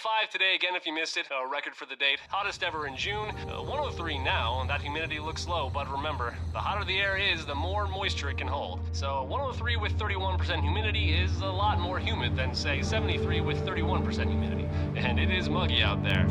105 today again if you missed it, a record for the date. Hottest ever in June. 103 now, and that humidity looks low, but remember, the hotter the air is, the more moisture it can hold. So 103 with 31% humidity is a lot more humid than, say, 73 with 31% humidity. And it is muggy out there.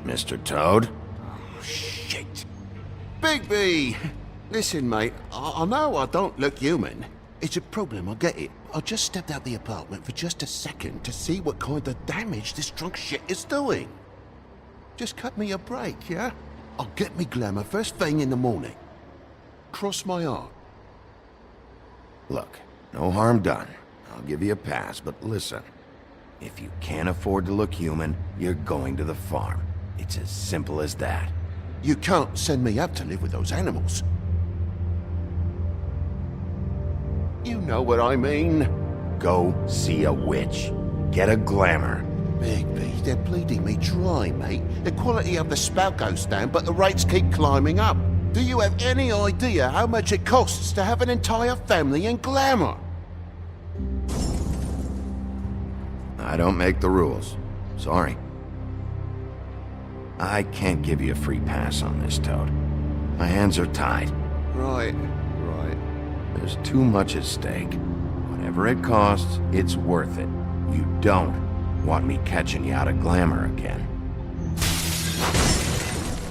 Mr. Toad? Oh, shit. Bigby! Listen, mate, I know I don't look human. It's a problem, I get it. I just stepped out the apartment for just a second to see what kind of damage this drunk shit is doing. Just cut me a break, yeah? I'll get me glamour first thing in the morning. Cross my heart. Look, no harm done. I'll give you a pass, but listen. If you can't afford to look human, you're going to the farm. It's as simple as that. You can't send me up to live with those animals. You know what I mean. Go see a witch. Get a glamour. Bigby, they're bleeding me dry, mate. The quality of the spout goes down, but the rates keep climbing up. Do you have any idea how much it costs to have an entire family in glamour? I don't make the rules. Sorry. I can't give you a free pass on this, Toad. My hands are tied. Right. There's too much at stake. Whatever it costs, it's worth it. You don't want me catching you out of glamour again.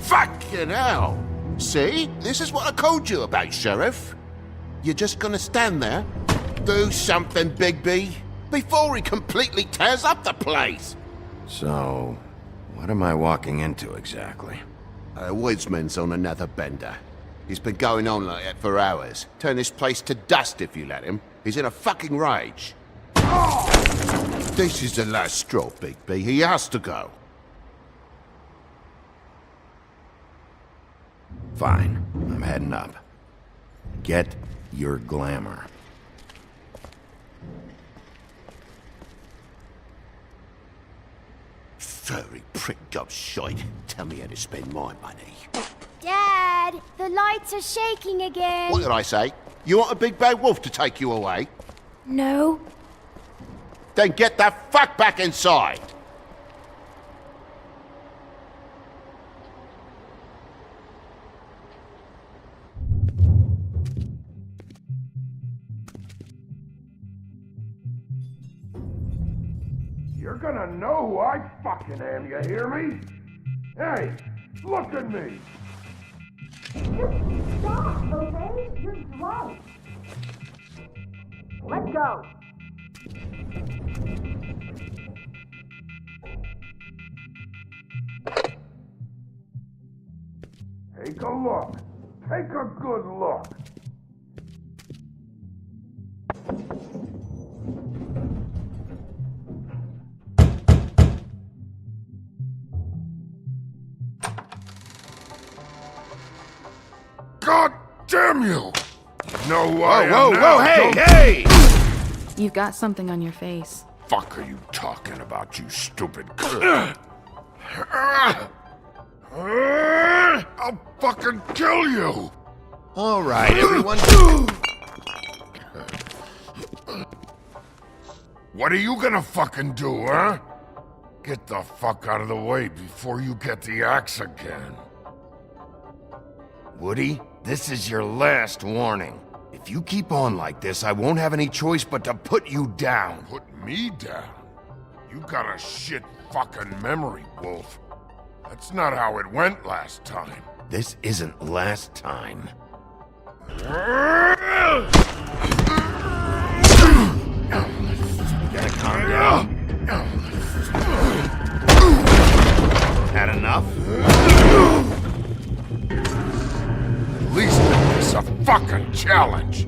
Fucking hell! See? This is what I called you about, Sheriff. You're just gonna stand there? Do something, Bigby, before he completely tears up the place! So, what am I walking into exactly? A woodsman's on another bender. He's been going on like that for hours. Turn this place to dust if you let him. He's in a fucking rage. This is the last straw, Bigby. He has to go. Fine. I'm heading up. Get your glamour. Furry prick job shite. Tell me how to spend my money. Dad, the lights are shaking again. What did I say? You want a big bad wolf to take you away? No. Then get the fuck back inside! You're gonna know who I fucking am, you hear me? Hey, look at me! Just stop, okay? You're drunk. Let's go. Take a look. Take a good look. God damn you! You know who I am now, hey! You've got something on your face. Fuck are you talking about, you stupid I'll fucking kill you! All right, everyone. What are you gonna fucking do, huh? Get the fuck out of the way before you get the axe again. Woody, this is your last warning. If you keep on like this, I won't have any choice but to put you down. Put me down? You got a shit fucking memory, Wolf. That's not how it went last time. This isn't last time. You gotta calm down. Had enough? At least make this a fucking challenge.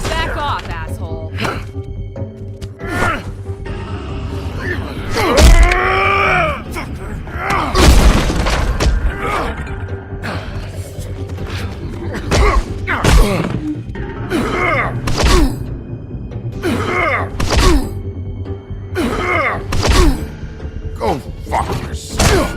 Back off, asshole. Go fuck yourself.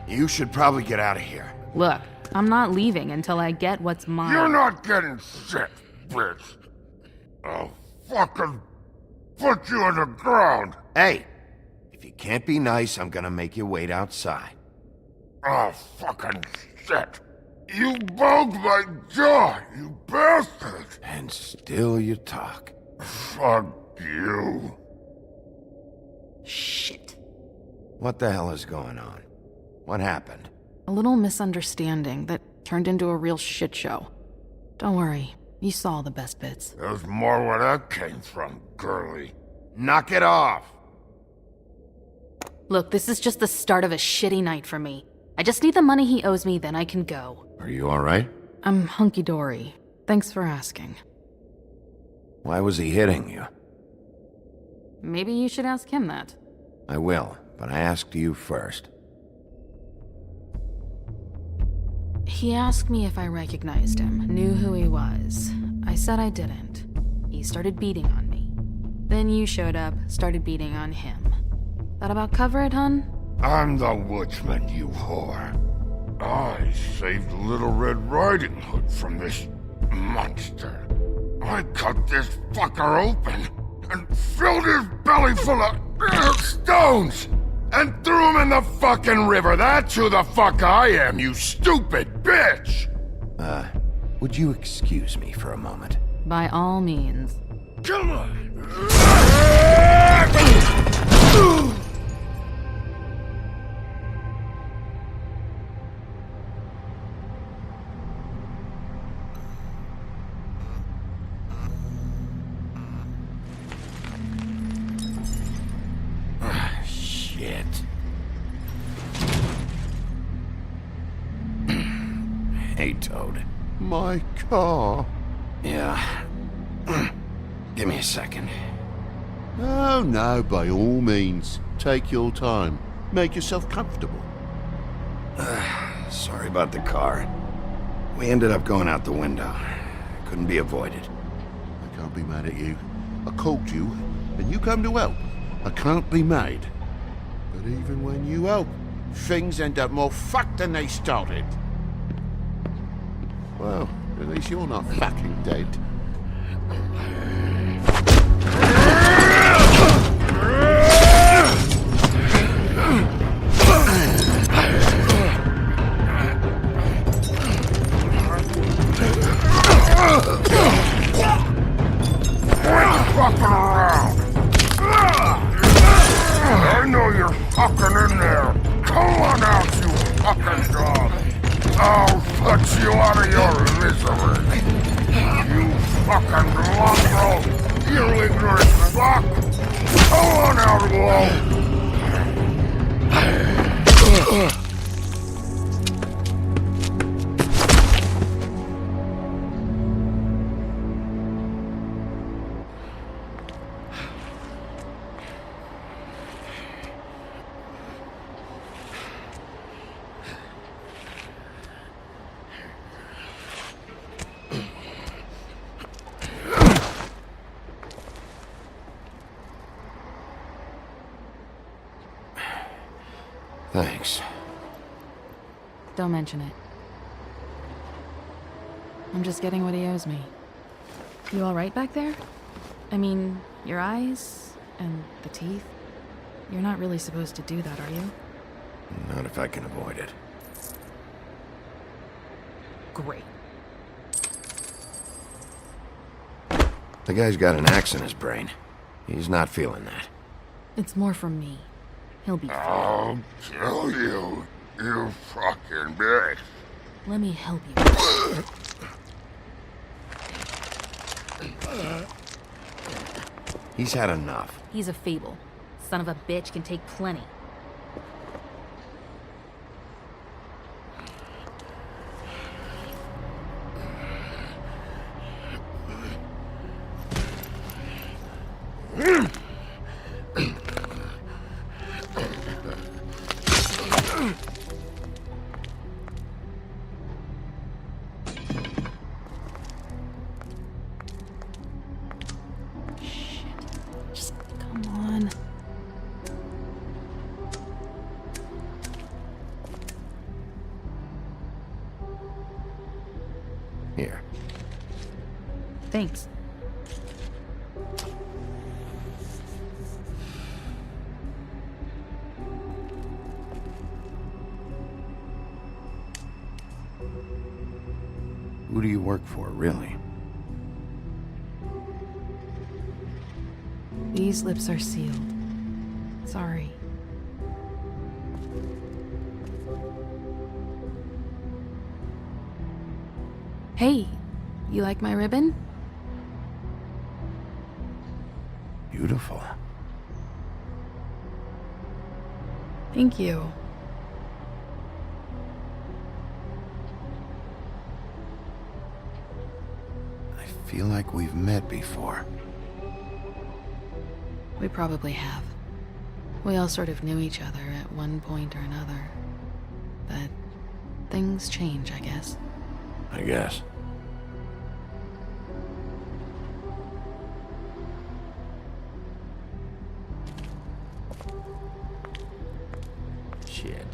You should probably get out of here. Look, I'm not leaving until I get what's mine. You're not getting shit, bitch. I'll fucking put you on the ground. Hey, if you can't be nice, I'm gonna make you wait outside. Oh, fucking shit. You bugged my jaw, you bastard. And still you talk. Fuck you. Shit. What the hell is going on? What happened? A little misunderstanding that turned into a real shit show. Don't worry, you saw the best bits. There's more where that came from, girlie. Knock it off! Look, this is just the start of a shitty night for me. I just need the money he owes me, then I can go. Are you alright? I'm hunky-dory. Thanks for asking. Why was he hitting you? Maybe you should ask him that. I will, but I asked you first. He asked me if I recognized him, knew who he was. I said I didn't. He started beating on me. Then you showed up, started beating on him. That about cover it, hun? I'm the woodsman, you whore. I saved Little Red Riding Hood from this monster. I cut this fucker open and filled his belly full of stones and threw him in the fucking river. That's who the fuck I am, you stupid bitch! Would you excuse me for a moment? By all means. Come on! Shit. Hey, Toad. My car? Yeah. Give me a second. Oh, no, by all means. Take your time. Make yourself comfortable. Sorry about the car. We ended up going out the window. Couldn't be avoided. I can't be mad at you. I called you, and you come to help. I can't be mad. But even when you help, things end up more fucked than they started. Well, at least you're not fucking dead. Fucking around! I know you're fucking in there! Come on out, you fucking dog! I'll put you out of your misery! You fucking mongrel! You ignorant fuck! Come on out, Wolf! Thanks. Don't mention it. I'm just getting what he owes me. You alright back there? I mean, your eyes and the teeth? You're not really supposed to do that, are you? Not if I can avoid it. Great. The guy's got an axe in his brain. He's not feeling that. It's more from me. He'll be fine. I'll kill you, you fucking bitch. Let me help you. He's had enough. He's a fable. Son of a bitch can take plenty. Just come on. Here. Thanks. Who do you work for, really? These lips are sealed. Sorry. Hey, you like my ribbon? Beautiful. Thank you. I feel like we've met before. We probably have. We all sort of knew each other at one point or another. But things change, I guess. I guess. Shit.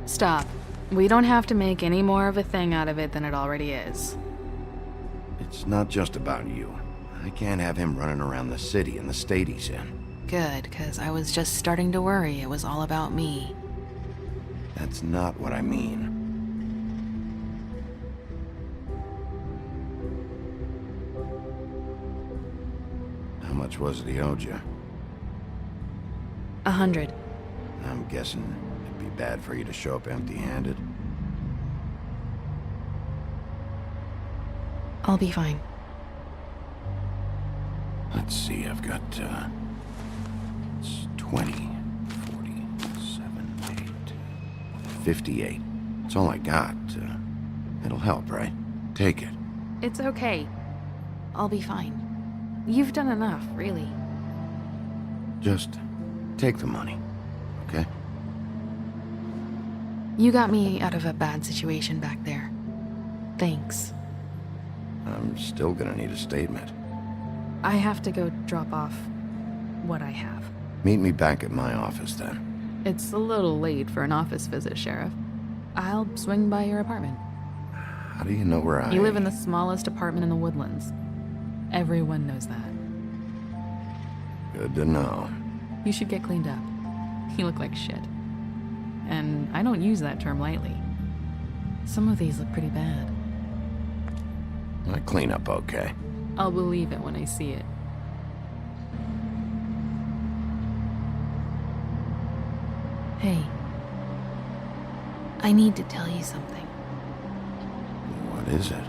Stop. We don't have to make any more of a thing out of it than it already is. It's not just about you. I can't have him running around the city in the state he's in. Good, because I was just starting to worry it was all about me. That's not what I mean. How much was it he owed you? 100. I'm guessing it'd be bad for you to show up empty-handed. I'll be fine. Let's see, I've got, it's 20, 40, 7, 8, 58. It's all I got. It'll help, right? Take it. It's okay. I'll be fine. You've done enough, really. Just take the money, okay? You got me out of a bad situation back there. Thanks. I'm still gonna need a statement. I have to go drop off what I have. Meet me back at my office, then. It's a little late for an office visit, Sheriff. I'll swing by your apartment. How do you know where I... You live in the smallest apartment in the Woodlands. Everyone knows that. Good to know. You should get cleaned up. You look like shit. And I don't use that term lightly. Some of these look pretty bad. I clean up okay. I'll believe it when I see it. Hey. I need to tell you something. What is it?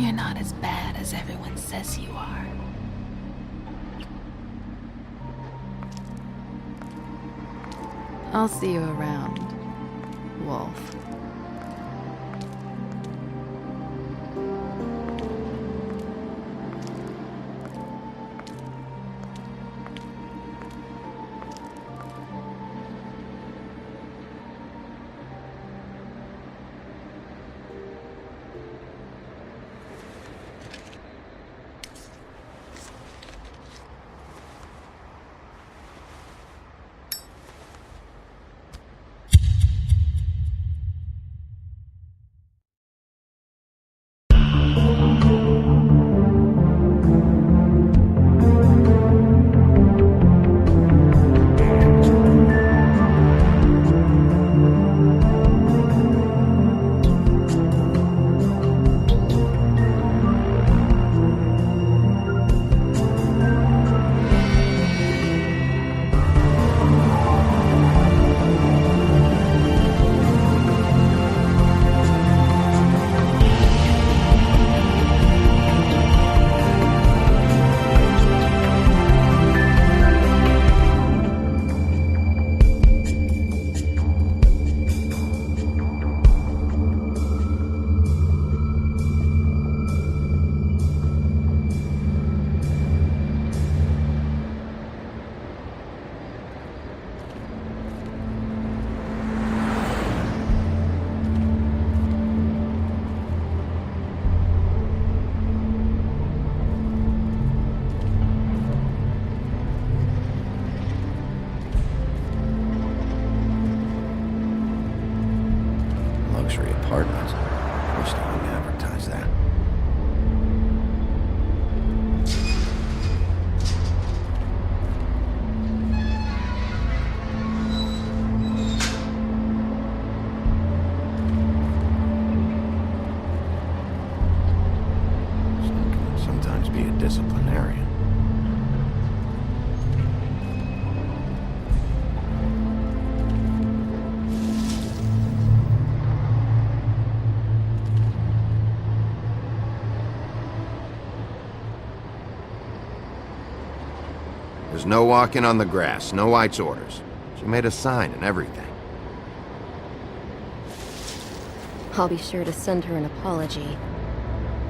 You're not as bad as everyone says you are. I'll see you around, Wolf. Luxury apartments. Wish they would advertise that. Some can sometimes be a disciplinarian. There's no walking on the grass, no White's orders. She made a sign and everything. I'll be sure to send her an apology.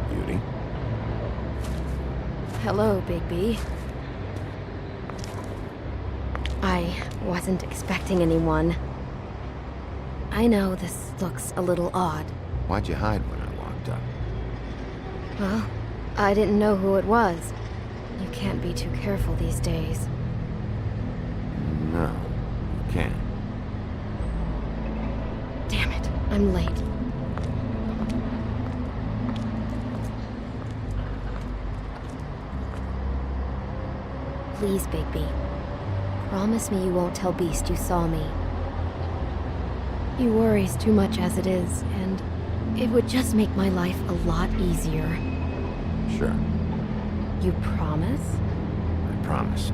Beauty. Hello, Bigby. I wasn't expecting anyone. I know this looks a little odd. Why'd you hide when I walked up? Well, I didn't know who it was. You can't be too careful these days. No, you can't. Damn it, I'm late. Please, Bigby. Promise me you won't tell Beast you saw me. He worries too much as it is, and it would just make my life a lot easier. Sure, You promise? I promise.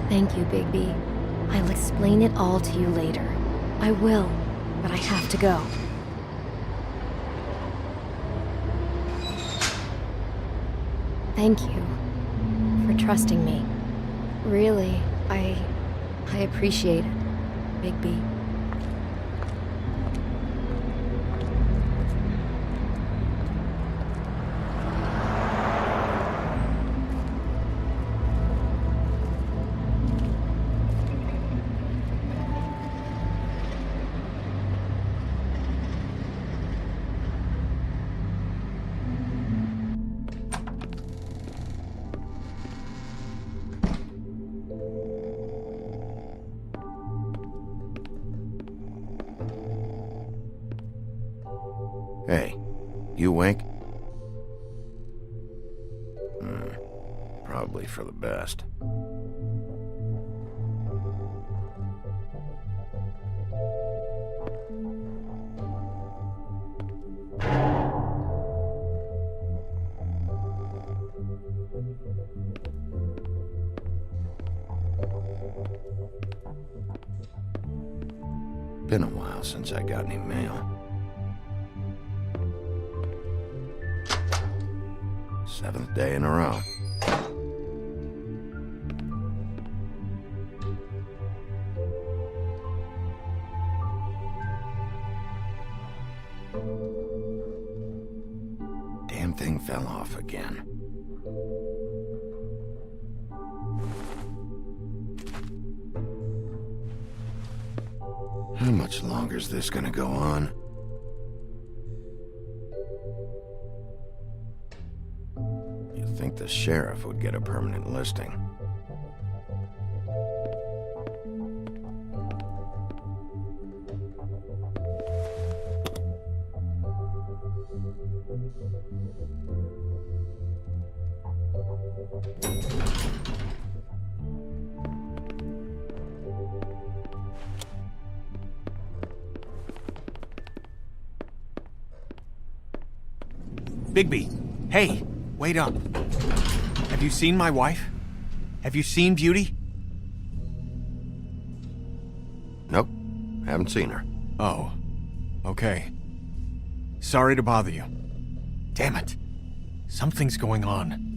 Thank you, Bigby. I'll explain it all to you later. I will, but I have to go. Thank you for trusting me. Really, I appreciate it, Bigby. Hey, you wink? Probably for the best. Been a while since I got any mail. 7th day in a row. damn thing fell off again. How much longer is this gonna go on? You'd think the sheriff would get a permanent listing. Bigby, hey, wait up. Have you seen my wife? Have you seen Beauty? Nope, haven't seen her. Oh, okay. Sorry to bother you. Damn it. Something's going on.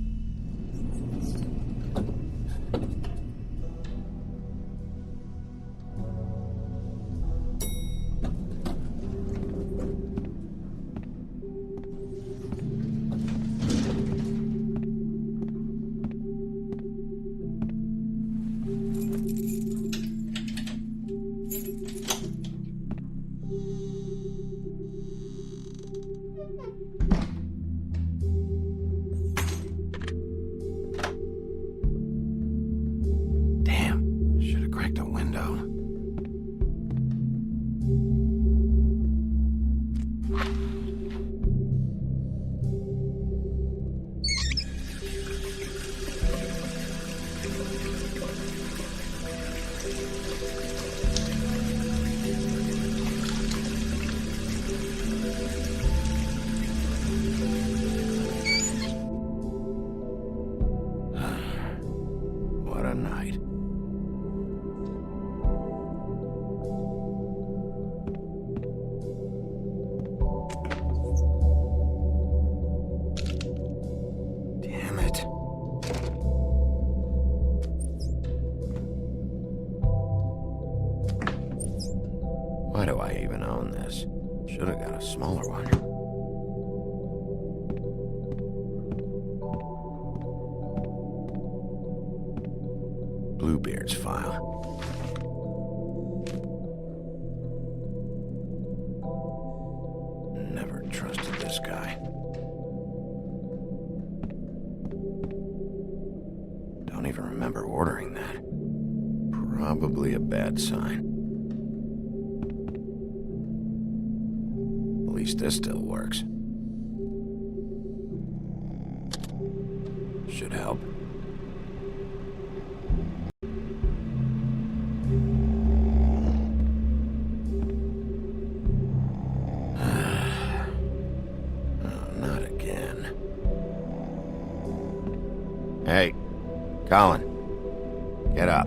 What a night. Damn it. Why do I even own this? Should have got a smaller one. Bluebeard's file. Never trusted this guy. Don't even remember ordering that. Probably a bad sign. At least this still works. Should help. Hey, Colin, get up.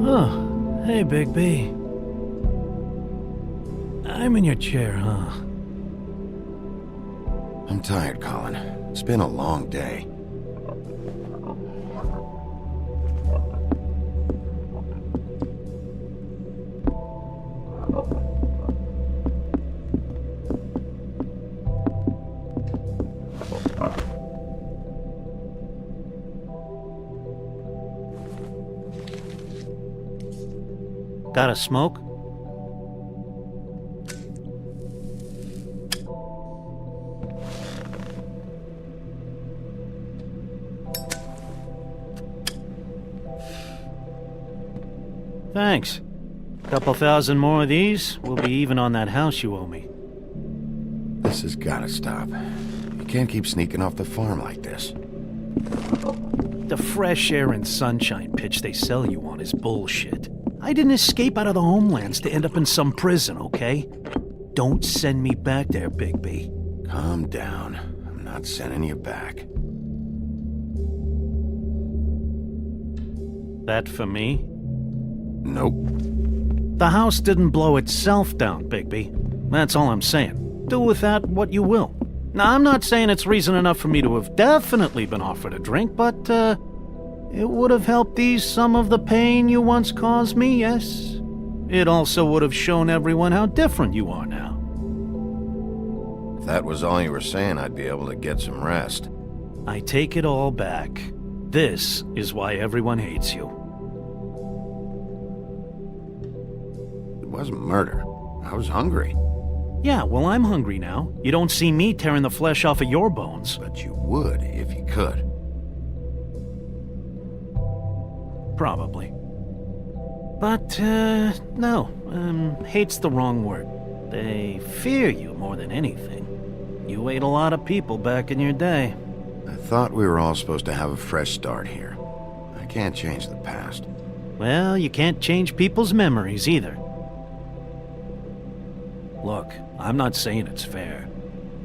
Oh, hey, Big B. I'm in your chair, huh? I'm tired, Colin. It's been a long day. Got a smoke? Thanks. Couple thousand more of these, we'll be even on that house you owe me. This has gotta stop. You can't keep sneaking off the farm like this. The fresh air and sunshine pitch they sell you on is bullshit. I didn't escape out of the homelands to end up in some prison, okay? Don't send me back there, Big B. Calm down. I'm not sending you back. That for me? Nope. The house didn't blow itself down, Bigby. That's all I'm saying. Do with that what you will. Now, I'm not saying it's reason enough for me to have definitely been offered a drink, but, it would have helped ease some of the pain you once caused me, yes? It also would have shown everyone how different you are now. If that was all you were saying, I'd be able to get some rest. I take it all back. This is why everyone hates you. It wasn't murder. I was hungry. Yeah, well, I'm hungry now. You don't see me tearing the flesh off of your bones. But you would if you could. Probably. But, no. Hate's the wrong word. They fear you more than anything. You ate a lot of people back in your day. I thought we were all supposed to have a fresh start here. I can't change the past. Well, you can't change people's memories either. Look, I'm not saying it's fair,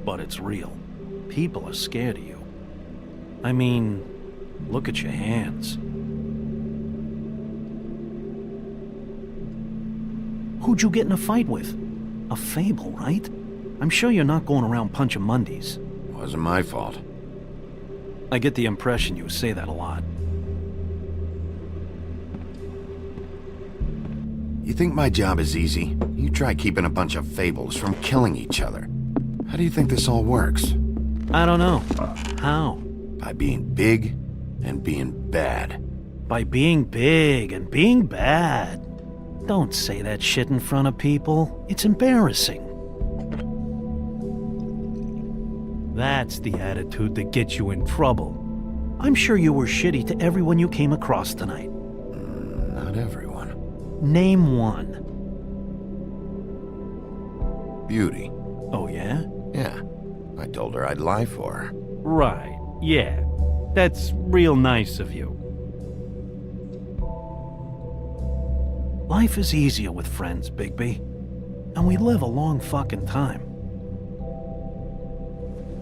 but it's real. People are scared of you. I mean, look at your hands. Who'd you get in a fight with? A fable, right? I'm sure you're not going around punching Mondays. Wasn't my fault. I get the impression you say that a lot. You think my job is easy? You try keeping a bunch of fables from killing each other. How do you think this all works? I don't know. How? By being big and being bad. By being big and being bad. Don't say that shit in front of people. It's embarrassing. That's the attitude that gets you in trouble. I'm sure you were shitty to everyone you came across tonight. Not everyone. Name one. Beauty. Oh, yeah? Yeah. I told her I'd lie for her. Right, yeah. That's real nice of you. Life is easier with friends, Bigby. And we live a long fucking time.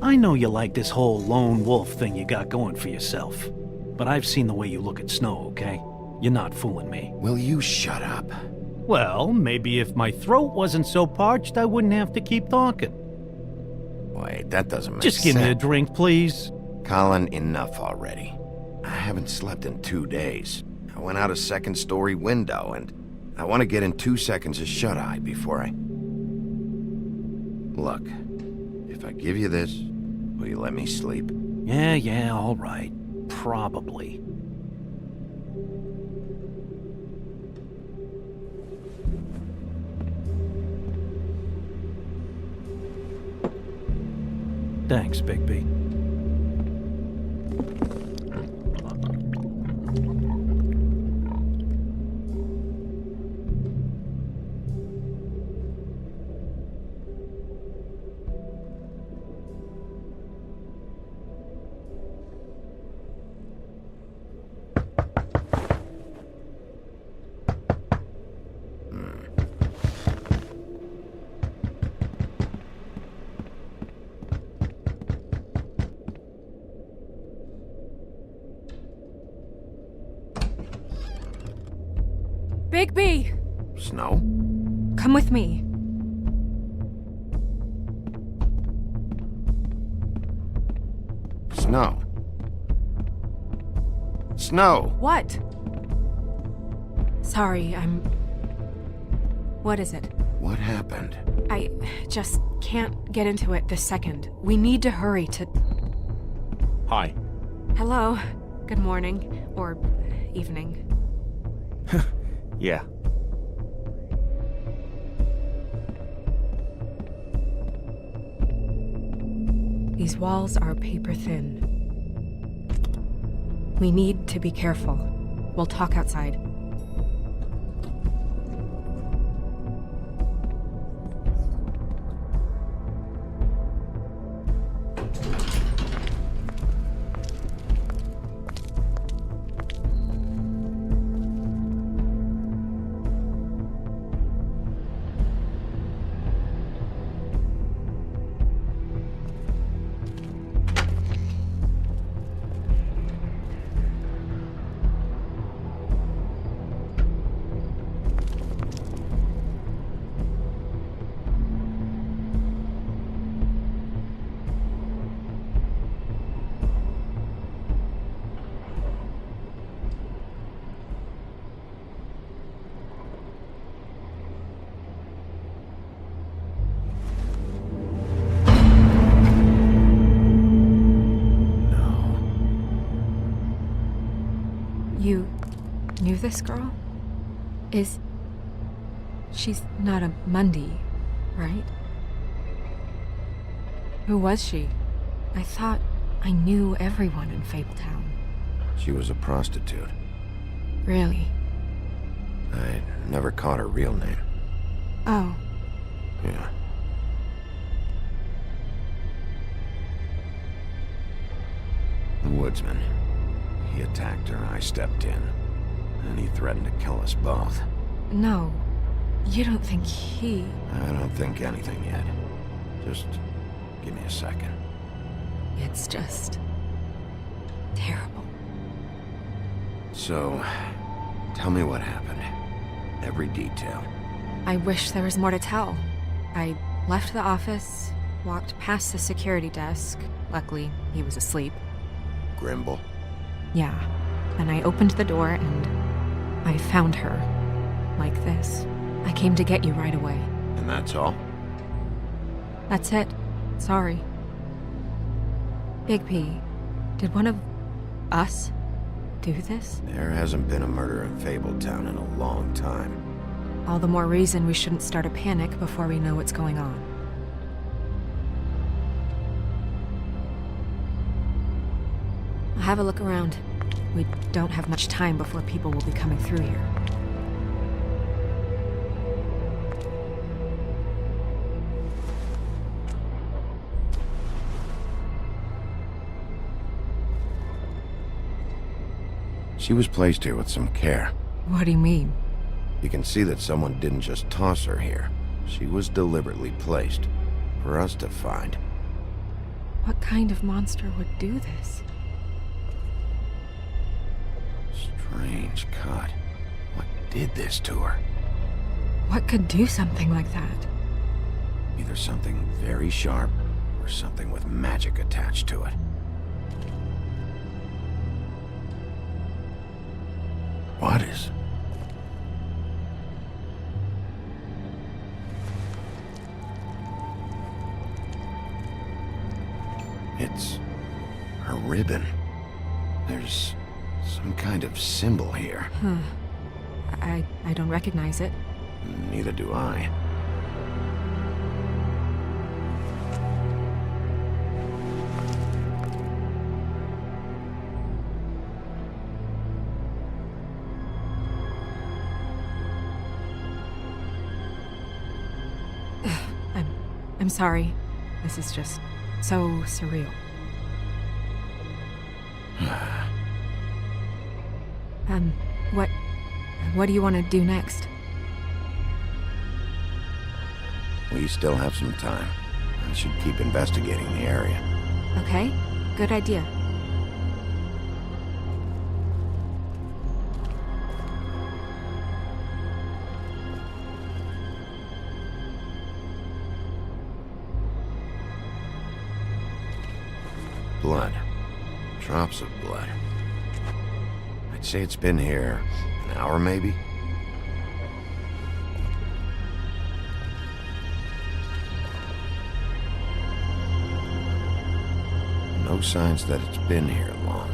I know you like this whole lone wolf thing you got going for yourself. But I've seen the way you look at Snow, okay? You're not fooling me. Will you shut up? Well, maybe if my throat wasn't so parched, I wouldn't have to keep talking. Wait, that doesn't make sense. Just give me a drink, please. Colin, enough already. I haven't slept in 2 days. I went out a second-story window, and I want to get in 2 seconds of shut-eye before I... Look, if I give you this, will you let me sleep? Yeah, all right. Probably. Thanks, Bigby. Bigby! Snow? Come with me. Snow. Snow! What? Sorry, What is it? What happened? I just can't get into it this second. We need to hurry to... Hi. Hello. Good morning. Or evening. Yeah. These walls are paper thin. We need to be careful. We'll talk outside. this girl? She's not a Mundy, right? Who was she? I thought I knew everyone in Fabletown. She was a prostitute. Really? I never caught her real name. Oh. Yeah. The woodsman. He attacked her, I stepped in. And he threatened to kill us both. No. You don't think he... I don't think anything yet. Just give me a second. It's just... terrible. So, tell me what happened. Every detail. I wish there was more to tell. I left the office, walked past the security desk. Luckily, he was asleep. Grimble? Yeah. And I opened the door and I found her. Like this. I came to get you right away. And that's all? That's it. Sorry. Big P, did one of us do this? There hasn't been a murder in Fabletown in a long time. All the more reason we shouldn't start a panic before we know what's going on. I'll have a look around. We don't have much time before people will be coming through here. She was placed here with some care. What do you mean? You can see that someone didn't just toss her here. She was deliberately placed. For us to find. What kind of monster would do this? Strange cut. What did this to her? What could do something like that? Either something very sharp, or something with magic attached to it. What is... It's a ribbon. There's some kind of symbol here. Huh. I don't recognize it. Neither do I. I'm sorry. This is just so surreal. What do you want to do next? We still have some time. I should keep investigating the area. Okay, good idea. Blood. Drops of blood. I'd say it's been here an hour, maybe? No signs that it's been here long.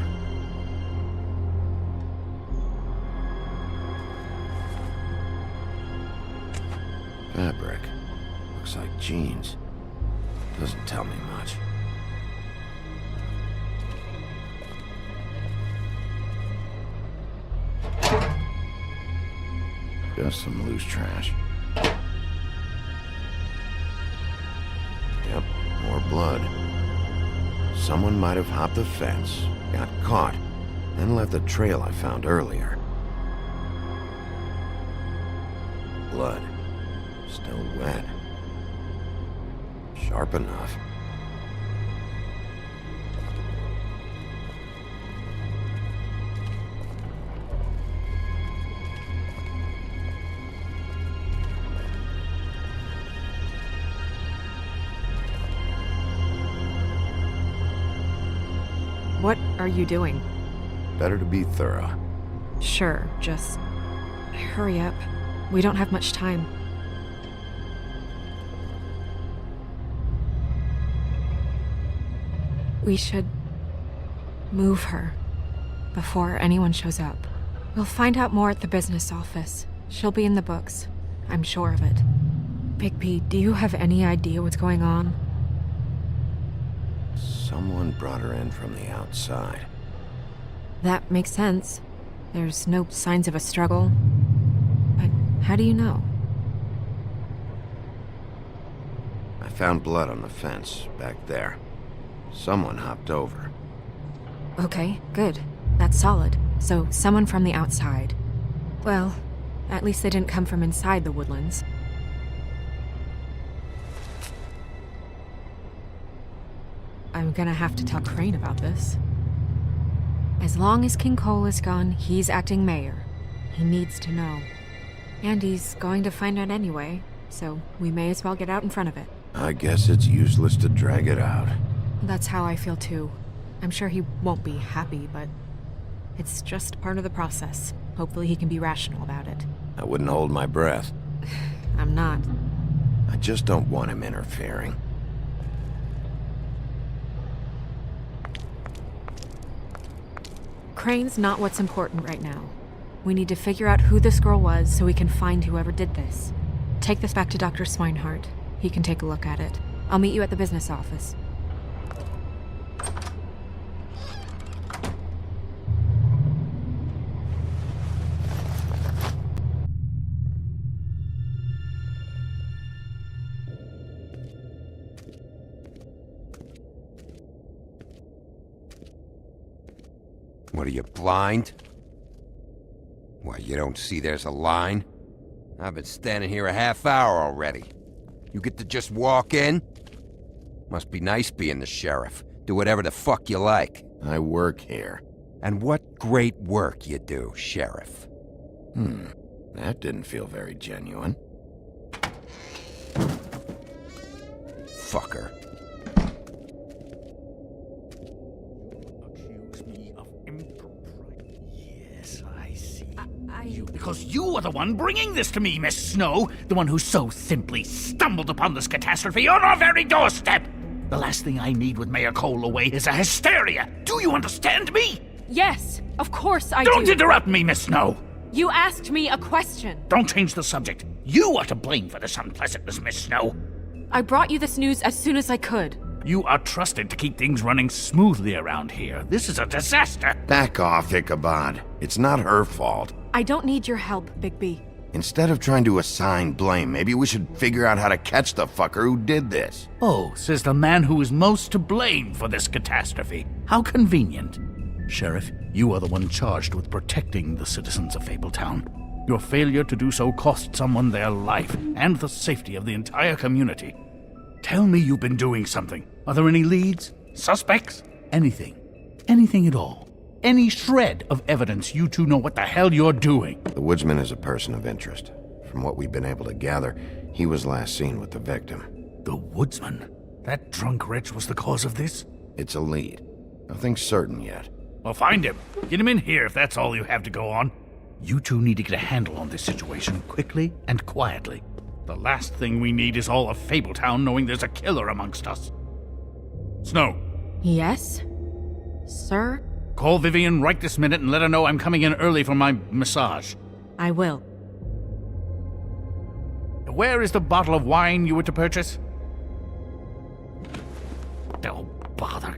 Fabric. Looks like jeans. Doesn't tell me much. Just some loose trash. Yep, more blood. Someone might have hopped the fence, got caught, then left the trail I found earlier. Blood. Still wet. Sharp enough. What are you doing? Better to be thorough. Sure, just hurry up. We don't have much time. We should move her before anyone shows up. We'll find out more at the business office. She'll be in the books. I'm sure of it. Bigby, do you have any idea what's going on? Someone brought her in from the outside. That makes sense. There's no signs of a struggle. But how do you know? I found blood on the fence, back there. Someone hopped over. Okay, good. That's solid. So, someone from the outside. Well, at least they didn't come from inside the woodlands. I'm gonna have to tell Crane about this. As long as King Cole is gone, he's acting mayor. He needs to know. And he's going to find out anyway, so we may as well get out in front of it. I guess it's useless to drag it out. That's how I feel too. I'm sure he won't be happy, but it's just part of the process. Hopefully he can be rational about it. I wouldn't hold my breath. I'm not. I just don't want him interfering. Crane's not what's important right now. We need to figure out who this girl was so we can find whoever did this. Take this back to Dr. Swinehart. He can take a look at it. I'll meet you at the business office. What are you, blind? Why, you don't see there's a line? I've been standing here a half hour already. You get to just walk in? Must be nice being the sheriff. Do whatever the fuck you like. I work here. And what great work you do, Sheriff. That didn't feel very genuine. Fucker. Accuse me of impropriety. Yes, I see. Because you are the one bringing this to me, Miss Snow. The one who so simply stumbled upon this catastrophe on our very doorstep. The last thing I need with Mayor Cole away is a hysteria. Do you understand me? Yes, of course I do. Don't interrupt me, Miss Snow. You asked me a question. Don't change the subject. You are to blame for this unpleasantness, Miss Snow. I brought you this news as soon as I could. You are trusted to keep things running smoothly around here. This is a disaster. Back off, Ichabod. It's not her fault. I don't need your help, Bigby. Instead of trying to assign blame, maybe we should figure out how to catch the fucker who did this. Oh, says the man who is most to blame for this catastrophe. How convenient. Sheriff, you are the one charged with protecting the citizens of Fabletown. Your failure to do so cost someone their life and the safety of the entire community. Tell me you've been doing something. Are there any leads? Suspects? Anything. Anything at all. Any shred of evidence you two know what the hell you're doing. The woodsman is a person of interest. From what we've been able to gather, he was last seen with the victim. The woodsman? That drunk wretch was the cause of this? It's a lead. Nothing certain yet. Well, find him. Get him in here if that's all you have to go on. You two need to get a handle on this situation quickly and quietly. The last thing we need is all of Fabletown knowing there's a killer amongst us. Snow. Yes? Sir? Call Vivian right this minute and let her know I'm coming in early for my massage. I will. Where is the bottle of wine you were to purchase? Oh, bother.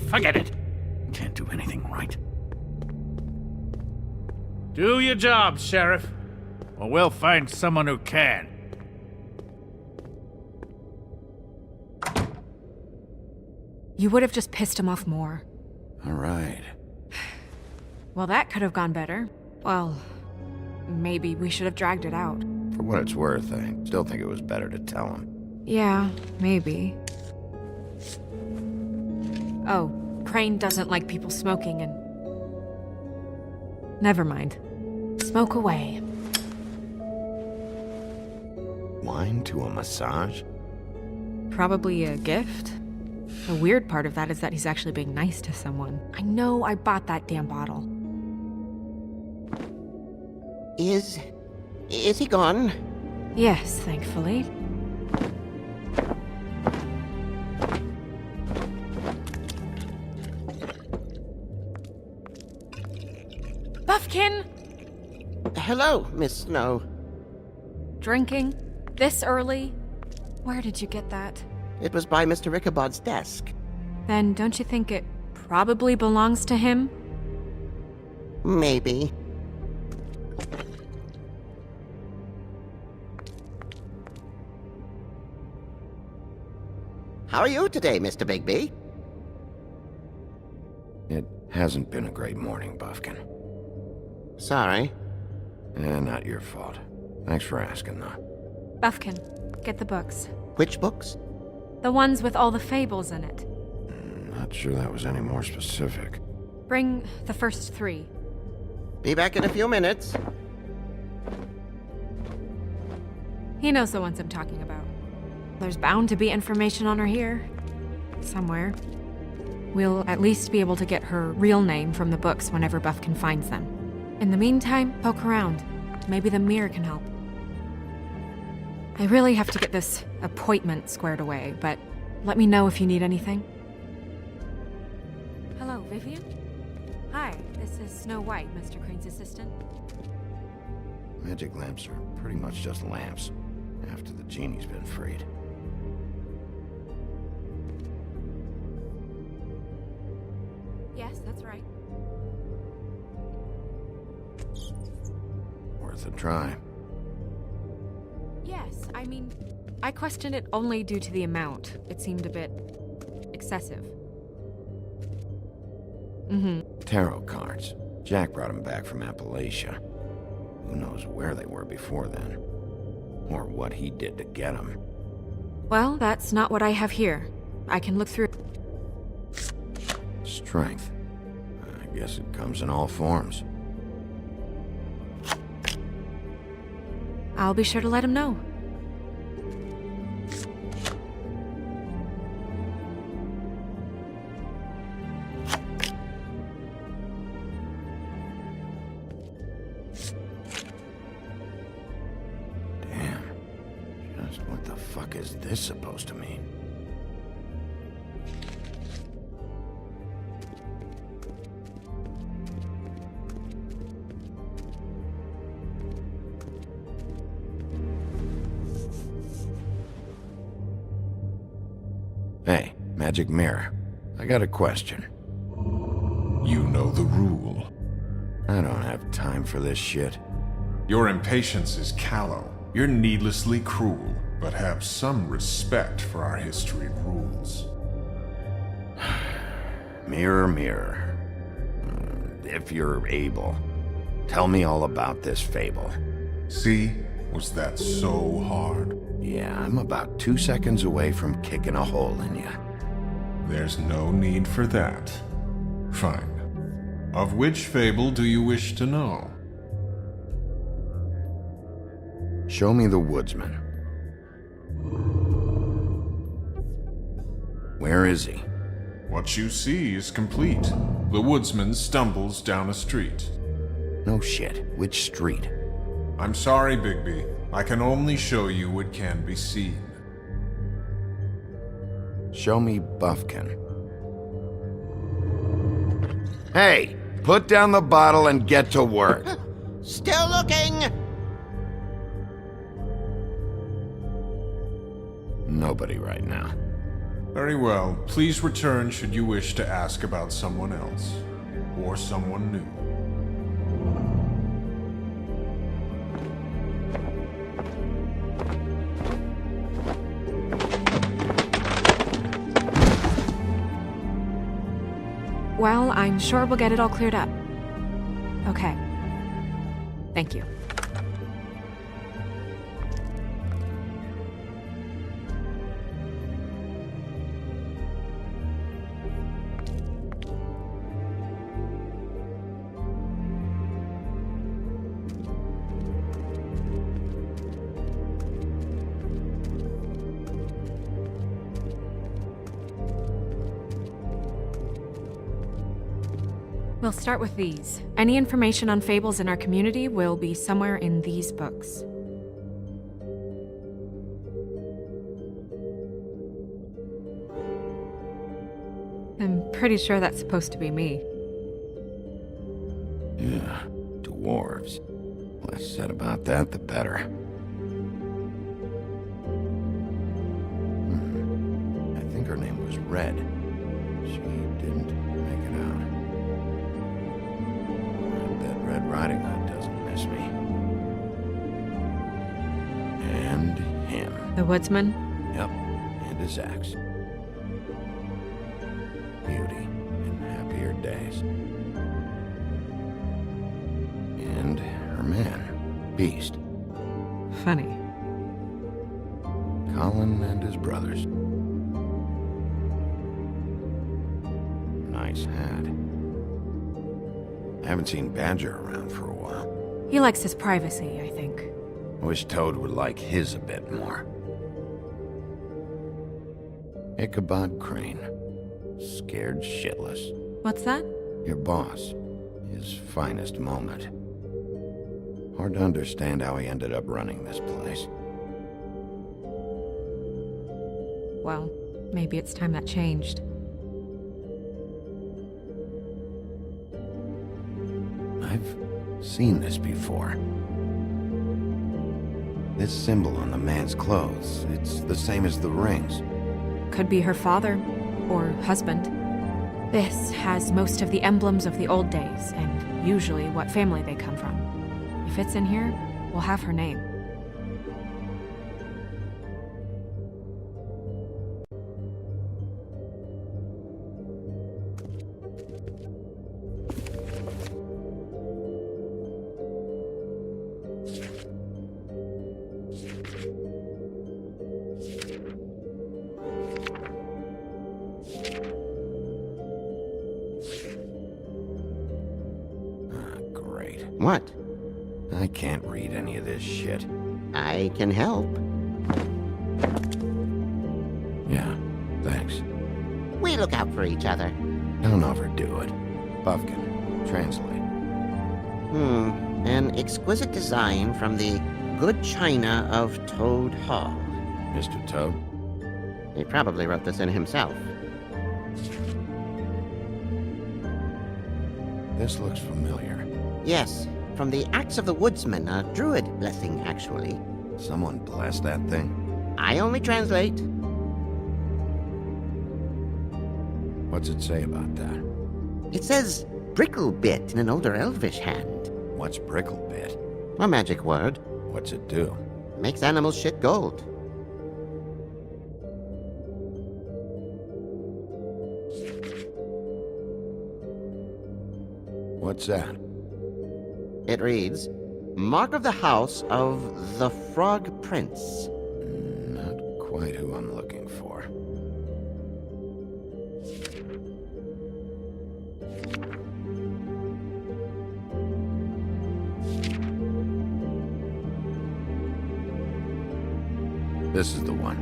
Forget it. Can't do anything right. Do your job, Sheriff, or we'll find someone who can. You would have just pissed him off more. All right. Well, that could have gone better. Well, maybe we should have dragged it out. For what it's worth, I still think it was better to tell him. Yeah, maybe. Oh, Crane doesn't like people smoking and... Never mind. Smoke away. Wine to a massage? Probably a gift. The weird part of that is that he's actually being nice to someone. I know I bought that damn bottle. Is he gone? Yes, thankfully. Buffkin! Hello, Miss Snow. Drinking? This early? Where did you get that? It was by Mr. Ichabod's desk. Then don't you think it probably belongs to him? Maybe. How are you today, Mr. Bigby? It hasn't been a great morning, Buffkin. Sorry. Not your fault. Thanks for asking, though. Buffkin, get the books. Which books? The ones with all the fables in it. Not sure that was any more specific. Bring the first 3. Be back in a few minutes. He knows the ones I'm talking about. There's bound to be information on her here. Somewhere. We'll at least be able to get her real name from the books whenever Buffkin finds them. In the meantime, poke around. Maybe the mirror can help. I really have to get this appointment squared away, but let me know if you need anything. Hello, Vivian? Hi, this is Snow White, Mr. Crane's assistant. Magic lamps are pretty much just lamps, after the genie's been freed. Yes, that's right. Worth a try. Yes, I mean, I questioned it only due to the amount. It seemed a bit excessive. Tarot cards. Jack brought them back from Appalachia. Who knows where they were before then? Or what he did to get them. Well, that's not what I have here. I can look through. Strength. I guess it comes in all forms. I'll be sure to let him know. Damn. Just what the fuck is this supposed to mean? Hey, magic mirror. I got a question. You know the rule. I don't have time for this shit. Your impatience is callow. You're needlessly cruel, but have some respect for our history and rules. Mirror, mirror. If you're able, tell me all about this fable. See? Was that so hard? Yeah, I'm about 2 seconds away from kicking a hole in you. There's no need for that. Fine. Of which fable do you wish to know? Show me the woodsman. Where is he? What you see is complete. The woodsman stumbles down a street. No shit. Which street? I'm sorry, Bigby. I can only show you what can be seen. Show me Buffkin. Hey! Put down the bottle and get to work. Still looking! Nobody right now. Very well. Please return should you wish to ask about someone else. Or someone new. Well, I'm sure we'll get it all cleared up. Okay. Thank you. We'll start with these. Any information on fables in our community will be somewhere in these books. I'm pretty sure that's supposed to be me. Yeah, dwarves. Let's said about that, the better. I think her name was Red. She didn't make it out. I bet Red Riding Hood doesn't miss me. And him. The woodsman? Yep, and his axe. Beauty in happier days. And her man, Beast. Funny. Colin and his brothers. Nice hat. I haven't seen Badger around for a while. He likes his privacy, I think. I wish Toad would like his a bit more. Ichabod Crane. Scared shitless. What's that? Your boss. His finest moment. Hard to understand how he ended up running this place. Well, maybe it's time that changed. I've seen this before. This symbol on the man's clothes, it's the same as the rings. Could be her father, or husband. This has most of the emblems of the old days, and usually what family they come from. If it's in here, we'll have her name. Great. What? I can't read any of this shit. I can help. Yeah, thanks. We look out for each other. Don't overdo it. Buffkin, translate. An exquisite design from the good china of Toad Hall. Mr. Toad? He probably wrote this in himself. This looks familiar. Yes, from the Axe of the Woodsman, a druid blessing, actually. Someone blessed that thing? I only translate. What's it say about that? It says Bricklebit in an older elvish hand. What's Bricklebit? A magic word. What's it do? Makes animals shit gold. What's that? It reads, Mark of the House of the Frog Prince. Not quite who I'm looking for. This is the one.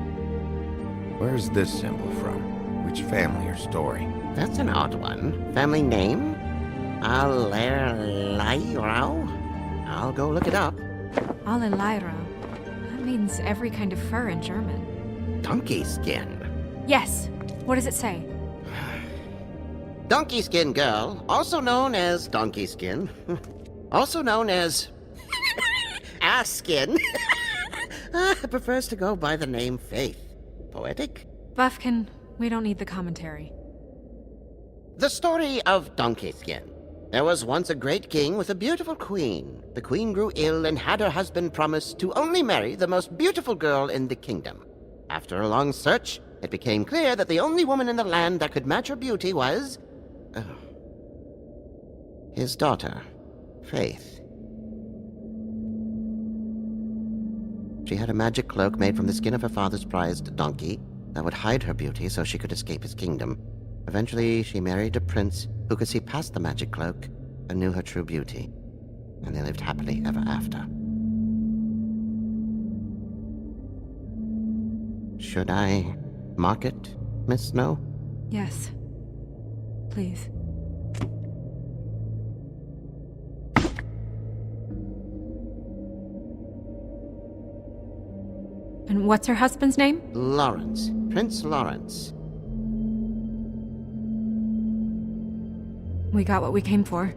Where's this symbol from? Which family or story? That's an odd one. Family name? Allerleirauh? I'll go look it up. Allerleirauh. That means every kind of fur in German. Donkey skin. Yes. What does it say? Donkey skin girl, also known as donkey skin. Also known as ass skin. Prefers to go by the name Faith. Poetic? Buffkin, we don't need the commentary. The story of Donkey Skin. There was once a great king with a beautiful queen. The queen grew ill and had her husband promise to only marry the most beautiful girl in the kingdom. After a long search, it became clear that the only woman in the land that could match her beauty was... his daughter, Faith. She had a magic cloak made from the skin of her father's prized donkey that would hide her beauty so she could escape his kingdom. Eventually, she married a prince who could see past the magic cloak and knew her true beauty. And they lived happily ever after. Should I mark it, Miss Snow? Yes. Please. And what's her husband's name? Lawrence. Prince Lawrence. We got what we came for.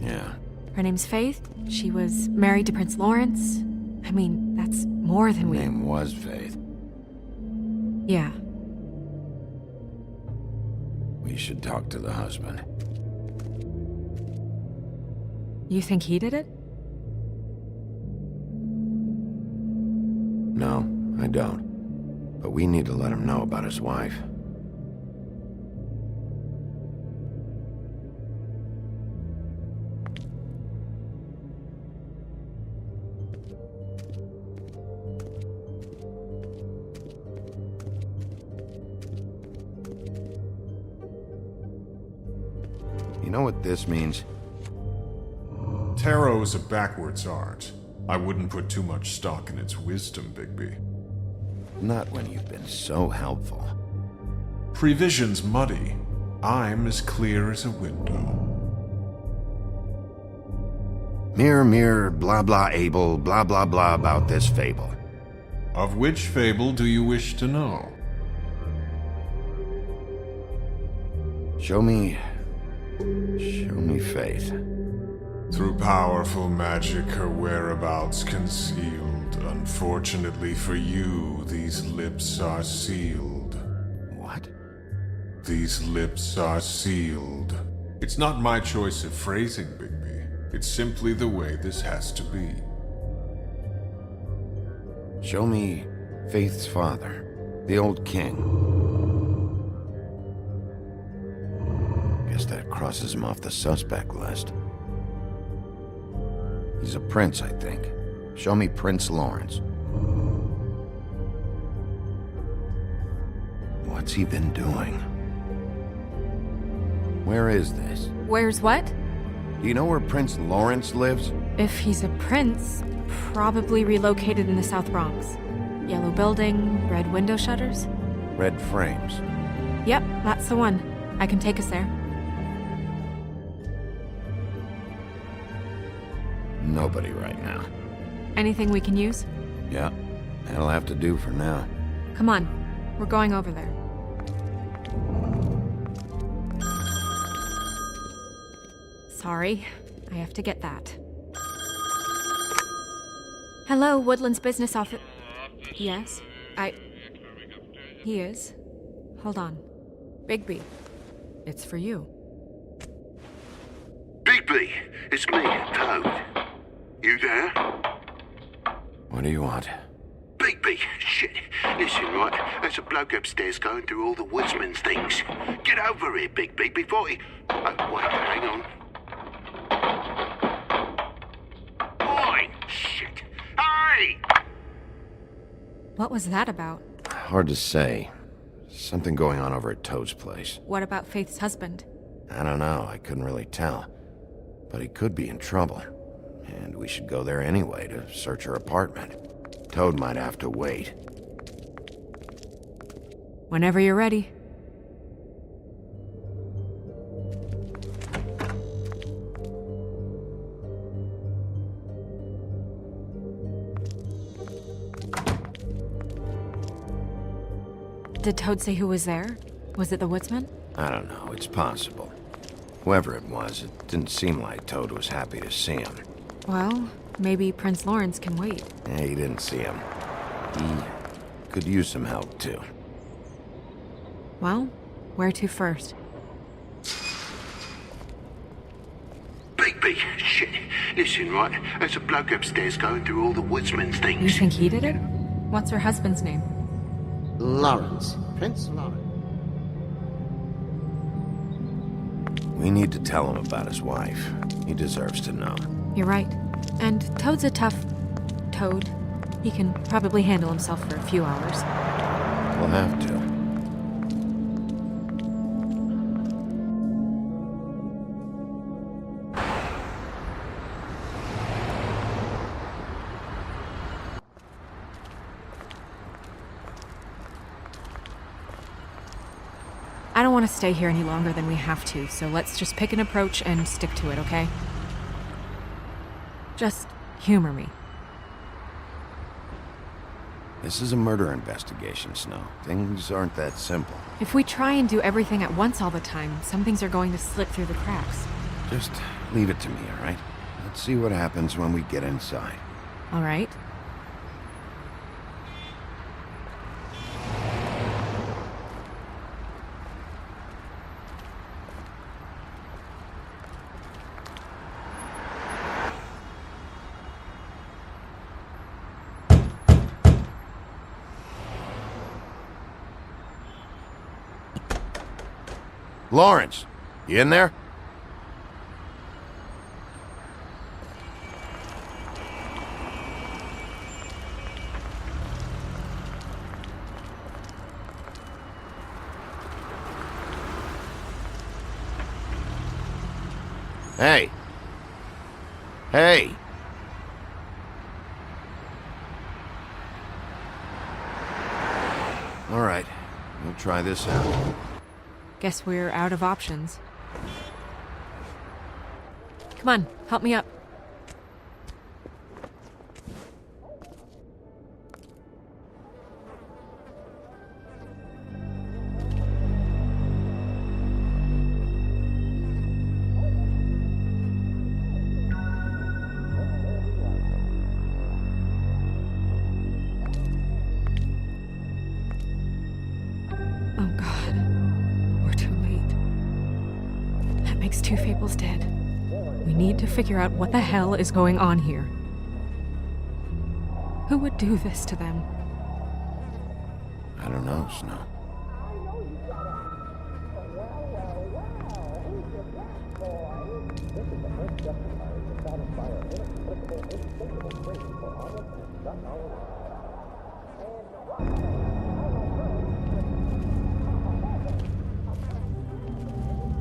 Yeah, Her name's Faith. She was married to Prince Lawrence. I mean, that's more than we... Her name was Faith. Yeah. We should talk to the husband. You think he did it? No, I don't. But we need to let him know about his wife. You know what this means? Tarot is a backwards art. I wouldn't put too much stock in its wisdom, Bigby. Not when you've been so helpful. Prevision's muddy. I'm as clear as a window. Mirror, mirror, blah blah able, blah blah blah about this fable. Of which fable do you wish to know? Show me Faith. Through powerful magic, her whereabouts concealed. Unfortunately for you, these lips are sealed. What? These lips are sealed. It's not my choice of phrasing, Bigby. It's simply the way this has to be. Show me Faith's father, the old king. Guess that crosses him off the suspect list. He's a prince, I think. Show me Prince Lawrence. What's he been doing? Where is this? Where's what? Do you know where Prince Lawrence lives? If he's a prince, probably relocated in the South Bronx. Yellow building, red window shutters. Red frames. Yep, that's the one. I can take us there. Nobody right now. Anything we can use? Yeah, that'll have to do for now. Come on, we're going over there. Sorry, I have to get that. Hello, Woodland's business office. Yes, He is. Hold on. Bigby, it's for you. Bigby, it's me, Toad. You there? What do you want? Bigby, shit. Listen, right, there's a bloke upstairs going through all the woodsman's things. Get over here, Bigby, before he... Oh, wait, hang on. Oi, shit. Hey! What was that about? Hard to say. Something going on over at Toad's place. What about Faith's husband? I don't know, I couldn't really tell. But he could be in trouble. And we should go there anyway to search her apartment. Toad might have to wait. Whenever you're ready. Did Toad say who was there? Was it the woodsman? I don't know, it's possible. Whoever it was, it didn't seem like Toad was happy to see him. Well, maybe Prince Lawrence can wait. He didn't see him. He could use some help, too. Well, where to first? Bigby, shit. Listen, right, there's a bloke upstairs going through all the woodsman's things. You think he did it? What's her husband's name? Lawrence. Prince Lawrence. We need to tell him about his wife. He deserves to know. You're right. And Toad's a tough... Toad. He can probably handle himself for a few hours. We'll have to. I don't want to stay here any longer than we have to, so let's just pick an approach and stick to it, okay? Just humor me. This is a murder investigation, Snow. Things aren't that simple. If we try and do everything at once all the time, some things are going to slip through the cracks. Just leave it to me, all right? Let's see what happens when we get inside. All right. Lawrence, you in there? Hey. Hey. All right, we'll try this out. Guess we're out of options. Come on, help me up. Oh God, we're too late. That makes two Fables dead. We need to figure out what the hell is going on here. Who would do this to them? I don't know, Snow.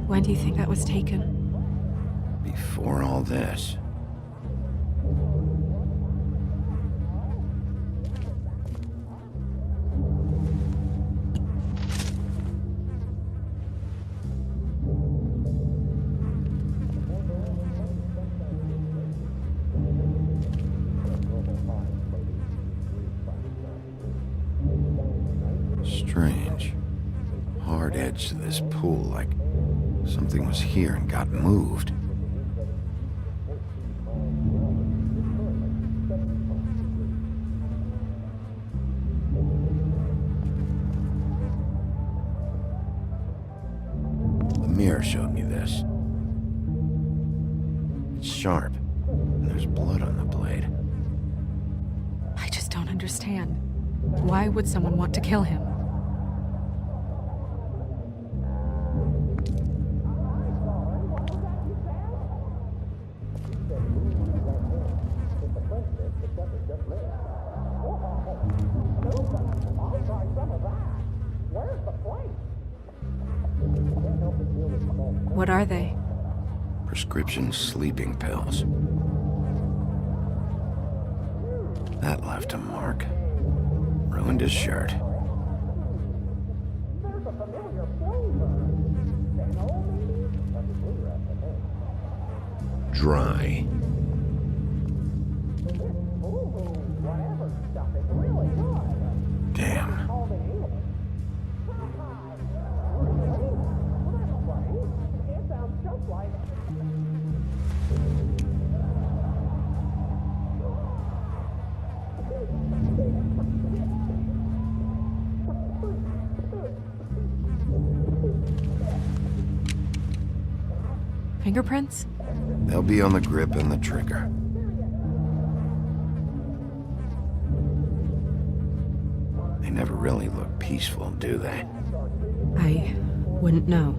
When do you think that was taken? Before all this. Strange. Hard edge to this pool, like something was here and got moved. The mirror showed me this. It's sharp, and there's blood on the blade. I just don't understand. Why would someone want to kill him? What are they? Prescription sleeping pills. That left a mark. Ruined his shirt. Dry. Damn. Fingerprints? They'll be on the grip and the trigger. They never really look peaceful, do they? I wouldn't know.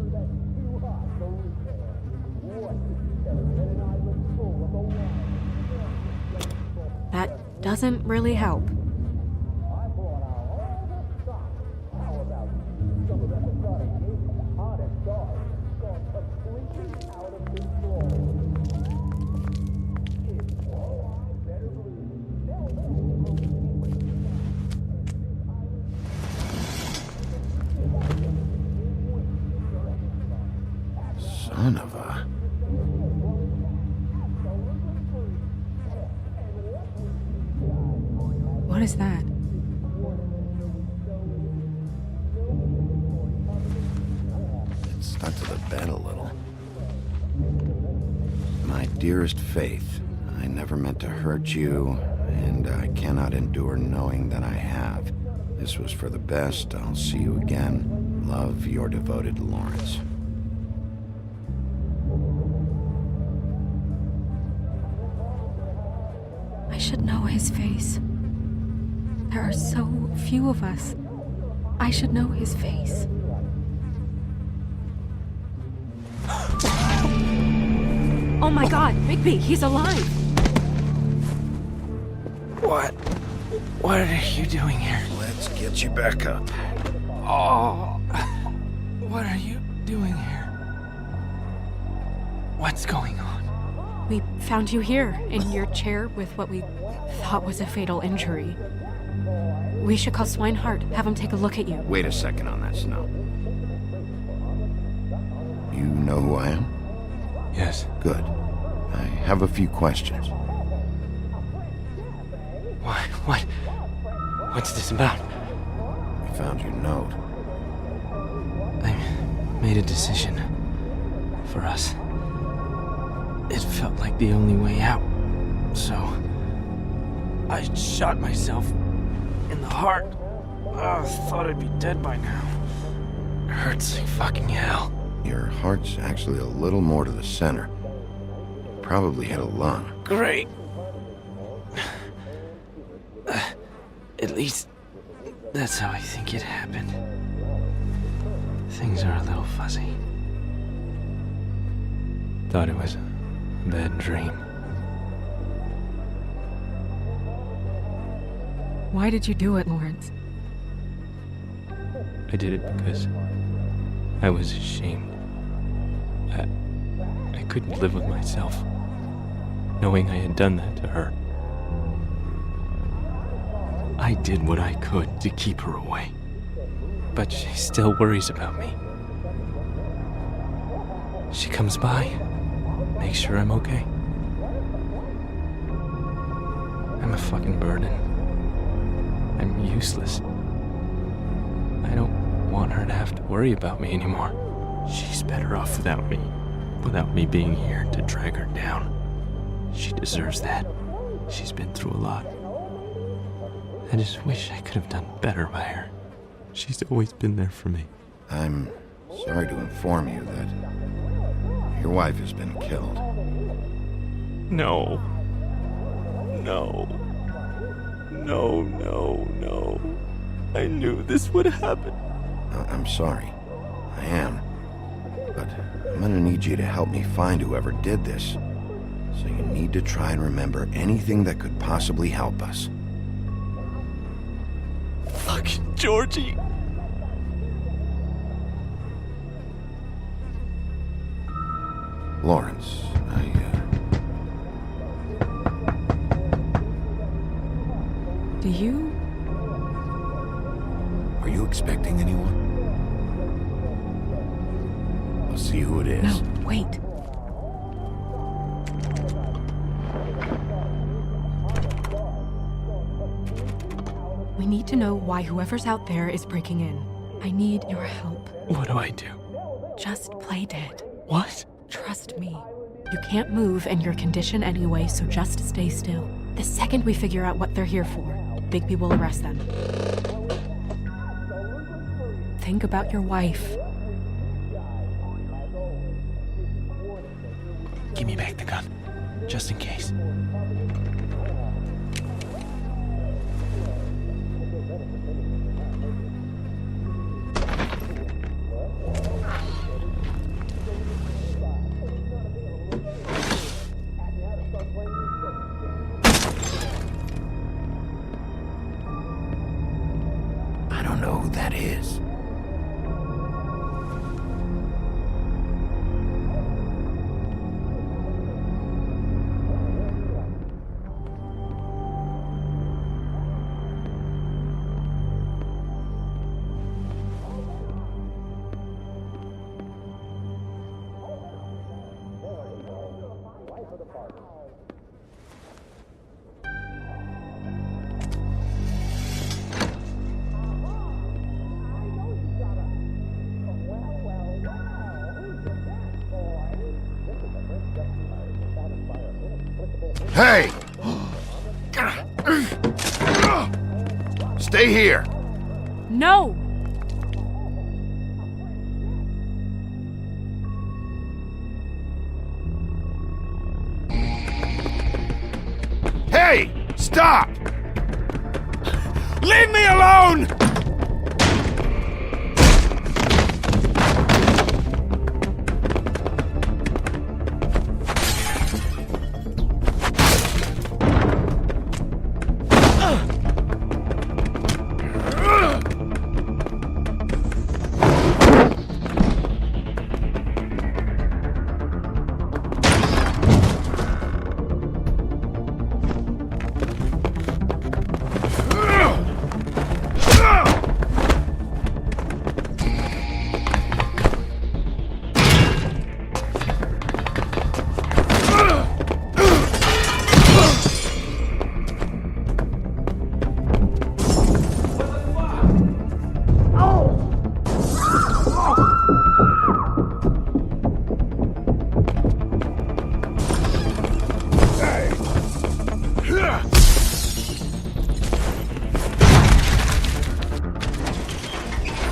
That doesn't really help. Son of a... What is that? It stuck to the bed a little. My dearest Faith, never meant to hurt you, and I cannot endure knowing that I have. This was for the best. I'll see you again. Love, your devoted Lawrence. I should know his face. There are so few of us. I should know his face. Oh my god, Bigby, he's alive! What are you doing here? Let's get you back up. Oh, what are you doing here? What's going on? We found you here, in your chair with what we thought was a fatal injury. We should call Swinehart, have him take a look at you. Wait a second on that, Snow. You know who I am? Yes. Good. I have a few questions. What's this about? We found your note. I made a decision. For us. It felt like the only way out. So... I shot myself in the heart. Thought I'd be dead by now. Hurts like fucking hell. Your heart's actually a little more to the center. Probably hit a lung. Great. At least, that's how I think it happened. Things are a little fuzzy. Thought it was a bad dream. Why did you do it, Lawrence? I did it because I was ashamed. I couldn't live with myself, knowing I had done that to her. I did what I could to keep her away, but she still worries about me. She comes by, makes sure I'm okay. I'm a fucking burden. I'm useless. I don't want her to have to worry about me anymore. She's better off without me being here to drag her down. She deserves that. She's been through a lot. I just wish I could have done better by her. She's always been there for me. I'm sorry to inform you that your wife has been killed. No. No. No, no, no. I knew this would happen. I'm sorry. I am. But I'm gonna need you to help me find whoever did this. So you need to try and remember anything that could possibly help us. Fucking Georgie. Lawrence, Do you? Are you expecting anyone? I'll see who it is. No, wait. We need to know why whoever's out there is breaking in. I need your help. What do I do? Just play dead. What? Trust me. You can't move in your condition anyway, so just stay still. The second we figure out what they're here for, Bigby will arrest them. Think about your wife. Give me back the gun, just in case. I don't know who that is. Hey! Stay here! No! Hey! Stop! Leave me alone!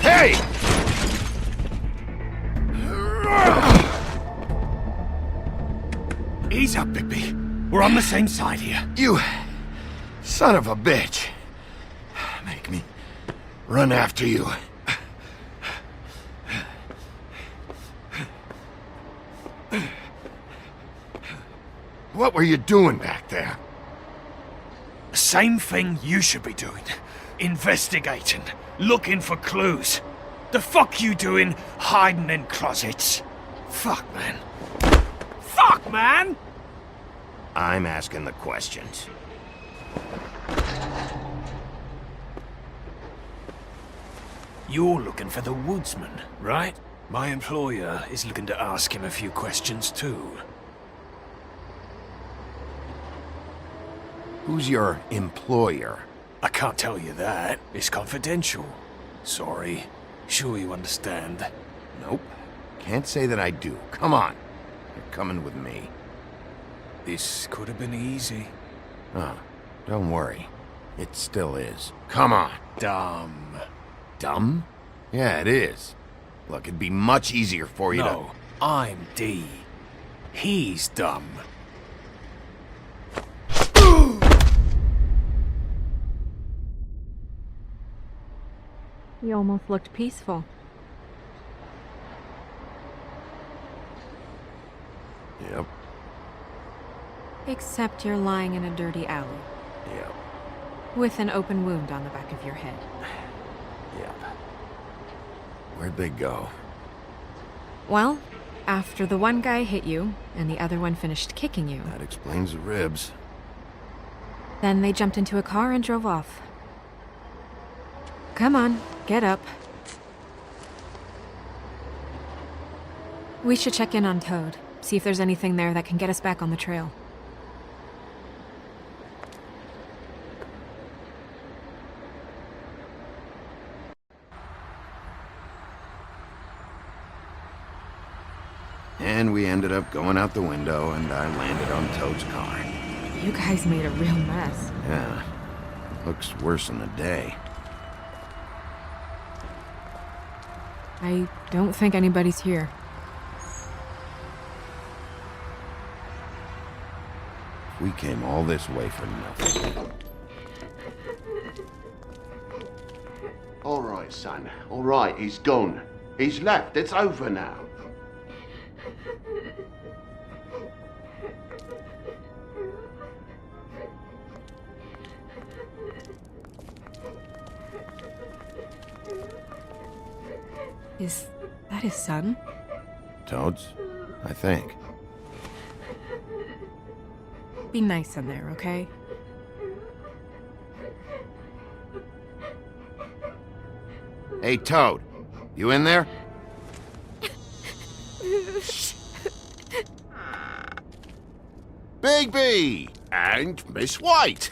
Hey! Ease up, Bigby. We're on the same side here. You son of a bitch. Make me run after you. What were you doing back there? Same thing you should be doing. Investigating. Looking for clues. The fuck you doing hiding in closets? Fuck, man. Fuck, man! I'm asking the questions. You're looking for the woodsman, right? My employer is looking to ask him a few questions too. Who's your employer? I can't tell you that. It's confidential. Sorry. Sure you understand. Nope. Can't say that I do. Come on. You're coming with me. This could have been easy. Oh, don't worry. It still is. Come on. Dumb. Dumb? Yeah, it is. Look, it'd be much easier for you to... No, I'm D. He's dumb. You almost looked peaceful. Yep, Except you're lying in a dirty alley. yep, With an open wound on the back of your head. yep. Where'd they go? Well, after the one guy hit you, and the other one finished kicking you, That explains the ribs. then they jumped into a car and drove off. Come on, get up. We should check in on Toad, see if there's anything there that can get us back on the trail. And we ended up going out the window, and I landed on Toad's car. You guys made a real mess. Yeah, looks worse in the day. I don't think anybody's here. We came all this way for nothing. All right, son. All right, he's gone. He's left. It's over now. Is that his son? Toad's? I think. Be nice in there, okay? Hey, Toad. You in there? Bigby! And Miss White!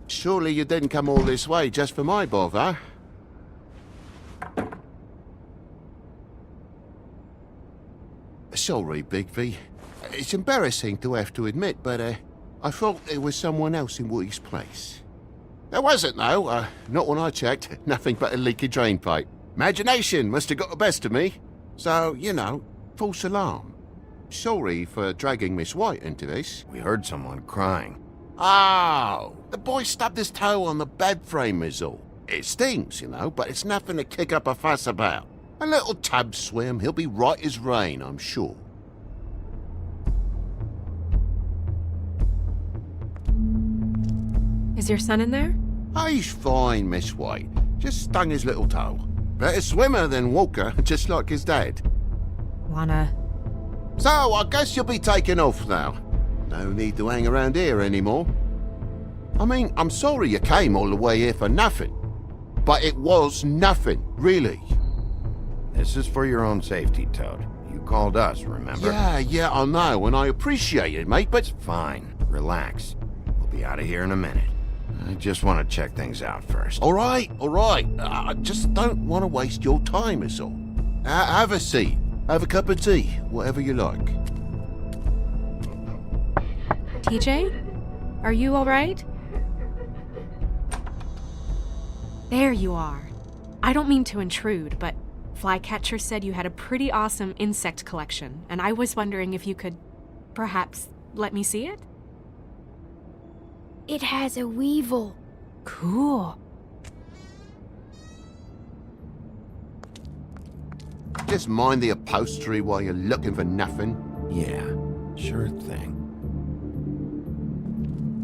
Surely you didn't come all this way just for my bother? Sorry, Bigby. It's embarrassing to have to admit, but, I thought there was someone else in Woody's place. There wasn't, though. Not when I checked. Nothing but a leaky drain pipe. Imagination must have got the best of me. So, you know, false alarm. Sorry for dragging Miss White into this. We heard someone crying. Oh, the boy stubbed his toe on the bed frame is all. It stings, you know, but it's nothing to kick up a fuss about. A little tub swim, he'll be right as rain, I'm sure. Is your son in there? Oh, he's fine, Miss White. Just stung his little toe. Better swimmer than Walker, just like his dad. Wanna... So, I guess you'll be taking off now. No need to hang around here anymore. I mean, I'm sorry you came all the way here for nothing. But it was nothing, really. This is for your own safety, Toad. You called us, remember? Yeah, I know, and I appreciate it, mate, but... Fine. Relax. We'll be out of here in a minute. I just want to check things out first. All right. I just don't want to waste your time, is all. Have a seat. Have a cup of tea. Whatever you like. TJ? Are you alright? There you are. I don't mean to intrude, but Flycatcher said you had a pretty awesome insect collection, and I was wondering if you could, perhaps, let me see it? It has a weevil. Cool. Just mind the upholstery while you're looking for nothing. Yeah, sure thing.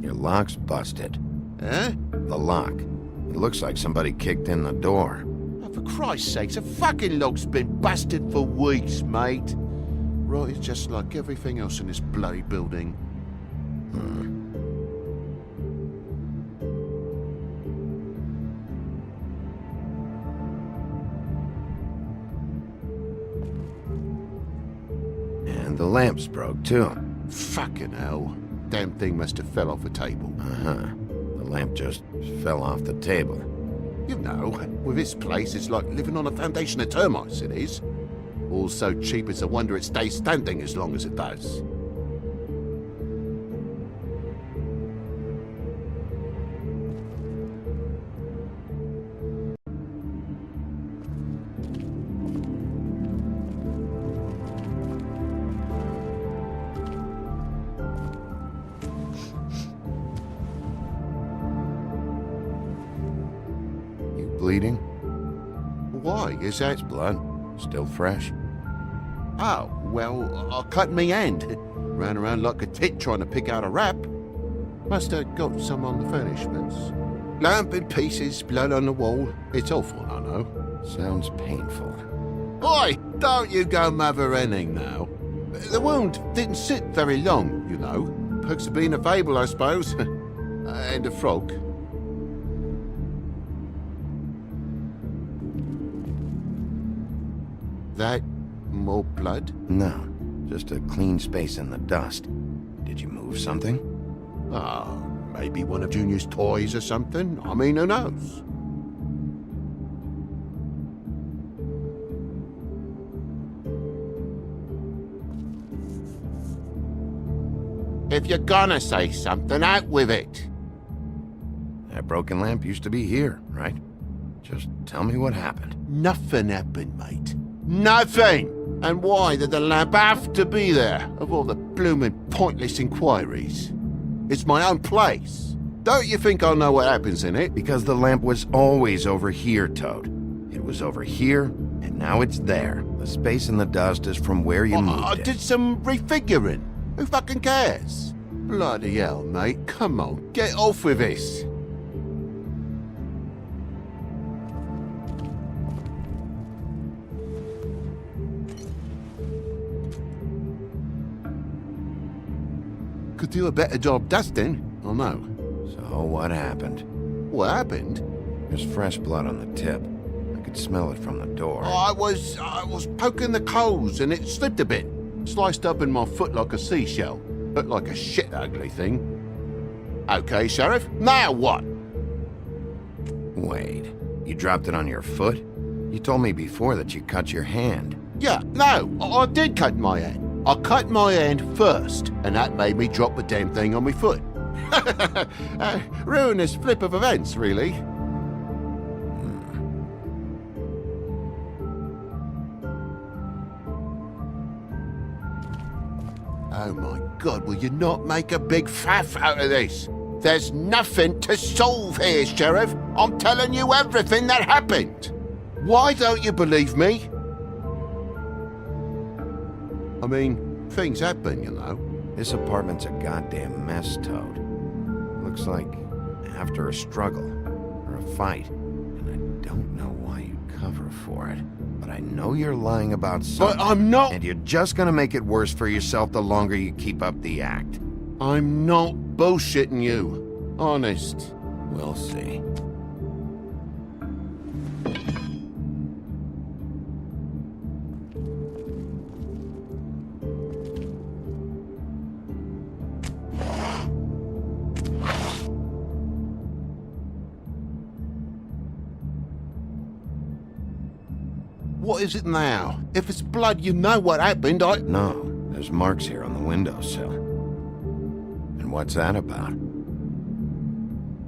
Your lock's busted. Eh? The lock. It looks like somebody kicked in the door. Oh, for Christ's sakes, the fucking lock's been busted for weeks, mate. Right, it's just like everything else in this bloody building. And the lamp's broke, too. Fucking hell. Damn thing must have fell off a table. Uh-huh. The lamp just fell off the table. You know, with this place, it's like living on a foundation of termites, it is. All so cheap it's a wonder it stays standing as long as it does. Bleeding? Why? Is that... It's blood. Still fresh. Oh, well, I cut me hand. Ran around like a tit trying to pick out a wrap. Must have got some on the furnishments. Lamp in pieces, blood on the wall. It's awful, I know. Sounds painful. Oi! Don't you go mother-henning now. The wound didn't sit very long, you know. Perks of being a fable, I suppose. And a frog. That more blood? No, just a clean space in the dust. Did you move something? Maybe one of Junior's toys or something. I mean, who knows? If you're gonna say something, out with it. That broken lamp used to be here, right? Just tell me what happened. Nothing happened, mate. Nothing! And why did the lamp have to be there, of all the blooming pointless inquiries? It's my own place. Don't you think I know what happens in it? Because the lamp was always over here, Toad. It was over here, and now it's there. The space in the dust is from where you moved I it. did some refiguring. Who fucking cares? Bloody hell, mate. Come on, get off with this. Could do a better job dusting, I know. So what happened? What happened? There's fresh blood on the tip. I could smell it from the door. I was poking the coals and it slipped a bit. Sliced up in my foot like a seashell. Looked like a shit ugly thing. Okay, Sheriff, now what? Wait, you dropped it on your foot? You told me before that you cut your hand. Yeah, no, I did cut my hand. I cut my hand first, and that made me drop the damn thing on my foot. Ruinous flip of events, really. Oh my God, will you not make a big faff out of this? There's nothing to solve here, Sheriff. I'm telling you everything that happened. Why don't you believe me? I mean, things happen, you know. This apartment's a goddamn mess, Toad. Looks like after a struggle or a fight. And I don't know why you cover for it. But I know you're lying about something. But I'm not. And you're just gonna make it worse for yourself the longer you keep up the act. I'm not bullshitting you. Honest. We'll see. What is it now? If it's blood, you know what happened. No, there's marks here on the windowsill. And what's that about?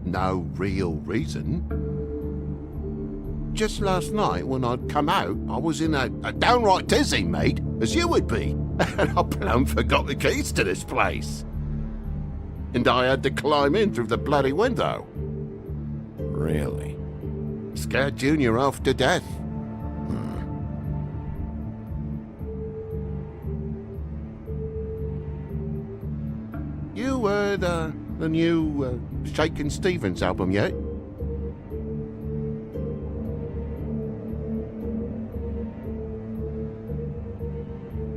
No real reason. Just last night, when I'd come out, I was in a downright dizzy, mate, as you would be. And I plumb forgot the keys to this place. And I had to climb in through the bloody window. Really? Scared Junior off to death. You heard the new Shakin' Stevens album yet?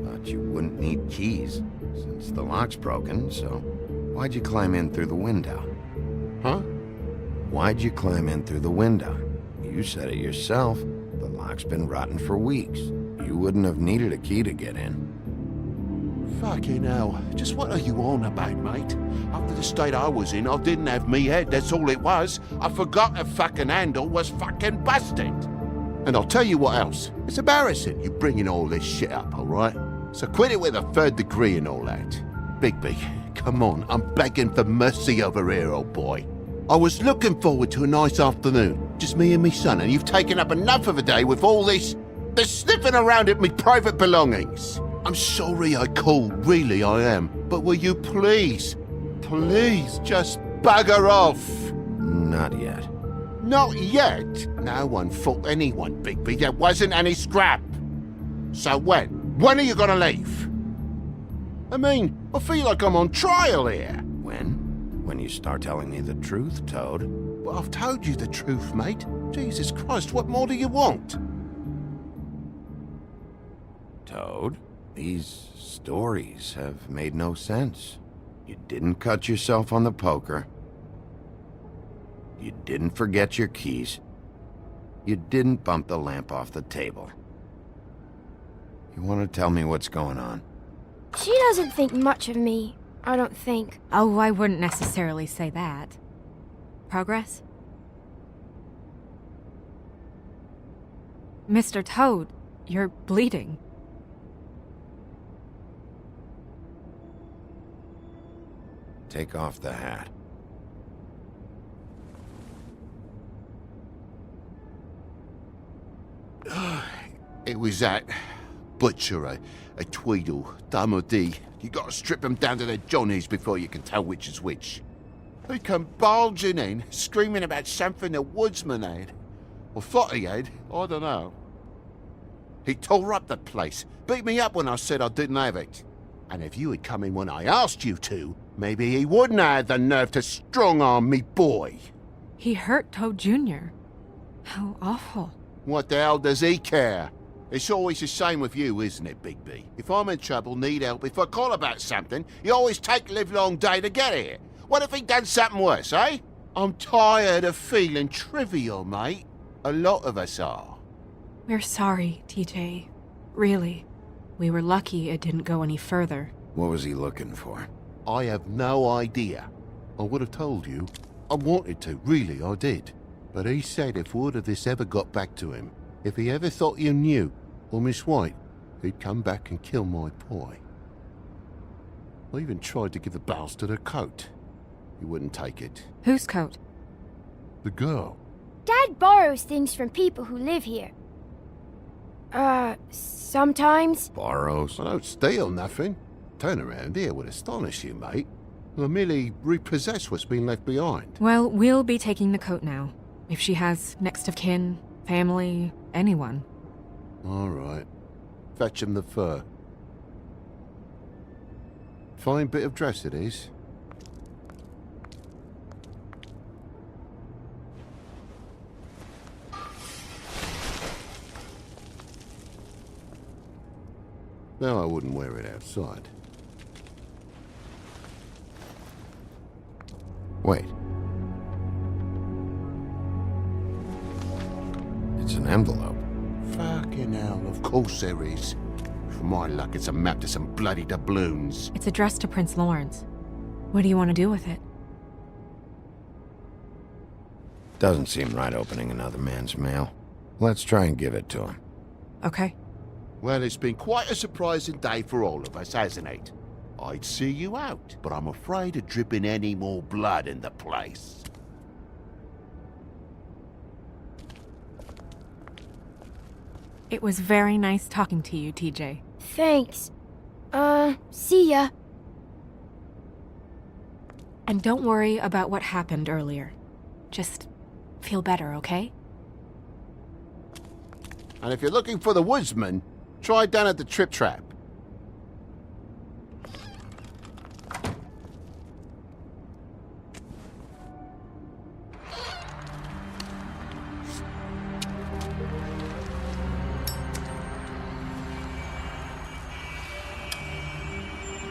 But you wouldn't need keys, since the lock's broken, so why'd you climb in through the window? Huh? Why'd you climb in through the window? You said it yourself. The lock's been rotten for weeks. You wouldn't have needed a key to get in. Fucking hell. Just what are you on about, mate? After the state I was in, I didn't have me head, that's all it was. I forgot the fucking handle was fucking busted. And I'll tell you what else. It's embarrassing you bringing all this shit up, alright? So quit it with a third degree and all that. Bigby, come on, I'm begging for mercy over here, old boy. I was looking forward to a nice afternoon, just me and me son, and you've taken up enough of a day with all this sniffing around at me private belongings. I'm sorry I called, really I am. But will you please just bugger off? Not yet. Not yet? No one fought anyone, Bigby. There wasn't any scrap. So when? When are you gonna leave? I mean, I feel like I'm on trial here. When? When you start telling me the truth, Toad. Well, I've told you the truth, mate. Jesus Christ, what more do you want? Toad? These stories have made no sense. You didn't cut yourself on the poker. You didn't forget your keys. You didn't bump the lamp off the table. You want to tell me what's going on? She doesn't think much of me, I don't think. Oh, I wouldn't necessarily say that. Progress? Mr. Toad, you're bleeding. Take off the hat. It was that butcher, a Tweedle, Dum D. You gotta strip them down to their johnnies before you can tell which is which. He come barging in, screaming about something the woodsman had. Or thought he had, I don't know. He tore up the place, beat me up when I said I didn't have it. And if you had come in when I asked you to, maybe he wouldn't have had the nerve to strong-arm me boy. He hurt Toad Jr. How awful. What the hell does he care? It's always the same with you, isn't it, Bigby? If I'm in trouble, need help, if I call about something, you always take a livelong day to get here. What if he done something worse, eh? I'm tired of feeling trivial, mate. A lot of us are. We're sorry, TJ. Really. We were lucky it didn't go any further. What was he looking for? I have no idea. I would have told you. I wanted to, really, I did. But he said if word of this ever got back to him, if he ever thought you knew, or Miss White, he'd come back and kill my boy. I even tried to give the bastard a coat. He wouldn't take it. Whose coat? The girl. Dad borrows things from people who live here. Sometimes. Borrows? I don't steal nothing. Turn around here would astonish you, mate. I merely repossess what's been left behind. Well, we'll be taking the coat now. If she has next of kin, family, anyone. All right. Fetch him the fur. Fine bit of dress it is. No, I wouldn't wear it outside. Wait. It's an envelope. Fucking hell, of course there is. For my luck, it's a map to some bloody doubloons. It's addressed to Prince Lawrence. What do you want to do with it? Doesn't seem right opening another man's mail. Let's try and give it to him. Okay. Well, it's been quite a surprising day for all of us, hasn't it? I'd see you out, but I'm afraid of dripping any more blood in the place. It was very nice talking to you, TJ. Thanks. See ya. And don't worry about what happened earlier. Just feel better, okay? And if you're looking for the woodsman, try down at the Trip Trap.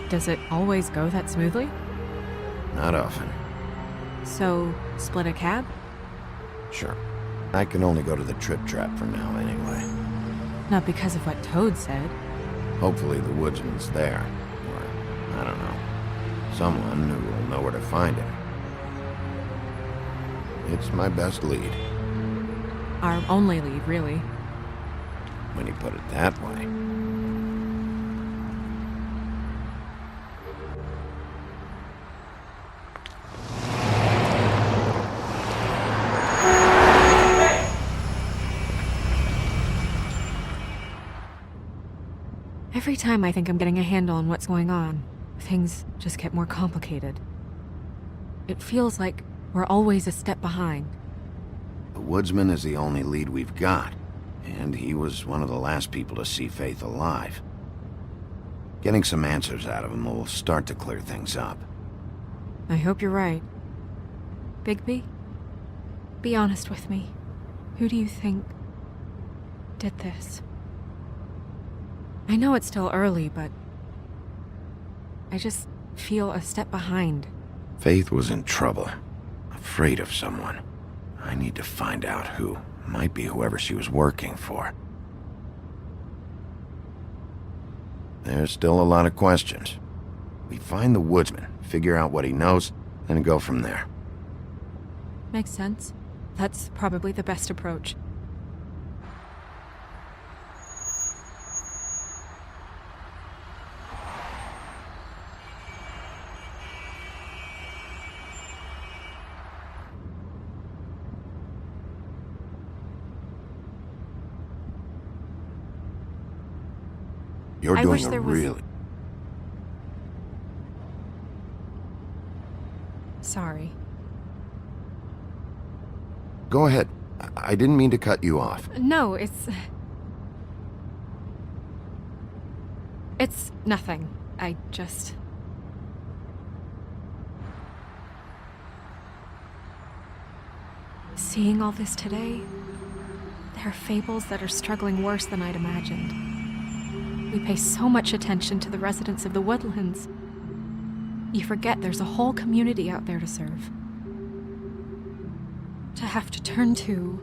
Does it always go that smoothly? Not often. So, split a cab? Sure. I can only go to the Trip Trap for now anyway. Not because of what Toad said. Hopefully the woodsman's there. Or, I don't know. Someone who will know where to find him. It's my best lead. Our only lead, really. When you put it that way. Every time I think I'm getting a handle on what's going on, things just get more complicated. It feels like we're always a step behind. The woodsman is the only lead we've got, and he was one of the last people to see Faith alive. Getting some answers out of him will start to clear things up. I hope you're right. Bigby, be honest with me. Who do you think did this? I know it's still early, but I just feel a step behind. Faith was in trouble, afraid of someone. I need to find out who. Might be whoever she was working for. There's still a lot of questions. We find the woodsman, figure out what he knows, and go from there. Makes sense. That's probably the best approach. You're I doing wish a there was- really... Sorry. Go ahead. I didn't mean to cut you off. No, It's nothing. I just... Seeing all this today, there are fables that are struggling worse than I'd imagined. We pay so much attention to the residents of the woodlands. You forget there's a whole community out there to serve. To have to turn to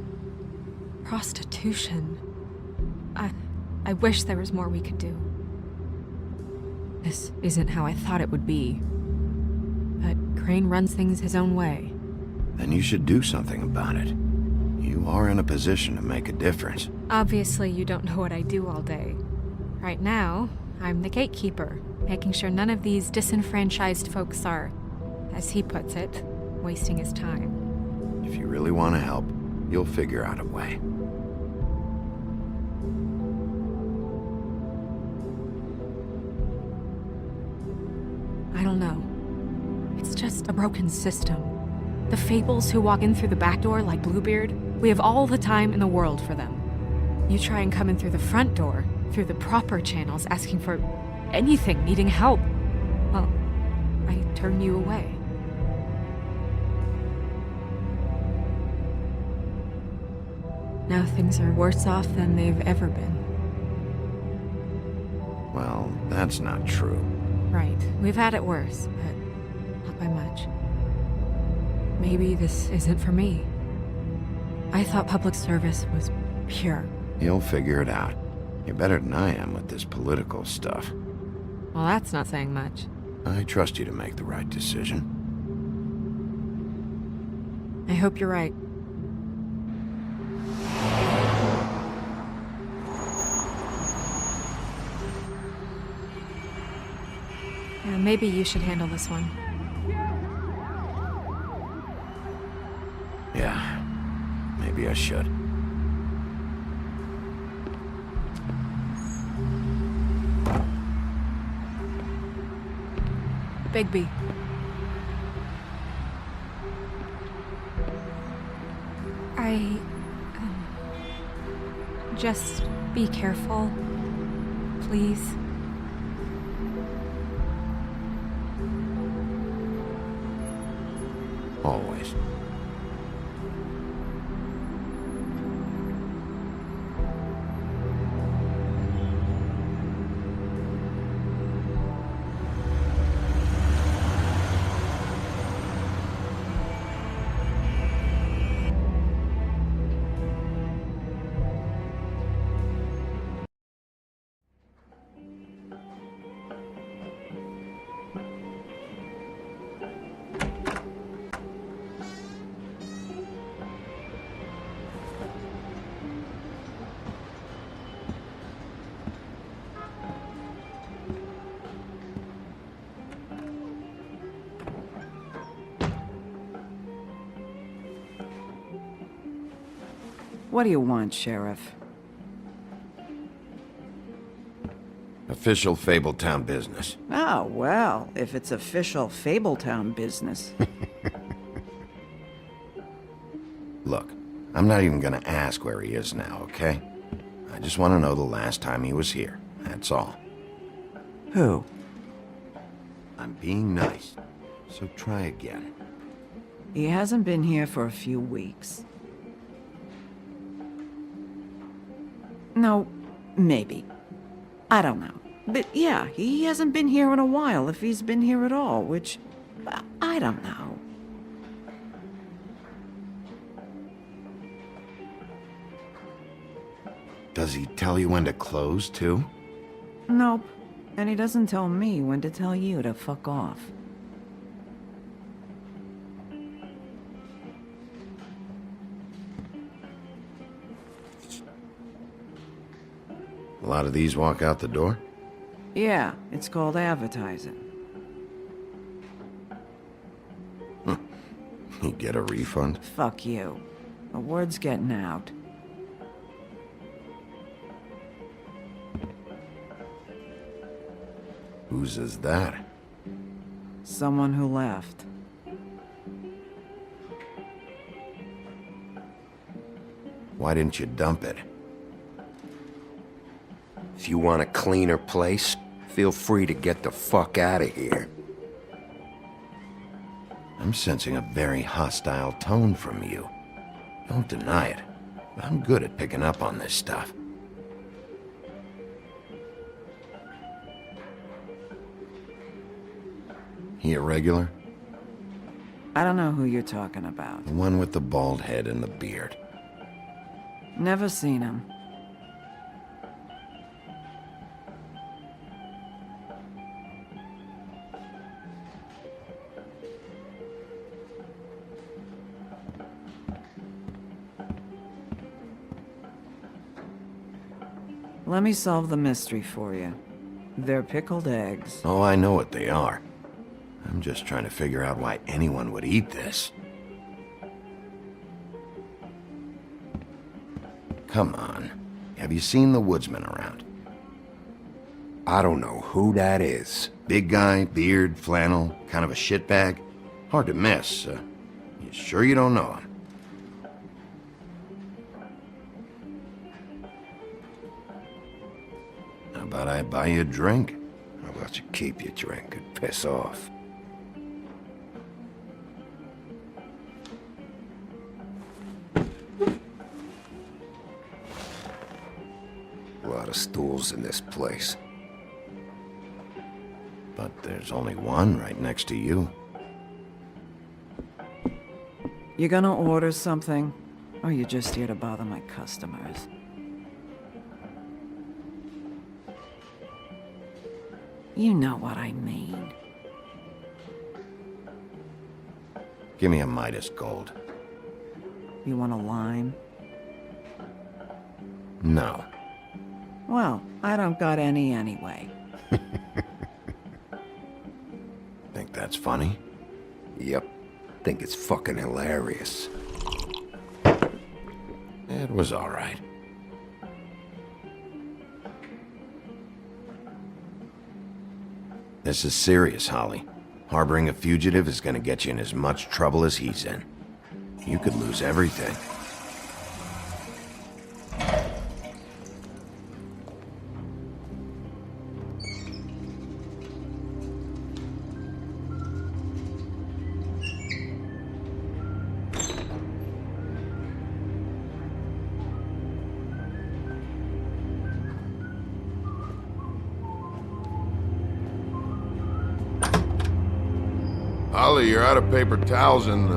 prostitution. I wish there was more we could do. This isn't how I thought it would be. But Crane runs things his own way. Then you should do something about it. You are in a position to make a difference. Obviously, you don't know what I do all day. Right now, I'm the gatekeeper. making sure none of these disenfranchised folks are, as he puts it, wasting his time. If you really want to help, you'll figure out a way. I don't know. It's just a broken system. The Fables who walk in through the back door like Bluebeard, we have all the time in the world for them. You try and come in through the front door, through the proper channels, asking for anything, needing help. Well, I turn you away. Now things are worse off than they've ever been. Well, that's not true. Right. We've had it worse, but not by much. Maybe this isn't for me. I thought public service was pure. You'll figure it out. You're better than I am with this political stuff. Well, that's not saying much. I trust you to make the right decision. I hope you're right. Yeah, maybe you should handle this one. Yeah, maybe I should. Bigby. Just be careful, please. Always. What do you want, Sheriff? Official Fabletown business. Oh, well, if it's official Fabletown business. Look, I'm not even gonna ask where he is now, okay? I just want to know the last time he was here. That's all. Who? I'm being nice, so try again. He hasn't been here for a few weeks. No, maybe. I don't know. But yeah, he hasn't been here in a while, if he's been here at all, which... I don't know. Does he tell you when to close, too? Nope. And he doesn't tell me when to tell you to fuck off. A lot of these walk out the door? Yeah, it's called advertising. You get a refund? Fuck you. The word's getting out. Whose is that? Someone who left. Why didn't you dump it? If you want a cleaner place, feel free to get the fuck out of here. I'm sensing a very hostile tone from you. Don't deny it. I'm good at picking up on this stuff. He a regular? I don't know who you're talking about. The one with the bald head and the beard. Never seen him. Let me solve the mystery for you. They're pickled eggs. Oh, I know what they are. I'm just trying to figure out why anyone would eat this. Come on. Have you seen the woodsman around? I don't know who that is. Big guy, beard, flannel, kind of a shitbag. Hard to miss. You sure you don't know him? How about I buy you a drink? How about you keep your drink and piss off? A lot of stools in this place. But there's only one right next to you. You gonna order something? Or you just here to bother my customers? You know what I mean. Give me a Midas Gold. You want a lime? No. Well, I don't got any anyway. Think that's funny? Yep. Think it's fucking hilarious. It was all right. This is serious, Holly. Harboring a fugitive is gonna get you in as much trouble as he's in. You could lose everything. Holly, you're out of paper towels and,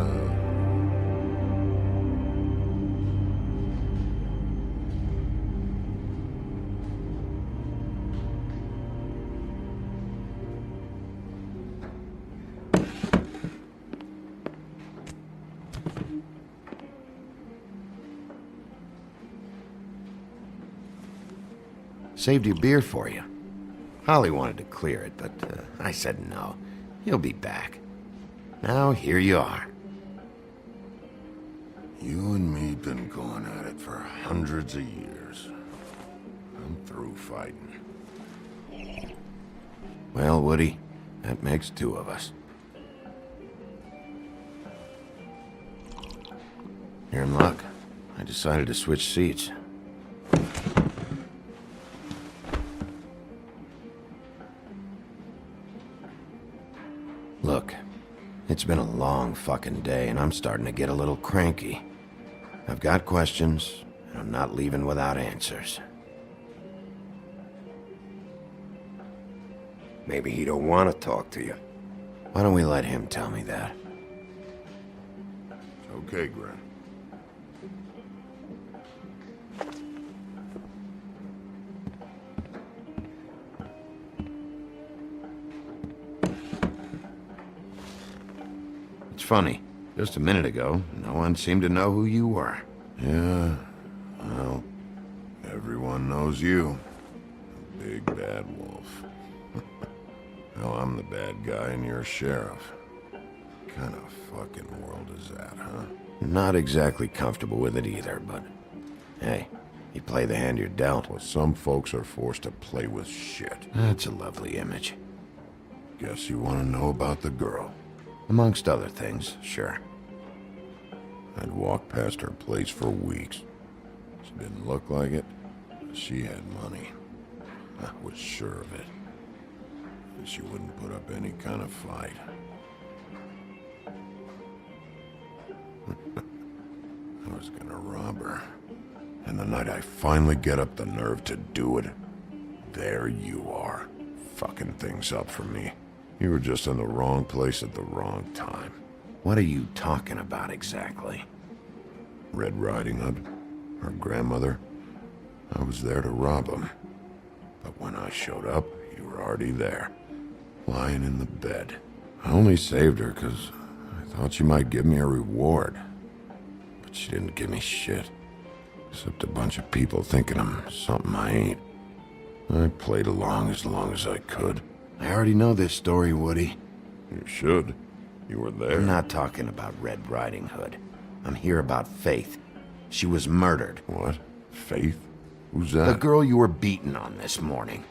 Saved your beer for you. Holly wanted to clear it, but I said no. He'll be back. Now here you are. You and me been going at it for hundreds of years. I'm through fighting. Well, Woody, that makes two of us. You're in luck. I decided to switch seats. Look, it's been a long fucking day, and I'm starting to get a little cranky. I've got questions, and I'm not leaving without answers. Maybe he don't want to talk to you. Why don't we let him tell me that? Okay, Gren. It's funny. Just a minute ago, no one seemed to know who you were. Yeah, well, everyone knows you. The big bad wolf. Now I'm the bad guy and you're sheriff. What kind of fucking world is that, huh? Not exactly comfortable with it either, but hey, you play the hand you're dealt. Well, some folks are forced to play with shit. That's a lovely image. Guess you want to know about the girl. Amongst other things, sure. I'd walked past her place for weeks. She didn't look like it, but she had money. I was sure of it. And she wouldn't put up any kind of fight. I was gonna rob her. And the night I finally get up the nerve to do it, there you are, fucking things up for me. You were just in the wrong place at the wrong time. What are you talking about exactly? Red Riding Hood, her grandmother. I was there to rob him. But when I showed up, you were already there, lying in the bed. I only saved her because I thought she might give me a reward. But she didn't give me shit. Except a bunch of people thinking I'm something I ain't. I played along as I could. I already know this story, Woody. You should. You were there. I'm not talking about Red Riding Hood. I'm here about Faith. She was murdered. What? Faith? Who's that? The girl you were beating on this morning.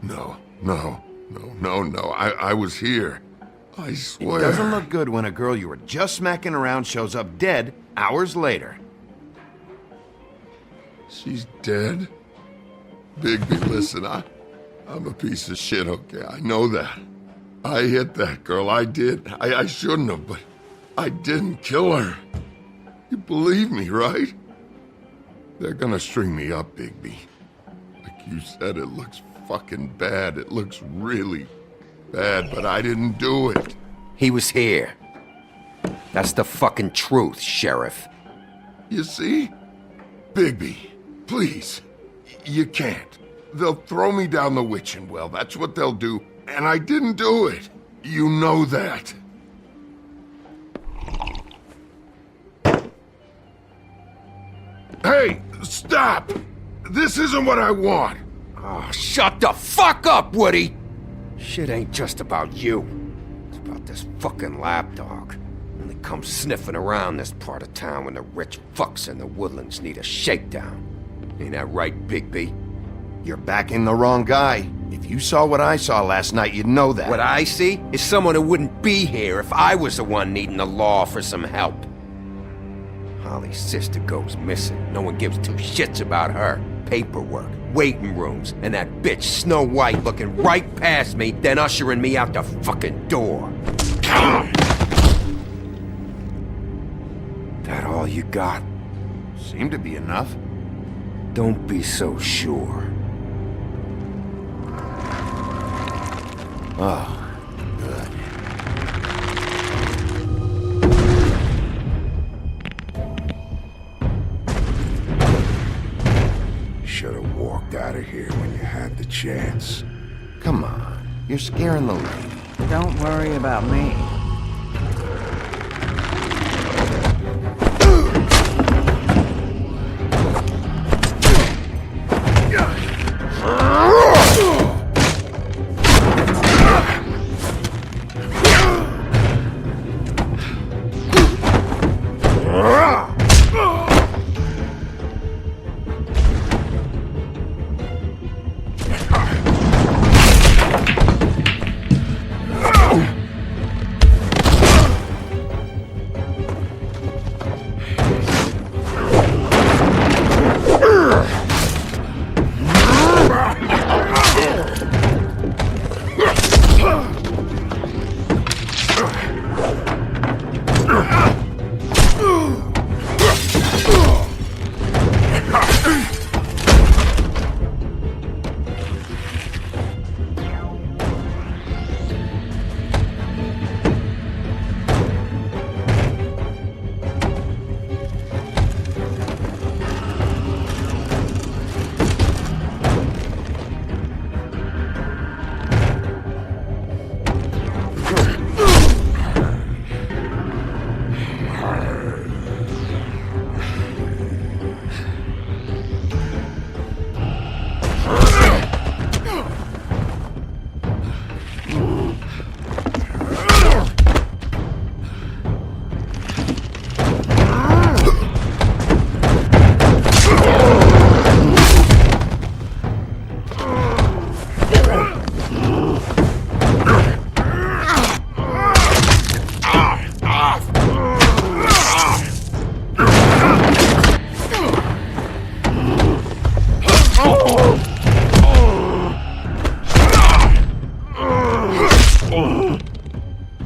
No. I was here. I swear. It doesn't look good when a girl you were just smacking around shows up dead hours later. She's dead? Bigby, listen, I'm a piece of shit, okay? I know that. I hit that girl, I did. I shouldn't have, but I didn't kill her. You believe me, right? They're gonna string me up, Bigby. Like you said, it looks fucking bad. It looks really bad, but I didn't do it. He was here. That's the fucking truth, Sheriff. You see? Bigby, please. You can't. They'll throw me down the witching well. That's what they'll do. And I didn't do it. You know that. Hey, stop! This isn't what I want. Oh, shut the fuck up, Woody! Shit ain't just about you. It's about this fucking lapdog. Only comes sniffing around this part of town when the rich fucks in the woodlands need a shakedown. Ain't that right, Bigby? You're backing the wrong guy. If you saw what I saw last night, you'd know that. What I see is someone who wouldn't be here if I was the one needing the law for some help. Holly's sister goes missing. No one gives two shits about her. Paperwork, waiting rooms, and that bitch Snow White looking right past me, then ushering me out the fucking door. That all you got? Seemed to be enough. Don't be so sure. Oh, good. Should have walked out of here when you had the chance. Come on, you're scaring the lady. Don't worry about me.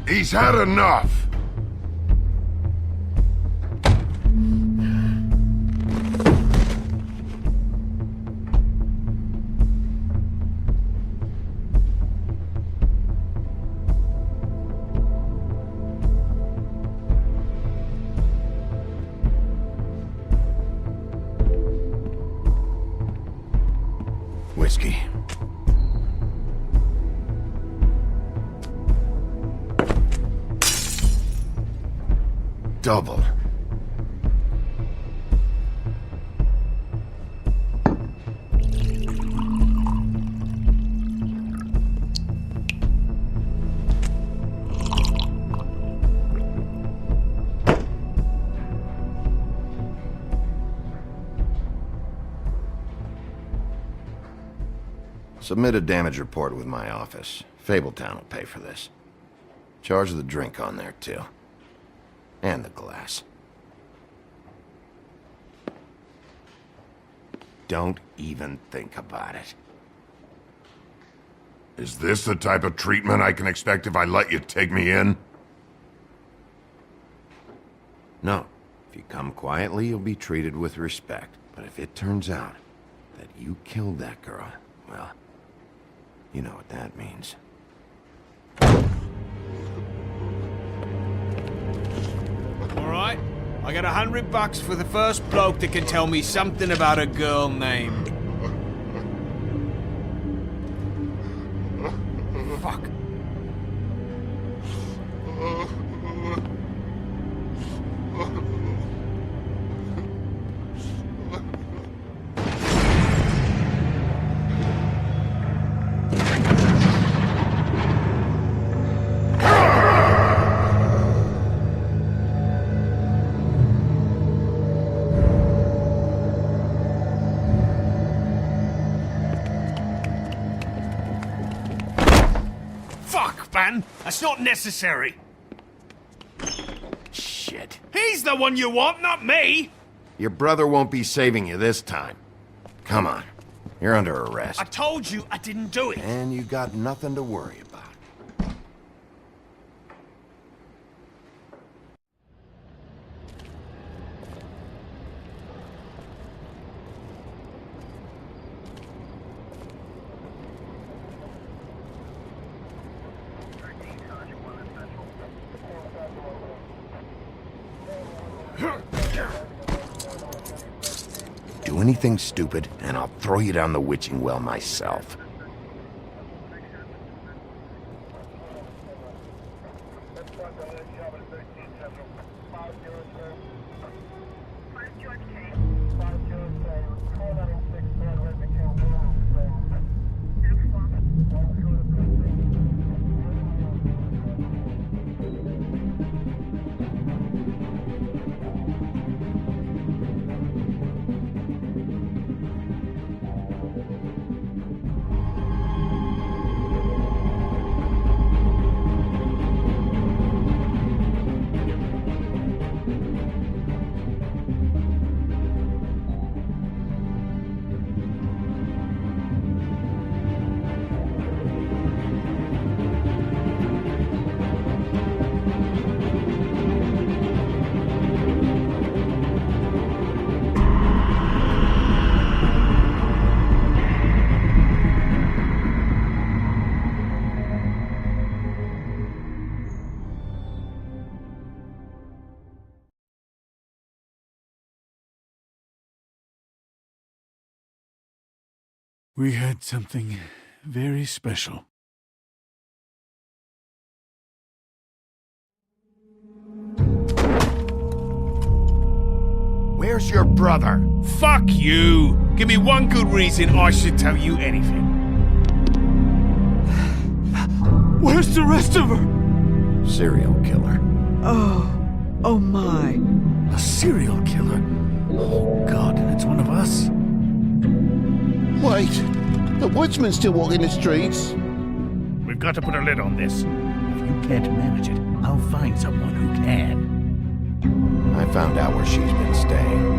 He's had enough. Whiskey. Double. Submit a damage report with my office. Fabletown will pay for this. Charge the drink on there, too. And the glass. Don't even think about it. Is this the type of treatment I can expect if I let you take me in? No. If you come quietly, you'll be treated with respect. But if it turns out that you killed that girl, well, you know what that means. Alright, I got $100 for the first bloke that can tell me something about a girl named... Fuck. Man, that's not necessary. Shit. He's the one you want, not me! Your brother won't be saving you this time. Come on. You're under arrest. I told you I didn't do it. And you got nothing to worry about. Do anything stupid, and I'll throw you down the witching well myself. We had something very special. Where's your brother? Fuck you! Give me one good reason I should tell you anything. Where's the rest of her? Serial killer. Oh my. A serial killer? Oh God, and it's one of us? Wait, the woodsman's still walking the streets. We've got to put a lid on this. If you can't manage it, I'll find someone who can. I found out where she's been staying.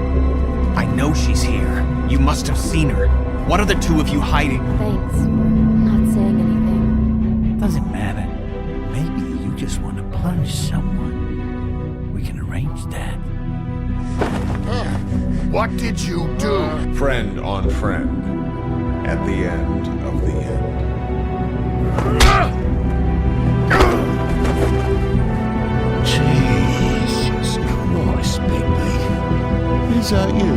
I know she's here. You must have seen her. What are the two of you hiding? Thanks for not saying anything. Doesn't matter. Maybe you just want to punish someone. We can arrange that. What did you do? Friend on friend. At the end of the end. Jesus Christ, Bigby. Is that you?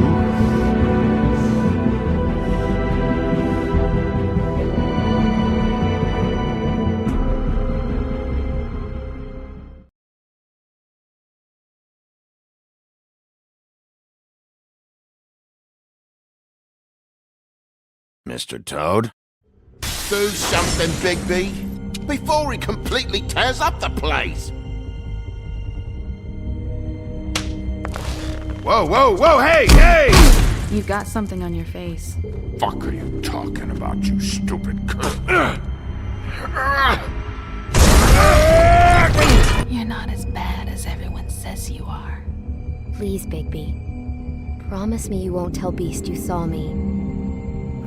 Mr. Toad? Do something, Bigby, before he completely tears up the place. Whoa, whoa, whoa, hey, hey! You've got something on your face. Fuck are you talking about, you stupid You're not as bad as everyone says you are. Please, Bigby. Promise me you won't tell Beast you saw me.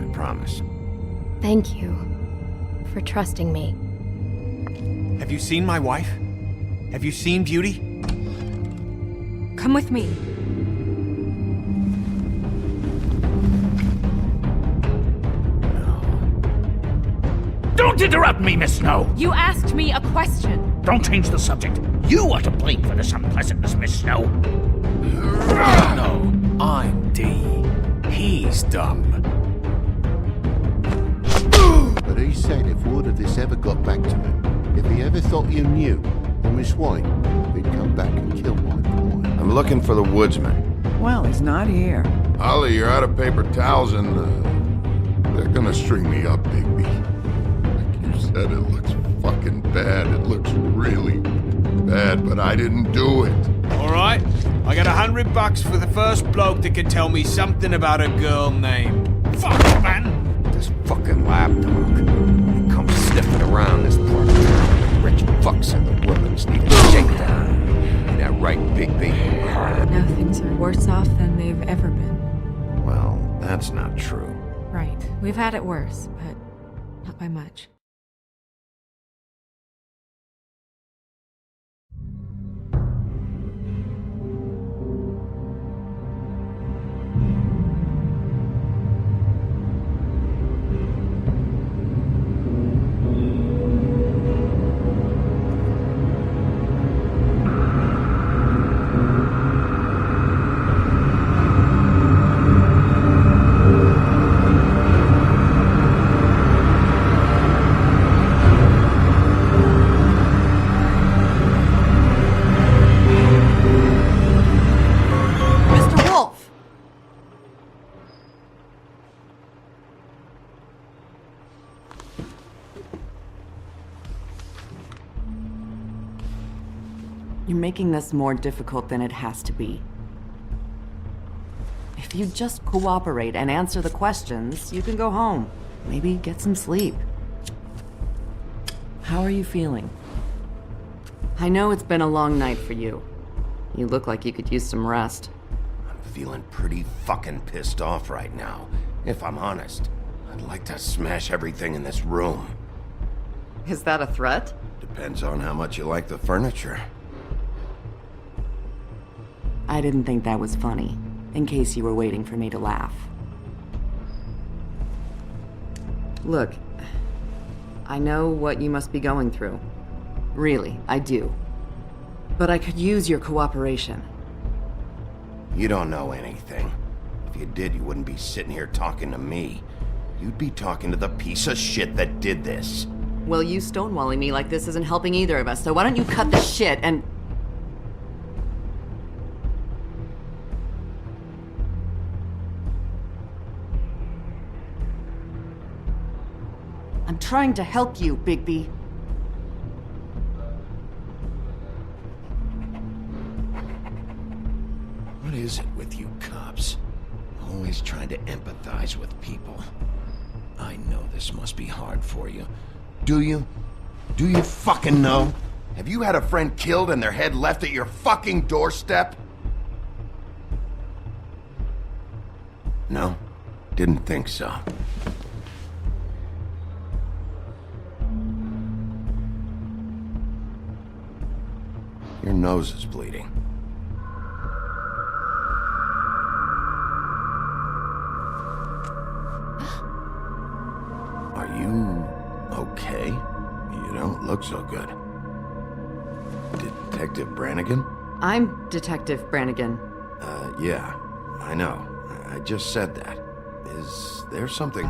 I promise. Thank you for trusting me. Have you seen my wife? Have you seen Beauty? Come with me. Don't interrupt me, Miss Snow! You asked me a question. Don't change the subject. You are to blame for this unpleasantness, Miss Snow. No, I'm D. He's dumb. But he said if word of this ever got back to him, if he ever thought you knew, or Miss White, he'd come back and kill my boy. I'm looking for the woodsman. Well, he's not here. Ollie, you're out of paper towels and, they're gonna string me up, Bigby. Like you said, it looks fucking bad. It looks really bad, but I didn't do it. Alright, I got $100 for the first bloke that can tell me something about a girl named... Fuck, man! This fucking lapdog. He comes sniffing around this part of town. Rich fucks and the women's need a shakedown. Ain't that right, Bigby? Now things are worse off than they've ever been. Well, that's not true. Right. We've had it worse, but not by much. You're making this more difficult than it has to be. If you just cooperate and answer the questions, you can go home. Maybe get some sleep. How are you feeling? I know it's been a long night for you. You look like you could use some rest. I'm feeling pretty fucking pissed off right now, if I'm honest. I'd like to smash everything in this room. Is that a threat? Depends on how much you like the furniture. I didn't think that was funny, in case you were waiting for me to laugh. Look, I know what you must be going through. Really, I do. But I could use your cooperation. You don't know anything. If you did, you wouldn't be sitting here talking to me. You'd be talking to the piece of shit that did this. Well, you stonewalling me like this isn't helping either of us, so why don't you cut the shit and... I'm trying to help you, Bigby. What is it with you cops? Always trying to empathize with people. I know this must be hard for you. Do you? Do you fucking know? Have you had a friend killed and their head left at your fucking doorstep? No? Didn't think so. Your nose is bleeding. Are you okay? You don't look so good. Detective Brannigan? I'm Detective Brannigan. Yeah, I know. I just said that. Is there something...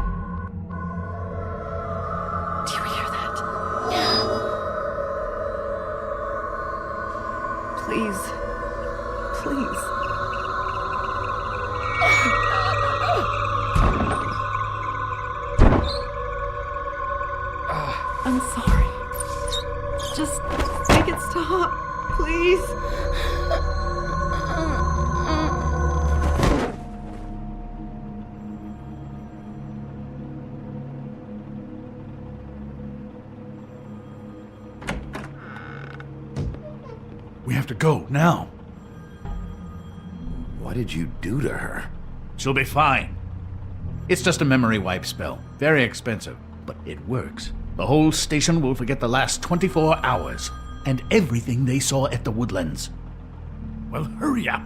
Do you hear that? Please. Please. I'm sorry. Just make it stop, please. We have to go, now. What did you do to her? She'll be fine. It's just a memory wipe spell. Very expensive, but it works. The whole station will forget the last 24 hours, and everything they saw at the Woodlands. Well, hurry up.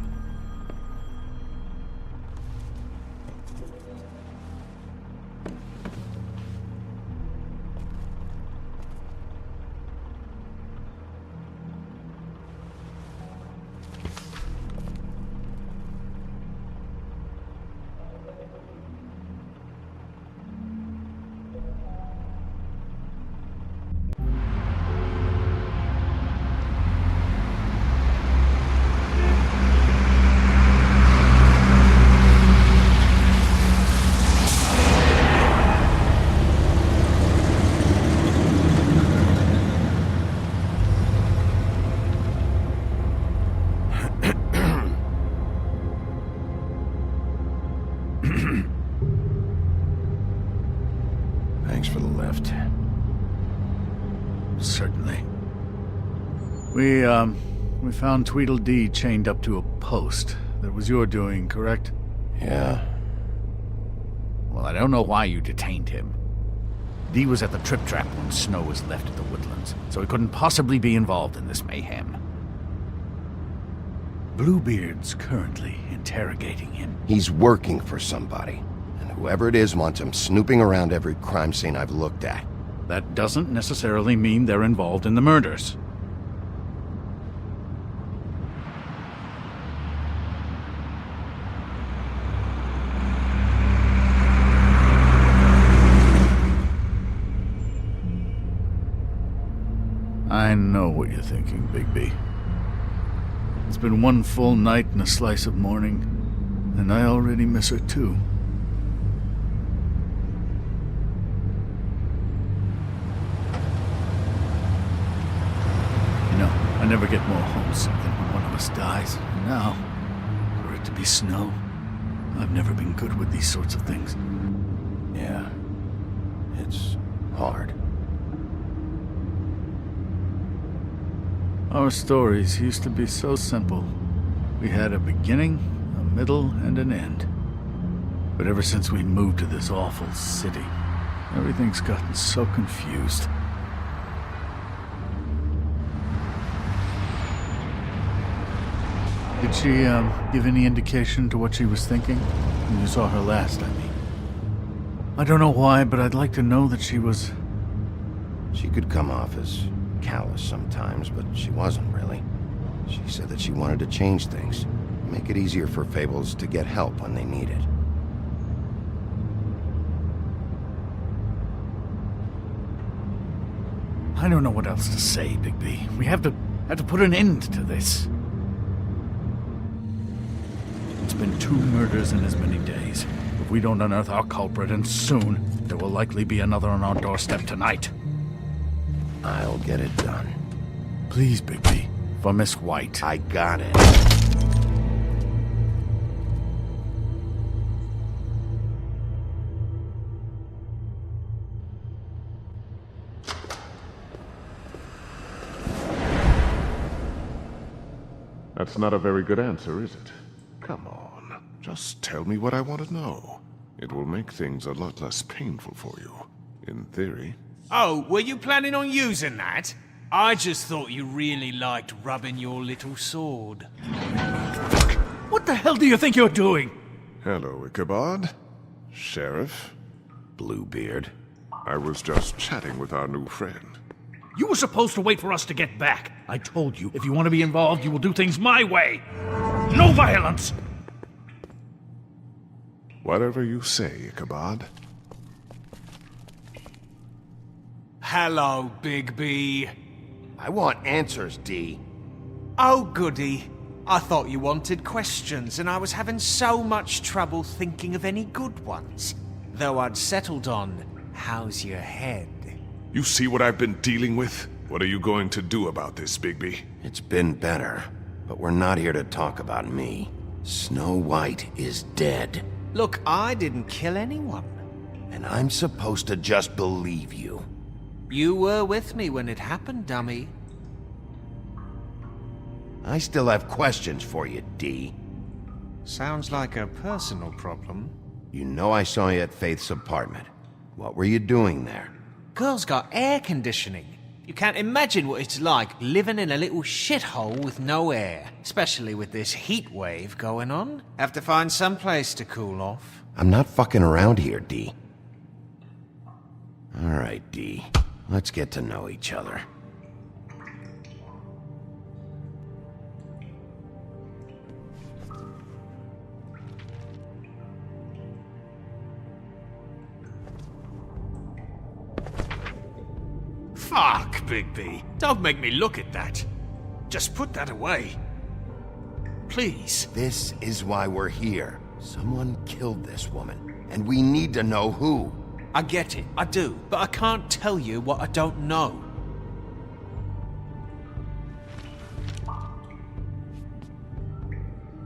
Thanks for the lift. Certainly. We found Tweedledee chained up to a post. That was your doing, correct? Yeah. Well, I don't know why you detained him. Dee was at the Trip Trap when Snow was left at the Woodlands, so he couldn't possibly be involved in this mayhem. Bluebeard's currently interrogating him. He's working for somebody, and whoever it is wants him snooping around every crime scene I've looked at. That doesn't necessarily mean they're involved in the murders. I know what you're thinking, Bigby. It's been one full night and a slice of morning, and I already miss her too. You know, I never get more homesick than when one of us dies. And now, for it to be Snow, I've never been good with these sorts of things. Yeah. It's hard. Our stories used to be so simple. We had a beginning, a middle, and an end. But ever since we moved to this awful city, everything's gotten so confused. Did she, give any indication to what she was thinking? When you saw her last, I mean. I don't know why, but I'd like to know that she was... She could come off as callous sometimes, but she wasn't really. She said that she wanted to change things, make it easier for Fables to get help when they need it. I don't know what else to say, Bigby. We have to put an end to this. It's been 2 murders in as many days. If we don't unearth our culprit, and soon, there will likely be another on our doorstep tonight. I'll get it done. Please, Bigby. For Miss White. I got it. That's not a very good answer, is it? Come on. Just tell me what I want to know. It will make things a lot less painful for you. In theory. Oh, were you planning on using that? I just thought you really liked rubbing your little sword. What the hell do you think you're doing? Hello, Ichabod. Sheriff. Bluebeard. I was just chatting with our new friend. You were supposed to wait for us to get back. I told you, if you want to be involved, you will do things my way. No violence! Whatever you say, Ichabod. Hello, Bigby. I want answers, Dee. Oh, goody. I thought you wanted questions, and I was having so much trouble thinking of any good ones. Though I'd settled on, how's your head? You see what I've been dealing with? What are you going to do about this, Bigby? It's been better, but we're not here to talk about me. Snow White is dead. Look, I didn't kill anyone. And I'm supposed to just believe you. You were with me when it happened, dummy. I still have questions for you, D. Sounds like a personal problem. You know I saw you at Faith's apartment. What were you doing there? Girl's got air conditioning. You can't imagine what it's like living in a little shithole with no air. Especially with this heat wave going on. Have to find some place to cool off. I'm not fucking around here, D. Alright, D. Let's get to know each other. Fuck, Bigby. Don't make me look at that. Just put that away. Please. This is why we're here. Someone killed this woman, and we need to know who. I get it, I do, but I can't tell you what I don't know.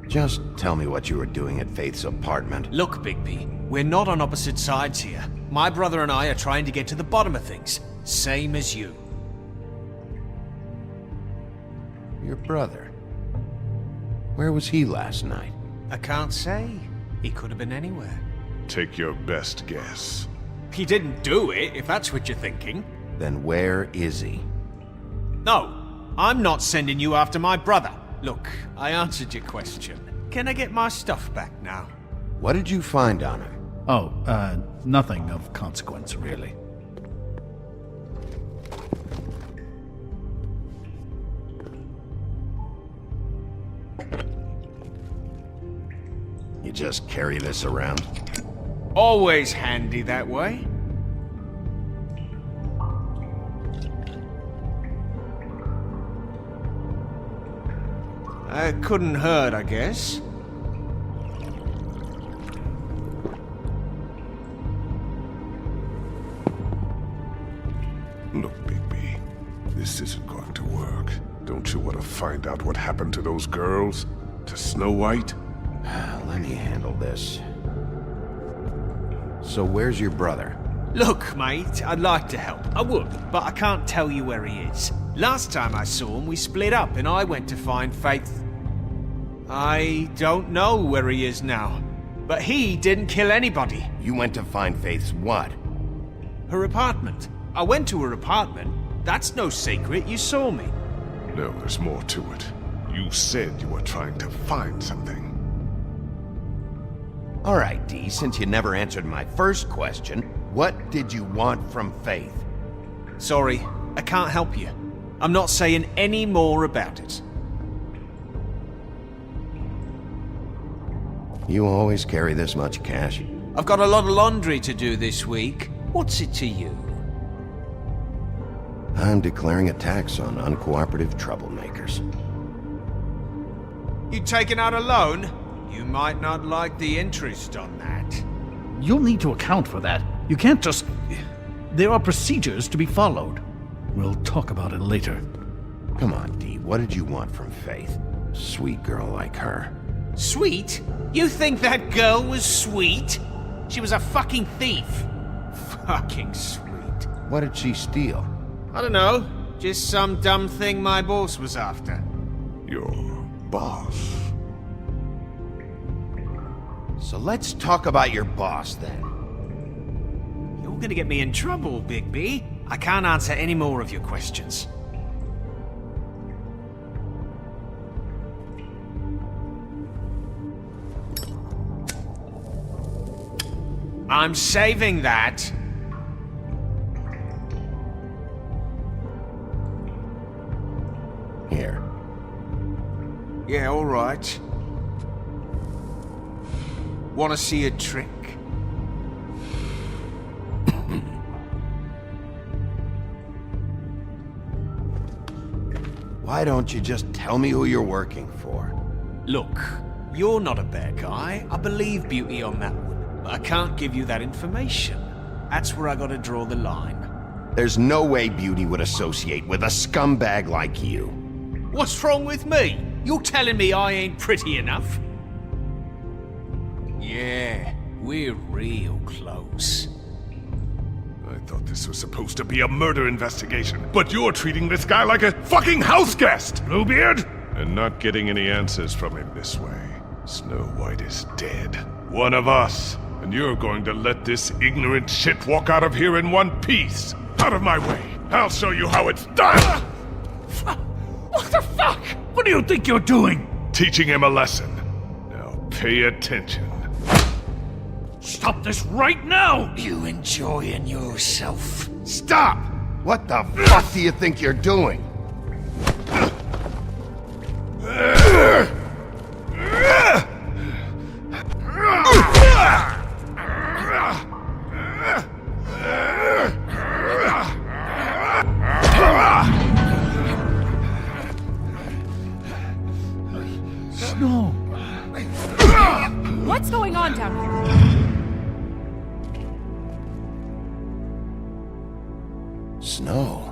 Just tell me what you were doing at Faith's apartment. Look, Bigby, we're not on opposite sides here. My brother and I are trying to get to the bottom of things. Same as you. Your brother? Where was he last night? I can't say. He could have been anywhere. Take your best guess. He didn't do it, if that's what you're thinking. Then where is he? No, I'm not sending you after my brother. Look, I answered your question. Can I get my stuff back now? What did you find on him? Oh, nothing of consequence, really. You just carry this around? Always handy that way. Couldn't hurt, I guess. Look, Bigby, this isn't going to work. Don't you want to find out what happened to those girls? To Snow White? Let me handle this. So where's your brother? Look, mate, I'd like to help. I would, but I can't tell you where he is. Last time I saw him, we split up and I went to find Faith. I don't know where he is now, but he didn't kill anybody. You went to find Faith's what? Her apartment. I went to her apartment. That's no secret, you saw me. No, there's more to it. You said you were trying to find something. Alright, D, since you never answered my first question, what did you want from Faith? Sorry, I can't help you. I'm not saying any more about it. You always carry this much cash? I've got a lot of laundry to do this week. What's it to you? I'm declaring a tax on uncooperative troublemakers. You taking out a loan? You might not like the interest on that. You'll need to account for that. You can't just... There are procedures to be followed. We'll talk about it later. Come on, D, what did you want from Faith? Sweet girl like her. Sweet? You think that girl was sweet? She was a fucking thief. Fucking sweet. What did she steal? I don't know. Just some dumb thing my boss was after. Your boss? So let's talk about your boss, then. You're gonna get me in trouble, Bigby. I can't answer any more of your questions. I'm saving that. Here. Yeah, all right. Want to see a trick? Why don't you just tell me who you're working for? Look, you're not a bad guy. I believe Beauty on that one. But I can't give you that information. That's where I gotta draw the line. There's no way Beauty would associate with a scumbag like you. What's wrong with me? You're telling me I ain't pretty enough? Yeah, we're real close. I thought this was supposed to be a murder investigation, but you're treating this guy like a fucking house guest, Bluebeard! and not getting any answers from him this way. Snow White is dead. One of us. And you're going to let this ignorant shit walk out of here in one piece. Out of my way. I'll show you how it's done! What the fuck? What do you think you're doing? Teaching him a lesson. Now pay attention. Stop this right now! You enjoying yourself? Stop! What the fuck do you think you're doing? Snow! What's going on down here? Snow.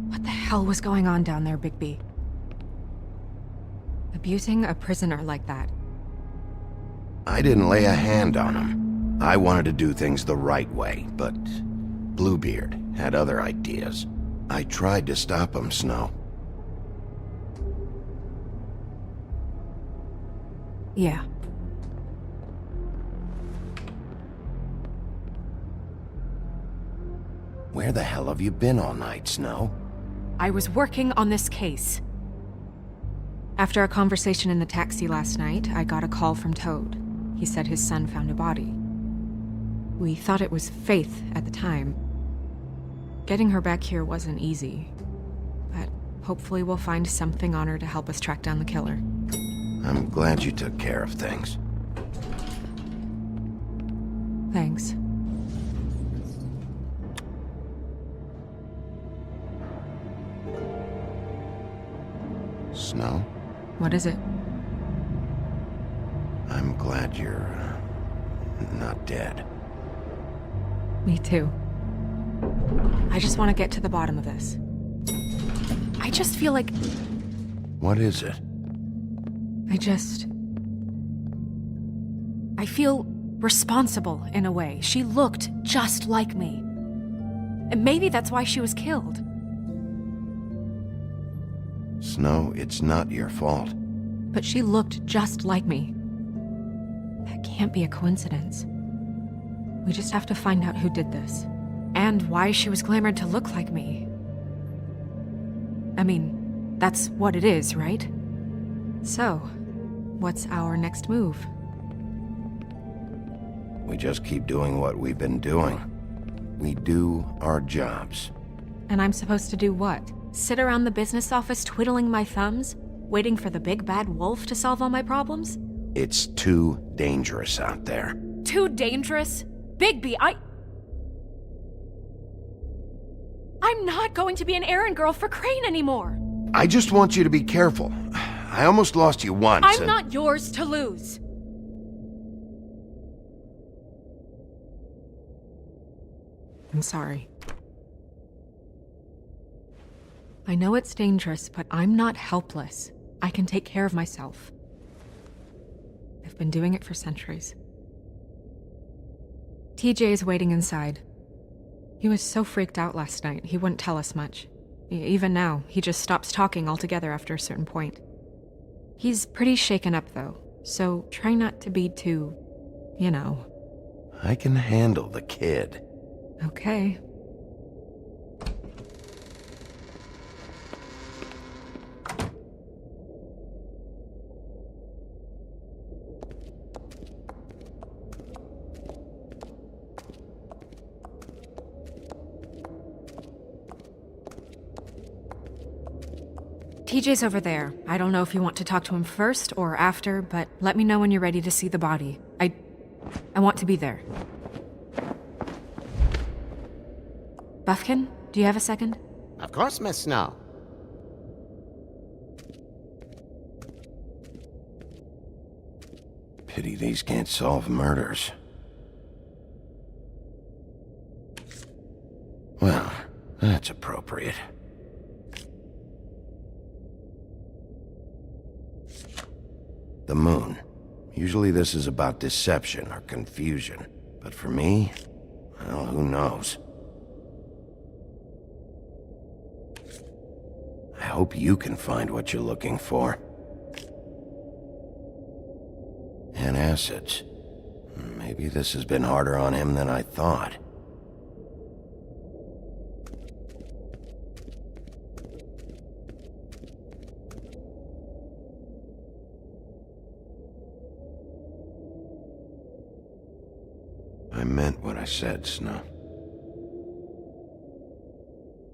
What the hell was going on down there, Bigby? Abusing a prisoner like that. I didn't lay a hand on him. I wanted to do things the right way, but Bluebeard had other ideas. I tried to stop him, Snow. Yeah. Where the hell have you been all night, Snow? I was working on this case. After a conversation in the taxi last night, I got a call from Toad. He said his son found a body. We thought it was Faith at the time. Getting her back here wasn't easy, but hopefully we'll find something on her to help us track down the killer. I'm glad you took care of things. Thanks. Snow? What is it? I'm glad you're not dead. Me too. I just want to get to the bottom of this. I just feel like... What is it? I feel responsible in a way. She looked just like me. And maybe that's why she was killed. Snow, it's not your fault. But she looked just like me. That can't be a coincidence. We just have to find out who did this. And why she was glamored to look like me. I mean, that's what it is, right? So, what's our next move? We just keep doing what we've been doing. We do our jobs. And I'm supposed to do what? Sit around the business office twiddling my thumbs, waiting for the big bad wolf to solve all my problems? It's too dangerous out there. Too dangerous? Bigby, I'm not going to be an errand girl for Crane anymore! I just want you to be careful. I almost lost you once. I'm not yours to lose. I'm sorry. I know it's dangerous, but I'm not helpless. I can take care of myself. I've been doing it for centuries. TJ is waiting inside. He was so freaked out last night, he wouldn't tell us much. Even now, he just stops talking altogether after a certain point. He's pretty shaken up, though, so try not to be too, I can handle the kid. Okay. TJ's over there. I don't know if you want to talk to him first or after, but let me know when you're ready to see the body. I want to be there. Buffkin, do you have a second? Of course, Miss Snow. Pity these can't solve murders. Well, that's appropriate. The moon. Usually this is about deception or confusion. But for me, well, who knows? I hope you can find what you're looking for. And acids. Maybe this has been harder on him than I thought. I meant what I said, Snow.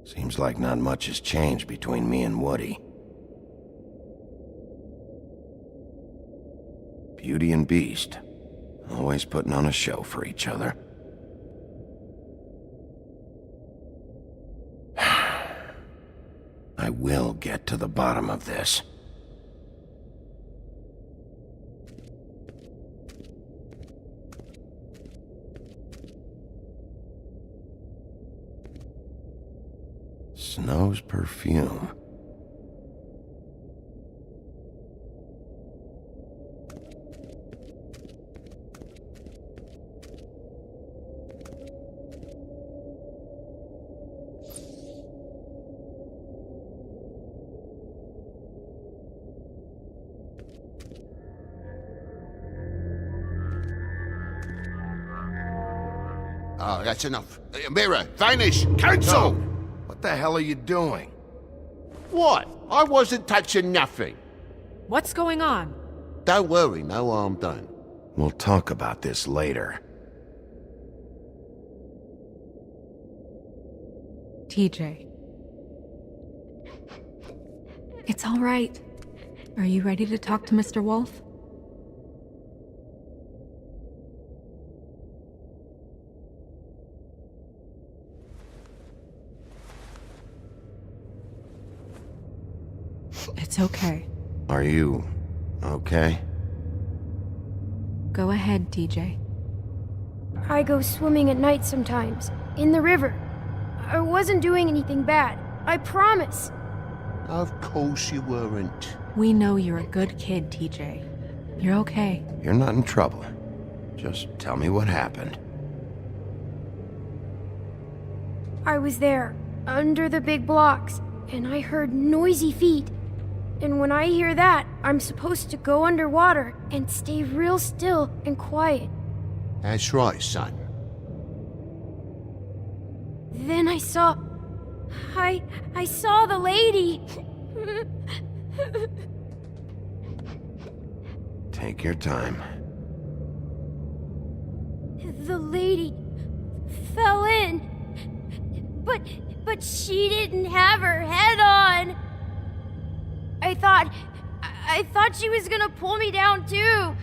Seems like not much has changed between me and Woody. Beauty and Beast, always putting on a show for each other. I will get to the bottom of this. Snow's perfume. Oh, that's enough. Mirror, vanish, cancel! No. What the hell are you doing? What? I wasn't touching nothing. What's going on? Don't worry, no harm done. We'll talk about this later. TJ. It's all right. Are you ready to talk to Mr. Wolf? It's okay. Are you okay? Go ahead, TJ. I go swimming at night sometimes, in the river. I wasn't doing anything bad. I promise. Of course you weren't. We know you're a good kid, TJ. You're okay. You're not in trouble. Just tell me what happened. I was there, under the big blocks, and I heard noisy feet. And when I hear that, I'm supposed to go underwater and stay real still and quiet. That's right, son. Then I saw the lady. Take your time. The lady fell in. But she didn't have her head on. I thought she was gonna pull me down too.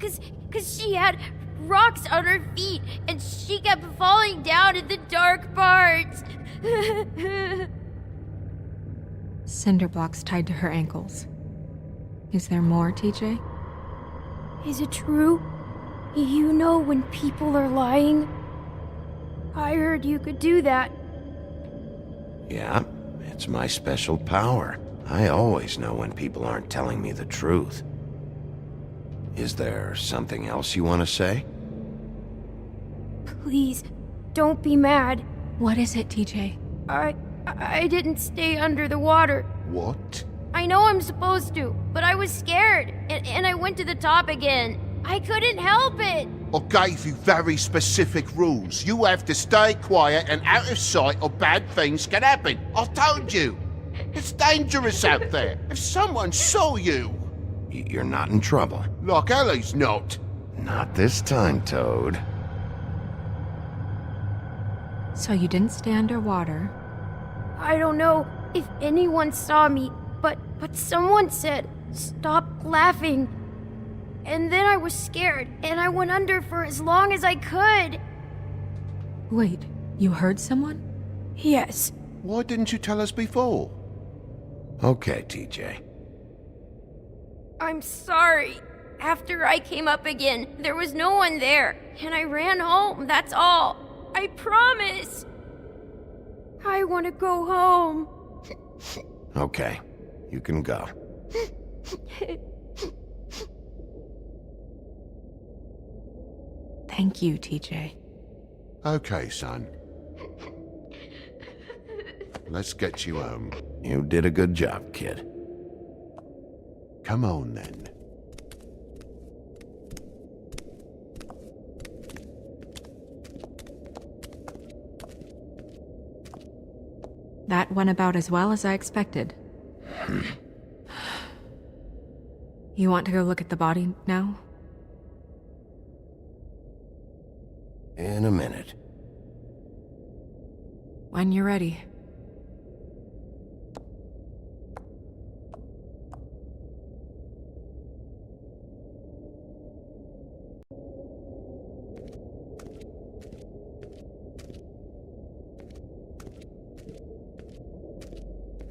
Cause she had rocks on her feet and she kept falling down in the dark parts. Cinder blocks tied to her ankles. Is there more, TJ? Is it true? You know when people are lying? I heard you could do that. Yeah, it's my special power. I always know when people aren't telling me the truth. Is there something else you want to say? Please, don't be mad. What is it, TJ? I didn't stay under the water. What? I know I'm supposed to, but I was scared, and I went to the top again. I couldn't help it. I gave you very specific rules. You have to stay quiet and out of sight or bad things can happen. I told you. It's dangerous out there. If someone saw you... You're not in trouble. Like Ellie's not. Not this time, Toad. So you didn't stay underwater? I don't know if anyone saw me, but someone said, "Stop laughing." And then I was scared, and I went under for as long as I could. Wait, you heard someone? Yes. Why didn't you tell us before? Okay, TJ. I'm sorry. After I came up again, there was no one there, and I ran home, that's all. I promise. I want to go home. Okay, you can go. Thank you, TJ. Okay, son. Let's get you home. You did a good job, kid. Come on, then. That went about as well as I expected. You want to go look at the body now? In a minute. When you're ready.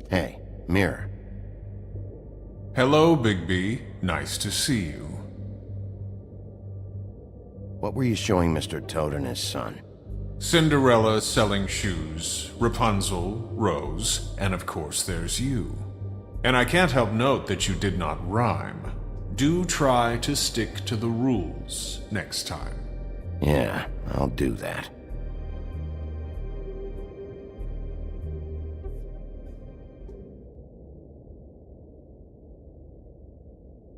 Hey, Mirror. Hello, Big B. Nice to see you. What were you showing Mr. Toad and his son? Cinderella selling shoes, Rapunzel, Rose, and of course there's you. And I can't help note that you did not rhyme. Do try to stick to the rules next time. Yeah, I'll do that.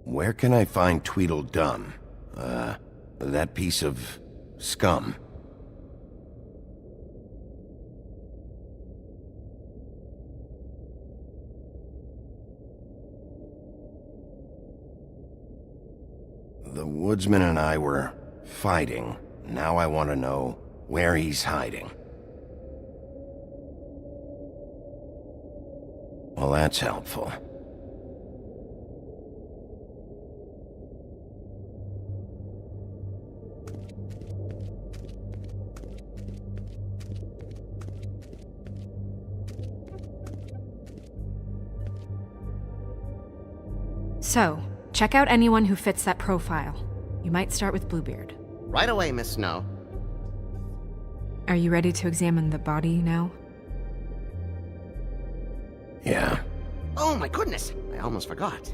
Where can I find Tweedledum? That piece of scum. The woodsman and I were fighting. Now I want to know where he's hiding. Well, that's helpful. So, check out anyone who fits that profile. You might start with Bluebeard. Right away, Miss Snow. Are you ready to examine the body now? Yeah. Oh my goodness, I almost forgot.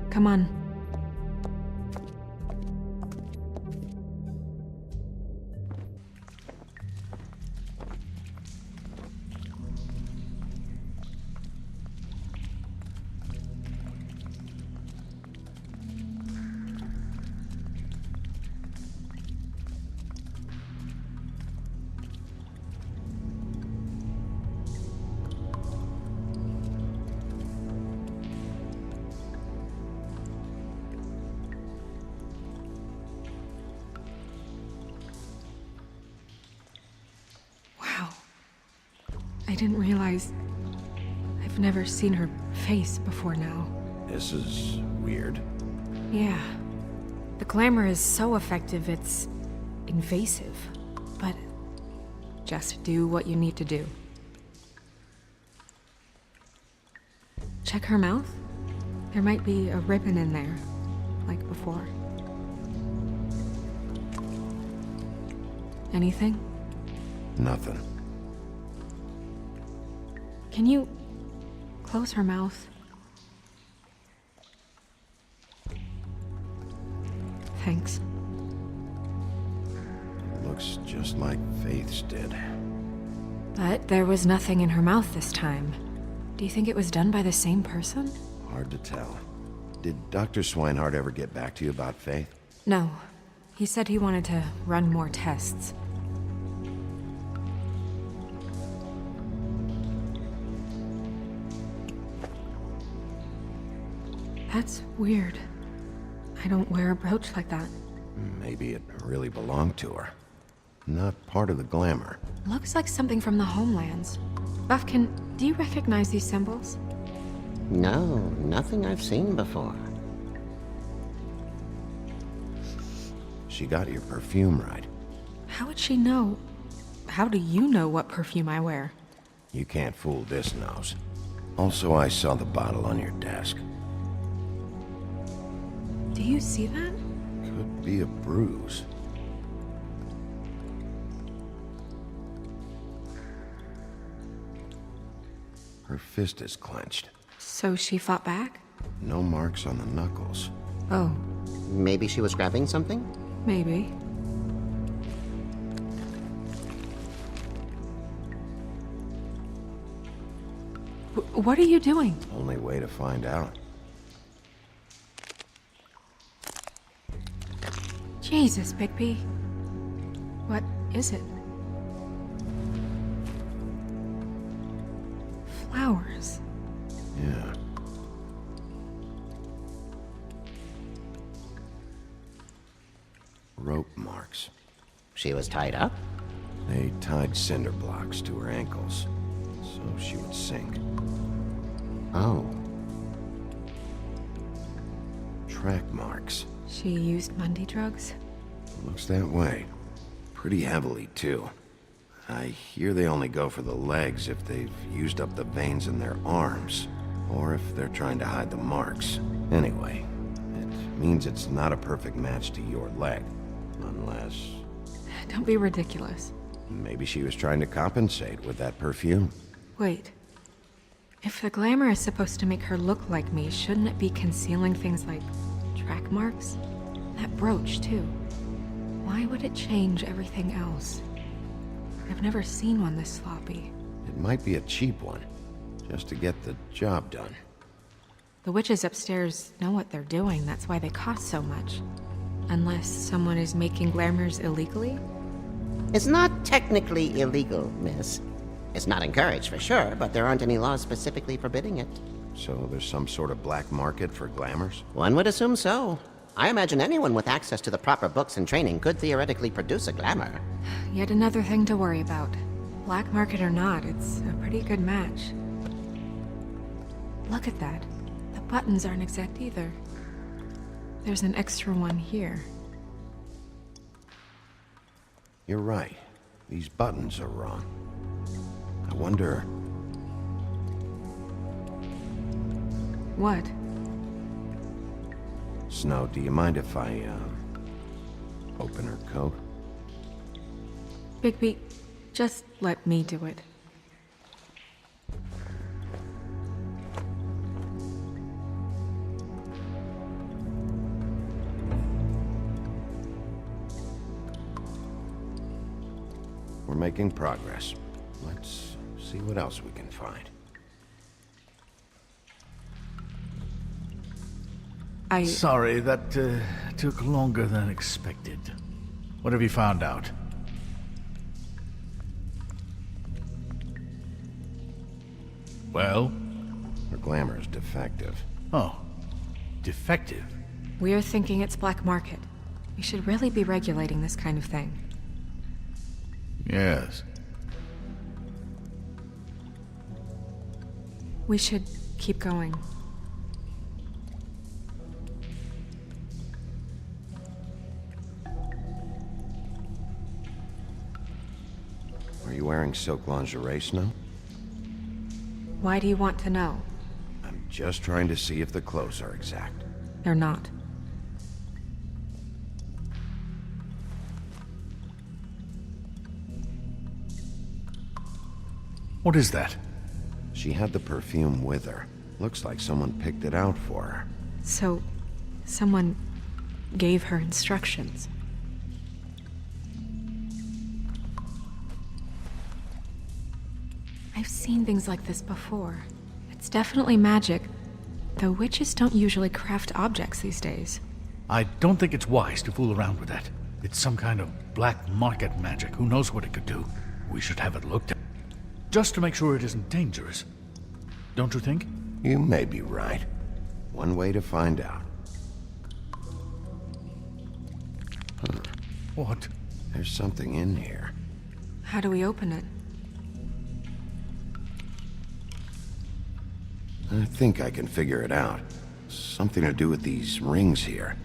Come on. I didn't realize I've never seen her face before now. This is weird. Yeah. The glamour is so effective, it's invasive. But just do what you need to do. Check her mouth. There might be a ribbon in there, like before. Anything? Nothing. Can you close her mouth? Thanks. Looks just like Faith's did. But there was nothing in her mouth this time. Do you think it was done by the same person? Hard to tell. Did Dr. Swinehart ever get back to you about Faith? No. He said he wanted to run more tests. That's weird. I don't wear a brooch like that. Maybe it really belonged to her. Not part of the glamour. Looks like something from the homelands. Buffkin, do you recognize these symbols? No, nothing I've seen before. She got your perfume right. How would she know? How do you know what perfume I wear? You can't fool this nose. Also, I saw the bottle on your desk. Do you see that? Could be a bruise. Her fist is clenched. So she fought back? No marks on the knuckles. Oh. Maybe she was grabbing something? Maybe. What are you doing? Only way to find out. Jesus, Bigby. What is it? Flowers. Yeah. Rope marks. She was tied up? They tied cinder blocks to her ankles, so she would sink. Oh. Track marks. She used Mundy drugs? Looks that way. Pretty heavily, too. I hear they only go for the legs if they've used up the veins in their arms, or if they're trying to hide the marks. Anyway, it means it's not a perfect match to your leg, unless... Don't be ridiculous. Maybe she was trying to compensate with that perfume. Wait. If the glamour is supposed to make her look like me, shouldn't it be concealing things like track marks? That brooch, too. Why would it change everything else? I've never seen one this sloppy. It might be a cheap one, just to get the job done. The witches upstairs know what they're doing, that's why they cost so much. Unless someone is making glamours illegally? It's not technically illegal, miss. It's not encouraged for sure, but there aren't any laws specifically forbidding it. So there's some sort of black market for glamours? One would assume so. I imagine anyone with access to the proper books and training could theoretically produce a glamour. Yet another thing to worry about. Black market or not, it's a pretty good match. Look at that. The buttons aren't exact either. There's an extra one here. You're right. These buttons are wrong. I wonder... What? Snow, do you mind if I, open her coat? Bigby, just let me do it. We're making progress. Let's see what else we can find. Sorry, that took longer than expected. What have you found out? Well? Her glamour is defective. Oh. Defective? We're thinking it's black market. We should really be regulating this kind of thing. Yes. We should keep going. Are you wearing silk lingerie, Snow? Why do you want to know? I'm just trying to see if the clothes are exact. They're not. What is that? She had the perfume with her. Looks like someone picked it out for her. So, someone gave her instructions. I've seen things like this before. A It's definitely magic, though witches don't usually craft objects these days. I don't think it's wise to fool around with that. It's some kind of black market magic. Who knows what it could do? We should have it looked at. Just to make sure it isn't dangerous. Don't you think? You may be right. One way to find out. What? There's something in here. How do we open it? I think I can figure it out. Something to do with these rings here.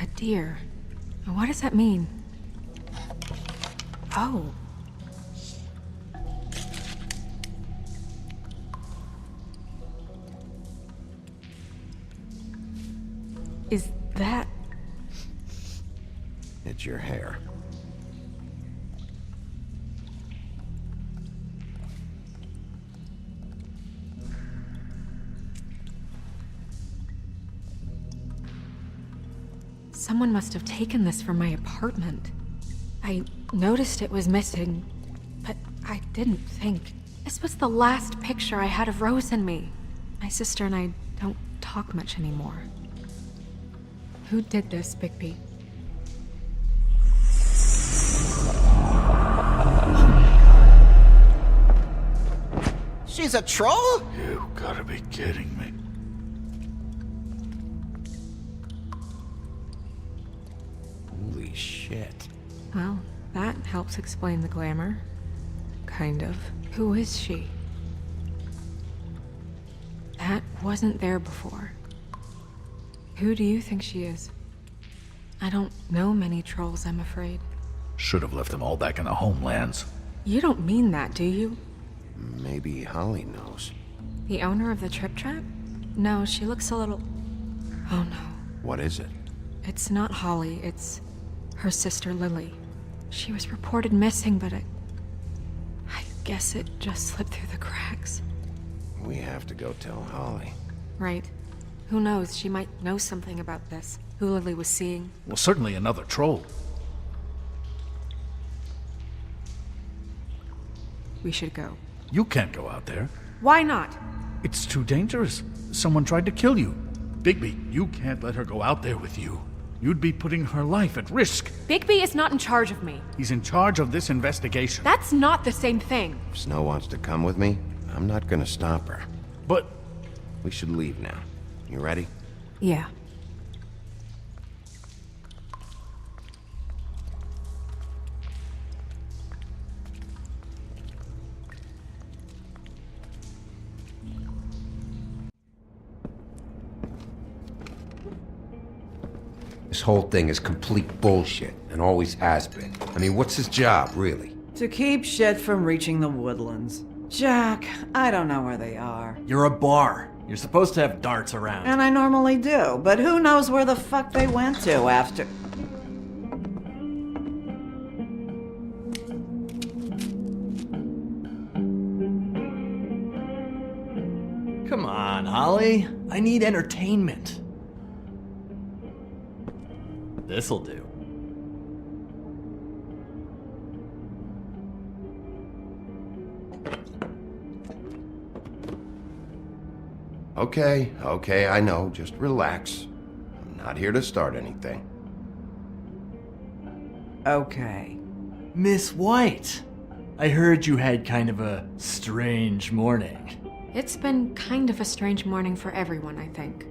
A deer. What does that mean? Oh. Is that... It's your hair. Someone must have taken this from my apartment. I noticed it was missing, but I didn't think. This was the last picture I had of Rose and me. My sister and I don't talk much anymore. Who did this, Bigby? She's a troll? You gotta be kidding me. Holy shit. Well, that helps explain the glamour. Kind of. Who is she? That wasn't there before. Who do you think she is? I don't know many trolls, I'm afraid. Should have left them all back in the homelands. You don't mean that, do you? Maybe Holly knows. The owner of the Trip Trap? No, she looks a little... Oh no. What is it? It's not Holly, it's her sister Lily. She was reported missing, but I guess it just slipped through the cracks. We have to go tell Holly. Right. Who knows, she might know something about this. Who Lily was seeing. Well, certainly another troll. We should go. You can't go out there. Why not? It's too dangerous. Someone tried to kill you. Bigby, you can't let her go out there with you. You'd be putting her life at risk. Bigby is not in charge of me. He's in charge of this investigation. That's not the same thing. If Snow wants to come with me, I'm not gonna stop her. But... We should leave now. You ready? Yeah. This whole thing is complete bullshit, and always has been. I mean, what's his job, really? To keep shit from reaching the woodlands. Jack, I don't know where they are. You're a bar. You're supposed to have darts around. And I normally do, but who knows where the fuck they went to after... Come on, Holly. I need entertainment. This'll do. Okay, I know. Just relax. I'm not here to start anything. Okay. Miss White, I heard you had kind of a strange morning. It's been kind of a strange morning for everyone, I think.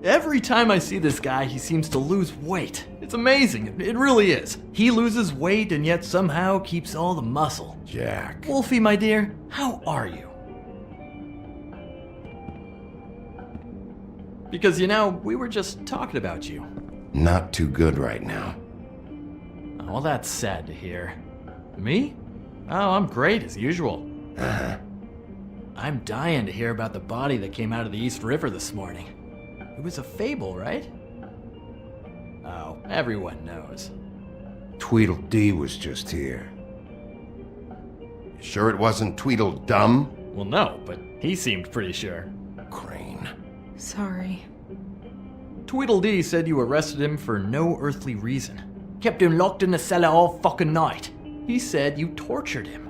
Every time I see this guy, he seems to lose weight. It's amazing. It really is. He loses weight and yet somehow keeps all the muscle. Jack. Wolfie, my dear, how are you? Because, you know, we were just talking about you. Not too good right now. Oh, well, that's sad to hear. Me? Oh, I'm great as usual. Uh-huh. I'm dying to hear about the body that came out of the East River this morning. It was a fable, right? Oh, everyone knows. Tweedledee was just here. You sure it wasn't Tweedledum? Well, no, but he seemed pretty sure. Crane. Sorry. Tweedledee said you arrested him for no earthly reason. Kept him locked in the cellar all fucking night. He said you tortured him.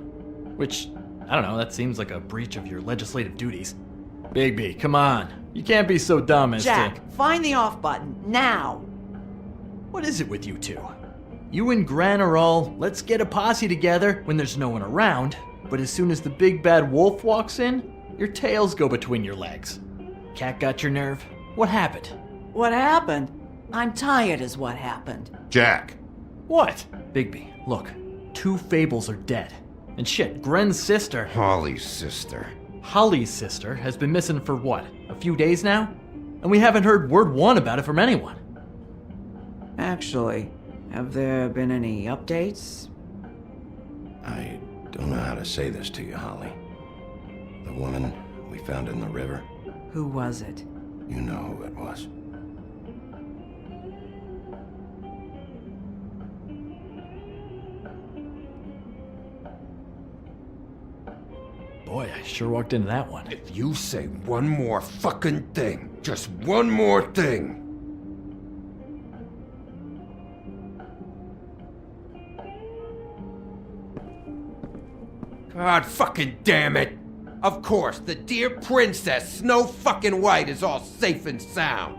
Which, I don't know, that seems like a breach of your legislative duties. Bigby, come on. You can't be so dumb as Jack, find the off button, now! What is it with you two? You and Gran are all, let's get a posse together when there's no one around, but as soon as the big bad wolf walks in, your tails go between your legs. Cat got your nerve? What happened? What happened? I'm tired is what happened. Jack. What? Bigby, look, 2 fables are dead. And shit, Gren's sister... Holly's sister. Holly's sister has been missing for what, a few days now? And we haven't heard word one about it from anyone. Actually, have there been any updates? I don't know how to say this to you, Holly. The woman we found in the river. Who was it? You know who it was. Boy, I sure walked into that one. If you say one more fucking thing, just one more thing. God fucking damn it! Of course, the dear princess, Snow fucking White, is all safe and sound.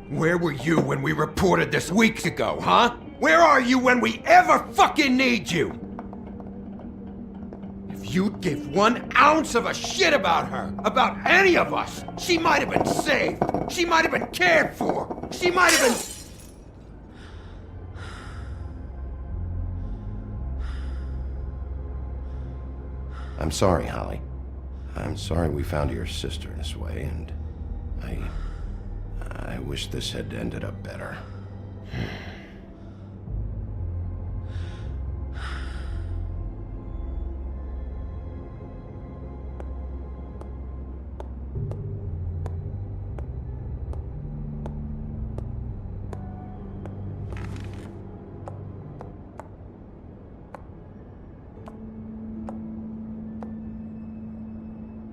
Where were you when we reported this weeks ago, huh? Where are you when we ever fucking need you? If you'd give 1 ounce of a shit about her, about any of us, she might have been saved. She might have been cared for. She might have been... I'm sorry, Holly. I'm sorry we found your sister this way, and I wish this had ended up better.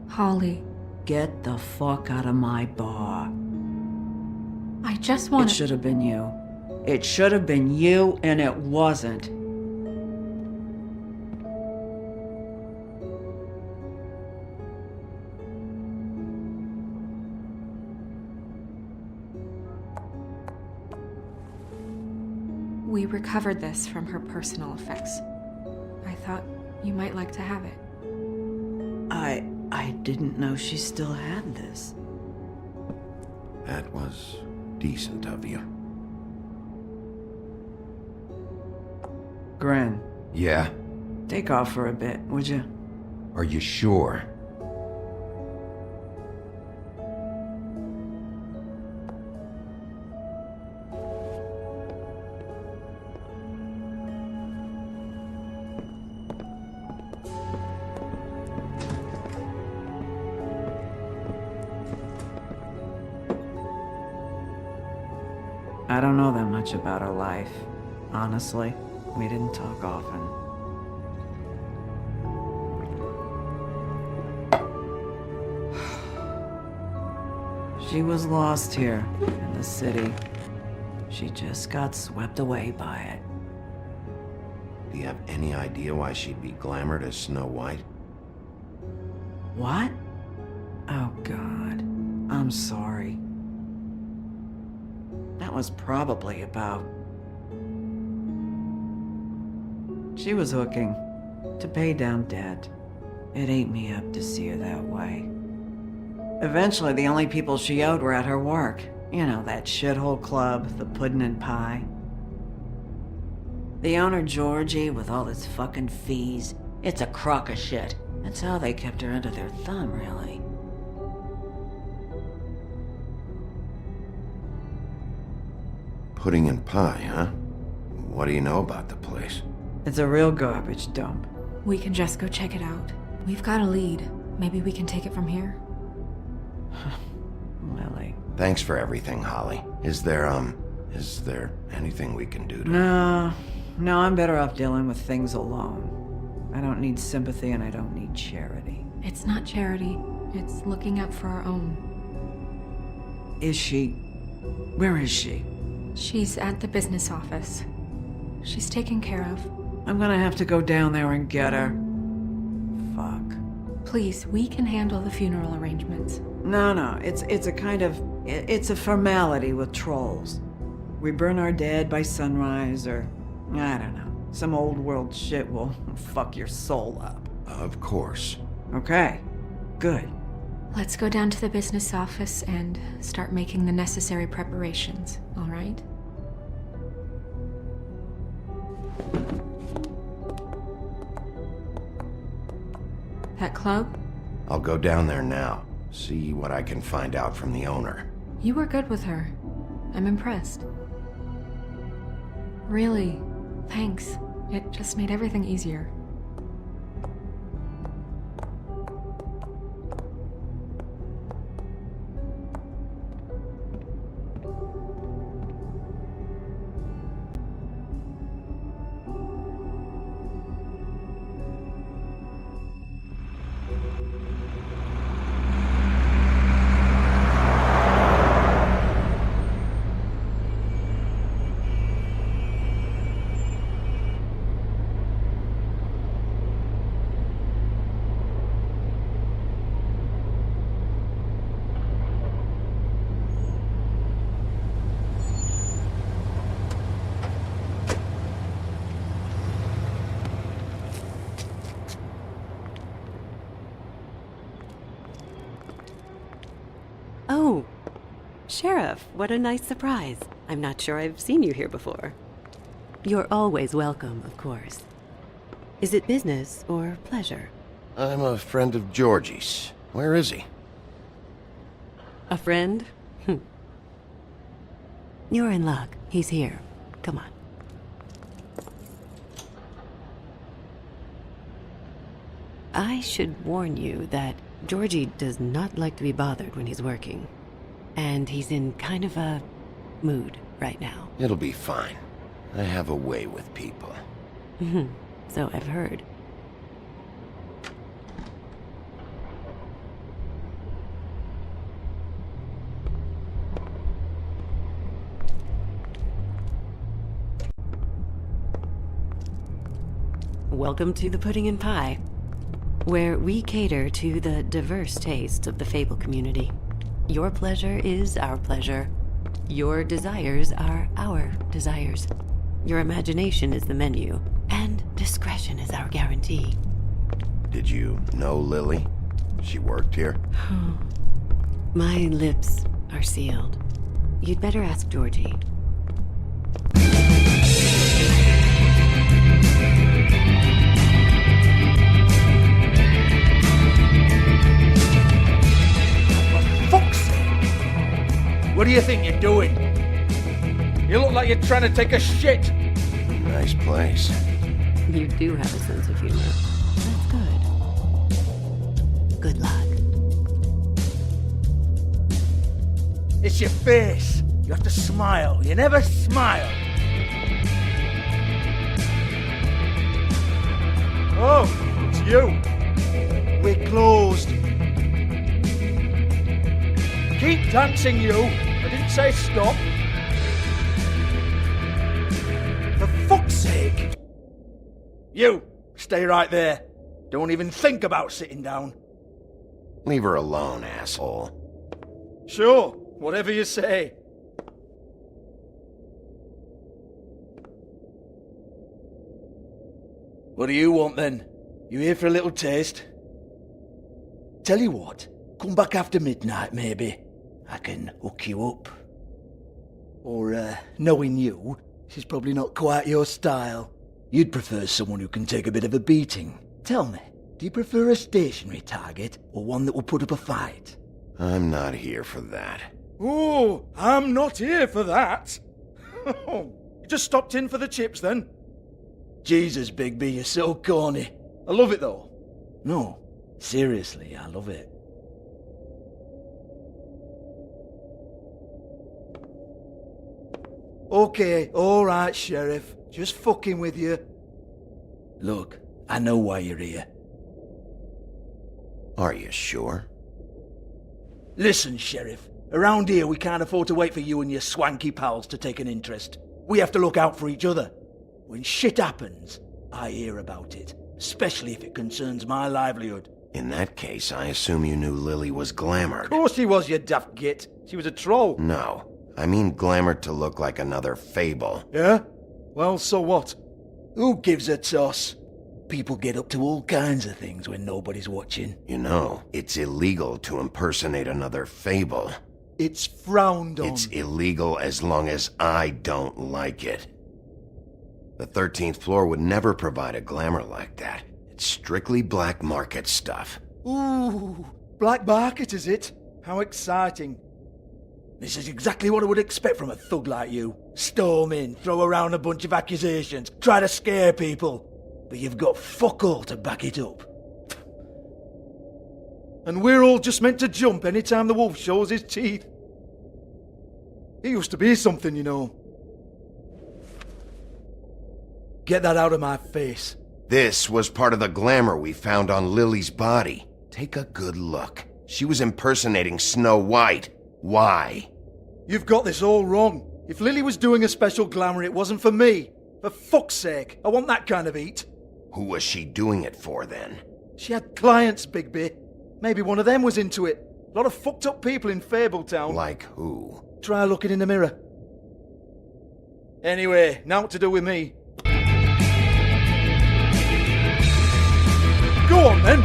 Holly. Get the fuck out of my bar. I just want It should have been you. It should have been you, and it wasn't. We recovered this from her personal effects. I thought you might like to have it. I didn't know she still had this. That was decent of you. Gren. Yeah? Take off for a bit, would you? Are you sure? I don't know that much about her life. Honestly, we didn't talk often. She was lost here in the city. She just got swept away by it. Do you have any idea why she'd be glamored as Snow White? What? Oh, God. I'm sorry. That was probably about... She was hooking to pay down debt. It ate me up to see her that way. Eventually, the only people she owed were at her work. You know, that shithole club, the Puddin' and Pie. The owner, Georgie, with all his fucking fees, it's a crock of shit. That's how they kept her under their thumb, really. Pudding and pie, huh? What do you know about the place? It's a real garbage dump. We can just go check it out. We've got a lead. Maybe we can take it from here. Lily. Thanks for everything, Holly. Is there anything we can do to... No, I'm better off dealing with things alone. I don't need sympathy and I don't need charity. It's not charity. It's looking out for our own. Is she... Where is she? She's at the business office. She's taken care of. I'm gonna have to go down there and get her. Fuck. Please, we can handle the funeral arrangements. No, it's a kind of... It's a formality with trolls. We burn our dead by sunrise, or... I don't know. Some old world shit will fuck your soul up. Of course. Okay. Good. Let's go down to the business office and start making the necessary preparations, all right? That club? I'll go down there now. See what I can find out from the owner. You were good with her. I'm impressed. Really, thanks. It just made everything easier. Oh, Sheriff, what a nice surprise. I'm not sure I've seen you here before. You're always welcome, of course. Is it business or pleasure? I'm a friend of Georgie's. Where is he? A friend? You're in luck. He's here. Come on. I should warn you that Georgie does not like to be bothered when he's working. And he's in kind of a mood right now. It'll be fine. I have a way with people. So I've heard. Welcome to the Pudding and Pie, where we cater to the diverse tastes of the Fable community. Your pleasure is our pleasure. Your desires are our desires. Your imagination is the menu, and discretion is our guarantee. Did you know Lily? She worked here? My lips are sealed. You'd better ask Georgie. What do you think you're doing? You look like you're trying to take a shit. Nice place. You do have a sense of humor. That's good. Good luck. It's your face. You have to smile. You never smile. Oh, it's you. We're closed. Keep dancing, you. I didn't say stop. For fuck's sake. You, stay right there. Don't even think about sitting down. Leave her alone, asshole. Sure, whatever you say. What do you want then? You here for a little taste? Tell you what, come back after midnight maybe. I can hook you up. Or, knowing you, this is probably not quite your style. You'd prefer someone who can take a bit of a beating. Tell me, do you prefer a stationary target or one that will put up a fight? I'm not here for that. Oh, I'm not here for that. You just stopped in for the chips then? Jesus, Bigby, you're so corny. I love it though. No, seriously, I love it. Okay, alright, Sheriff. Just fucking with you. Look, I know why you're here. Are you sure? Listen, Sheriff. Around here, we can't afford to wait for you and your swanky pals to take an interest. We have to look out for each other. When shit happens, I hear about it, especially if it concerns my livelihood. In that case, I assume you knew Lily was glamored. Of course she was, you daft git. She was a troll. No, I mean glamored to look like another fable. Yeah? Well, so what? Who gives a toss? People get up to all kinds of things when nobody's watching. You know, it's illegal to impersonate another fable. It's frowned on. It's illegal as long as I don't like it. The 13th floor would never provide a glamour like that. It's strictly black market stuff. Ooh, black market is it? How exciting. This is exactly what I would expect from a thug like you. Storm in, throw around a bunch of accusations, try to scare people. But you've got fuck all to back it up. And we're all just meant to jump any time the wolf shows his teeth. He used to be something, you know. Get that out of my face. This was part of the glamour we found on Lily's body. Take a good look. She was impersonating Snow White. Why? You've got this all wrong. If Lily was doing a special glamour, it wasn't for me. For fuck's sake, I want that kind of eat. Who was she doing it for, then? She had clients, Bigby. Maybe one of them was into it. A lot of fucked up people in Fabletown. Like who? Try looking in the mirror. Anyway, now what to do with me. Go on, then.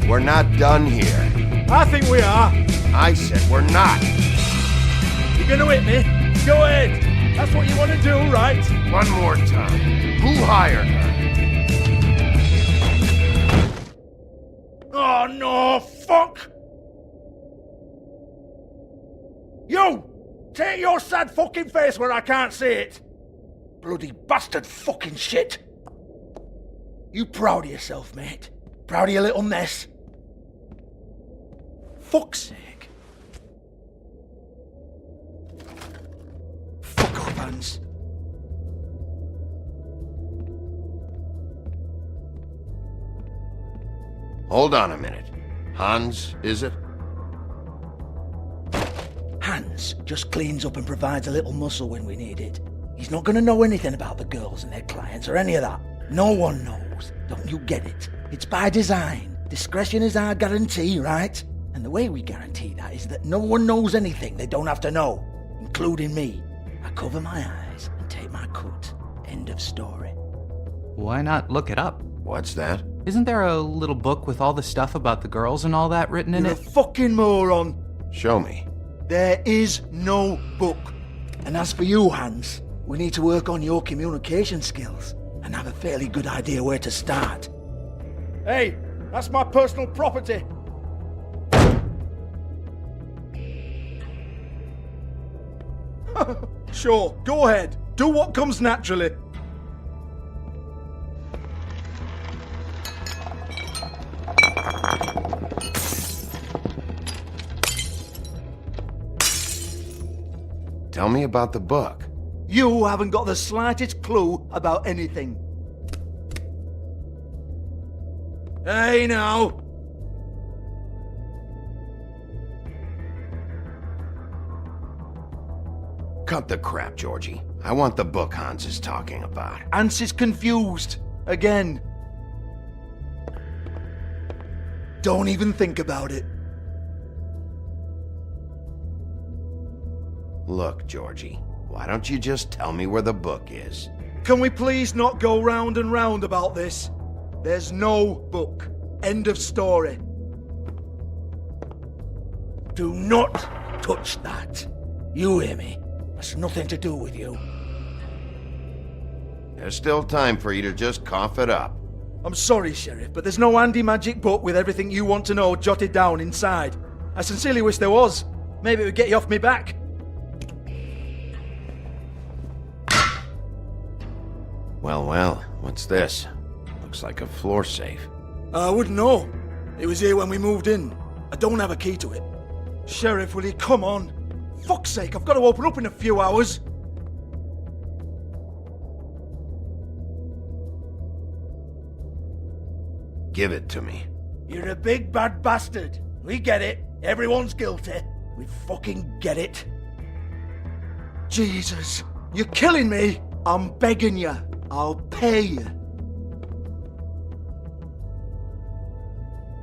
We're not done here. I think we are. I said we're not. You're gonna hit me? Go ahead. That's what you want to do, right? One more time. Who hired her? Oh, no, fuck! You! Take your sad fucking face where I can't see it! Bloody bastard fucking shit! You proud of yourself, mate? Proud of your little mess? Fuck's sake. Fuck off, Hans. Hold on a minute. Hans, is it? Hans just cleans up and provides a little muscle when we need it. He's not going to know anything about the girls and their clients or any of that. No one knows. Don't you get it? It's by design. Discretion is our guarantee, right? And the way we guarantee that is that no one knows anything they don't have to know, including me. I cover my eyes and take my cut. End of story. Why not look it up? What's that? Isn't there a little book with all the stuff about the girls and all that written in You're it? a fucking moron. Show me. There is no book. And as for you, Hans, we need to work on your communication skills and have a fairly good idea where to start. Hey, that's my personal property. Sure, go ahead. Do what comes naturally. Tell me about the book. You haven't got the slightest clue about anything. Hey, now. Cut the crap, Georgie. I want the book Hans is talking about. Hans is confused. Again. Don't even think about it. Look, Georgie, why don't you just tell me where the book is? Can we please not go round and round about this? There's no book. End of story. Do not touch that. You hear me? That's nothing to do with you. There's still time for you to just cough it up. I'm sorry, Sheriff, but there's no handy magic book with everything you want to know jotted down inside. I sincerely wish there was. Maybe it would get you off me back. Well, what's this? Looks like a floor safe. I wouldn't know. It was here when we moved in. I don't have a key to it. Sheriff, will you come on? Fuck's sake, I've got to open up in a few hours. Give it to me. You're a big bad bastard. We get it. Everyone's guilty. We fucking get it. Jesus, you're killing me. I'm begging you. I'll pay you.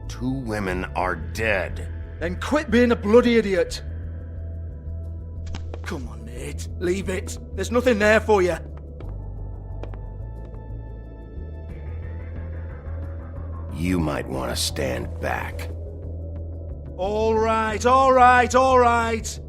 2 women are dead. Then quit being a bloody idiot. Come on, Nate. Leave it. There's nothing there for you. You might want to stand back. All right, all right, all right.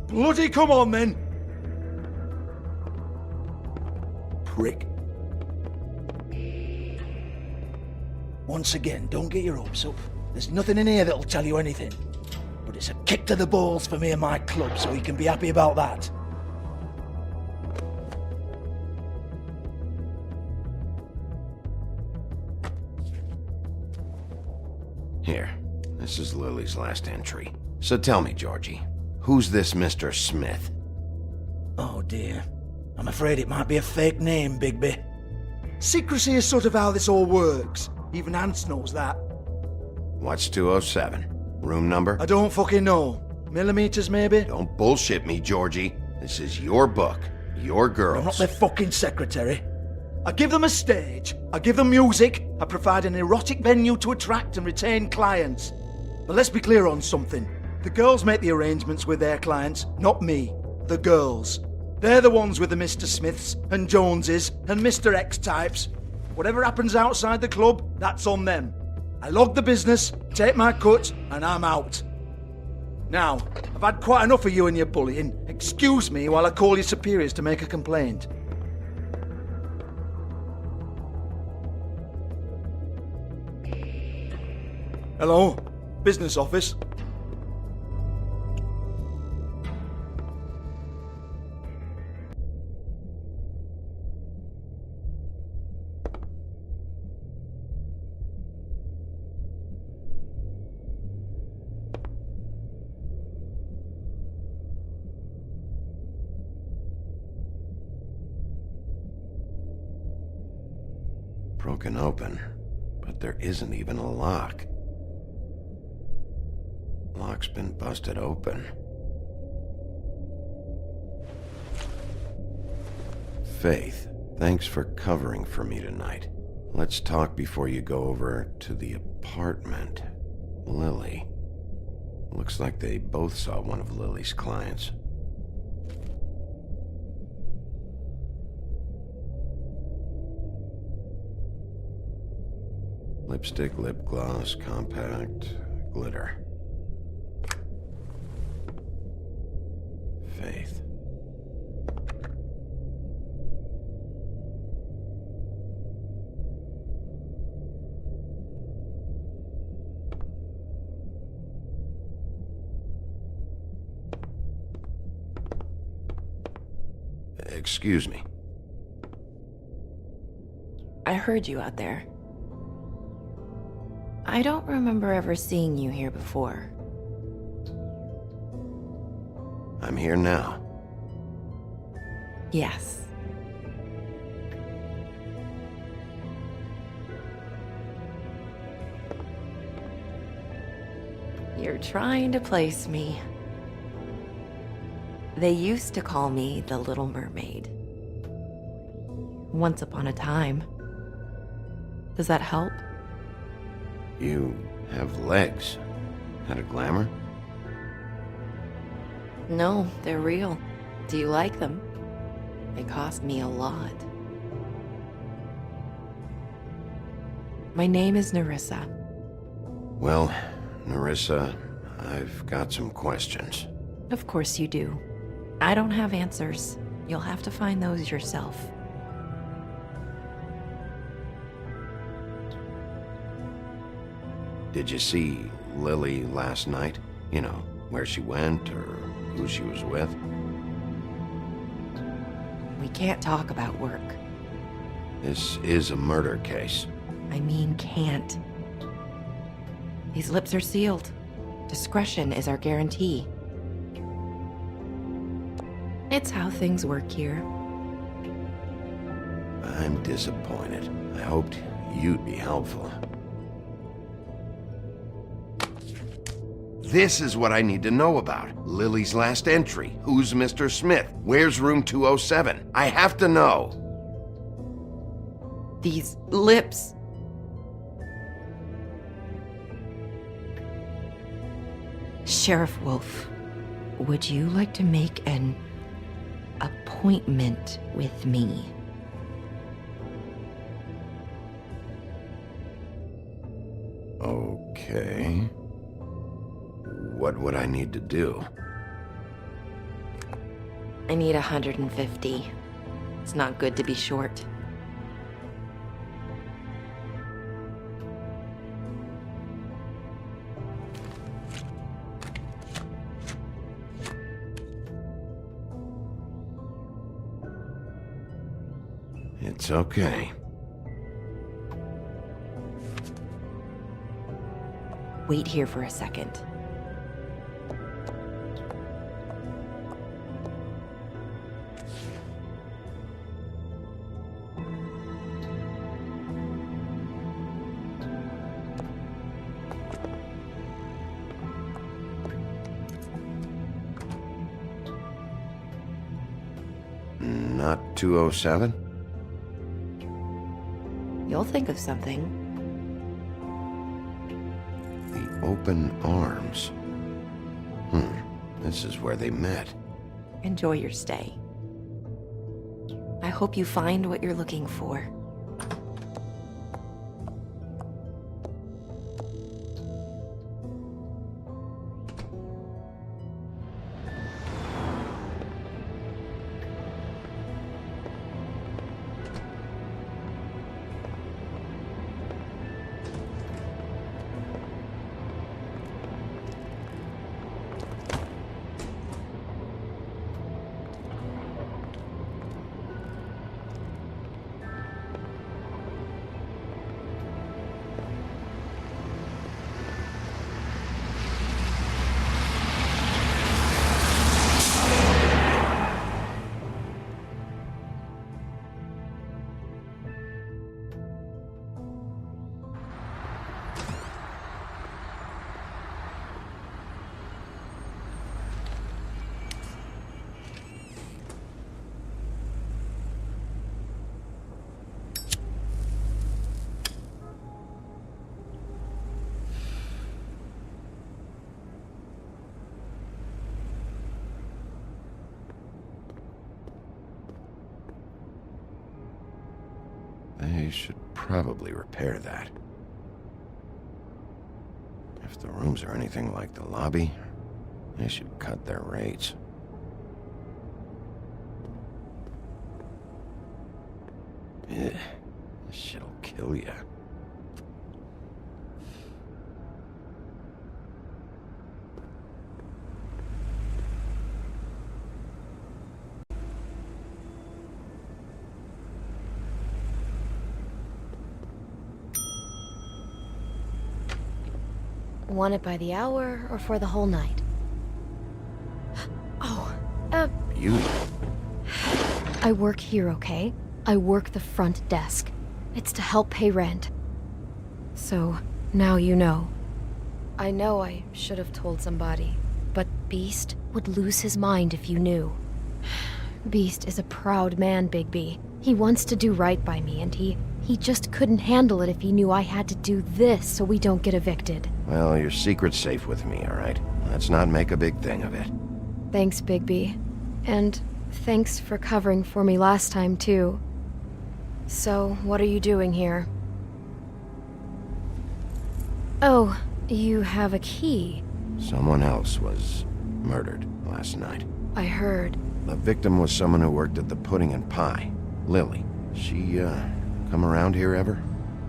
Bloody come on then. Prick. Once again, don't get your hopes up. There's nothing in here that'll tell you anything. But it's a kick to the balls for me and my club, so you can be happy about that. Here, this is Lily's last entry. So tell me, Georgie, who's this Mr. Smith? Oh dear. I'm afraid it might be a fake name, Bigby. Secrecy is sort of how this all works. Even Ants knows that. What's 207? Room number? I don't fucking know. Millimeters, maybe? Don't bullshit me, Georgie. This is your book. Your girls. I'm not their fucking secretary. I give them a stage. I give them music. I provide an erotic venue to attract and retain clients. But let's be clear on something. The girls make the arrangements with their clients, not me. The girls. They're the ones with the Mr. Smiths and Joneses and Mr. X types. Whatever happens outside the club, that's on them. I log the business, take my cut, and I'm out. Now, I've had quite enough of you and your bullying. Excuse me while I call your superiors to make a complaint. Hello? Business office? Broken open, but there isn't even a lock. Lock's been busted open. Faith, thanks for covering for me tonight. Let's talk before you go over to the apartment. Lily. Looks like they both saw one of Lily's clients. Lipstick, lip gloss, compact, glitter. Faith. Excuse me. I heard you out there. I don't remember ever seeing you here before. I'm here now. Yes. You're trying to place me. They used to call me the Little Mermaid. Once upon a time. Does that help? You have legs. Had a glamour? No, they're real. Do you like them? They cost me a lot. My name is Nerissa. Well, Nerissa, I've got some questions. Of course you do. I don't have answers. You'll have to find those yourself. Did you see Lily last night? You know, where she went or who she was with? We can't talk about work. This is a murder case. I mean, can't. These lips are sealed. Discretion is our guarantee. It's how things work here. I'm disappointed. I hoped you'd be helpful. This is what I need to know about. Lily's last entry. Who's Mr. Smith? Where's room 207? I have to know. These lips. Sheriff Wolf, would you like to make an appointment with me? Okay. What would I need to do? I need 150. It's not good to be short. It's okay. Wait here for a second. Not 207? You'll think of something. The open arms. This is where they met. Enjoy your stay. I hope you find what you're looking for. They should probably repair that. If the rooms are anything like the lobby, they should cut their rates. Ugh, this shit'll kill ya. Want it by the hour or for the whole night? Oh, You? I work here, okay? I work the front desk. It's to help pay rent. So, now you know. I know I should have told somebody, but Beast would lose his mind if you knew. Beast is a proud man, Bigby. He wants to do right by me, and he just couldn't handle it if he knew I had to do this so we don't get evicted. Well, your secret's safe with me, all right? Let's not make a big thing of it. Thanks, Bigby. And thanks for covering for me last time, too. So, what are you doing here? Oh, you have a key. Someone else was murdered last night. I heard. The victim was someone who worked at the Pudding and Pie. Lily. She, come around here ever?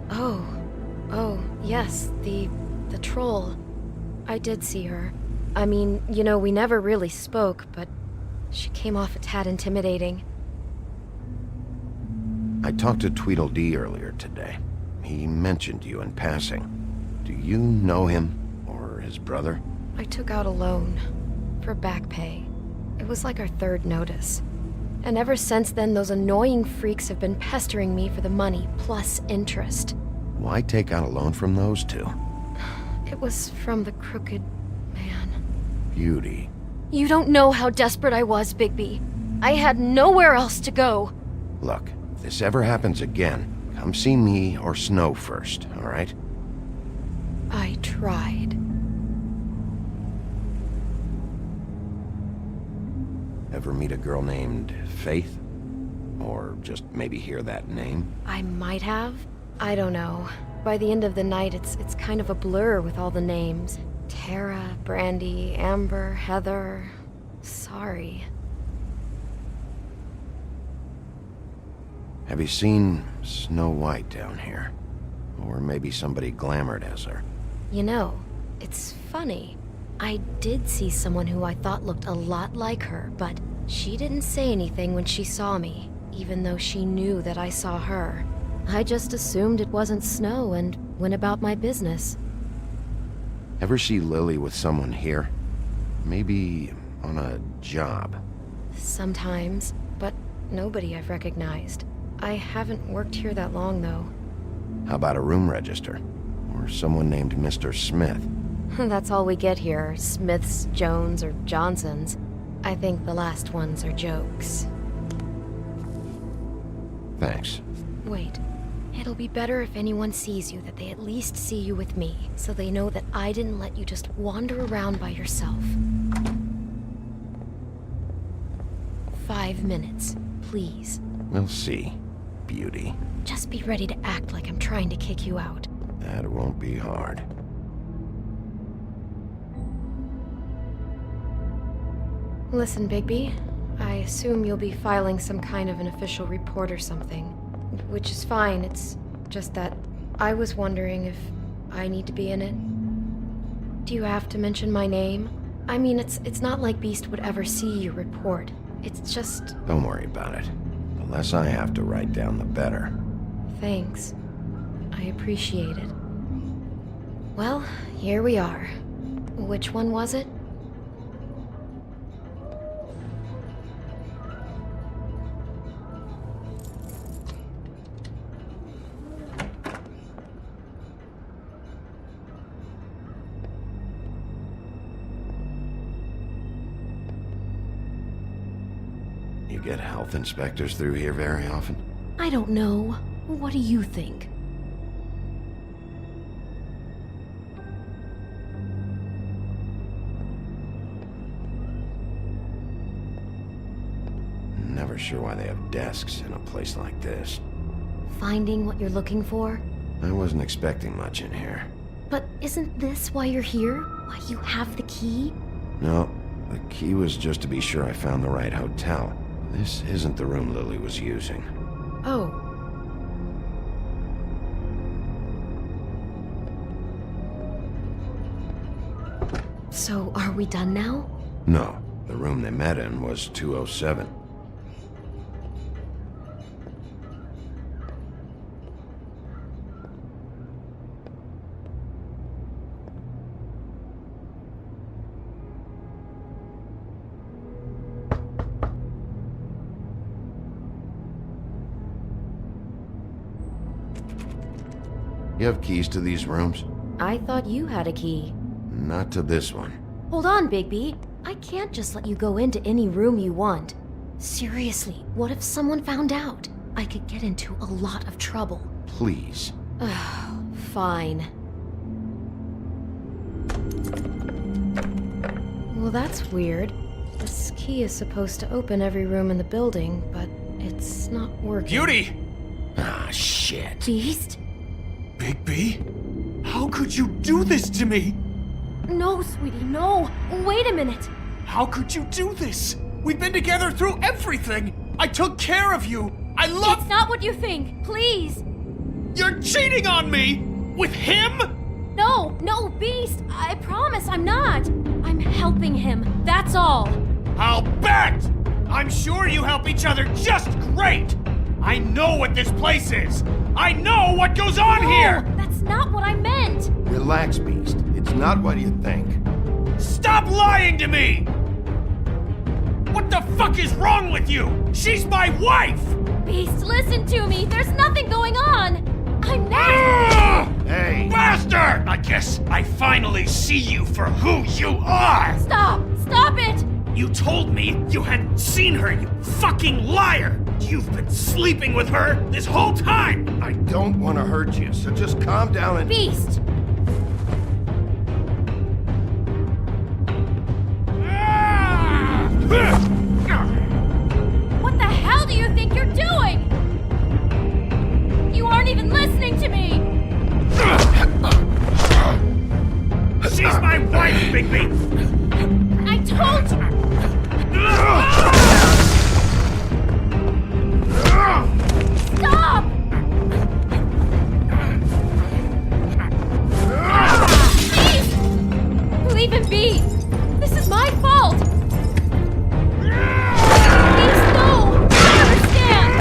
Oh, yes, the troll. I did see her. I mean, you know, we never really spoke, but she came off a tad intimidating. I talked to Tweedledee earlier today. He mentioned you in passing. Do you know him? Or his brother? I took out a loan for back pay. It was like our third notice. And ever since then, those annoying freaks have been pestering me for the money plus interest. Why take out a loan from those two? It was from the crooked man. Beauty. You don't know how desperate I was, Bigby. I had nowhere else to go. Look, if this ever happens again, come see me or Snow first, all right? I tried. Ever meet a girl named Faith? Or just maybe hear that name? I might have. I don't know. By the end of the night, it's kind of a blur with all the names. Tara, Brandy, Amber, Heather. Sorry. Have you seen Snow White down here? Or maybe somebody glamored as her? You know, it's funny. I did see someone who I thought looked a lot like her, but she didn't say anything when she saw me, even though she knew that I saw her. I just assumed it wasn't Snow and went about my business. Ever see Lily with someone here? Maybe on a job? Sometimes, but nobody I've recognized. I haven't worked here that long, though. How about a room register? Or someone named Mr. Smith? That's all we get here, Smiths, Jones, or Johnsons. I think the last ones are jokes. Thanks. Wait. It'll be better if anyone sees you that they at least see you with me, so they know that I didn't let you just wander around by yourself. 5 minutes, please. We'll see, Beauty. Just be ready to act like I'm trying to kick you out. That won't be hard. Listen, Bigby. I assume you'll be filing some kind of an official report or something. Which is fine, it's just that I was wondering if I need to be in it. Do you have to mention my name? I mean, it's not like Beast would ever see your report. It's just... Don't worry about it. The less I have to write down, the better. Thanks. I appreciate it. Well, here we are. Which one was it? You get health inspectors through here very often? I don't know. What do you think? Never sure why they have desks in a place like this. Finding what you're looking for? I wasn't expecting much in here. But isn't this why you're here? Why you have the key? No, the key was just to be sure I found the right hotel. This isn't the room Lily was using. Oh. So, are we done now? No, the room they met in was 207. You have keys to these rooms? I thought you had a key. Not to this one. Hold on, Bigby. I can't just let you go into any room you want. Seriously, what if someone found out? I could get into a lot of trouble. Please. Fine. Well, that's weird. This key is supposed to open every room in the building, but it's not working. Beauty! Ah, shit. Beast? Bigby? How could you do this to me? No, sweetie, no. Wait a minute. How could you do this? We've been together through everything. I took care of you. I love... It's not what you think. Please. You're cheating on me! With him? No, Beast. I promise I'm not. I'm helping him. That's all. I'll bet! I'm sure you help each other just great! I know what this place is! I know what goes on here! That's not what I meant! Relax, Beast. It's not what you think. Stop lying to me! What the fuck is wrong with you? She's my wife! Beast, listen to me. There's nothing going on. I'm not. Hey! Bastard! I guess I finally see you for who you are! Stop! Stop it! You told me you had seen her, you fucking liar! You've been sleeping with her this whole time! I don't want to hurt you, so just calm down and... Beast! What the hell do you think you're doing? You aren't even listening to me! She's my wife, Bigby! I told you! Stop! Please! Leave him be! This is my fault! Please, no! I understand!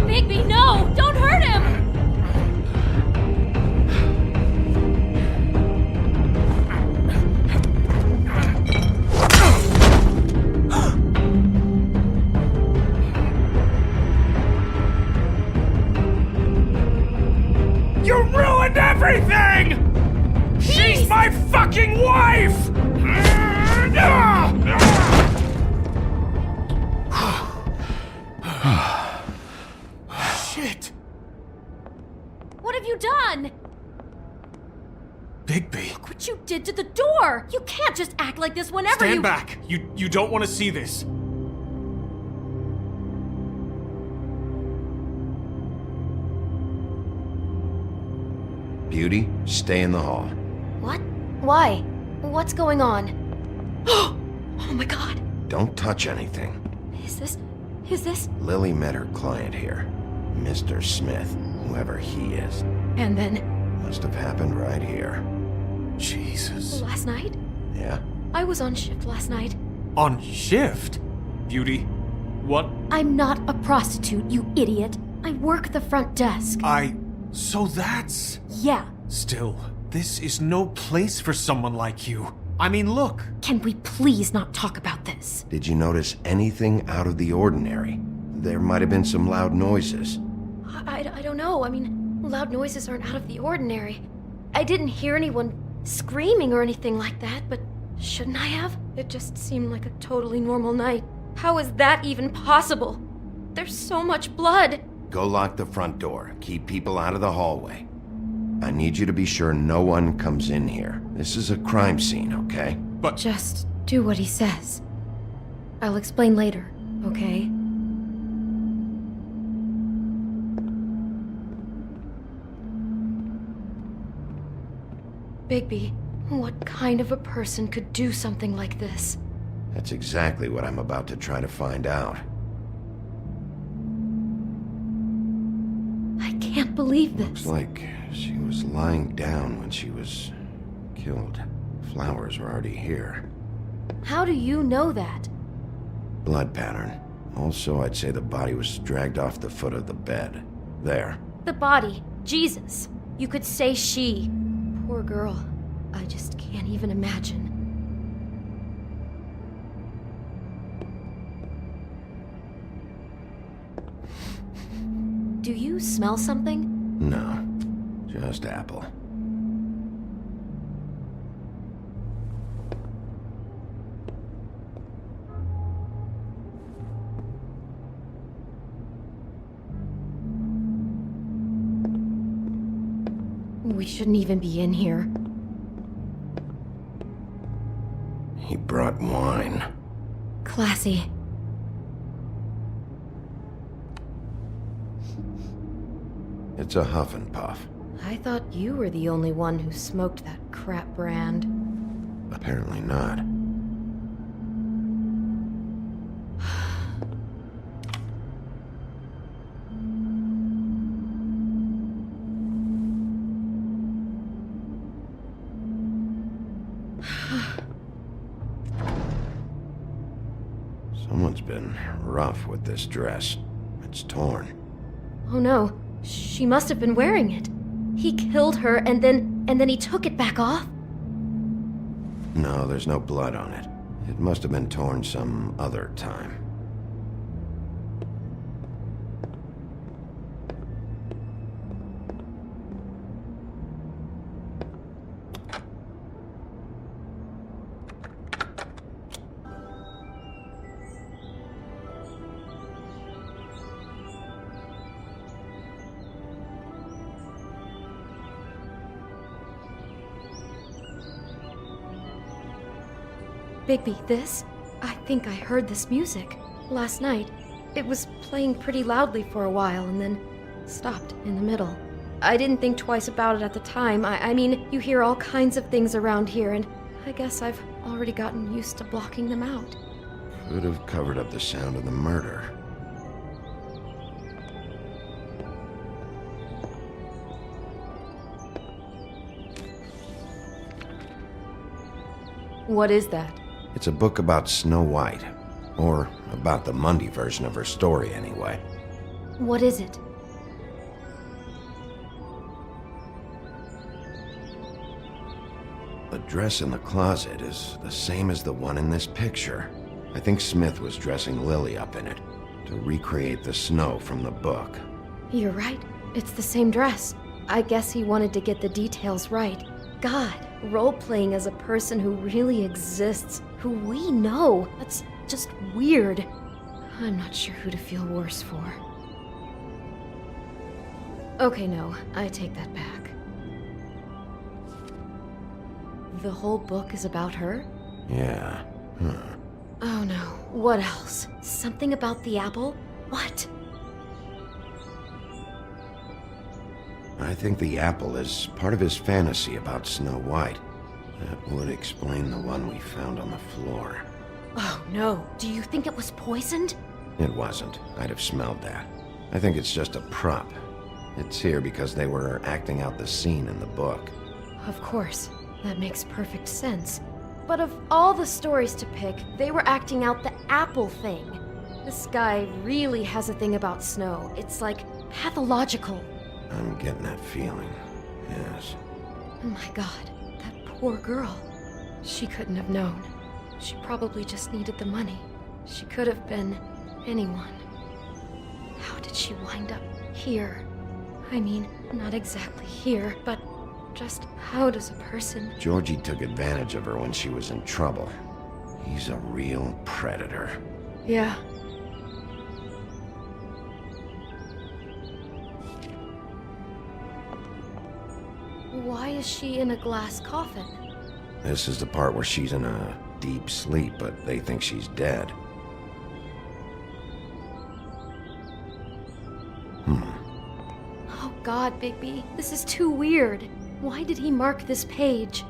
Bigby, no! Don't hurt him! You ruined everything! She's my fucking wife! Shit! What have you done? Bigby. Look what you did to the door! You can't just act like this whenever Stand you- back! You don't want to see this. Beauty, stay in the hall. What? Why? What's going on? Oh my god. Don't touch anything. Is this? Lily met her client here. Mr. Smith, whoever he is. And then, Must have happened right here. Jesus. last night? Yeah? I was on shift last night. On shift? Beauty, what? I'm not a prostitute, you idiot. I work the front desk. So that's... Yeah. Still, this is no place for someone like you. I mean, look. Can we please not talk about this? Did you notice anything out of the ordinary? There might have been some loud noises. I don't know. I mean, loud noises aren't out of the ordinary. I didn't hear anyone screaming or anything like that, but shouldn't I have? It just seemed like a totally normal night. How is that even possible? There's so much blood. Go lock the front door. Keep people out of the hallway. I need you to be sure no one comes in here. This is a crime scene, okay? But... Just do what he says. I'll explain later, okay? Bigby, what kind of a person could do something like this? That's exactly what I'm about to try to find out. I can't believe this. Looks like she was lying down when she was killed. Flowers were already here. How do you know that? Blood pattern. Also, I'd say the body was dragged off the foot of the bed. There. The body. Jesus. You could say she. Poor girl. I just can't even imagine. Do you smell something? No. Just apple. We shouldn't even be in here. He brought wine. Classy. It's a huff and puff. I thought you were the only one who smoked that crap brand. Apparently not. Someone's been rough with this dress. It's torn. Oh no, she must have been wearing it. He killed her and then he took it back off? No, there's no blood on it. It must have been torn some other time. Bigby, this? I think I heard this music. Last night. It was playing pretty loudly for a while and then stopped in the middle. I didn't think twice about it at the time. I mean, you hear all kinds of things around here, and I guess I've already gotten used to blocking them out. Could have covered up the sound of the murder. What is that? It's a book about Snow White. Or about the Mundy version of her story, anyway. What is it? The dress in the closet is the same as the one in this picture. I think Smith was dressing Lily up in it to recreate the snow from the book. You're right. It's the same dress. I guess he wanted to get the details right. God, role-playing as a person who really exists, who we know. That's just weird. I'm not sure who to feel worse for. Okay, no, I take that back. The whole book is about her? Yeah. Oh no, what else? Something about the apple? What? I think the apple is part of his fantasy about Snow White. That would explain the one we found on the floor. Oh no, do you think it was poisoned? It wasn't. I'd have smelled that. I think it's just a prop. It's here because they were acting out the scene in the book. Of course, that makes perfect sense. But of all the stories to pick, they were acting out the apple thing. This guy really has a thing about snow. It's like pathological. I'm getting that feeling, yes. Oh my god, that poor girl. She couldn't have known. She probably just needed the money. She could have been anyone. How did she wind up here? I mean, not exactly here, but just how does a person... Georgie took advantage of her when she was in trouble. He's a real predator. Yeah. Why is she in a glass coffin? This is the part where she's in a deep sleep, but they think she's dead. Oh god, Bigby, this is too weird. Why did he mark this page?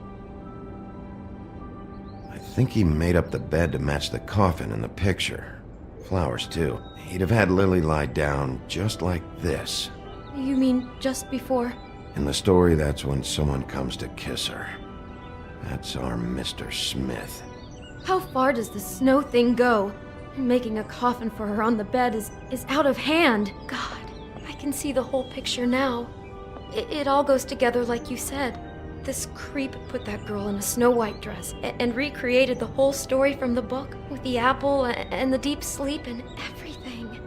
I think he made up the bed to match the coffin in the picture. Flowers, too. He'd have had Lily lie down just like this. You mean just before? In the story, that's when someone comes to kiss her. That's our Mr. Smith. How far does the snow thing go? Making a coffin for her on the bed is out of hand. God, I can see the whole picture now. It all goes together like you said. This creep put that girl in a Snow White dress and recreated the whole story from the book with the apple and the deep sleep and everything.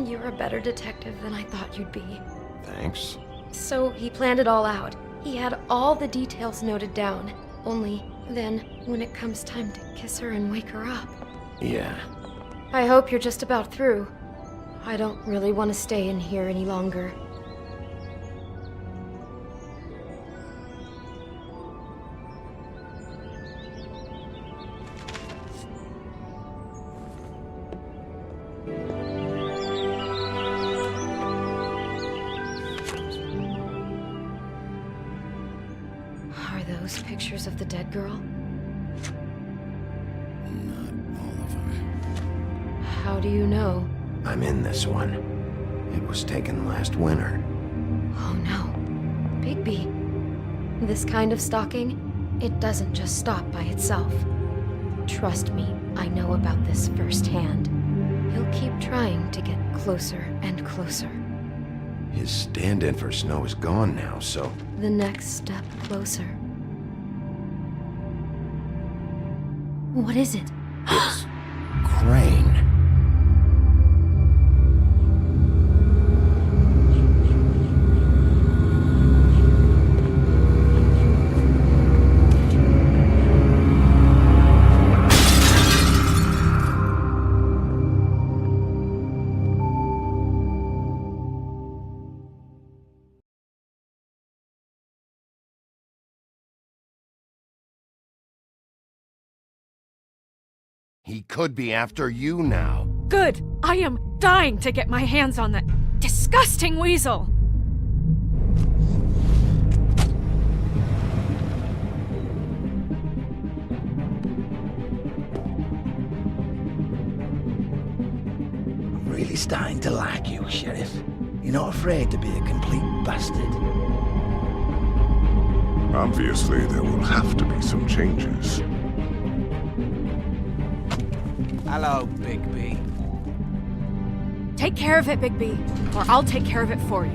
You're a better detective than I thought you'd be. Thanks. So he planned it all out. He had all the details noted down. Only then, when it comes time to kiss her and wake her up. Yeah. I hope you're just about through. I don't really want to stay in here any longer. Are those pictures of the dead girl? Not all of them. How do you know? I'm in this one. It was taken last winter. Oh no. Bigby. This kind of stalking, it doesn't just stop by itself. Trust me, I know about this firsthand. He'll keep trying to get closer and closer. His stand-in for Snow is gone now, so... The next step closer. What is it? It's... Crane. He could be after you now. Good! I am dying to get my hands on that disgusting weasel! I'm really starting to like you, Sheriff. You're not afraid to be a complete bastard. Obviously, there will have to be some changes. Hello, Bigby. Take care of it, Bigby, or I'll take care of it for you.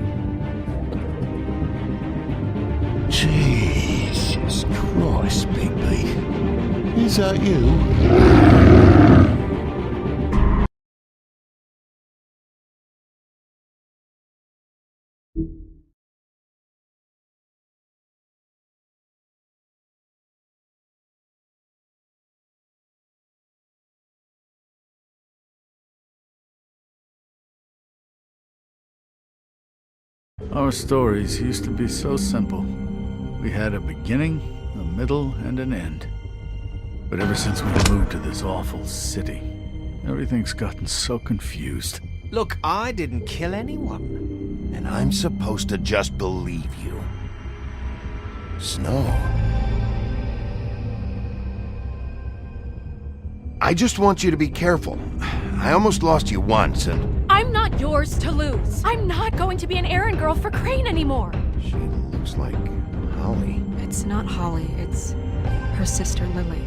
Jesus Christ, Bigby. Is that you? Our stories used to be so simple. We had a beginning, a middle, and an end. But ever since we moved to this awful city, everything's gotten so confused. Look, I didn't kill anyone. And I'm supposed to just believe you. Snow. I just want you to be careful. I almost lost you once, and... I'm not yours to lose. I'm not going to be an errand girl for Crane anymore. She looks like Holly. It's not Holly, it's her sister Lily.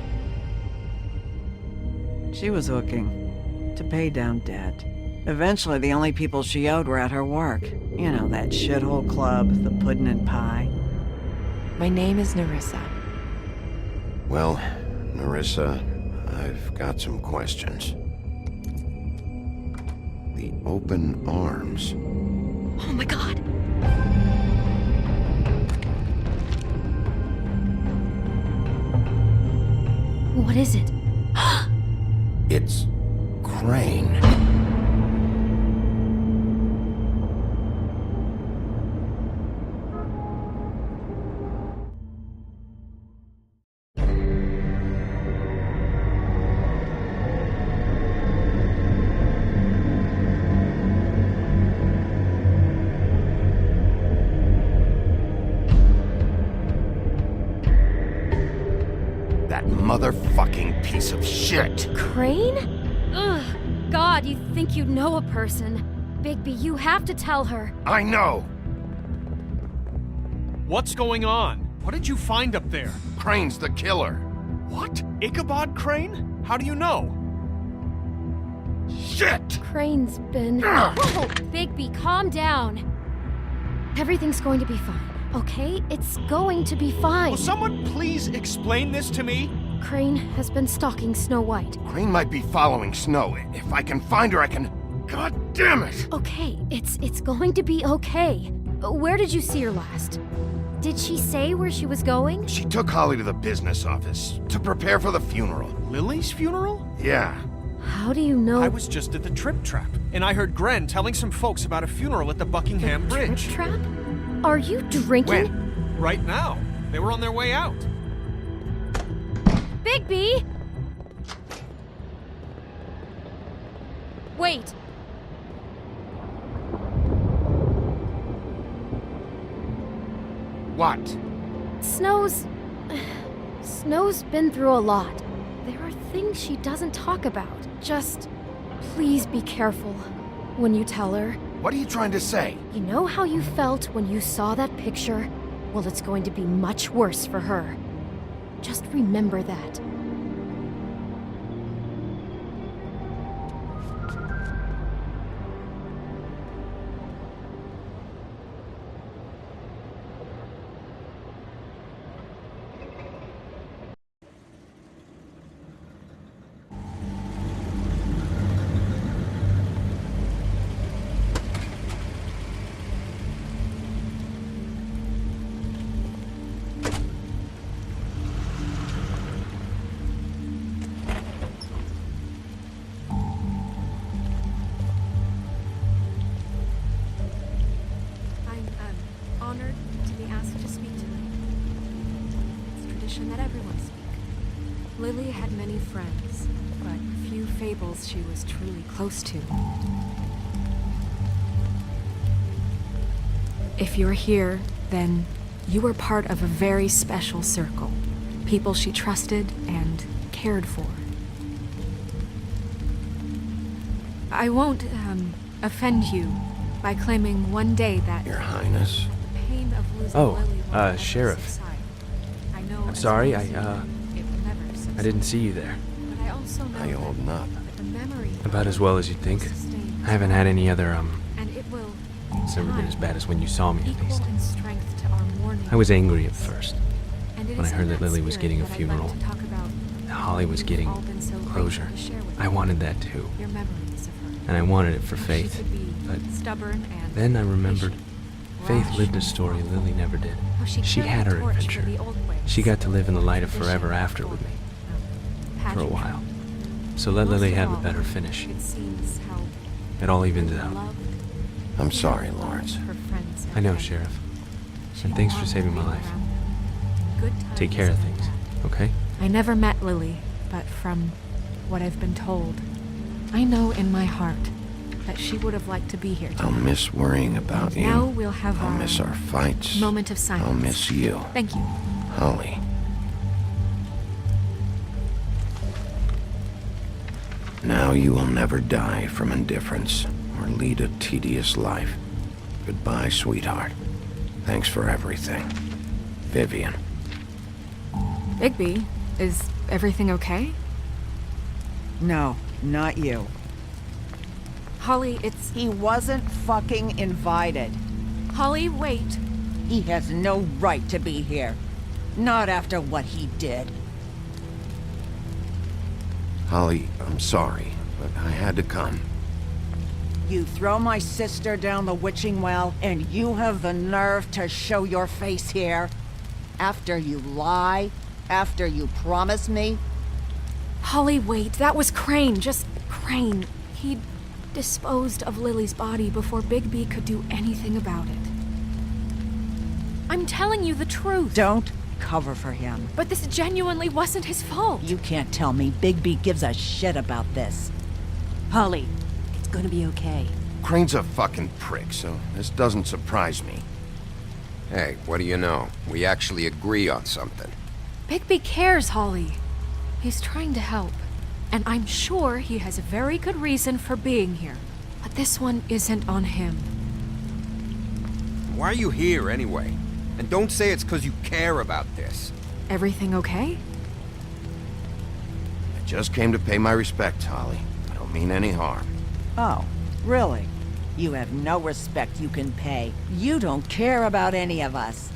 She was hooking to pay down debt. Eventually, the only people she owed were at her work. You know, that shithole club, the pudding and pie. My name is Nerissa. Well, Nerissa, I've got some questions. The open arms. Oh my god! What is it? It's Crane. Motherfucking piece of shit. Crane? Ugh. God, you think you know a person. Bigby, you have to tell her. I know. What's going on? What did you find up there? Crane's the killer. What? Ichabod Crane? How do you know? Shit! Crane's been... Whoa, Bigby, calm down. Everything's going to be fine, okay? It's going to be fine. Will someone please explain this to me? Crane has been stalking Snow White. Crane might be following Snow. If I can find her, I can... God damn it! Okay, it's going to be okay. Where did you see her last? Did she say where she was going? She took Holly to the business office to prepare for the funeral. Lily's funeral? Yeah. How do you know? I was just at the Trip Trap, and I heard Gren telling some folks about a funeral at the Buckingham Bridge. Trip Trap? Are you drinking? When? Right now. They were on their way out. Bigby! Wait. What? Snow's been through a lot. There are things she doesn't talk about. Just please be careful when you tell her. What are you trying to say? You know how you felt when you saw that picture? Well, it's going to be much worse for her. Just remember that. tradition that everyone speak. Lily had many friends, but few fables she was truly close to. If you're here, then you were part of a very special circle. People she trusted and cared for. I won't, offend you by claiming one day that... Your Highness. The pain of losing Lily will Sheriff. subside. I know I'm as sorry, long as you know, it will never subside. I didn't see you there. But I also know How you holding up? that the memory About as well as you'd think. I haven't had any other, and it will, It's never been as bad as when you saw me, at least. equal in strength to our mourning. I was angry at first. And it When I is heard in that Lily was spirit getting a that I'd like funeral. to talk about Holly was we've getting all been so grateful closure. to share with I you. wanted that too. Your memories of her. And I wanted it for How Faith. She could be But stubborn and then I remembered Faith rash lived a and story thoughtful. Lily never did. How She carried had the her torch for adventure. the old ways. She got to live in the light of Tradition forever after with me. For a pageantry. while. So let Most Lily of have a all, better finish. It seems how It all evens out. loved I'm sorry, Lawrence. her friends and I know, family. Sheriff. And thanks for saving my life. Good Take times care of and things, okay? I never met Lily, but from what I've been told, I know in my heart that she would have liked to be here I'll tonight. miss worrying about you. Now we'll have I'll our miss our fights. moment of silence. I'll miss you. Thank you. Holly. Now you will never die from indifference or lead a tedious life. Goodbye, sweetheart. Thanks for everything. Vivian. Bigby, is everything okay? No, not you. Holly, it's... He wasn't fucking invited. Holly, wait. He has no right to be here. Not after what he did. Holly, I'm sorry, but I had to come. You throw my sister down the witching well, and you have the nerve to show your face here? After you lie? After you promise me? Holly, wait. That was Crane. Just Crane. He disposed of Lily's body before Bigby could do anything about it. I'm telling you the truth. Don't cover for him. But this genuinely wasn't his fault. You can't tell me Bigby gives a shit about this. Holly, it's gonna be okay. Crane's a fucking prick, so this doesn't surprise me. Hey, what do you know? We actually agree on something. Bigby cares, Holly. He's trying to help. And I'm sure he has a very good reason for being here. But this one isn't on him. Why are you here anyway? And don't say it's because you care about this. Everything okay? I just came to pay my respects, Holly. I don't mean any harm. Oh, really? You have no respect you can pay. You don't care about any of us.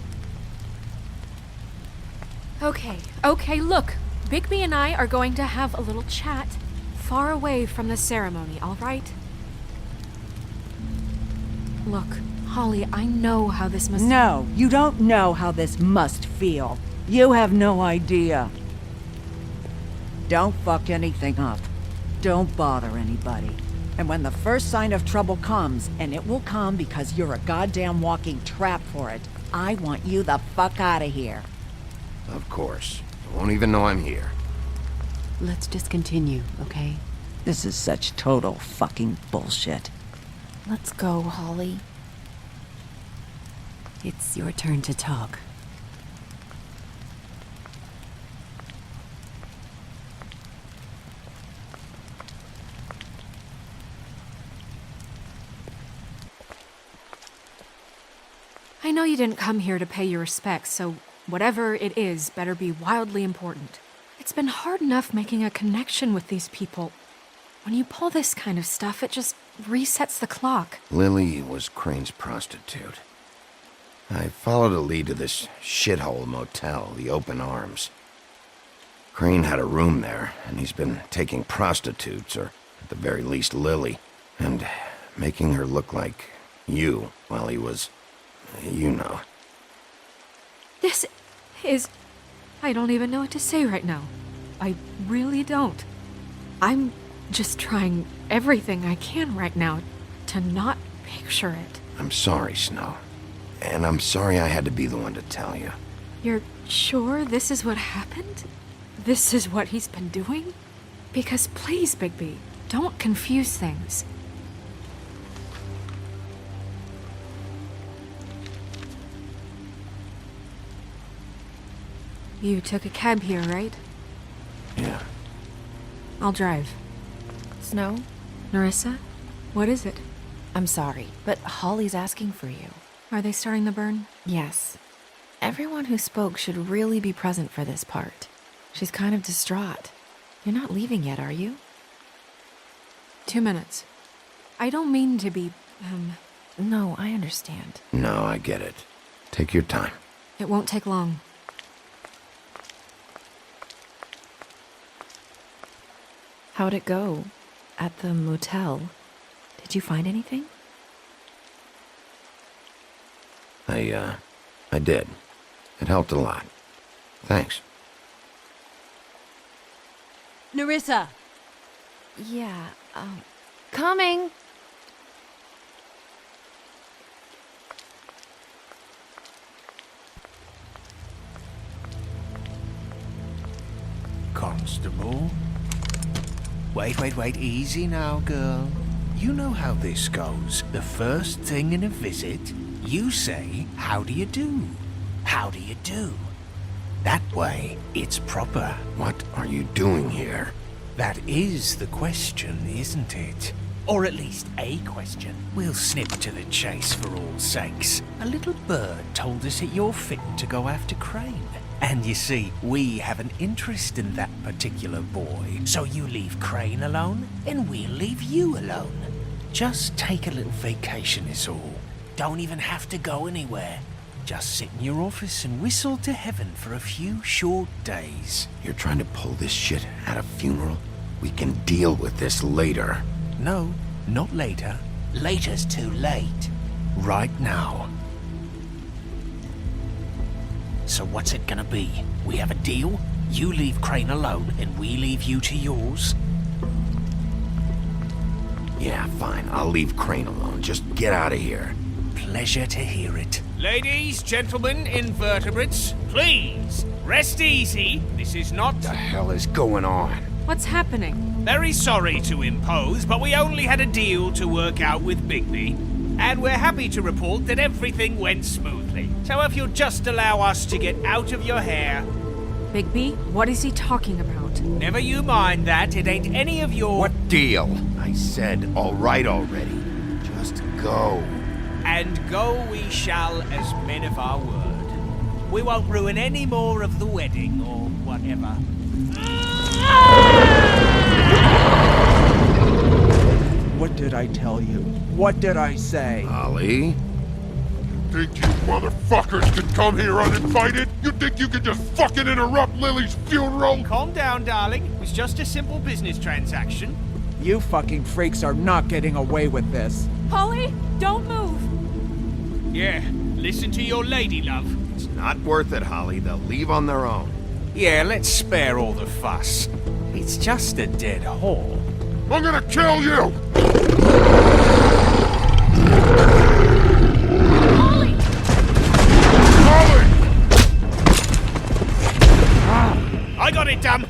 Okay, look. Bigby and I are going to have a little chat far away from the ceremony, all right? Look, Holly, I know how this must... No, you don't know how this must feel. You have no idea. Don't fuck anything up. Don't bother anybody. And when the first sign of trouble comes, and it will come because you're a goddamn walking trap for it, I want you the fuck out of here. Of course. I won't even know I'm here. Let's just continue, okay? This is such total fucking bullshit. Let's go, Holly. It's your turn to talk. I know you didn't come here to pay your respects, so whatever it is better be wildly important. It's been hard enough making a connection with these people. When you pull this kind of stuff, it just resets the clock. Lily was Crane's prostitute. I followed a lead to this shithole motel, the Open Arms. Crane had a room there, and he's been taking prostitutes, or at the very least Lily, and making her look like you while he was, you know. This is... I don't even know what to say right now. I really don't. I'm just trying everything I can right now to not picture it. I'm sorry, Snow. And I'm sorry I had to be the one to tell you. You're sure this is what happened? This is what he's been doing? Because please, Bigby, don't confuse things. You took a cab here, right? Yeah. I'll drive. Snow? Nerissa? What is it? I'm sorry, but Holly's asking for you. Are they starting the burn? Yes. Everyone who spoke should really be present for this part. She's kind of distraught. You're not leaving yet, are you? 2 minutes. I don't mean to be, No, I understand. No, I get it. Take your time. It won't take long. How'd it go? At the motel? Did you find anything? I did. It helped a lot. Thanks. Nerissa! Yeah, coming! Constable? Wait, easy now, girl. You know how this goes. The first thing in a visit, you say, how do you do? How do you do? That way, it's proper. What are you doing here? That is the question, isn't it? Or at least a question. We'll snip to the chase for all sakes. A little bird told us that you're fit to go after Crane. And you see, we have an interest in that particular boy. So you leave Crane alone, and we'll leave you alone. Just take a little vacation is all. Don't even have to go anywhere. Just sit in your office and whistle to heaven for a few short days. You're trying to pull this shit at a funeral? We can deal with this later. No, not later. Later's too late. Right now. So what's it gonna be? We have a deal? You leave Crane alone, and we leave you to yours? Yeah, fine. I'll leave Crane alone. Just get out of here. Pleasure to hear it. Ladies, gentlemen, invertebrates, please, rest easy. This is not... What the hell is going on? What's happening? Very sorry to impose, but we only had a deal to work out with Bigby. And we're happy to report that everything went smoothly. So if you'll just allow us to get out of your hair... Bigby, what is he talking about? Never you mind that, it ain't any of your... What deal? I said all right already. Just go. And go we shall as men of our word. We won't ruin any more of the wedding or whatever. What did I tell you? What did I say? Ollie? Think you motherfuckers could come here uninvited? You think you could just fucking interrupt Lily's funeral? Calm down, darling. It was just a simple business transaction. You fucking freaks are not getting away with this. Holly, don't move! Yeah, listen to your lady, love. It's not worth it, Holly. They'll leave on their own. Yeah, let's spare all the fuss. It's just a dead whore. I'm gonna kill you! Holly! Holly! I got it, damn!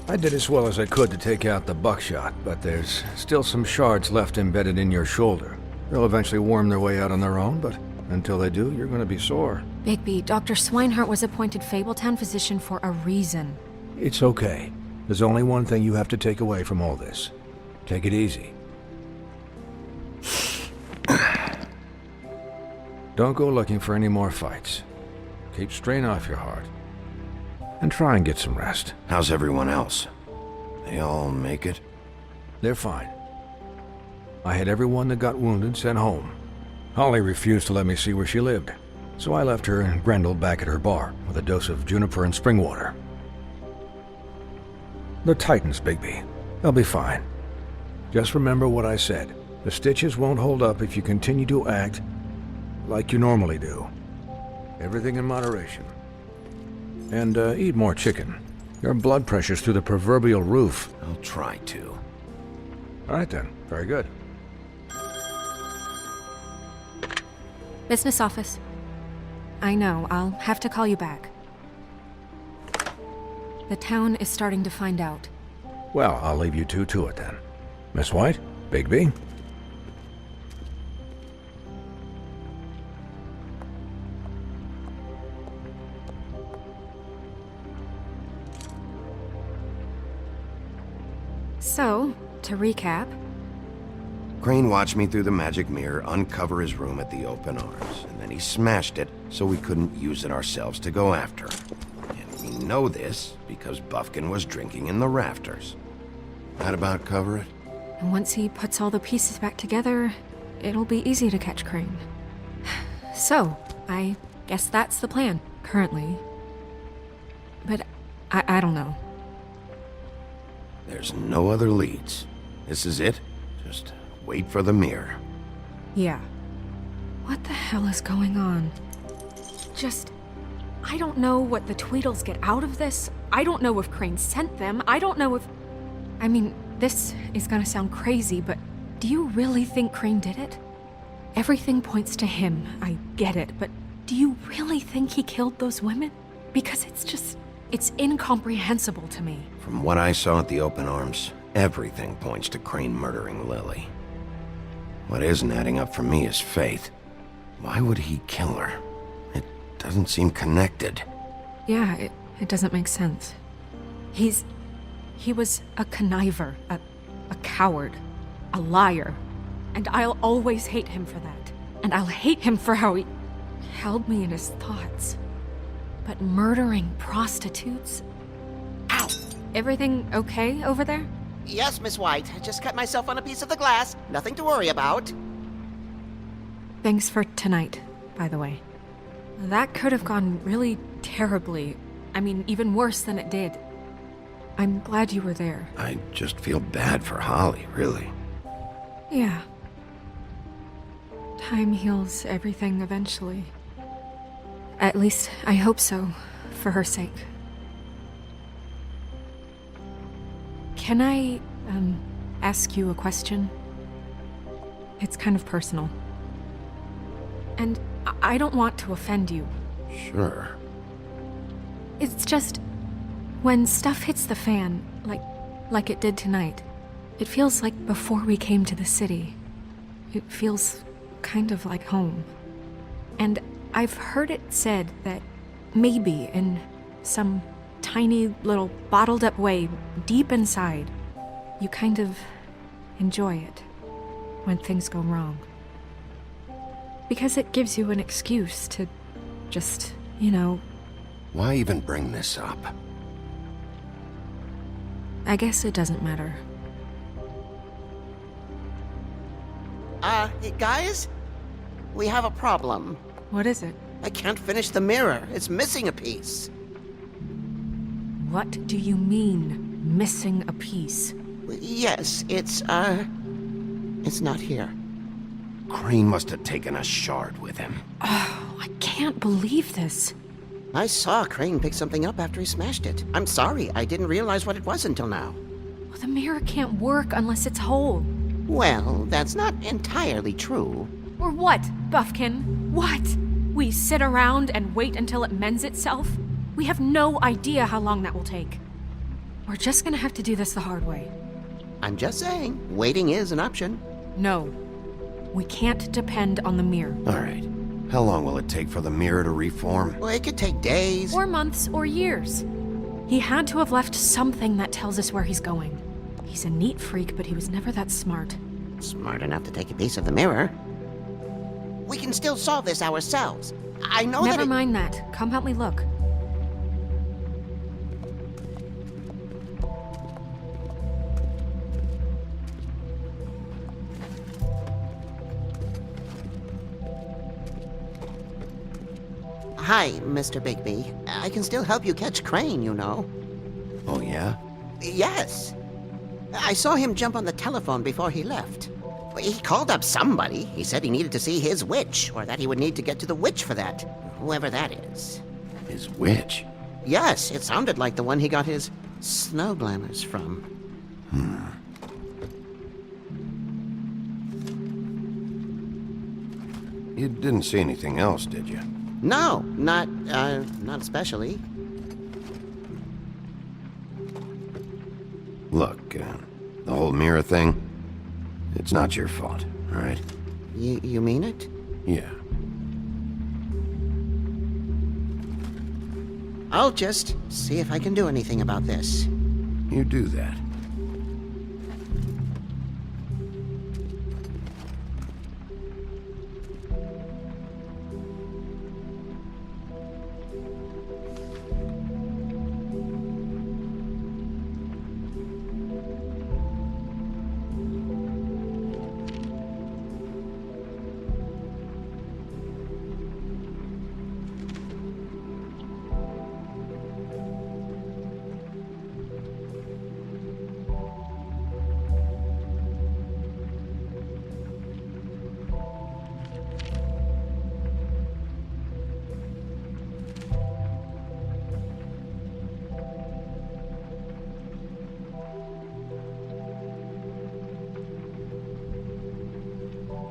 I did as well as I could to take out the buckshot, but there's still some shards left embedded in your shoulder. They'll eventually worm their way out on their own, but until they do, you're gonna be sore. Bigby, Dr. Swinehart was appointed Fabletown physician for a reason. It's okay. There's only one thing you have to take away from all this. Take it easy. Don't go looking for any more fights. Keep strain off your heart. And try and get some rest. How's everyone else? They all make it? They're fine. I had everyone that got wounded sent home. Holly refused to let me see where she lived, so I left her and Grendel back at her bar with a dose of juniper and spring water. They're Titans, Bigby. They'll be fine. Just remember what I said. The stitches won't hold up if you continue to act like you normally do. Everything in moderation. And eat more chicken. Your blood pressure's through the proverbial roof. I'll try to. All right then. Very good. Business office. I know, I'll have to call you back. The town is starting to find out. Well, I'll leave you two to it then. Miss White, Bigby. So, to recap... Crane watched me through the magic mirror uncover his room at the Open Arms, and then he smashed it so we couldn't use it ourselves to go after him. And we know this because Buffkin was drinking in the rafters. That about cover it? And once he puts all the pieces back together, it'll be easy to catch Crane. So, I guess that's the plan, currently. But I don't know. There's no other leads. This is it. Just wait for the mirror. Yeah. What the hell is going on? I don't know what the Tweedles get out of this. I don't know if Crane sent them. I don't know if... I mean, this is gonna sound crazy, but do you really think Crane did it? Everything points to him, I get it, but do you really think he killed those women? Because it's incomprehensible to me. From what I saw at the Open Arms, everything points to Crane murdering Lily. What isn't adding up for me is Faith. Why would he kill her? It doesn't seem connected. Yeah, it doesn't make sense. He was a conniver, a coward, a liar. And I'll always hate him for that. And I'll hate him for how he held me in his thoughts. But murdering prostitutes? Ow! Everything okay over there? Yes, Miss White. I just cut myself on a piece of the glass. Nothing to worry about. Thanks for tonight, by the way. That could have gone really terribly. I mean, even worse than it did. I'm glad you were there. I just feel bad for Holly, really. Yeah. Time heals everything eventually. At least, I hope so, for her sake. Can I, ask you a question? It's kind of personal. And I don't want to offend you. Sure. It's just, when stuff hits the fan, like it did tonight, it feels like before we came to the city. It feels kind of like home. And I've heard it said that maybe in some tiny little bottled up way deep inside, you kind of enjoy it when things go wrong. Because it gives you an excuse to just, Why even bring this up? I guess it doesn't matter. Hey, guys? We have a problem. What is it? I can't finish the mirror. It's missing a piece. What do you mean, missing a piece? Yes, it's not here. Crane must have taken a shard with him. Oh, I can't believe this. I saw Crane pick something up after he smashed it. I'm sorry, I didn't realize what it was until now. Well, the mirror can't work unless it's whole. Well, that's not entirely true. Or what, Buffkin? What? We sit around and wait until it mends itself? We have no idea how long that will take. We're just gonna have to do this the hard way. I'm just saying, waiting is an option. No. We can't depend on the mirror. All right. How long will it take for the mirror to reform? Well, it could take days. Or months, or years. He had to have left something that tells us where he's going. He's a neat freak, but he was never that smart. Smart enough to take a piece of the mirror. We can still solve this ourselves. I know Never mind that. Come help me look. Hi, Mr. Bigby. I can still help you catch Crane, you know. Oh, yeah? Yes. I saw him jump on the telephone before he left. He called up somebody. He said he needed to see his witch, or that he would need to get to the witch for that. Whoever that is. His witch? Yes, it sounded like the one he got his snow glamours from. You didn't see anything else, did you? No, not especially. Look, the whole mirror thing, it's not your fault, all right? You mean it? Yeah. I'll just see if I can do anything about this. You do that.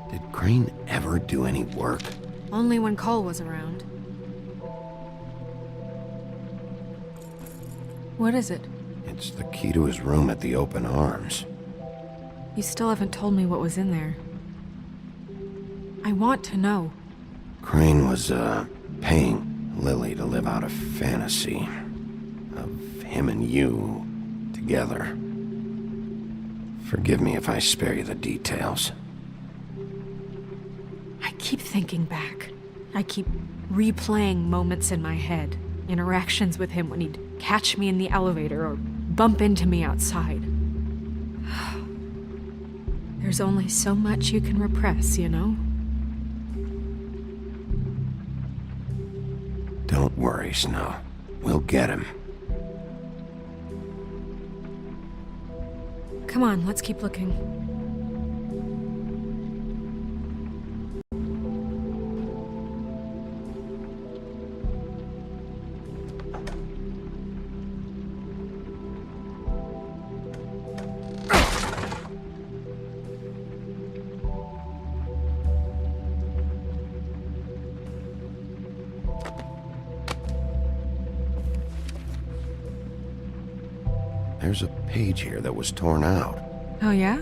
Did Crane ever do any work? Only when Cole was around. What is it? It's the key to his room at the Open Arms. You still haven't told me what was in there. I want to know. Crane was, paying Lily to live out a fantasy of him and you together. Forgive me if I spare you the details. I keep thinking back. I keep replaying moments in my head. Interactions with him when he'd catch me in the elevator or bump into me outside. There's only so much you can repress, you know? Don't worry, Snow. We'll get him. Come on, let's keep looking. There's a page here that was torn out. Oh, yeah?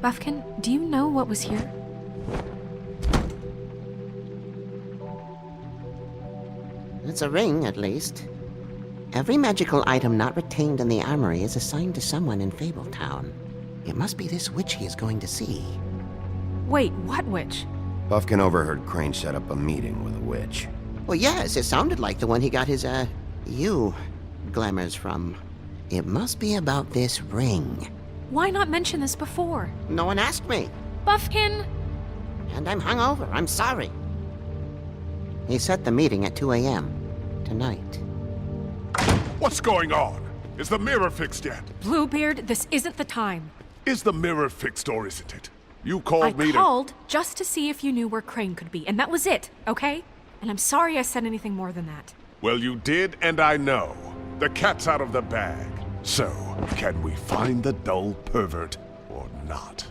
Buffkin, do you know what was here? It's a ring, at least. Every magical item not retained in the armory is assigned to someone in Fabletown. It must be this witch he is going to see. Wait, what witch? Buffkin overheard Crane set up a meeting with a witch. Well, yes, it sounded like the one he got his, glamours from. It must be about this ring. Why not mention this before? No one asked me. Buffkin! And I'm hungover. I'm sorry. He set the meeting at 2 a.m. tonight. What's going on? Is the mirror fixed yet? Bluebeard, this isn't the time. Is the mirror fixed or isn't it? You called me I called just to see if you knew where Crane could be, and that was it, okay? And I'm sorry I said anything more than that. Well, you did, and I know. The cat's out of the bag. So, can we find the dull pervert or not?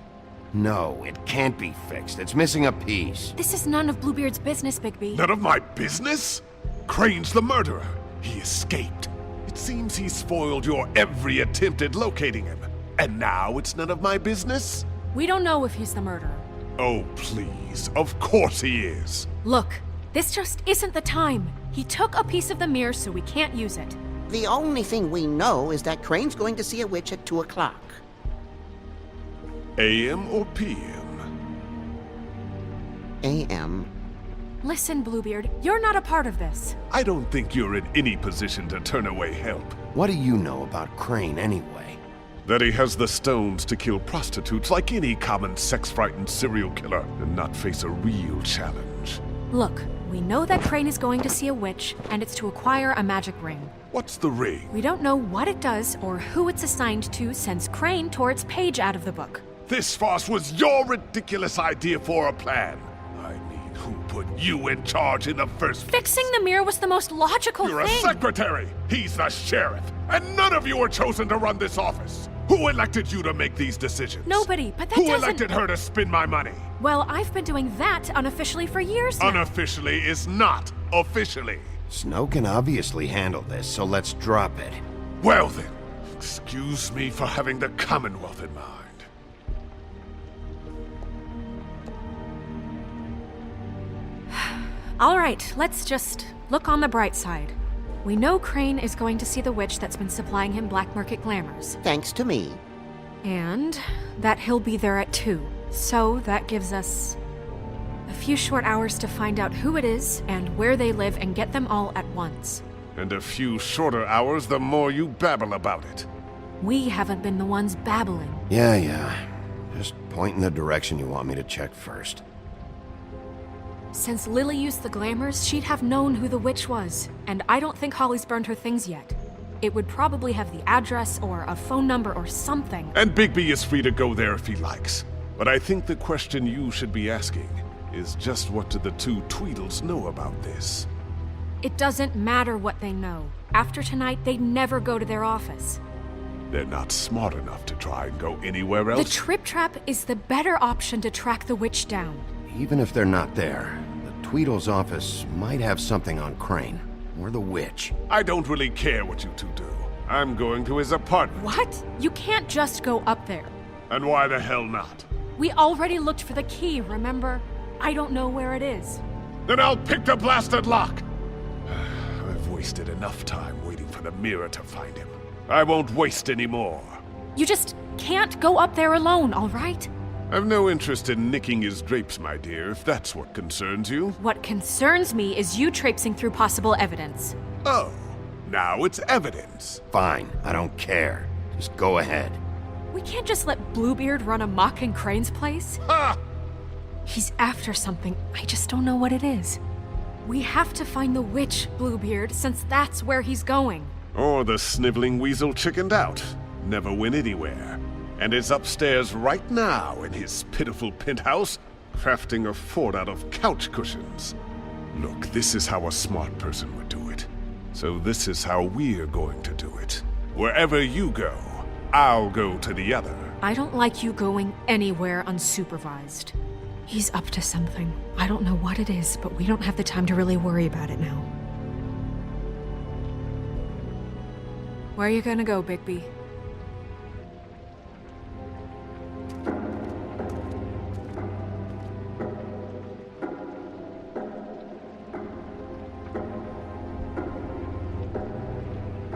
No, it can't be fixed. It's missing a piece. This is none of Bluebeard's business, Bigby. None of my business? Crane's the murderer. He escaped. It's Seems he spoiled your every attempt at locating him. And now it's none of my business? We don't know if he's the murderer. Oh, please. Of course he is. Look, this just isn't the time. He took a piece of the mirror, so we can't use it. The only thing we know is that Crane's going to see a witch at 2 o'clock. AM or PM? AM. Listen, Bluebeard, you're not a part of this. I don't think you're in any position to turn away help. What do you know about Crane anyway? That he has the stones to kill prostitutes like any common sex-frightened serial killer and not face a real challenge. Look, we know that Crane is going to see a witch, and it's to acquire a magic ring. What's the ring? We don't know what it does or who it's assigned to since Crane tore its page out of the book. This farce was your ridiculous idea for a plan. I mean, who put you in charge in the first place? Fixing the mirror was the most logical You're thing. a secretary! He's the sheriff! And none of you were chosen to run this office! Who elected you to make these decisions? Nobody, but that Who doesn't... elected her to spend my money? Well, I've been doing that unofficially for years now. Unofficially is not officially. Snow can obviously handle this, so let's drop it. Well then, excuse me for having the Commonwealth in mind. All right, let's just look on the bright side. We know Crane is going to see the witch that's been supplying him black market glamours. Thanks to me. And that he'll be there at 2. So that gives us a few short hours to find out who it is and where they live and get them all at once. And a few shorter hours the more you babble about it. We haven't been the ones babbling. Yeah. Just point in the direction you want me to check first. Since Lily used the glamours, she'd have known who the witch was, and I don't think Holly's burned her things yet. It would probably have the address or a phone number or something. And Bigby is free to go there if he likes. But I think the question you should be asking is just what do the 2 Tweedles know about this? It doesn't matter what they know. After tonight, they'd never go to their office. They're not smart enough to try and go anywhere else. The Trip Trap is the better option to track the witch down. Even if they're not there, the Tweedle's office might have something on Crane. Or the witch. I don't really care what you 2 do. I'm going to his apartment. What? You can't just go up there. And why the hell not? We already looked for the key, remember? I don't know where it is. Then I'll pick the blasted lock! I've wasted enough time waiting for the mirror to find him. I won't waste any more. You just can't go up there alone, all right? I've no interest in nicking his drapes, my dear, if that's what concerns you. What concerns me is you traipsing through possible evidence. Oh, now it's evidence. Fine, I don't care. Just go ahead. We can't just let Bluebeard run amok in Crane's place. Ha! He's after something, I just don't know what it is. We have to find the witch, Bluebeard, since that's where he's going. Or the sniveling weasel chickened out. Never went anywhere. And is upstairs right now in his pitiful penthouse, crafting a fort out of couch cushions. Look, this is how a smart person would do it. So this is how we're going to do it. Wherever you go, I'll go to the other. I don't like you going anywhere unsupervised. He's up to something. I don't know what it is, but we don't have the time to really worry about it now. Where are you gonna go, Bigby?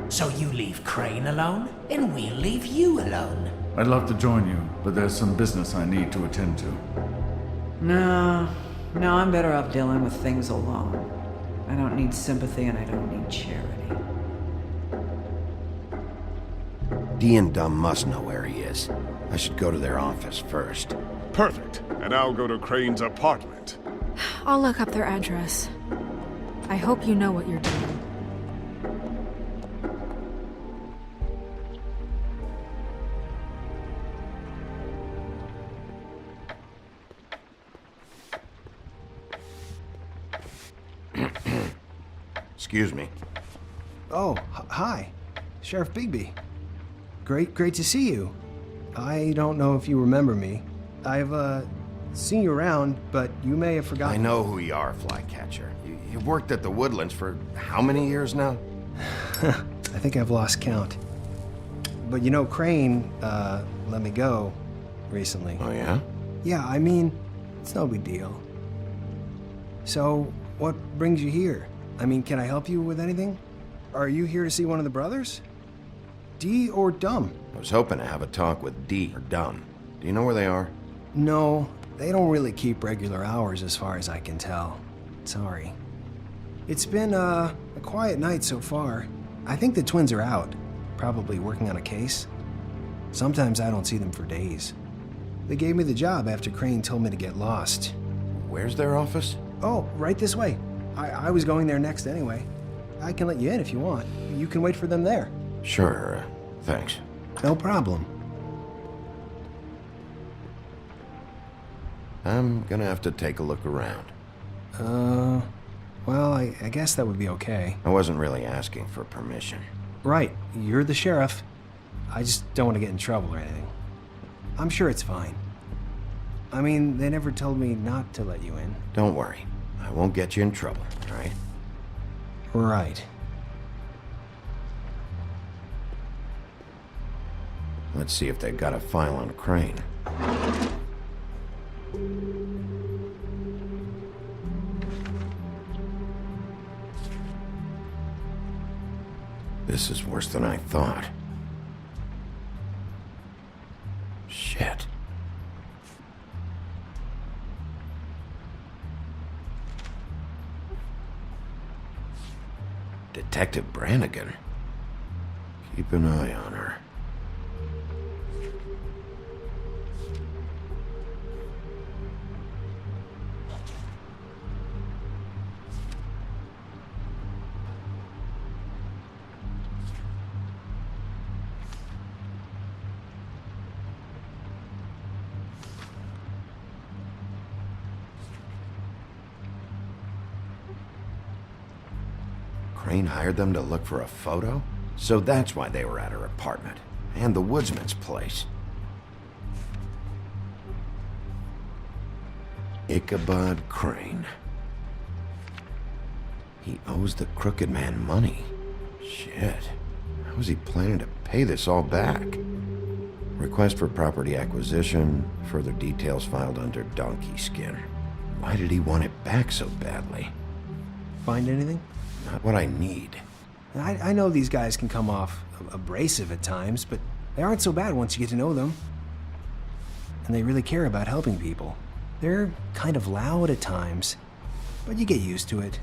So you leave Crane alone, and we'll leave you alone. I'd love to join you, but there's some business I need to attend to. No, I'm better off dealing with things alone. I don't need sympathy and I don't need charity. Dee and Dumb must know where he is. I should go to their office first. Perfect. And I'll go to Crane's apartment. I'll look up their address. I hope you know what you're doing. Excuse me. Oh, hi. Sheriff Bigby. Great to see you. I don't know if you remember me. I've, seen you around, but you may have forgotten. I know who you are, Flycatcher. You've worked at the Woodlands for how many years now? I think I've lost count. But you know, Crane, let me go recently. Oh, yeah? Yeah, I mean, it's no big deal. So, what brings you here? I mean, can I help you with anything? Are you here to see one of the brothers? D or Dumb? I was hoping to have a talk with D or Dumb. Do you know where they are? No, they don't really keep regular hours as far as I can tell. Sorry. It's been, a quiet night so far. I think the twins are out, probably working on a case. Sometimes I don't see them for days. They gave me the job after Crane told me to get lost. Where's their office? Oh, right this way. I was going there next anyway. I can let you in if you want. You can wait for them there. Sure, thanks. No problem. I'm gonna have to take a look around. Well, I guess that would be okay. I wasn't really asking for permission. Right, you're the sheriff. I just don't want to get in trouble or anything. I'm sure it's fine. I mean, they never told me not to let you in. Don't worry. I won't get you in trouble, all right? Right. Let's see if they've got a file on Crane. This is worse than I thought. Shit. Detective Brannigan. Keep an eye on her. Crane hired them to look for a photo? So that's why they were at her apartment. And the woodsman's place. Ichabod Crane. He owes the crooked man money. Shit. How was he planning to pay this all back? Request for property acquisition. Further details filed under donkey skin. Why did he want it back so badly? Find anything? Not what I need. I know these guys can come off abrasive at times, but they aren't so bad once you get to know them. And they really care about helping people. They're kind of loud at times, but you get used to it.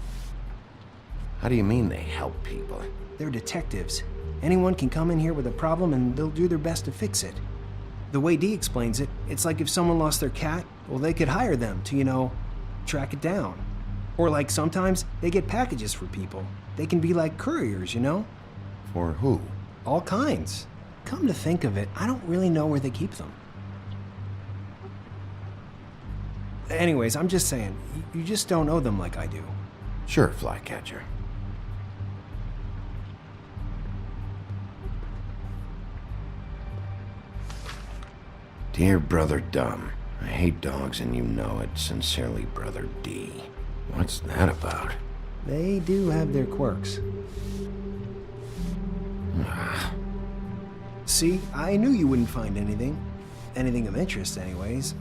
How do you mean they help people? They're detectives. Anyone can come in here with a problem and they'll do their best to fix it. The way Dee explains it, it's like if someone lost their cat, well, they could hire them to, track it down. Or like sometimes they get packages for people. They can be like couriers, For who? All kinds. Come to think of it, I don't really know where they keep them. Anyways, I'm just saying, you just don't know them like I do. Sure, Flycatcher. Dear Brother Dumb, I hate dogs and you know it. Sincerely, Brother D. What's that about? They do have their quirks. See, I knew you wouldn't find anything. Anything of interest, anyways.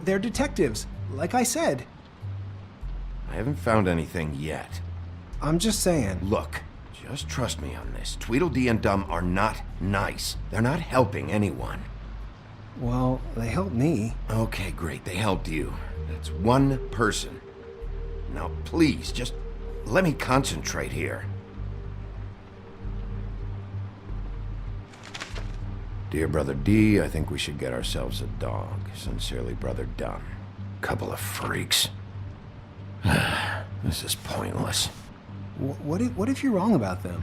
They're detectives, like I said. I haven't found anything yet. I'm just saying. Look, just trust me on this. Tweedledee and Dumb are not nice. They're not helping anyone. Well, they helped me. Okay, great. They helped you. That's one person. Now, please, just let me concentrate here. Dear Brother D, I think we should get ourselves a dog. Sincerely, Brother Dumb. Couple of freaks. This is pointless. What if you're wrong about them?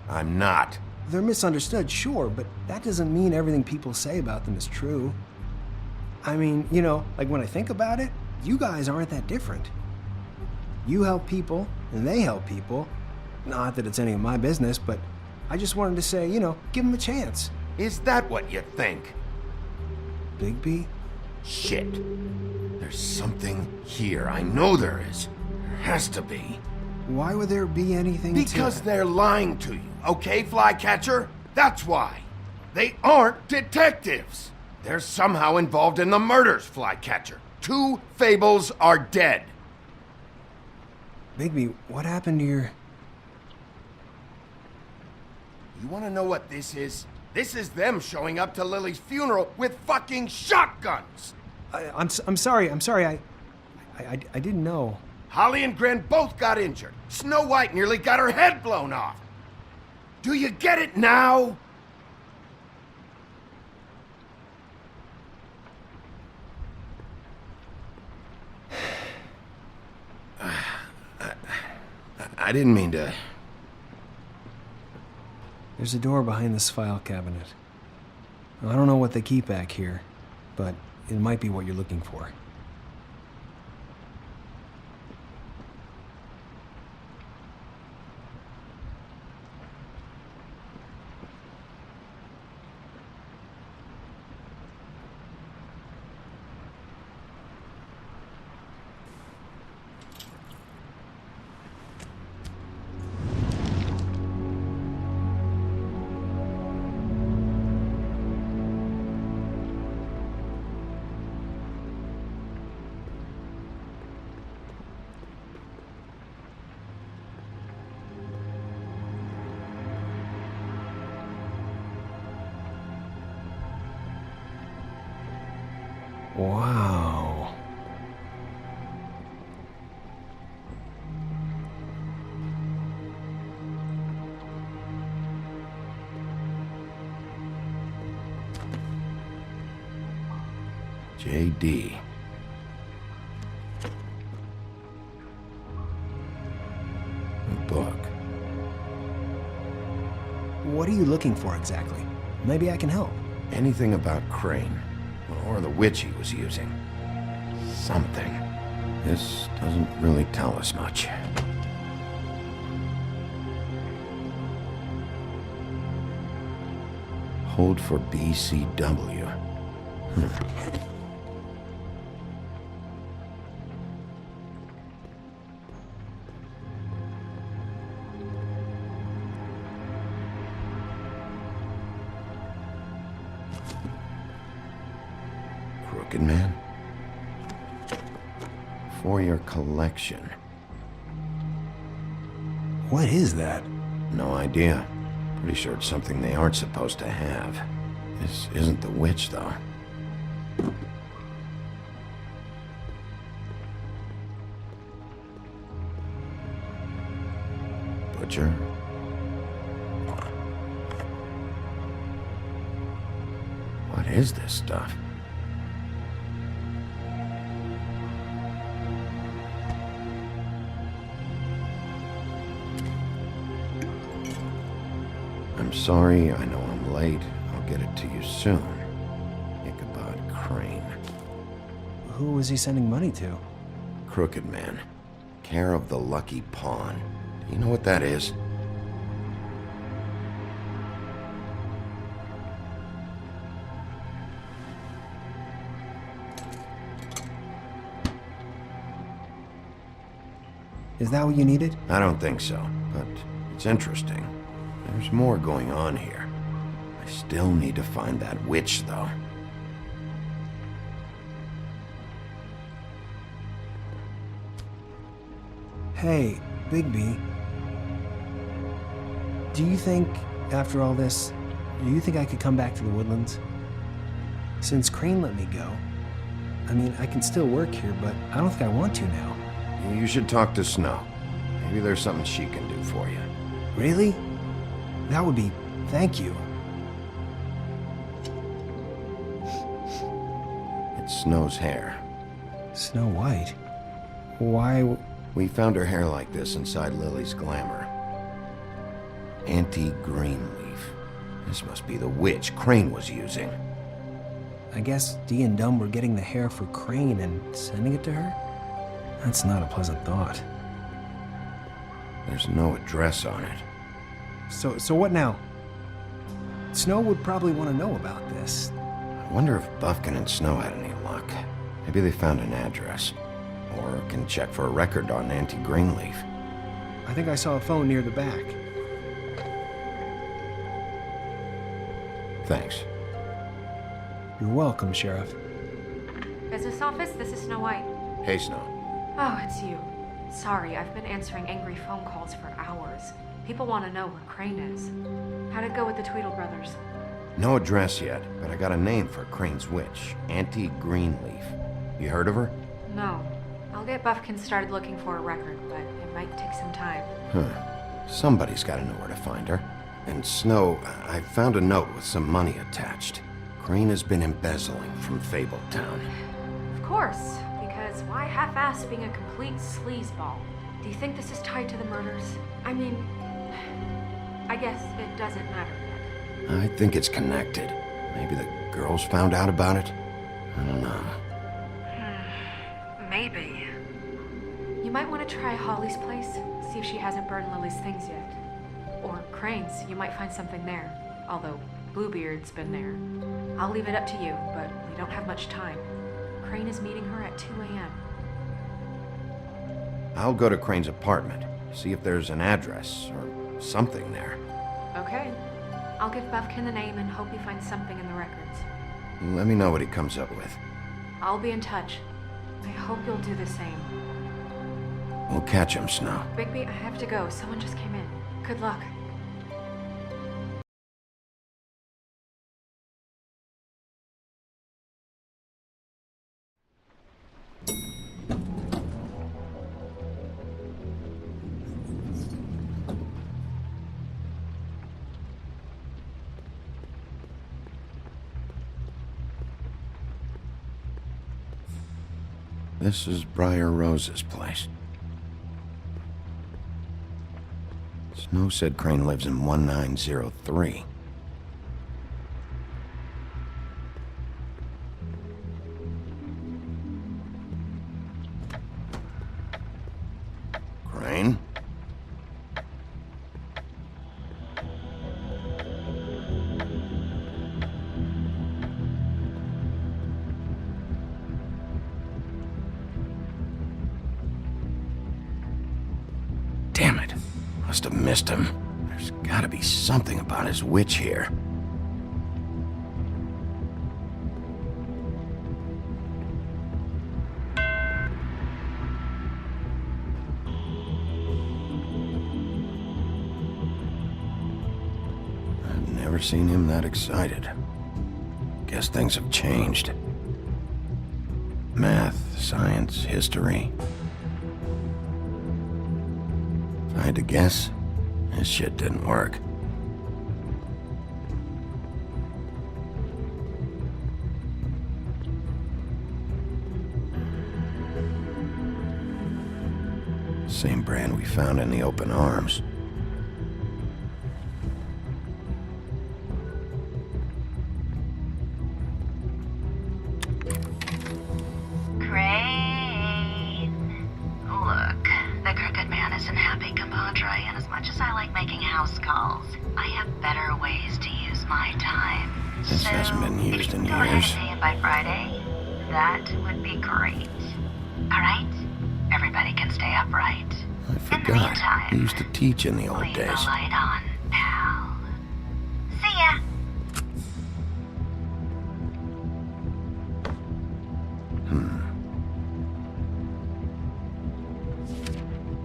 I'm not. They're misunderstood, sure, but that doesn't mean everything people say about them is true. I mean, like when I think about it, you guys aren't that different. You help people, and they help people. Not that it's any of my business, but I just wanted to say, give them a chance. Is that what you think? Bigby? Shit. There's something here. I know there is. There has to be. Why would there be anything Because they're lying to you, okay, Flycatcher? That's why. They aren't detectives. They're somehow involved in the murders, Flycatcher. 2 Fables are dead. Bigby, what happened to your... You want to know what this is? This is them showing up to Lily's funeral with fucking shotguns! I'm sorry. I didn't know. Holly and Gren both got injured. Snow White nearly got her head blown off. Do you get it now? I didn't mean to... There's a door behind this file cabinet. I don't know what they keep back here, but it might be what you're looking for. Wow. J.D. A book. What are you looking for exactly? Maybe I can help. Anything about Crane, or the witch he was using. Something. This doesn't really tell us much. Hold for BCW. Crooked Man? For your collection. What is that? No idea. Pretty sure it's something they aren't supposed to have. This isn't the witch, though. Butcher? What is this stuff? I'm sorry, I know I'm late. I'll get it to you soon. Ichabod Crane. Who was he sending money to? Crooked Man. Care of the Lucky Pawn. Do you know what that is? Is that what you needed? I don't think so, but it's interesting. There's more going on here. I still need to find that witch, though. Hey, Bigby. Do you think, after all this, do you think I could come back to the Woodlands? Since Crane let me go. I mean, I can still work here, but I don't think I want to now. You should talk to Snow. Maybe there's something she can do for you. Really? That would be... thank you. It's Snow's hair. Snow White? Why... We found her hair like this inside Lily's glamour. Anti-Greenleaf. This must be the witch Crane was using. I guess Dee and Dumb were getting the hair for Crane and sending it to her? That's not a pleasant thought. There's no address on it. So what now? Snow would probably want to know about this. I wonder if Buffkin and Snow had any luck. Maybe they found an address. Or can check for a record on Anti-Greenleaf. I think I saw a phone near the back. Thanks. You're welcome, Sheriff. Business office, this is Snow White. Hey, Snow. Oh, it's you. Sorry, I've been answering angry phone calls for hours. People want to know where Crane is. How'd it go with the Tweedle brothers? No address yet, but I got a name for Crane's witch. Auntie Greenleaf. You heard of her? No. I'll get Buffkin started looking for a record, but it might take some time. Huh. Somebody's got to know where to find her. And Snow, I found a note with some money attached. Crane has been embezzling from Fabletown. Of course, because why half-ass being a complete sleazeball? Do you think this is tied to the murders? I mean, I guess it doesn't matter yet. I think it's connected. Maybe the girls found out about it? I don't know. Maybe. You might want to try Holly's place, see if she hasn't burned Lily's things yet. Or Crane's, you might find something there. Although, Bluebeard's been there. I'll leave it up to you, but we don't have much time. Crane is meeting her at 2 a.m. I'll go to Crane's apartment, see if there's an address or something there. Okay. I'll give Buffkin the name and hope he finds something in the records. Let me know what he comes up with. I'll be in touch. I hope you'll do the same. We'll catch him, Snow. Bigby, I have to go. Someone just came in. Good luck. This is Briar Rose's place. Snow said Crane lives in 1903. Crane? Damn it. Must have missed him. There's gotta be something about his witch here. I've never seen him that excited. Guess things have changed. Math, science, history. If I had to guess, this shit didn't work. Same brand we found in the open arms. Crane. Look, the Crooked Man isn't happy, compadre, and as much as I like making house calls, I have better ways to use my time. This hasn't been used in Go ahead years. and pay it by Friday. That would be great. Alright? Everybody can stay upright. I forgot. I used to teach in the old Leave the days. light on, pal. See ya!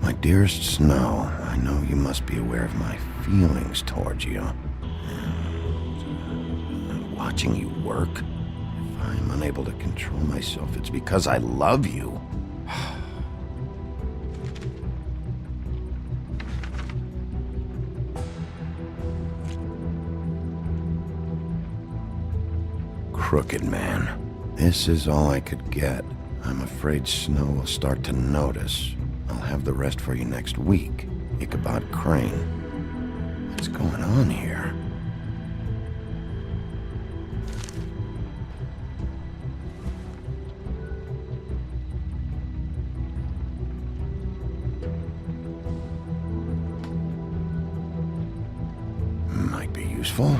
My dearest Snow, I know you must be aware of my feelings towards you. And watching you work, if I'm unable to control myself, it's because I love you. Crooked Man. This is all I could get. I'm afraid Snow will start to notice. I'll have the rest for you next week. Ichabod Crane. What's going on here? Might be useful.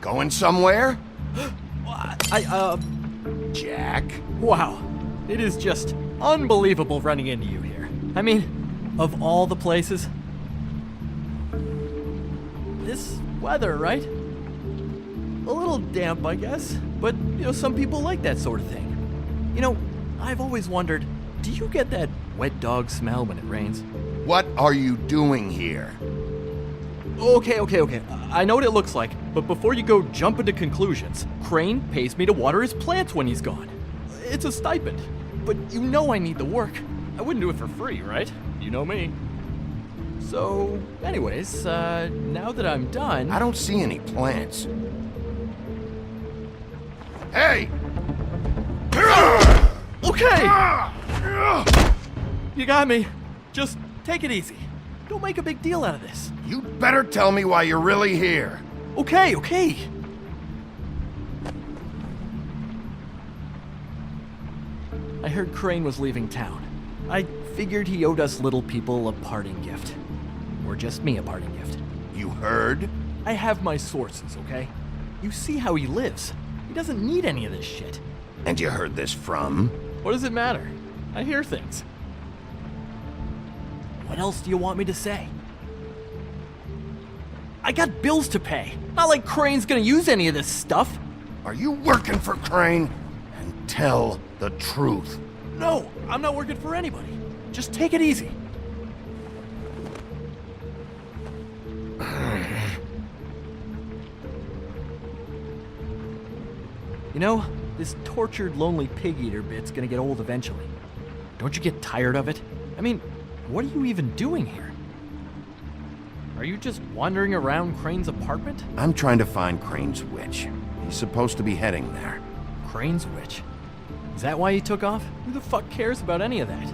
Going somewhere? Jack? Wow. It is just unbelievable running into you here. I mean, of all the places. This weather, right? A little damp, I guess. But, some people like that sort of thing. I've always wondered, do you get that wet dog smell when it rains? What are you doing here? Okay. I know what it looks like, but before you go jumping to conclusions, Crane pays me to water his plants when he's gone. It's a stipend, but I need the work. I wouldn't do it for free, right? You know me. So, anyways, now that I'm done... I don't see any plants. Hey! Okay! You got me. Just take it easy. Don't make a big deal out of this. You better tell me why you're really here. Okay. I heard Crane was leaving town. I figured he owed us little people a parting gift. Or just me a parting gift. You heard? I have my sources, okay? You see how he lives. He doesn't need any of this shit. And you heard this from? What does it matter? I hear things. What else do you want me to say? I got bills to pay. Not like Crane's gonna use any of this stuff. Are you working for Crane? And tell the truth. No, I'm not working for anybody. Just take it easy. This tortured, lonely pig-eater bit's gonna get old eventually. Don't you get tired of it? I mean, what are you even doing here? Are you just wandering around Crane's apartment? I'm trying to find Crane's witch. He's supposed to be heading there. Crane's witch? Is that why he took off? Who the fuck cares about any of that?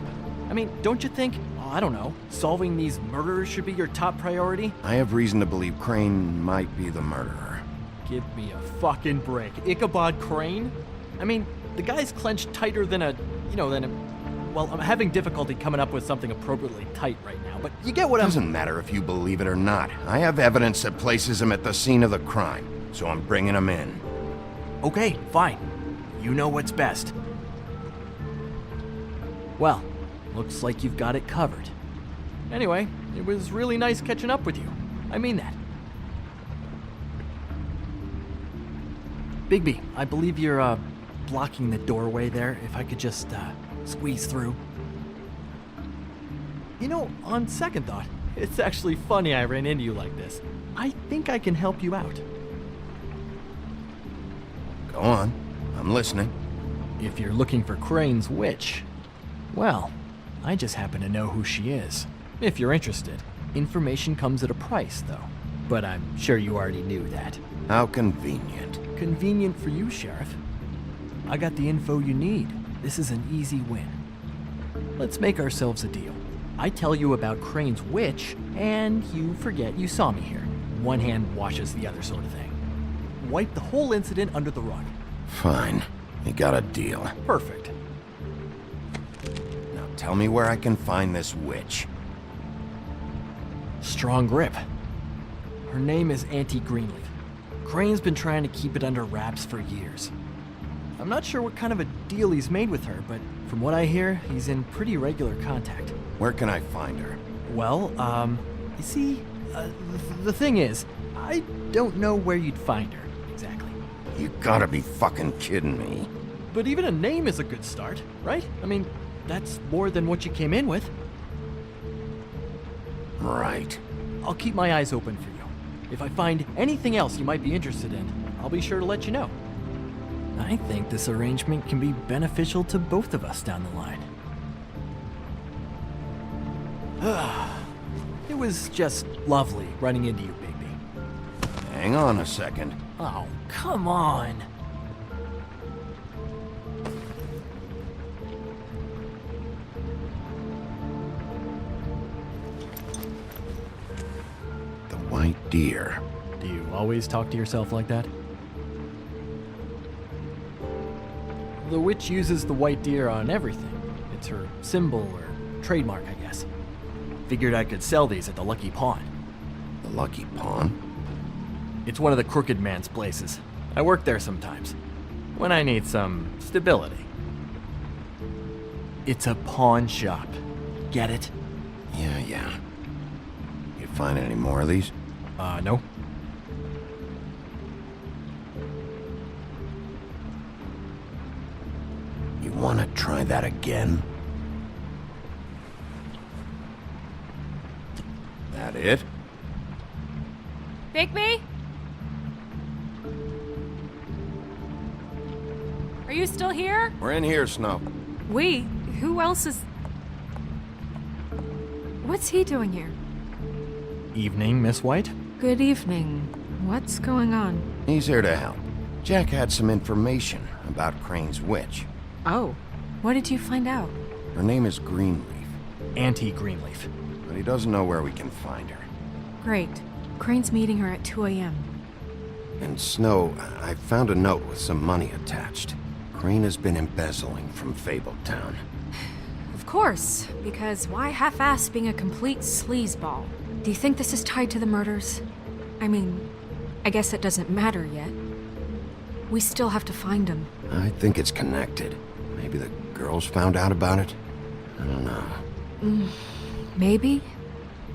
I mean, don't you think, I don't know, solving these murders should be your top priority? I have reason to believe Crane might be the murderer. Give me a fucking break. Ichabod Crane? I mean, the guy's clenched tighter than well, I'm having difficulty coming up with something appropriately tight right now, but you get what Doesn't matter if you believe it or not. I have evidence that places him at the scene of the crime, so I'm bringing him in. Okay, fine. You know what's best. Well, looks like you've got it covered. Anyway, it was really nice catching up with you. I mean that. Bigby, I believe you're, blocking the doorway there. If I could just, squeeze through. On second thought, it's actually funny I ran into you like this. I think I can help you out. Go on. I'm listening. If you're looking for Crane's witch, well, I just happen to know who she is. If you're interested. Information comes at a price, though. But I'm sure you already knew that. How convenient. Convenient for you, Sheriff. I got the info you need. This is an easy win. Let's make ourselves a deal. I tell you about Crane's witch, and you forget you saw me here. One hand washes the other sort of thing. Wipe the whole incident under the rug. Fine. You got a deal. Perfect. Now tell me where I can find this witch. Strong grip. Her name is Auntie Greenleaf. Crane's been trying to keep it under wraps for years. I'm not sure what kind of a deal he's made with her, but from what I hear, he's in pretty regular contact. Where can I find her? Well, you see, the thing is, I don't know where you'd find her, exactly. You gotta be fucking kidding me. But even a name is a good start, right? I mean, that's more than what you came in with. Right. I'll keep my eyes open for you. If I find anything else you might be interested in, I'll be sure to let you know. I think this arrangement can be beneficial to both of us down the line. It was just lovely running into you, Bigby. Hang on a second. Oh, come on. The white deer. Do you always talk to yourself like that? The witch uses the white deer on everything. It's her symbol or trademark, I guess. Figured I could sell these at the Lucky Pawn. The Lucky Pawn? It's one of the crooked man's places. I work there sometimes, when I need some stability. It's a pawn shop. Get it? Yeah. You find any more of these? No. You want to try that again? That it? Bigby? Are you still here? We're in here, Snow. We? Who else is... What's he doing here? Evening, Miss White? Good evening. What's going on? He's here to help. Jack had some information about Crane's witch. Oh. What did you find out? Her name is Greenleaf. Auntie Greenleaf. But he doesn't know where we can find her. Great. Crane's meeting her at 2 a.m. And Snow, I found a note with some money attached. Crane has been embezzling from Fabletown. Of course, because why half-ass being a complete sleazeball? Do you think this is tied to the murders? I mean, I guess it doesn't matter yet. We still have to find him. I think it's connected. Maybe the girls found out about it? I don't know. Maybe.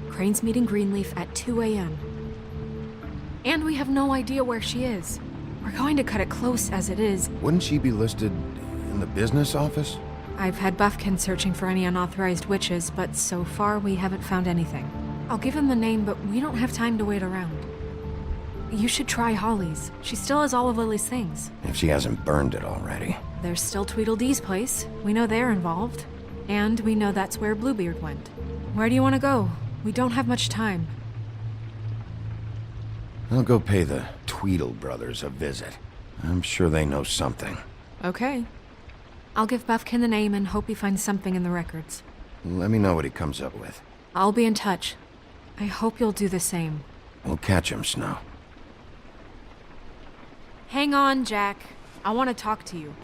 Crane's meeting Greenleaf at 2 a.m. And we have no idea where she is. We're going to cut it close as it is. Wouldn't she be listed in the business office? I've had Buffkin searching for any unauthorized witches, but so far we haven't found anything. I'll give him the name, but we don't have time to wait around. You should try Holly's. She still has all of Lily's things. If she hasn't burned it already. There's still Tweedledee's place. We know they're involved. And we know that's where Bluebeard went. Where do you want to go? We don't have much time. I'll go pay the Tweedle brothers a visit. I'm sure they know something. Okay. I'll give Buffkin the name and hope he finds something in the records. Let me know what he comes up with. I'll be in touch. I hope you'll do the same. We'll catch him, Snow. Hang on, Jack. I want to talk to you.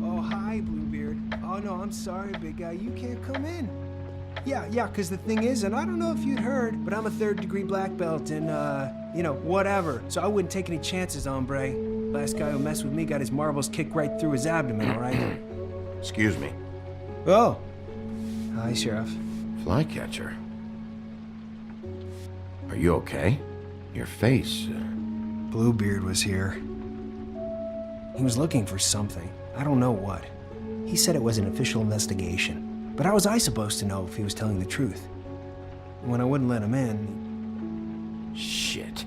Oh, hi, Bluebeard. Oh, no, I'm sorry, big guy. You can't come in. Yeah, because the thing is, and I don't know if you'd heard, but I'm a third-degree black belt and, whatever. So I wouldn't take any chances, hombre. Last guy who messed with me got his marbles kicked right through his abdomen, all right? Excuse me. Oh. Hi, Sheriff. Flycatcher. Are you okay? Your face... Bluebeard was here. He was looking for something. I don't know what. He said it was an official investigation. But how was I supposed to know if he was telling the truth? When I wouldn't let him in... Shit.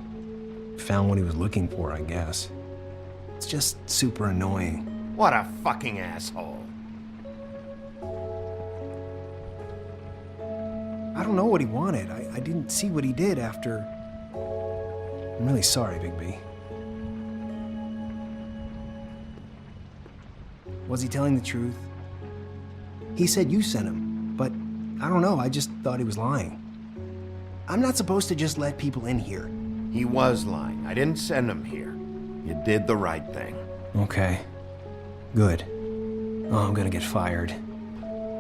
Found what he was looking for, I guess. It's just super annoying. What a fucking asshole. I don't know what he wanted. I didn't see what he did after... I'm really sorry, Bigby. Was he telling the truth? He said you sent him, but I don't know, I just thought he was lying. I'm not supposed to just let people in here. He was lying. I didn't send him here. You did the right thing. Okay. Good. Oh, I'm gonna get fired.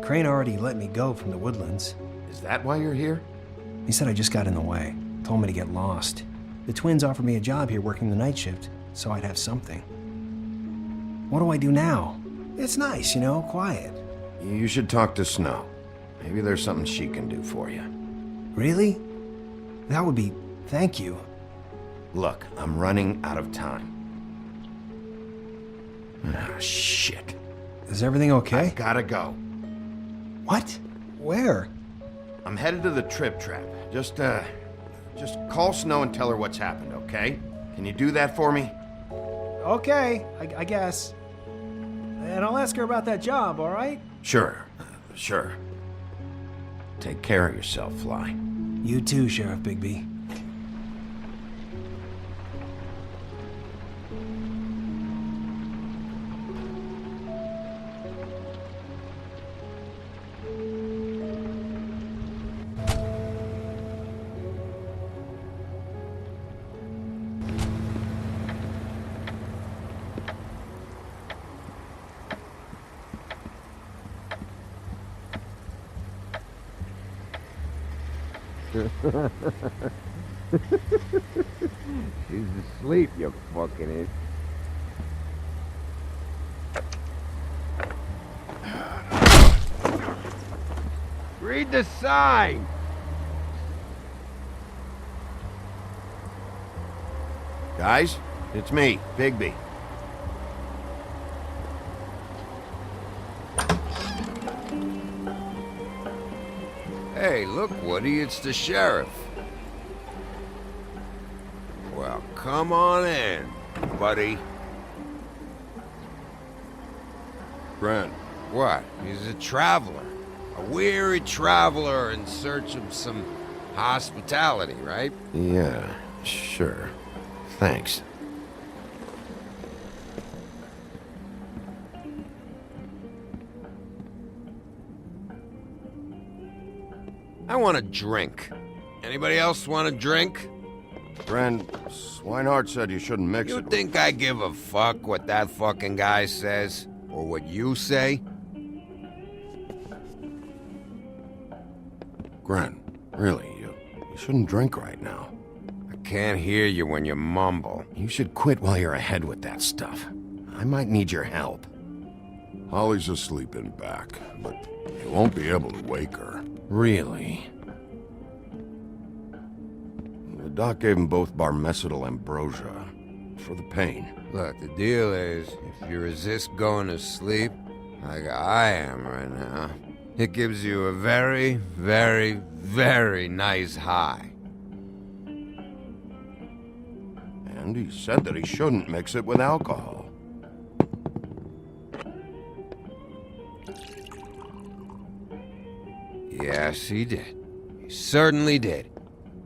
Crane already let me go from the Woodlands. Is that why you're here? He said I just got in the way. Told me to get lost. The twins offered me a job here working the night shift, so I'd have something. What do I do now? It's nice, quiet. You should talk to Snow. Maybe there's something she can do for you. Really? That would be... Thank you. Look, I'm running out of time. Ah, shit. Is everything okay? I gotta go. What? Where? I'm headed to the Trip Trap. Just call Snow and tell her what's happened, okay? Can you do that for me? Okay, I guess. And I'll ask her about that job, all right? Sure. Take care of yourself, Fly. You too, Sheriff Bigby. She's asleep, you fucking idiot. Read the sign! Guys, it's me, Bigby. Hey, look, Woody, it's the sheriff. Well, come on in, buddy. Grant. What? He's a traveler. A weary traveler in search of some hospitality, right? Yeah, sure. Thanks. I want a drink. Anybody else want a drink? Friend, Swinehart said you shouldn't mix You it. think I give a fuck what that fucking guy says? Or what you say? Grant, really, you shouldn't drink right now. I can't hear you when you mumble. You should quit while you're ahead with that stuff. I might need your help. Holly's asleep in back, but you won't be able to wake her. Really? The doc gave them both Barmecidal ambrosia for the pain. Look, the deal is, if you resist going to sleep, like I am right now, it gives you a very, very, very nice high. And he said that he shouldn't mix it with alcohol. Yes, he did. He certainly did.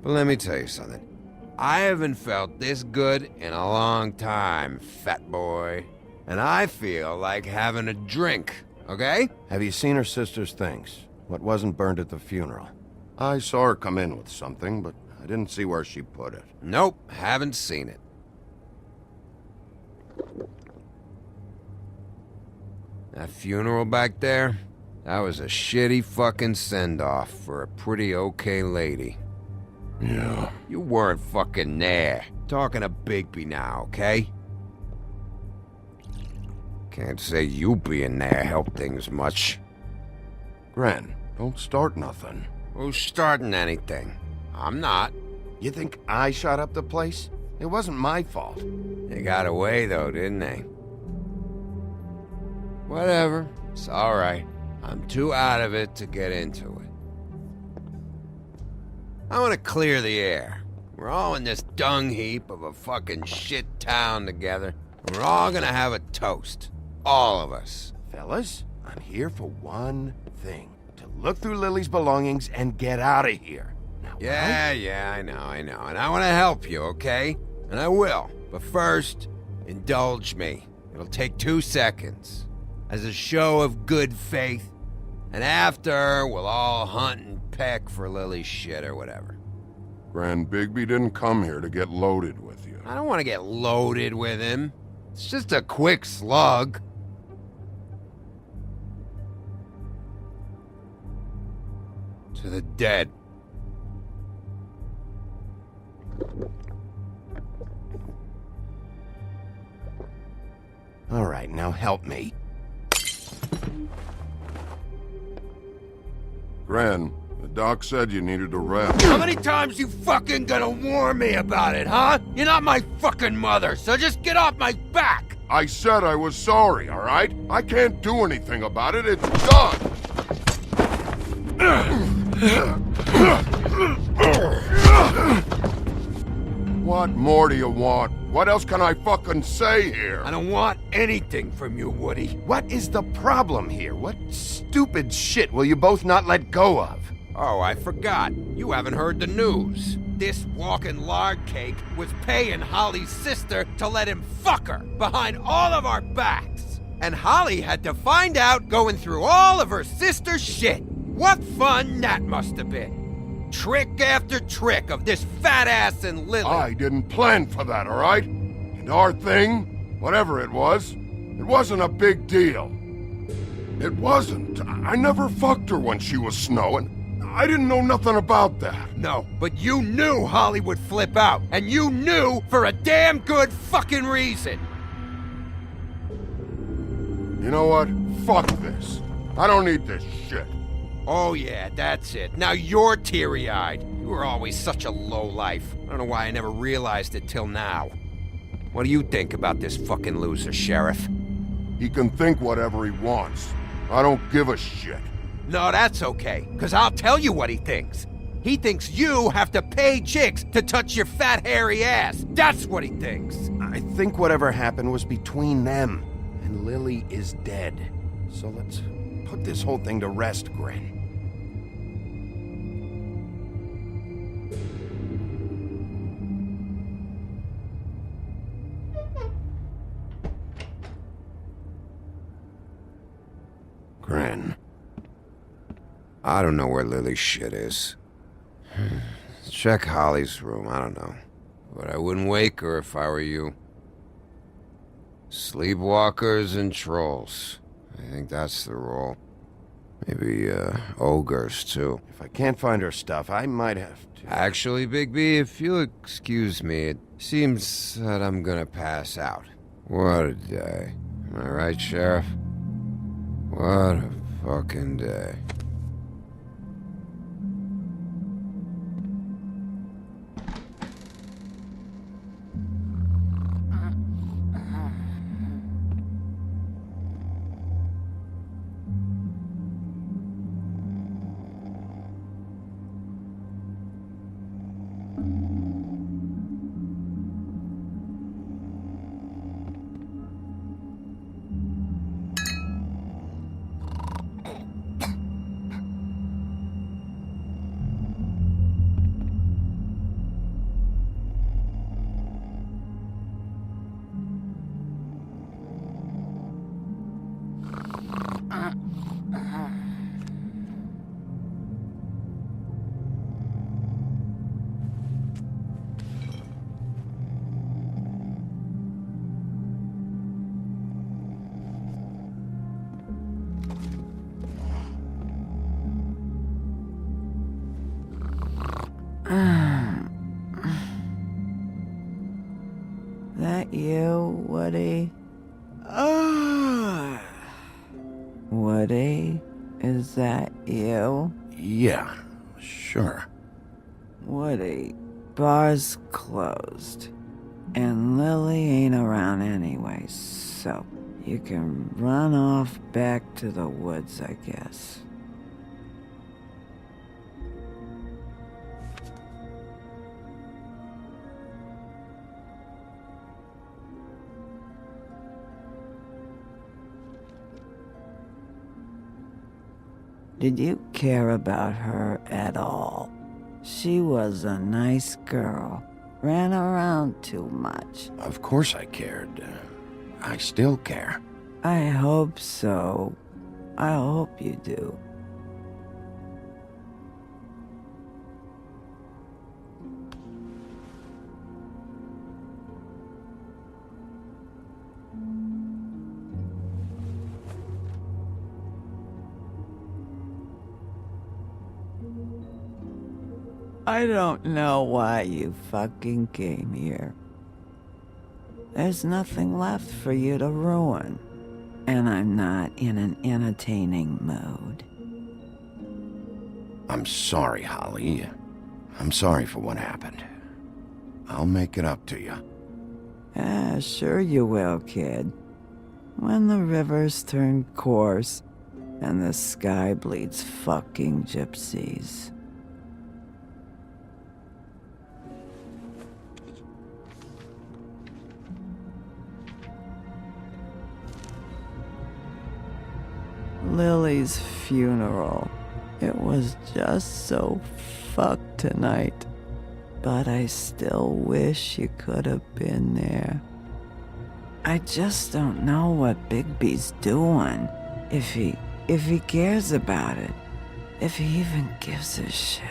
But let me tell you something. I haven't felt this good in a long time, fat boy. And I feel like having a drink, okay? Have you seen her sister's things? What wasn't burned at the funeral? I saw her come in with something, but I didn't see where she put it. Nope, haven't seen it. That funeral back there, that was a shitty fucking send-off for a pretty okay lady. Yeah. You weren't fucking there. Talking to Bigby now, okay? Can't say you being there helped things much. Grant, don't start nothing. Who's starting anything? I'm not. You think I shot up the place? It wasn't my fault. They got away though, didn't they? Whatever. It's alright. I'm too out of it to get into it. I want to clear the air. We're all in this dung heap of a fucking shit town together. And we're all gonna have a toast. All of us. Fellas, I'm here for one thing. To look through Lily's belongings and get out of here. Now, Yeah, I know. And I want to help you, okay? And I will. But first, indulge me. It'll take 2 seconds. As a show of good faith. And after, we'll all hunt and peck for Lily's shit or whatever. Grand Bigby didn't come here to get loaded with you. I don't want to get loaded with him. It's just a quick slug. To the dead. All right, now help me. Gran, the doc said you needed a rest. How many times you fucking gonna warn me about it, huh? You're not my fucking mother, so just get off my back! I said I was sorry, all right? I can't do anything about it. It's done! What more do you want? What else can I fucking say here? I don't want anything from you, Woody. What is the problem here? What stupid shit will you both not let go of? Oh, I forgot. You haven't heard the news. This walking lard cake was paying Holly's sister to let him fuck her behind all of our backs. And Holly had to find out going through all of her sister's shit. What fun that must have been. Trick after trick of this fat ass and Lily. I didn't plan for that, all right? And our thing, whatever it wasn't a big deal. It wasn't. I never fucked her when she was snowing. I didn't know nothing about that. No, but you knew Holly would flip out, and you knew for a damn good fucking reason. You know what? Fuck this. I don't need this shit. Oh yeah, that's it. Now you're teary-eyed. You were always such a lowlife. I don't know why I never realized it till now. What do you think about this fucking loser, Sheriff? He can think whatever he wants. I don't give a shit. No, that's okay, because I'll tell you what he thinks. He thinks you have to pay chicks to touch your fat, hairy ass. That's what he thinks. I think whatever happened was between them, and Lily is dead. So let's put this whole thing to rest, Gren. Gren. I don't know where Lily's shit is. Check Holly's room, I don't know. But I wouldn't wake her if I were you. Sleepwalkers and trolls. I think that's the rule. Maybe, ogres, too. If I can't find her stuff, I might have to... Actually, Bigby, if you'll excuse me, it seems that I'm gonna pass out. What a day. Am I right, Sheriff? What a fucking day. That you, Woody? Woody? Is that you? Yeah, sure. Woody, bar's closed. And Lily ain't around anyway, so you can run off back to the woods, I guess. Did you care about her at all? She was a nice girl. Ran around too much. Of course I cared. I still care. I hope so. I hope you do. I don't know why you fucking came here. There's nothing left for you to ruin. And I'm not in an entertaining mood. I'm sorry, Holly. I'm sorry for what happened. I'll make it up to you. Ah, sure you will, kid. When the rivers turn coarse and the sky bleeds fucking gypsies. Lily's funeral. It was just so fucked tonight. But I still wish you could have been there. I just don't know what Bigby's doing. If he cares about it. If he even gives a shit.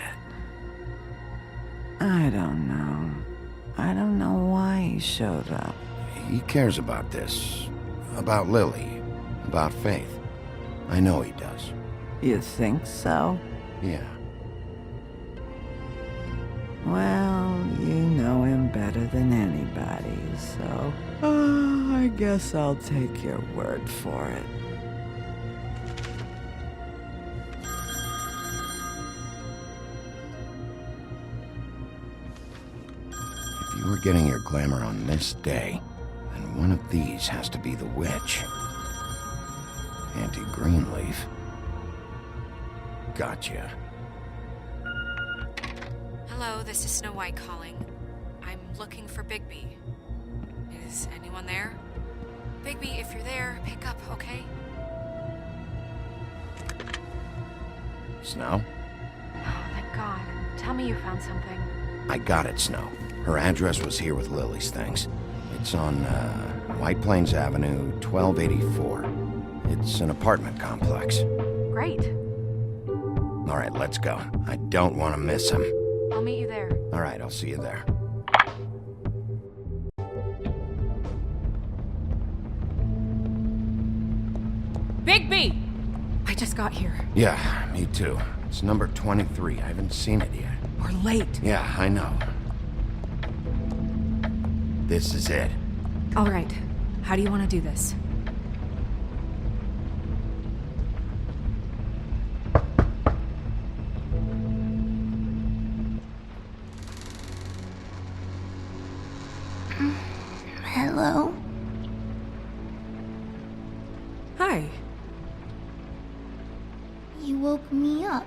I don't know. I don't know why he showed up. He cares about this. About Lily. About Faith. I know he does. You think so? Yeah. Well, you know him better than anybody, so... I guess I'll take your word for it. If you were getting your glamour on this day, then one of these has to be the witch. Auntie Greenleaf. Gotcha. Hello, this is Snow White calling. I'm looking for Bigby. Is anyone there? Bigby, if you're there, pick up, okay? Snow? Oh, thank God. Tell me you found something. I got it, Snow. Her address was here with Lily's things. It's on, White Plains Avenue, 1284. It's an apartment complex. Great. All right, let's go. I don't want to miss him. I'll meet you there. All right, I'll see you there. Bigby! I just got here. Yeah, me too. It's number 23. I haven't seen it yet. We're late. Yeah, I know. This is it. All right. How do you want to do this? Hello? Hi. You woke me up.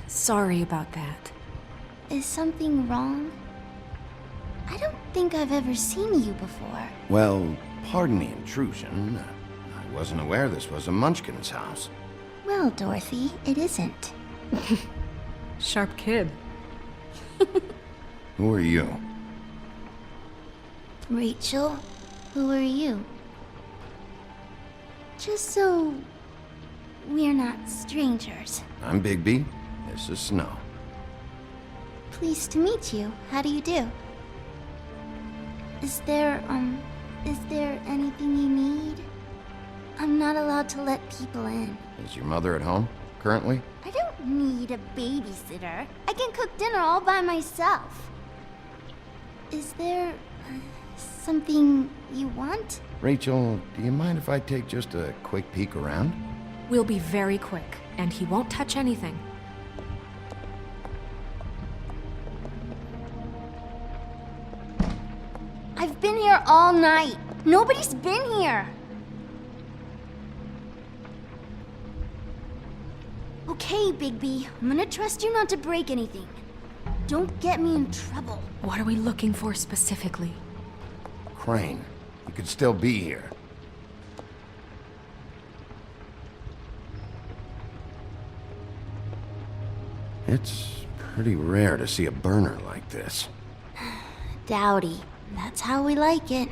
Sorry about that. Is something wrong? I don't think I've ever seen you before. Well, pardon the intrusion. I wasn't aware this was a Munchkin's house. Well, Dorothy, it isn't. Sharp kid. Who are you? Rachel, who are you? Just so we're not strangers. I'm Bigby. This is Snow. Pleased to meet you. How do you do? Is there anything you need? I'm not allowed to let people in. Is your mother at home, currently? I don't need a babysitter. I can cook dinner all by myself. Is there something you want? Rachel, do you mind if I take just a quick peek around? We'll be very quick, and he won't touch anything. I've been here all night. Nobody's been here. Okay, Bigby. I'm gonna trust you not to break anything. Don't get me in trouble. What are we looking for specifically? Crane. He could still be here. It's pretty rare to see a burner like this. Dowdy. That's how we like it.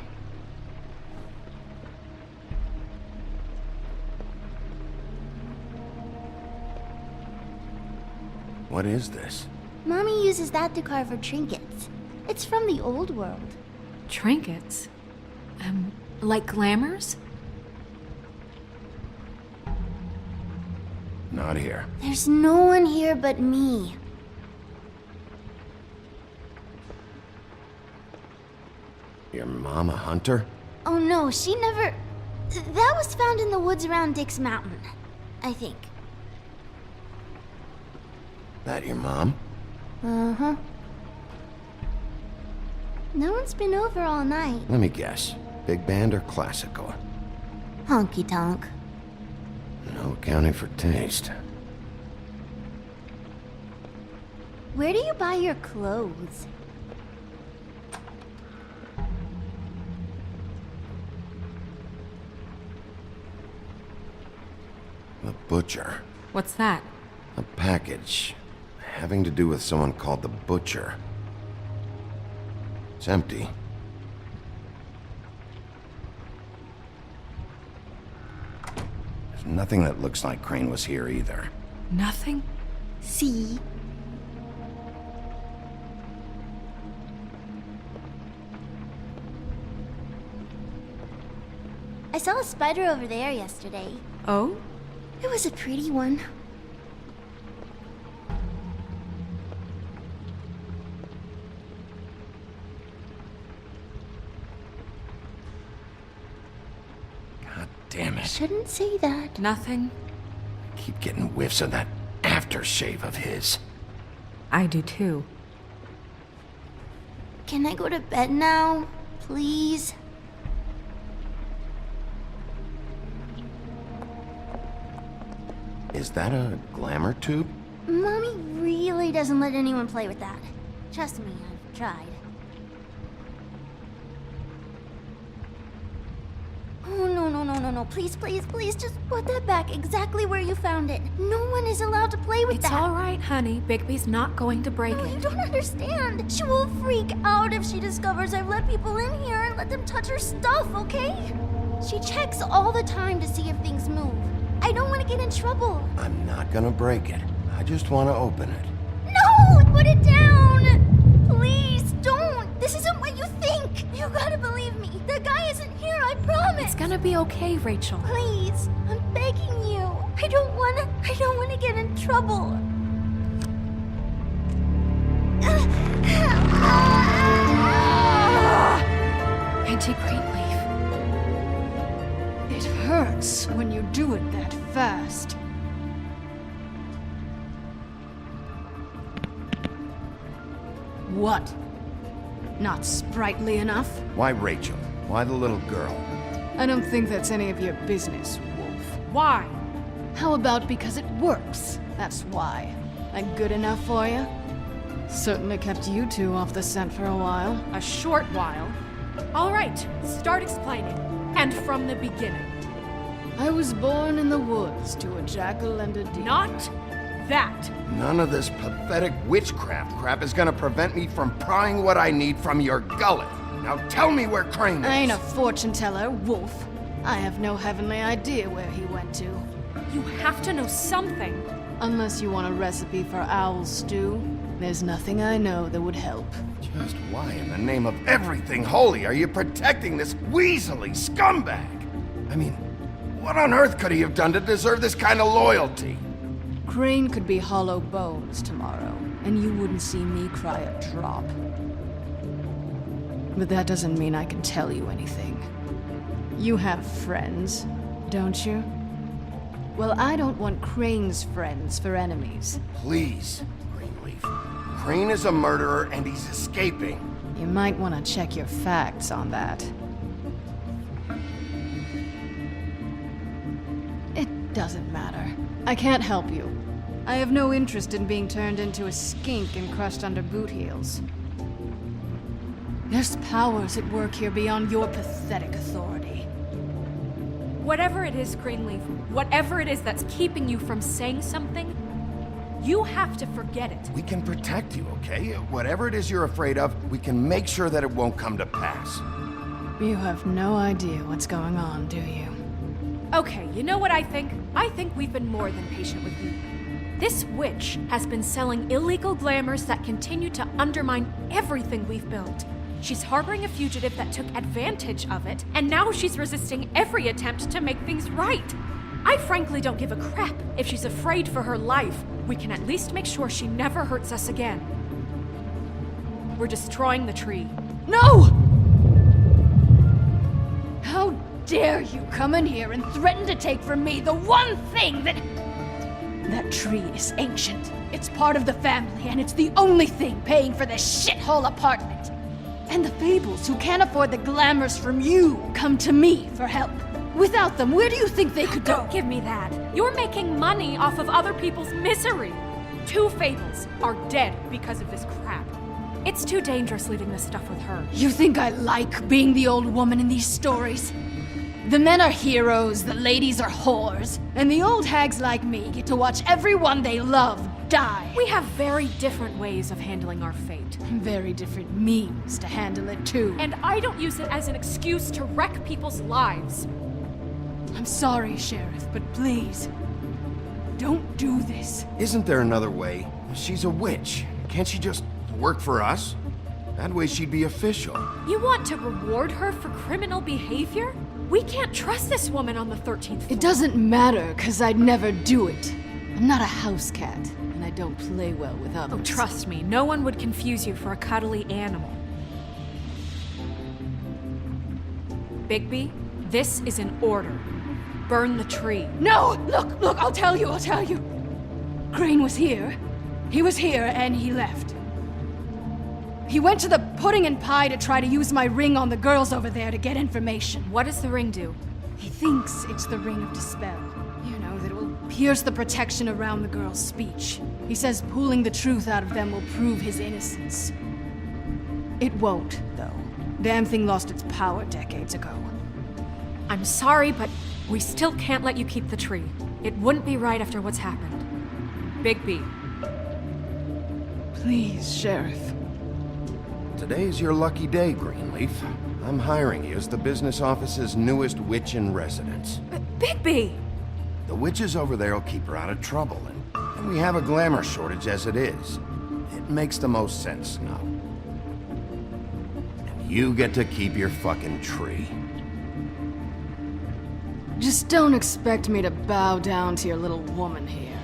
What is this? Mommy uses that to carve her trinkets. It's from the old world. Trinkets? Like glamours? Not here. There's no one here but me. Your mom a hunter? Oh no, she never... That was found in the woods around Dick's Mountain, I think. That your mom? Uh-huh. No one's been over all night. Let me guess. Big band or classical? Honky-tonk. No accounting for taste. Where do you buy your clothes? The butcher. What's that? A package having to do with someone called the Butcher. It's empty. There's nothing that looks like Crane was here either. Nothing? See? I saw a spider over there yesterday. Oh? It was a pretty one. shouldn't say that. Nothing. Keep getting whiffs of that aftershave of his. I do too. Can I go to bed now? Please? Is that a glamour tube? Mommy really doesn't let anyone play with that. Trust me, I've tried. Oh, no. Please, just put that back exactly where you found it. No one is allowed to play with that. It's all right, honey. Bigby's not going to break it. You don't understand. She will freak out if she discovers I've let people in here and let them touch her stuff, okay? She checks all the time to see if things move. I don't want to get in trouble. I'm not gonna break it. I just want to open it. No! Put it down! Please, don't! This isn't what you think! You gotta believe me. The guy isn't here, I promise! It's gonna be okay, Rachel. Please, I'm begging you. I don't wanna get in trouble. Auntie Greenleaf. It hurts when you do it that fast. What? Not sprightly enough? Why Rachel? Why the little girl? I don't think that's any of your business, Wolf. Why? How about because it works? That's why. That good enough for you? Certainly kept you two off the scent for a while. A short while. All right, start explaining. And from the beginning. I was born in the woods to a jackal and a deer. Not that. None of this pathetic witchcraft crap is gonna prevent me from prying what I need from your gullet. Now tell me where Crane is. I ain't a fortune teller, Wolf. I have no heavenly idea where he went to. You have to know something. Unless you want a recipe for owl stew, there's nothing I know that would help. Just why in the name of everything holy are you protecting this weaselly scumbag? I mean, what on earth could he have done to deserve this kind of loyalty? Crane could be hollow bones tomorrow, and you wouldn't see me cry a drop. But that doesn't mean I can tell you anything. You have friends, don't you? Well, I don't want Crane's friends for enemies. Please, Greenleaf. Crane is a murderer and he's escaping. You might want to check your facts on that. It doesn't matter. I can't help you. I have no interest in being turned into a skink and crushed under boot heels. There's powers at work here beyond your pathetic authority. Whatever it is, Greenleaf, whatever it is that's keeping you from saying something, you have to forget it. We can protect you, okay? Whatever it is you're afraid of, we can make sure that it won't come to pass. You have no idea what's going on, do you? Okay, you know what I think? I think we've been more than patient with you. This witch has been selling illegal glamours that continue to undermine everything we've built. She's harboring a fugitive that took advantage of it, and now she's resisting every attempt to make things right. I frankly don't give a crap if she's afraid for her life. We can at least make sure she never hurts us again. We're destroying the tree. No! How dare you come in here and threaten to take from me the one thing that... That tree is ancient. It's part of the family, and it's the only thing paying for this shithole apartment. And the Fables, who can't afford the glamours from you, come to me for help. Without them, where do you think they could go? Don't give me that. You're making money off of other people's misery. 2 Fables are dead because of this crap. It's too dangerous leaving this stuff with her. You think I like being the old woman in these stories? The men are heroes, the ladies are whores, and the old hags like me get to watch everyone they love die. We have very different ways of handling our fate. Very different means to handle it, too. And I don't use it as an excuse to wreck people's lives. I'm sorry, Sheriff, but please, don't do this. Isn't there another way? She's a witch. Can't she just work for us? That way she'd be official. You want to reward her for criminal behavior? We can't trust this woman on the 13th floor. It doesn't matter, because I'd never do it. I'm not a house cat, and I don't play well with others. Oh, trust me, no one would confuse you for a cuddly animal. Bigby, this is an order. burn the tree. No! Look, I'll tell you. Crane was here. He was here and he left. He went to the pudding and pie to try to use my ring on the girls over there to get information. What does the ring do? He thinks it's the ring of dispel. You know, that it will pierce the protection around the girls' speech. He says pulling the truth out of them will prove his innocence. It won't, though. Damn thing lost its power decades ago. I'm sorry, but we still can't let you keep the tree. It wouldn't be right after what's happened. Bigby. Please, Sheriff. Today's your lucky day, Greenleaf. I'm hiring you as the business office's newest witch in residence. Bigby! The witches over there will keep her out of trouble, and we have a glamour shortage as it is. It makes the most sense now. And you get to keep your fucking tree. Just don't expect me to bow down to your little woman here.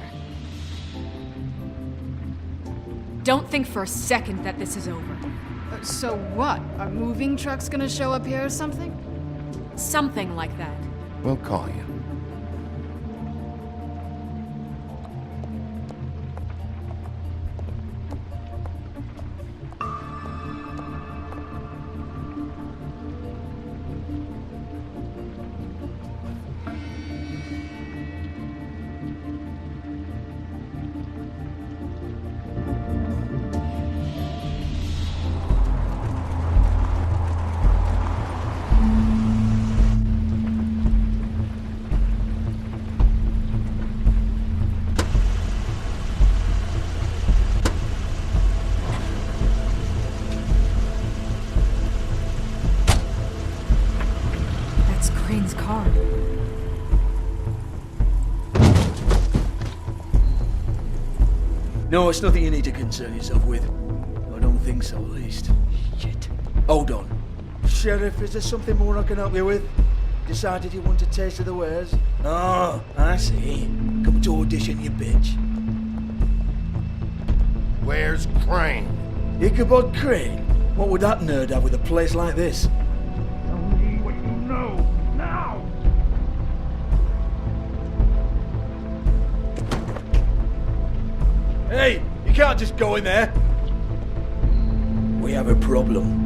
Don't think for a second that this is over. So what? Are moving trucks gonna show up here or something? Something like that. We'll call you. Crane's car. No, it's nothing you need to concern yourself with. I don't think so, at least. Shit. Hold on. Sheriff, is there something more I can help you with? Decided you want a taste of the wares? Oh, I see. Come to audition, you bitch. Where's Crane? Ichabod Crane? What would that nerd have with a place like this? Tell me what you know, now! Hey, you can't just go in there. We have a problem.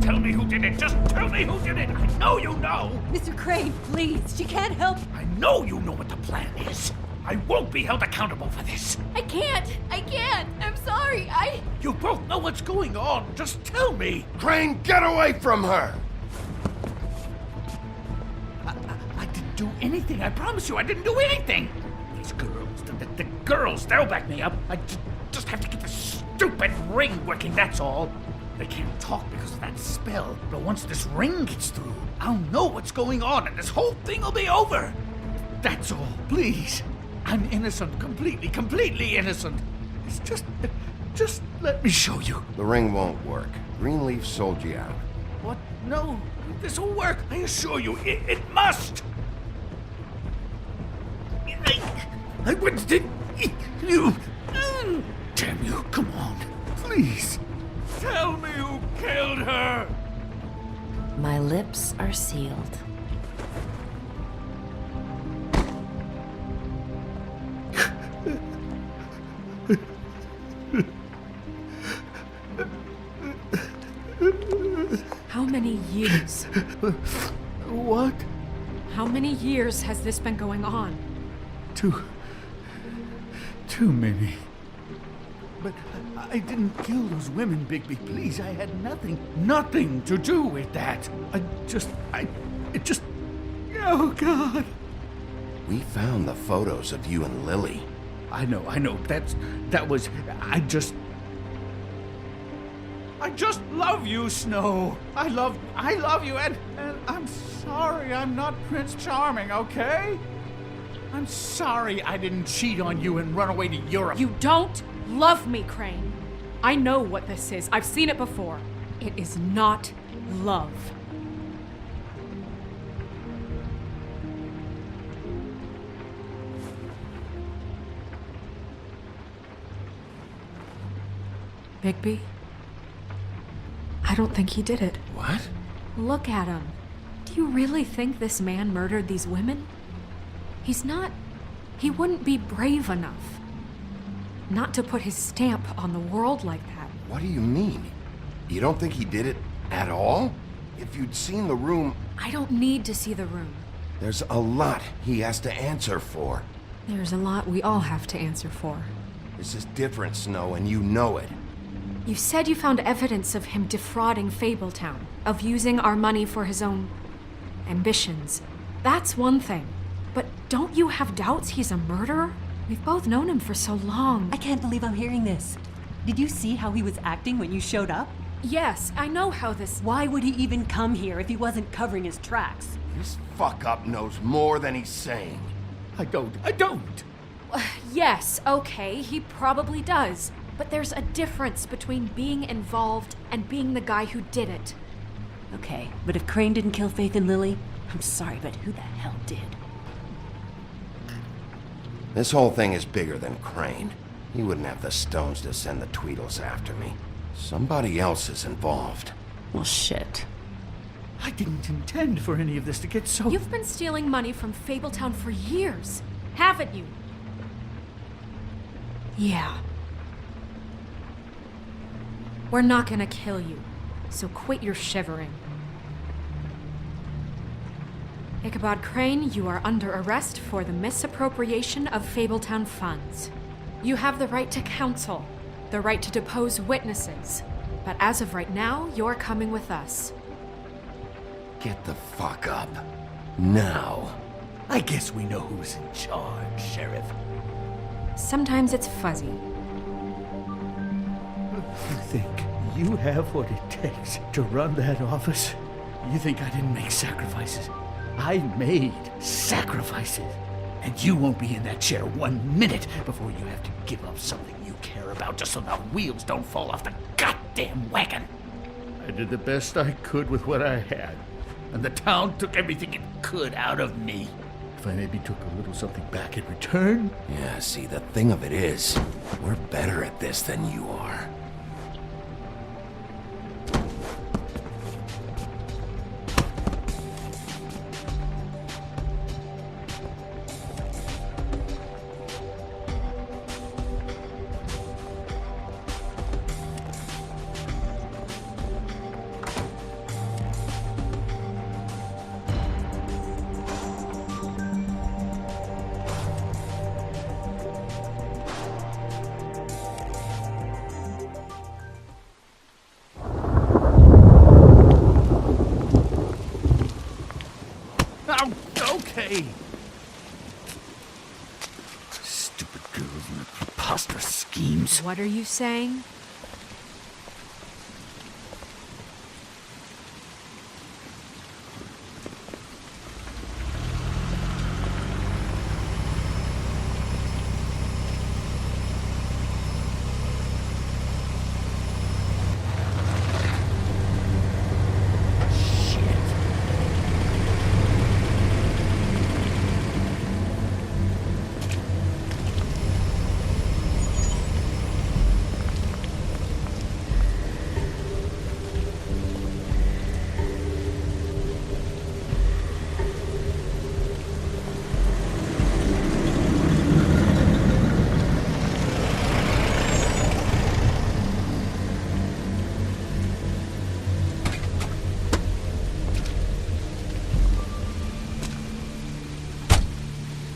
Tell me who did it. Just tell me who did it. I know you know. Mr. Crane, please. She can't help. I know you know what the plan is. I won't be held accountable for this. I can't. I'm sorry. You both know what's going on. Just tell me. Crane, get away from her! I didn't do anything. I promise you, I didn't do anything. These girls, the girls, they'll back me up. I just have to get the stupid ring working, that's all. They can't talk because of that spell, but once this ring gets through, I'll know what's going on and this whole thing will be over. That's all, please. I'm innocent, completely innocent. It's just let me show you. The ring won't work. Greenleaf sold you out. What? No, this will work. I assure you, it must. I wouldn't did you. Damn you! Come on, please. Tell me who killed her. My lips are sealed. How many years? What? How many years has this been going on? Too many. But I didn't kill those women, Bigby. Please, I had nothing to do with that. It just... Oh, God. We found the photos of you and Lily. I know. That was... I just love you, Snow. I love you, and I'm sorry I'm not Prince Charming, okay? I'm sorry I didn't cheat on you and run away to Europe. You don't love me, Crane. I know what this is. I've seen it before. It is not love. Bigby? I don't think he did it. What? Look at him. Do you really think this man murdered these women? He wouldn't be brave enough. Not to put his stamp on the world like that. What do you mean? You don't think he did it at all? If you'd seen the room... I don't need to see the room. There's a lot he has to answer for. There's a lot we all have to answer for. This is different, Snow, and you know it. You said you found evidence of him defrauding Fabletown, of using our money for his own ambitions. That's one thing. But don't you have doubts he's a murderer? We've both known him for so long. I can't believe I'm hearing this. Did you see how he was acting when you showed up? Yes, I know how this... Why would he even come here if he wasn't covering his tracks? This fuck-up knows more than he's saying. I don't. Yes, okay, he probably does. But there's a difference between being involved and being the guy who did it. Okay, but if Crane didn't kill Faith and Lily, I'm sorry, but who the hell did? This whole thing is bigger than Crane. He wouldn't have the stones to send the Tweedles after me. Somebody else is involved. Well, shit. I didn't intend for any of this to get so... You've been stealing money from Fabletown for years, haven't you? Yeah. We're not gonna kill you, so quit your shivering. Ichabod Crane, you are under arrest for the misappropriation of Fabletown funds. You have the right to counsel, the right to depose witnesses, but as of right now, you're coming with us. Get the fuck up. Now. I guess we know who's in charge, Sheriff. Sometimes it's fuzzy. You think you have what it takes to run that office? You think I didn't make sacrifices? I made sacrifices. And you won't be in that chair 1 minute before you have to give up something you care about just so the wheels don't fall off the goddamn wagon. I did the best I could with what I had, and the town took everything it could out of me. If I maybe took a little something back in return... Yeah, see, the thing of it is, we're better at this than you are. Okay. Stupid girls and their preposterous schemes. What are you saying?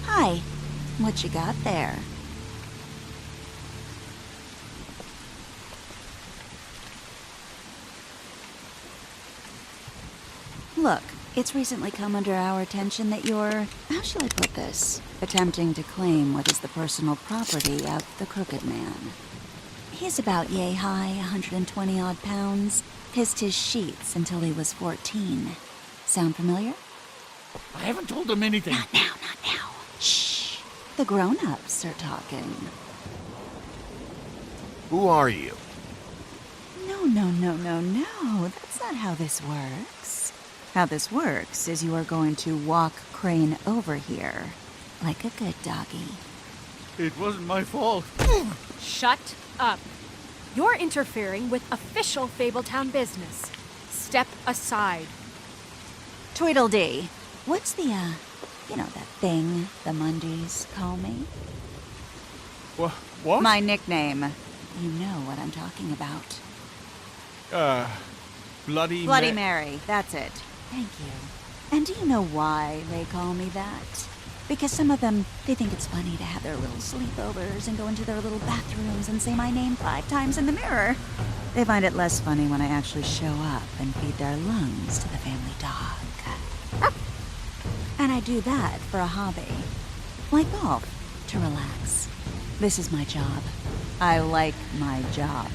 Hi. What you got there? Look, it's recently come under our attention that you're, how shall I put this, attempting to claim what is the personal property of the Crooked Man. He's about yay high, 120 odd pounds, pissed his sheets until he was 14. Sound familiar? I haven't told him anything. Not now. Shh. The grown-ups are talking. Who are you? No. That's not how this works. How this works is you are going to walk Crane over here. Like a good doggy. It wasn't my fault. Shut up. You're interfering with official Fabletown business. Step aside. Tweedledee, what's the You know that thing the Mundies call me? What? My nickname. You know what I'm talking about. Bloody Bloody Mary, that's it. Thank you. And do you know why they call me that? Because some of them, they think it's funny to have their little sleepovers and go into their little bathrooms and say my name 5 times in the mirror. They find it less funny when I actually show up and feed their lungs to the family dog. And I do that for a hobby. Like golf, to relax. This is my job. I like my job.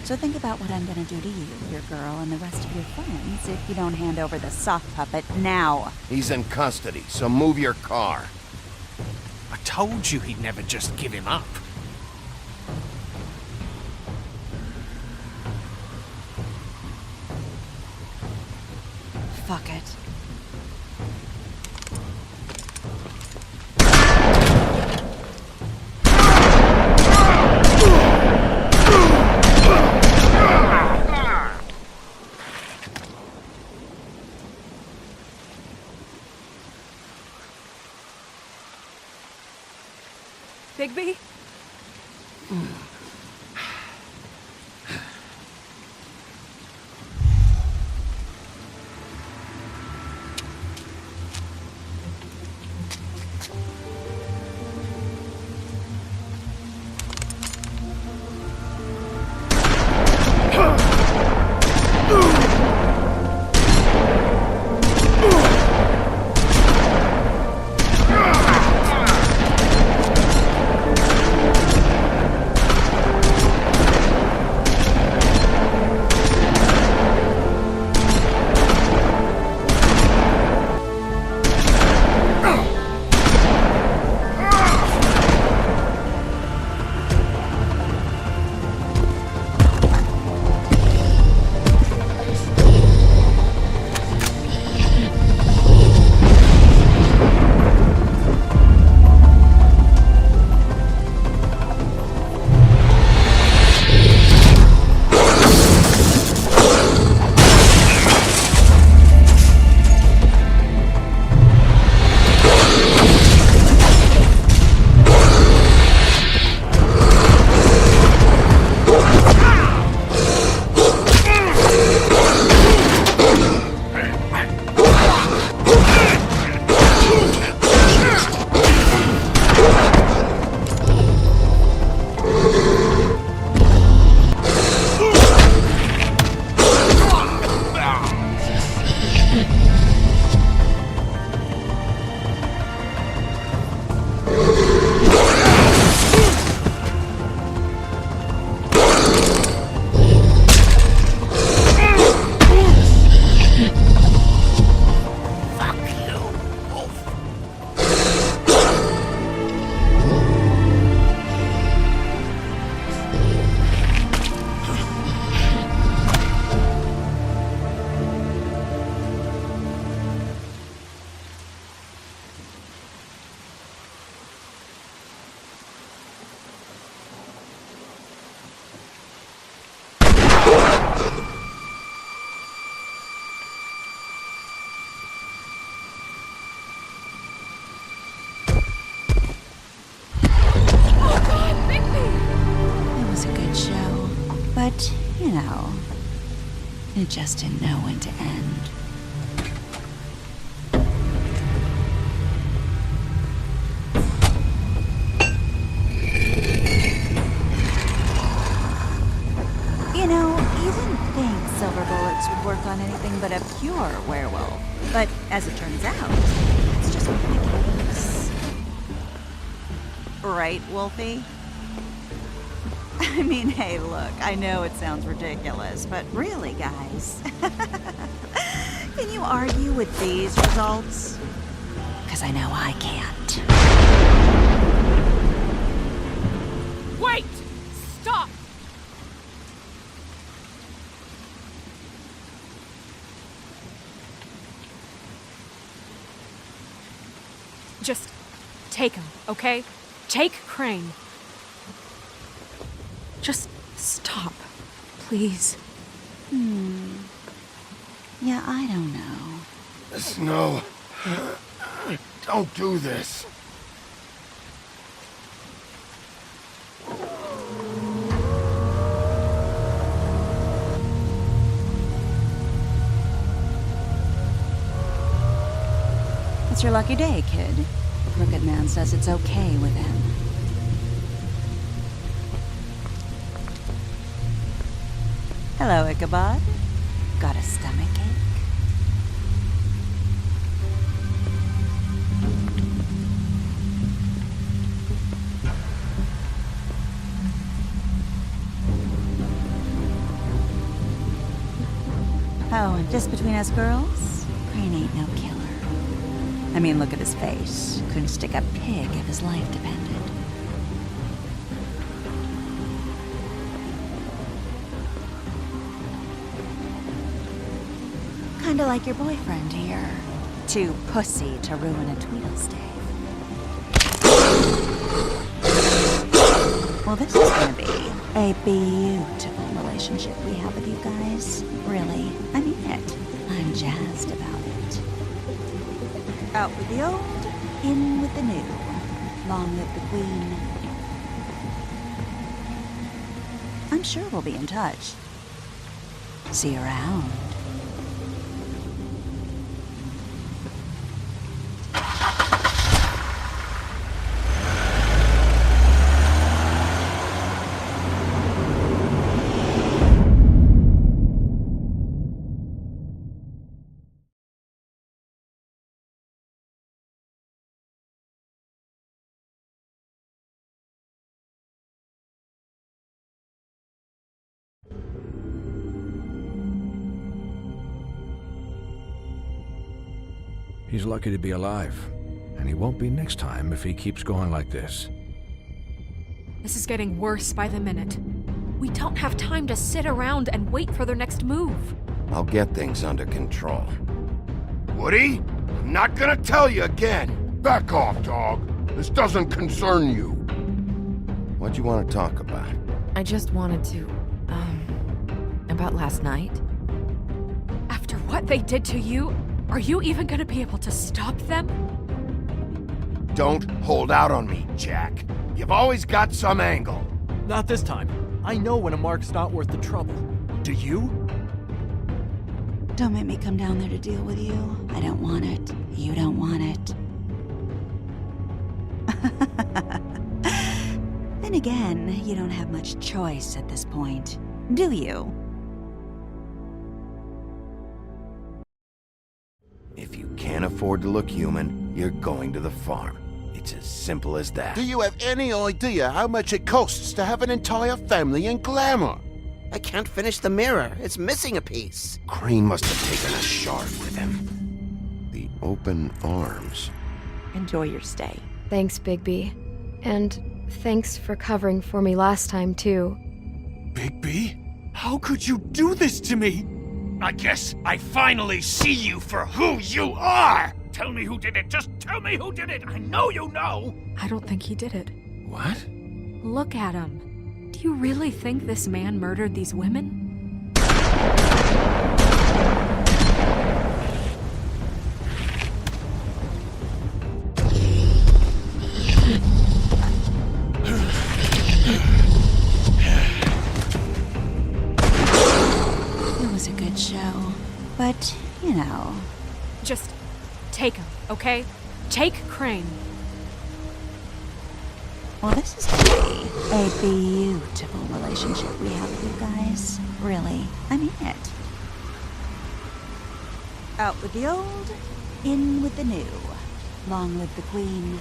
So think about what I'm gonna do to you, your girl, and the rest of your friends if you don't hand over the sock puppet now. He's in custody, so move your car. I told you he'd never just give him up. Fuck it. Bigby? But, you know, it just didn't know when to end. You know, you didn't think silver bullets would work on anything but a pure werewolf. But as it turns out, that's just not the case. Right, Wolfie? I mean, hey, look, I know it sounds ridiculous, but really, guys, can you argue with these results? Because I know I can't. Wait! Stop! Just take him, okay? Take Crane. Just stop, please. Yeah, I don't know. There's no Don't do this. It's your lucky day, kid. The Crooked Man says it's okay with him. Hello, Ichabod. Got a stomachache? Oh, and just between us girls, Crane ain't no killer. I mean, look at his face. Couldn't stick a pig if his life depended. Kinda like your boyfriend here. Too pussy to ruin a Tweedle's day. Well, this is gonna be a beautiful relationship we have with you guys. Really, I mean it. I'm jazzed about it. Out with the old, in with the new. Long live the Queen. I'm sure we'll be in touch. See you around. He's lucky to be alive, and he won't be next time if he keeps going like this. This is getting worse by the minute. We don't have time to sit around and wait for their next move. I'll get things under control. Woody, I'm not gonna tell you again. Back off, dog. This doesn't concern you. What do you want to talk about? I just wanted to, about last night. After what they did to you, are you even gonna be able to stop them? Don't hold out on me, Jack. You've always got some angle. Not this time. I know when a mark's not worth the trouble. Do you? Don't make me come down there to deal with you. I don't want it. You don't want it. Then again, you don't have much choice at this point, do you? If you can't afford to look human, you're going to the farm. It's as simple as that. Do you have any idea how much it costs to have an entire family in glamour? I can't finish the mirror. It's missing a piece. Crane must have taken a shard with him. The open arms. Enjoy your stay. Thanks, Bigby. And thanks for covering for me last time, too. Bigby? How could you do this to me? I guess I finally see you for who you are! Tell me who did it! Just tell me who did it! I know you know! I don't think he did it. What? Look at him. Do you really think this man murdered these women? It was a good show, but, you know... Just take him, okay? Take Crane. Well, this is gonna be a beautiful relationship we have with you guys. Really, I mean it. Out with the old, in with the new. Long live the Queen.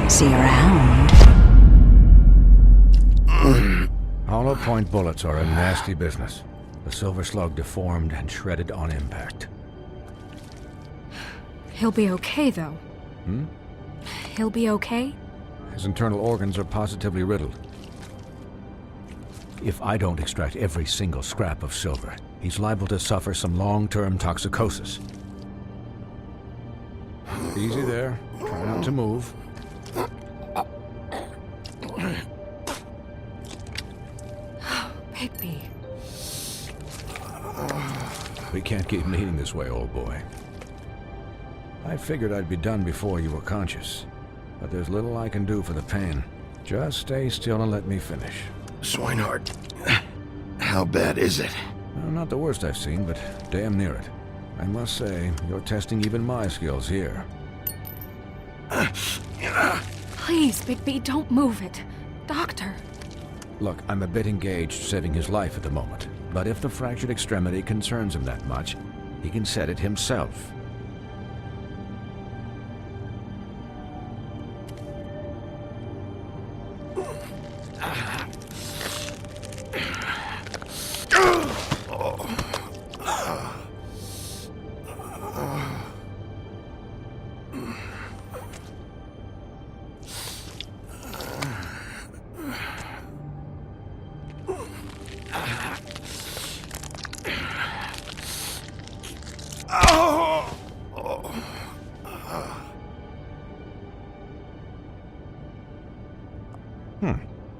See you around. Hollow point bullets are a nasty business. The Silver Slug deformed and shredded on impact. He'll be okay, though. he'll be okay? His internal organs are positively riddled. If I don't extract every single scrap of silver, he's liable to suffer some long-term toxicosis. Easy there. Try not to move. Bigby. We can't keep meeting this way, old boy. I figured I'd be done before you were conscious, but there's little I can do for the pain. Just stay still and let me finish. Swinehart, how bad is it? Well, not the worst I've seen, but damn near it. I must say, you're testing even my skills here. Please, Bigby, don't move it. Doctor. Look, I'm a bit engaged saving his life at the moment, but if the fractured extremity concerns him that much, he can set it himself.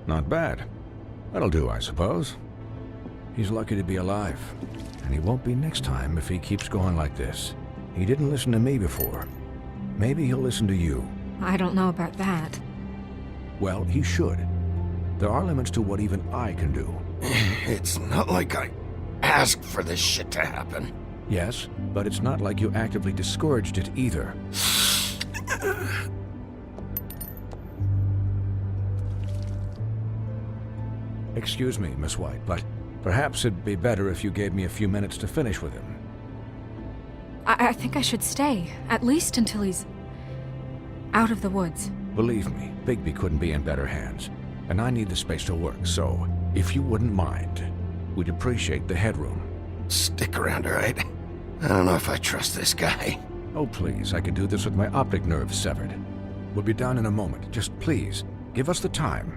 Not bad. That'll do, I suppose. He's lucky to be alive, and he won't be next time if he keeps going like this. He didn't listen to me before. Maybe he'll listen to you. I don't know about that. Well, he should. There are limits to what even I can do. It's not like I asked for this shit to happen. Yes, but it's not like you actively discouraged it either. Excuse me, Miss White, but perhaps it'd be better if you gave me a few minutes to finish with him. I think I should stay, at least until he's out of the woods. Believe me, Bigby couldn't be in better hands, and I need the space to work, so if you wouldn't mind, we'd appreciate the headroom. Stick around, all right? I don't know if I trust this guy. Oh, please, I could do this with my optic nerve severed. We'll be down in a moment. Just please, give us the time.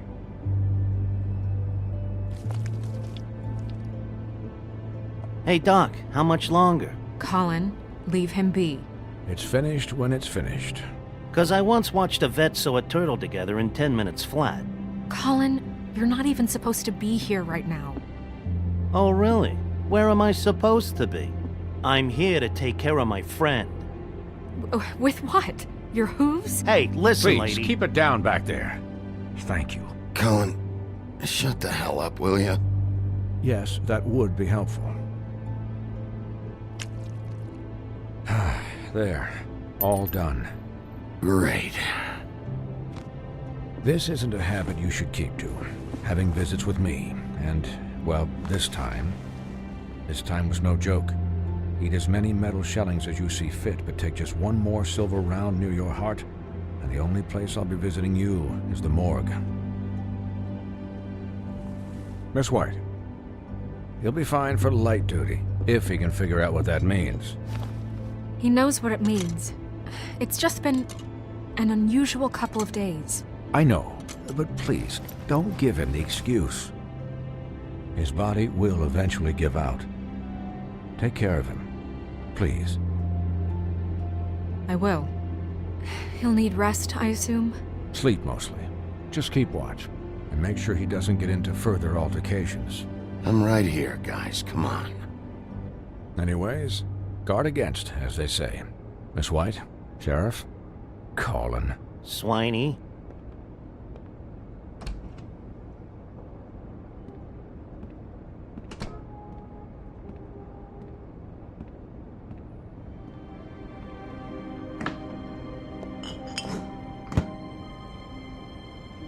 Hey, Doc, how much longer? Colin, leave him be. It's finished when it's finished. 'Cause I once watched a vet sew a turtle together in 10 minutes flat. Colin, you're not even supposed to be here right now. Oh, really? Where am I supposed to be? I'm here to take care of my friend. With what? Your hooves? Hey, listen, Please, lady. keep it down back there. Thank you. Colin, shut the hell up, will you? Yes, that would be helpful. There. All done. Great. This isn't a habit you should keep to. Having visits with me, and, well, this time was no joke. Eat as many metal shellings as you see fit, but take just one more silver round near your heart, and the only place I'll be visiting you is the morgue. Miss White, he'll be fine for light duty, if he can figure out what that means. He knows what it means. It's just been an unusual couple of days. I know, but please, don't give him the excuse. His body will eventually give out. Take care of him, please. I will. He'll need rest, I assume? Sleep mostly. Just keep watch, and make sure he doesn't get into further altercations. I'm right here, guys. Come on. Anyways, guard against, as they say. Miss White, Sheriff, Colin. Swiney.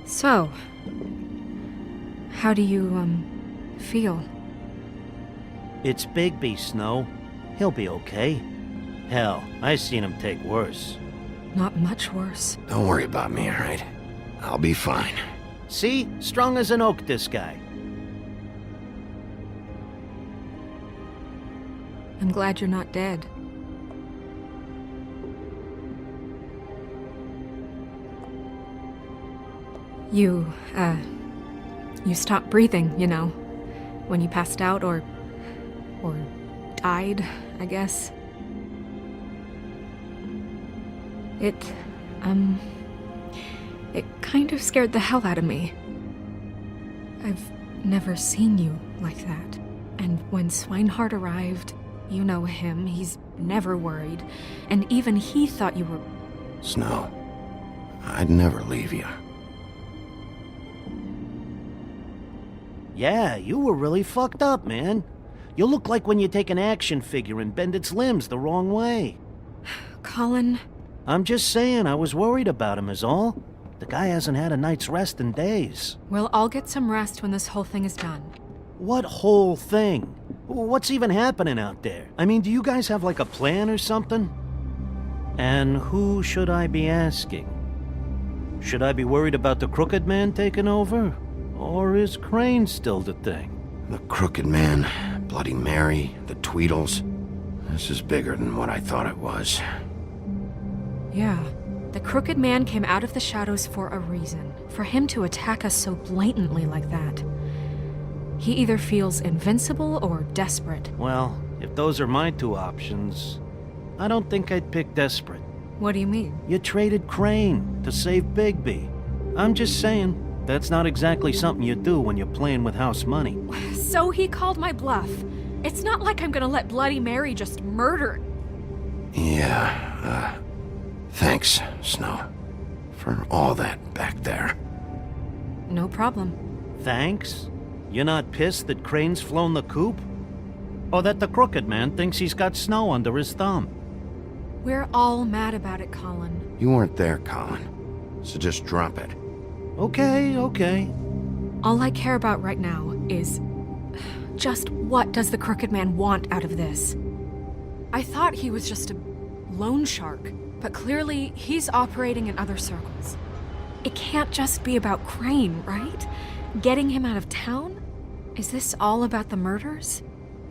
So, how do you, feel? It's Bigby, Snow. He'll be okay. Hell, I seen him take worse. Not much worse. Don't worry about me, all right? I'll be fine. See? Strong as an oak, this guy. I'm glad you're not dead. You stopped breathing, you know, when you passed out or died, I guess. It kind of scared the hell out of me. I've never seen you like that. And when Swinehart arrived, you know him, he's never worried. And even he thought you were... Snow, I'd never leave you. Yeah, you were really fucked up, man. You look like when you take an action figure and bend its limbs the wrong way. Colin... I'm just saying, I was worried about him is all. The guy hasn't had a night's rest in days. We'll all get some rest when this whole thing is done. What whole thing? What's even happening out there? I mean, do you guys have like a plan or something? And who should I be asking? Should I be worried about the Crooked Man taking over? Or is Crane still the thing? The Crooked Man, Bloody Mary, the Tweedles. This is bigger than what I thought it was. Yeah. The Crooked Man came out of the shadows for a reason. For him to attack us so blatantly like that. He either feels invincible or desperate. Well, if those are my two options, I don't think I'd pick desperate. What do you mean? You traded Crane to save Bigby. I'm just saying, that's not exactly something you do when you're playing with house money. So he called my bluff. It's not like I'm gonna let Bloody Mary just murder... Yeah, thanks, Snow. For all that back there. No problem. Thanks? You're not pissed that Crane's flown the coop? Or that the Crooked Man thinks he's got Snow under his thumb? We're all mad about it, Colin. You weren't there, Colin. So just drop it. Okay. All I care about right now is... just what does the Crooked Man want out of this? I thought he was just a loan shark, but clearly he's operating in other circles. It can't just be about Crane, right? Getting him out of town? Is this all about the murders?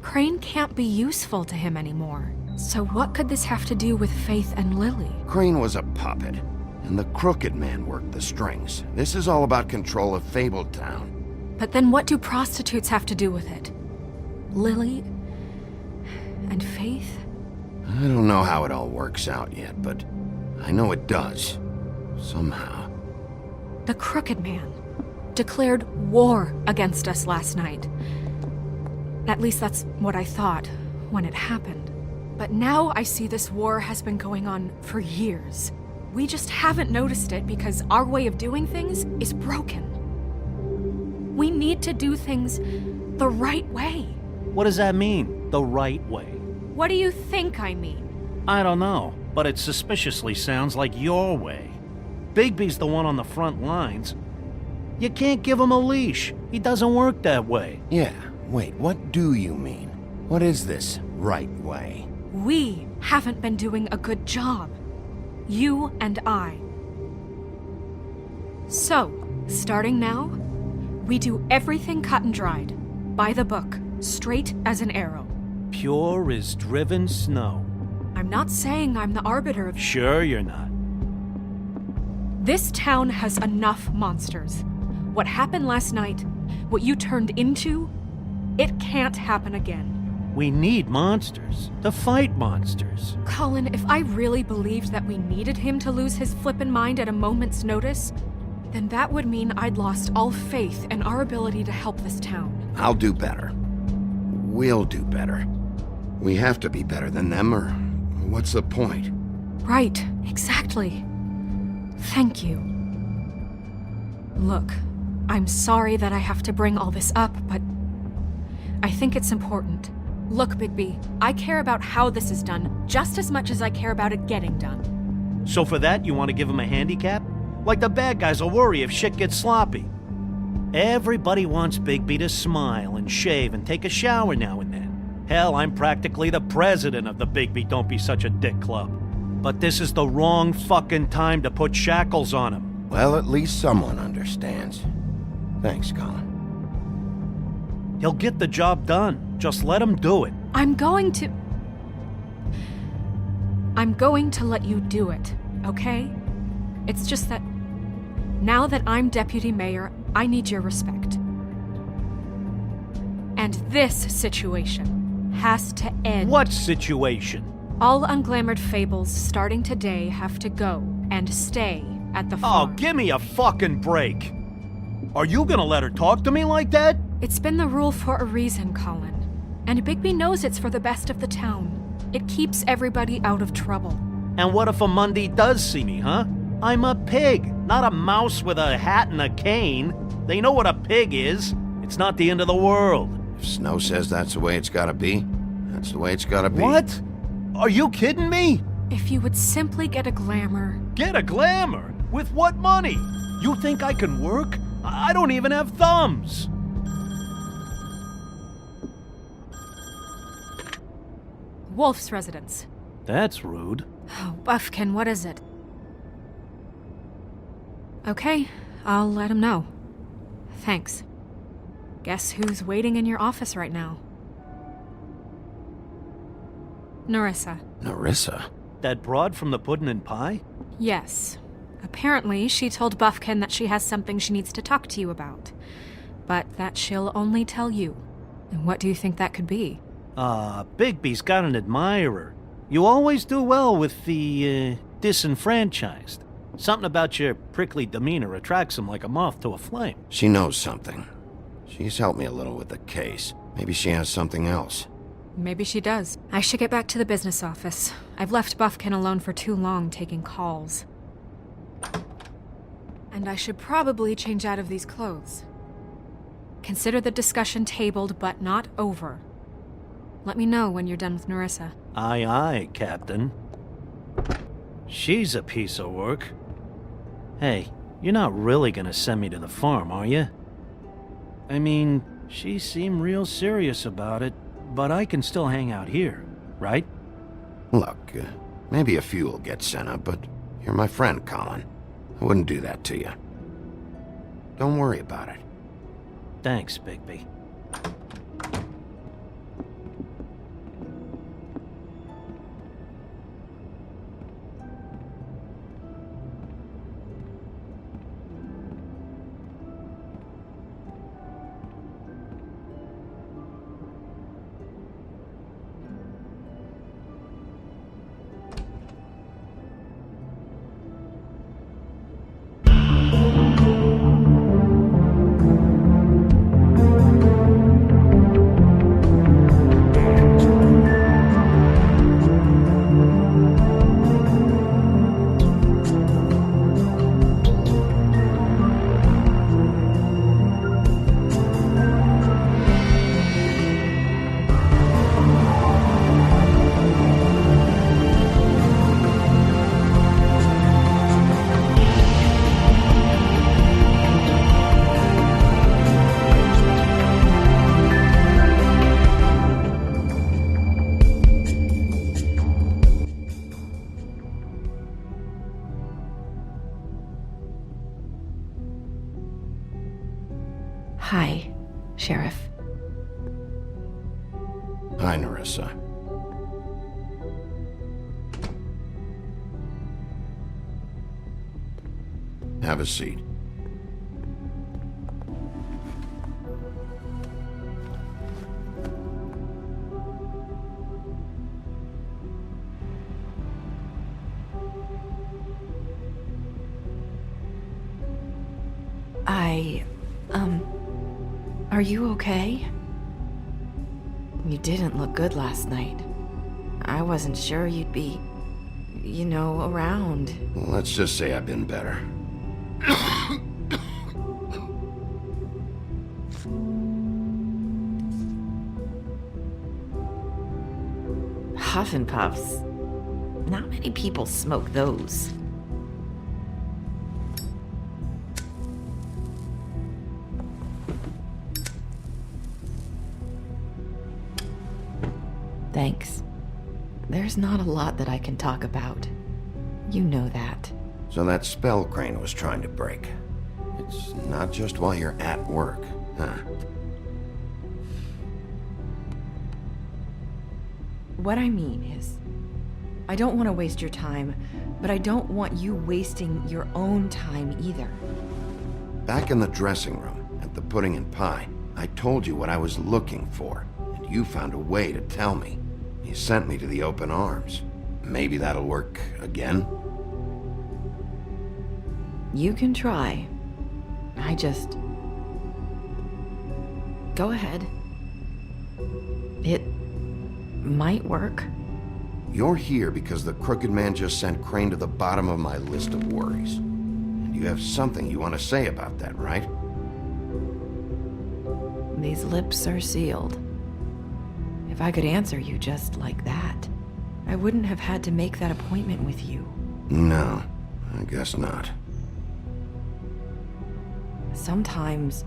Crane can't be useful to him anymore. So what could this have to do with Faith and Lily? Crane was a puppet, and the Crooked Man worked the strings. This is all about control of Fabletown. But then what do prostitutes have to do with it? Lily? And Faith? I don't know how it all works out yet, but I know it does. Somehow. The Crooked Man declared war against us last night. At least that's what I thought when it happened. But now I see this war has been going on for years. We just haven't noticed it because our way of doing things is broken. We need to do things the right way. What does that mean, the right way? What do you think I mean? I don't know, but it suspiciously sounds like your way. Bigby's the one on the front lines. You can't give him a leash. He doesn't work that way. Yeah, wait, what do you mean? What is this right way? We haven't been doing a good job. You and I. So, starting now, we do everything cut and dried. By the book, straight as an arrow. Pure as driven snow. I'm not saying I'm the arbiter of... Sure you're not. This town has enough monsters. What happened last night, what you turned into, it can't happen again. We need monsters. To fight monsters. Colin, if I really believed that we needed him to lose his flippin' mind at a moment's notice, then that would mean I'd lost all faith in our ability to help this town. I'll do better. We'll do better. We have to be better than them, or what's the point? Right, exactly. Thank you. Look, I'm sorry that I have to bring all this up, but I think it's important. Look, Bigby, I care about how this is done just as much as I care about it getting done. So for that, you want to give him a handicap? Like the bad guys will worry if shit gets sloppy. Everybody wants Bigby to smile and shave and take a shower now and then. Hell, I'm practically the president of the Bigby Don't Be Such a Dick Club. But this is the wrong fucking time to put shackles on him. Well, at least someone understands. Thanks, Colin. He'll get the job done. Just let him do it. I'm going to let you do it, okay? It's just that Now that I'm deputy mayor, I need your respect. And this situation has to end. What situation? All unglamored fables starting today have to go and stay at the farm. Oh, give me a fucking break. Are you gonna let her talk to me like that? It's been the rule for a reason, Colin. And Bigby knows it's for the best of the town. It keeps everybody out of trouble. And what if a Mundy does see me, huh? I'm a pig, not a mouse with a hat and a cane. They know what a pig is. It's not the end of the world. If Snow says that's the way it's gotta be, that's the way it's gotta be. What? Are you kidding me? If you would simply get a glamour. Get a glamour? With what money? You think I can work? I don't even have thumbs. Wolf's residence. That's rude. Oh, Buffkin, what is it? Okay, I'll let him know. Thanks. Guess who's waiting in your office right now? Nerissa. Nerissa? That broad from the puddin' and pie? Yes. Apparently, she told Buffkin that she has something she needs to talk to you about. But that she'll only tell you. And what do you think that could be? Bigby's got an admirer. You always do well with the, disenfranchised. Something about your prickly demeanor attracts him like a moth to a flame. She knows something. She's helped me a little with the case. Maybe she has something else. Maybe she does. I should get back to the business office. I've left Buffkin alone for too long taking calls. And I should probably change out of these clothes. Consider the discussion tabled, but not over. Let me know when you're done with Nerissa. Aye, aye, Captain. She's a piece of work. Hey, you're not really gonna send me to the farm, are you? I mean, she seemed real serious about it, but I can still hang out here, right? Look, maybe a few will get sent up, but you're my friend, Colin. I wouldn't do that to you. Don't worry about it. Thanks, Bigby. Hi, Sheriff. Hi, Nerissa. Have a seat. Are you okay? You didn't look good last night. I wasn't sure you'd be, around. Let's just say I've been better. Huff and Puffs. Not many people smoke those. Thanks. There's not a lot that I can talk about. You know that. So that spell Crane was trying to break. It's not just while you're at work, huh? What I mean is, I don't want to waste your time, but I don't want you wasting your own time either. Back in the dressing room, at the pudding and pie, I told you what I was looking for, and you found a way to tell me. You sent me to the open arms. Maybe that'll work again? You can try. I just... Go ahead. It might work. You're here because the Crooked Man just sent Crane to the bottom of my list of worries. And you have something you want to say about that, right? These lips are sealed. If I could answer you just like that, I wouldn't have had to make that appointment with you. No, I guess not. Sometimes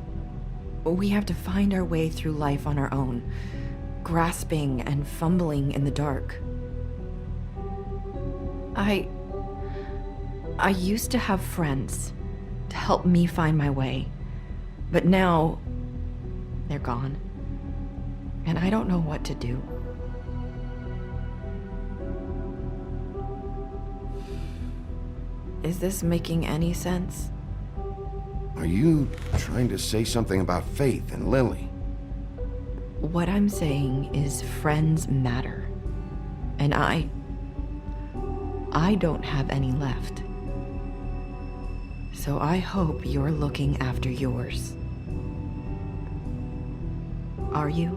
we have to find our way through life on our own, grasping and fumbling in the dark. I used to have friends to help me find my way, but now they're gone, and I don't know what to do. Is this making any sense? Are you trying to say something about Faith and Lily? What I'm saying is friends matter, and I don't have any left. So I hope you're looking after yours. Are you?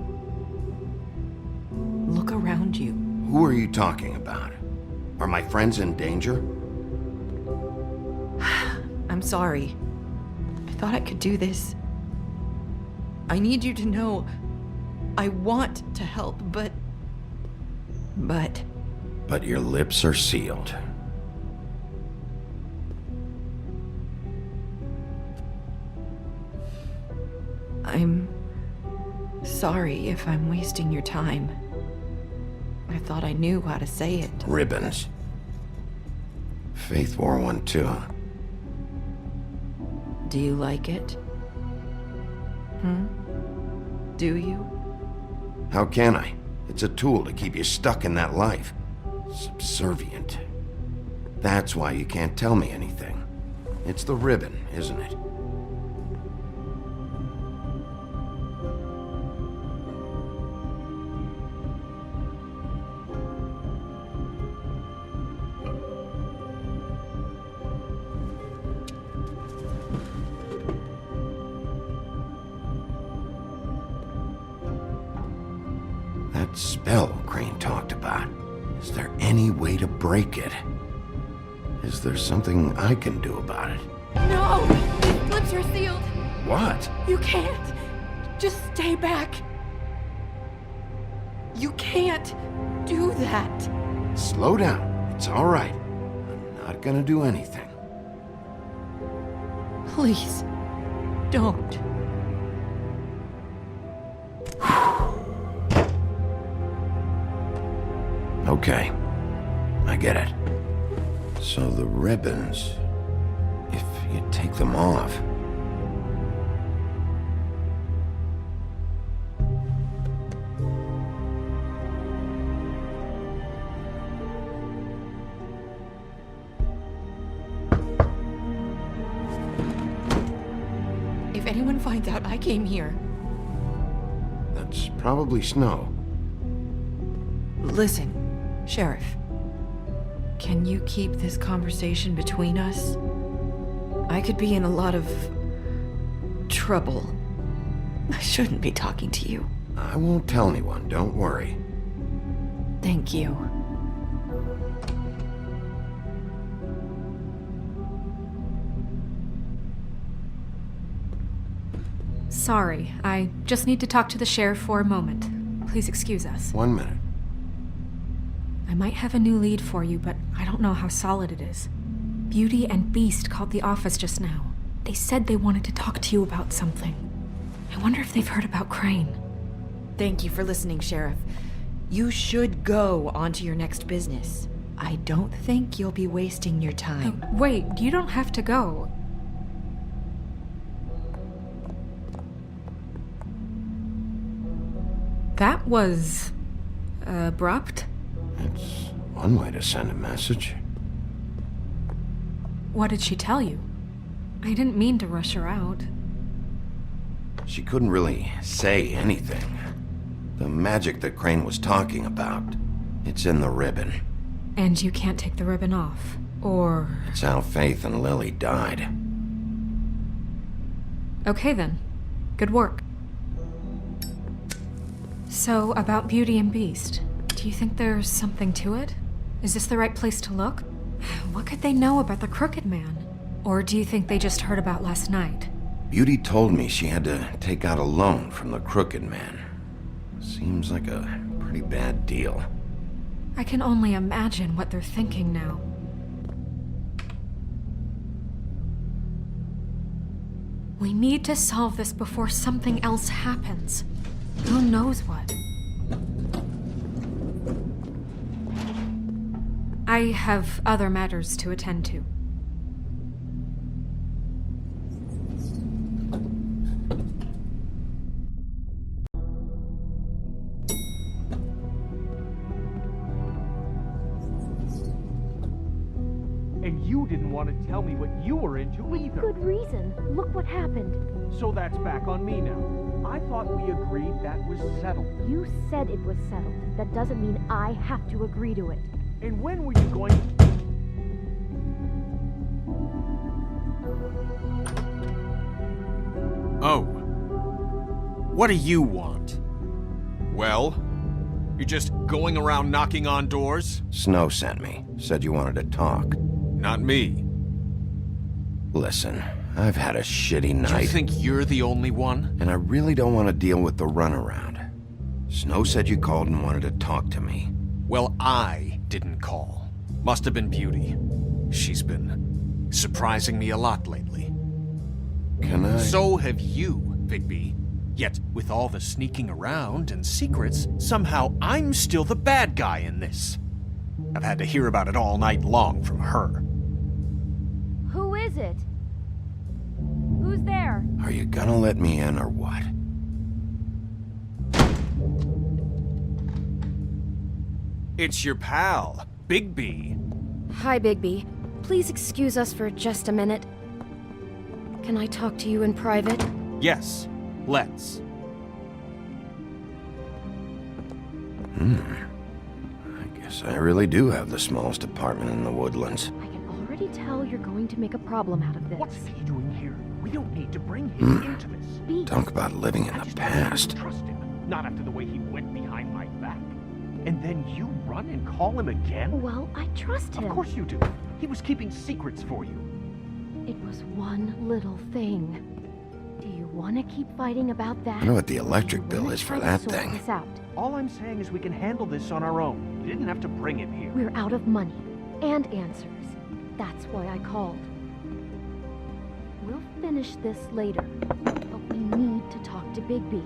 Look around you. Who are you talking about? Are my friends in danger? I'm sorry. I thought I could do this. I need you to know I want to help, but... But your lips are sealed. I'm sorry if I'm wasting your time. I thought I knew how to say it. Ribbons. Faith wore one too. Do you like it? Do you? How can I? It's a tool to keep you stuck in that life. Subservient. That's why you can't tell me anything. It's the ribbon, isn't it? That spell Crane talked about. Is there any way to break it? Is there something I can do about it? No! These lips are sealed! What? You can't! Just stay back! You can't do that! Slow down. It's all right. I'm not gonna do anything. Please, don't. Okay. I get it. So the ribbons, if you take them off... If anyone finds out I came here... That's probably Snow. Listen, Sheriff. Can you keep this conversation between us? I could be in a lot of... trouble. I shouldn't be talking to you. I won't tell anyone, don't worry. Thank you. Sorry, I just need to talk to the sheriff for a moment. Please excuse us. 1 minute. I might have a new lead for you, but I don't know how solid it is. Beauty and Beast called the office just now. They said they wanted to talk to you about something. I wonder if they've heard about Crane. Thank you for listening, Sheriff. You should go on to your next business. I don't think you'll be wasting your time. Wait, you don't have to go. That was... abrupt? It's one way to send a message. What did she tell you? I didn't mean to rush her out. She couldn't really say anything. The magic that Crane was talking about, it's in the ribbon. And you can't take the ribbon off, or... It's how Faith and Lily died. Okay then. Good work. So, about Beauty and Beast, do you think there's something to it? Is this the right place to look? What could they know about the Crooked Man? Or do you think they just heard about last night? Beauty told me she had to take out a loan from the Crooked Man. Seems like a pretty bad deal. I can only imagine what they're thinking now. We need to solve this before something else happens. Who knows what? I have other matters to attend to. And you didn't want to tell me what you were into either. Good reason. Look what happened. So that's back on me now. I thought we agreed that was settled. You said it was settled. That doesn't mean I have to agree to it. And when were you going to... Oh. What do you want? Well? You're just going around knocking on doors? Snow sent me. Said you wanted to talk. Not me. Listen, I've had a shitty night. Do you think you're the only one? And I really don't want to deal with the runaround. Snow said you called and wanted to talk to me. Well, I didn't call. Must have been Beauty. She's been surprising me a lot lately. Can I? So have you, Bigby. Yet, with all the sneaking around and secrets, somehow I'm still the bad guy in this. I've had to hear about it all night long from her. Who is it? Who's there? Are you gonna let me in or what? It's your pal, Bigby. Hi, Bigby. Please excuse us for just a minute. Can I talk to you in private? Yes, let's. I guess I really do have the smallest apartment in the woodlands. I can already tell you're going to make a problem out of this. What's he doing here? We don't need to bring him into this. Talk about living in the past. Trust him. Not after the way he went behind my back. And then you run and call him again? Well, I trust him. Of course you do. He was keeping secrets for you. It was one little thing. Do you want to keep fighting about that? I know what the electric bill is for that thing. This out? All I'm saying is we can handle this on our own. You didn't have to bring him here. We're out of money and answers. That's why I called. We'll finish this later, but we need to talk to Bigby.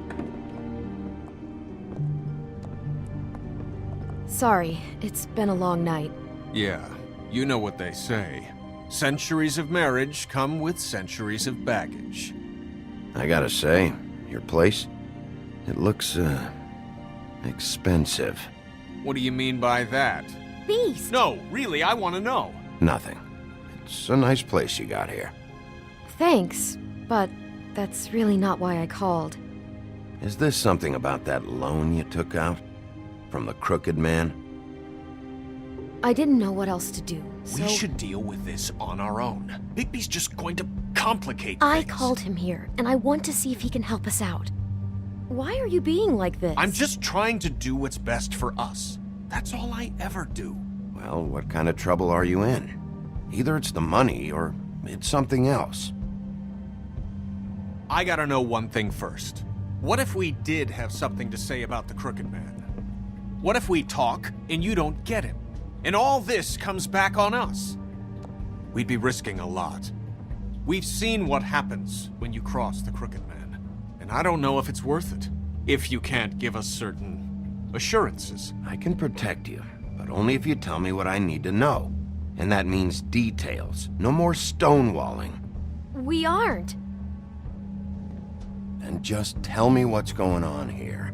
Sorry, it's been a long night. Yeah, you know what they say. Centuries of marriage come with centuries of baggage. I gotta say, your place, it looks, expensive. What do you mean by that? Beast! No, really, I want to know. Nothing. It's a nice place you got here. Thanks, but that's really not why I called. Is this something about that loan you took out? From the Crooked Man? I didn't know what else to do, so... We should deal with this on our own. Bigby's just going to complicate things. I called him here, and I want to see if he can help us out. Why are you being like this? I'm just trying to do what's best for us. That's all I ever do. Well, what kind of trouble are you in? Either it's the money, or it's something else. I gotta know one thing first. What if we did have something to say about the Crooked Man? What if we talk, and you don't get him? And all this comes back on us? We'd be risking a lot. We've seen what happens when you cross the Crooked Man. And I don't know if it's worth it. If you can't give us certain assurances. I can protect you, but only if you tell me what I need to know. And that means details. No more stonewalling. We aren't. And just tell me what's going on here.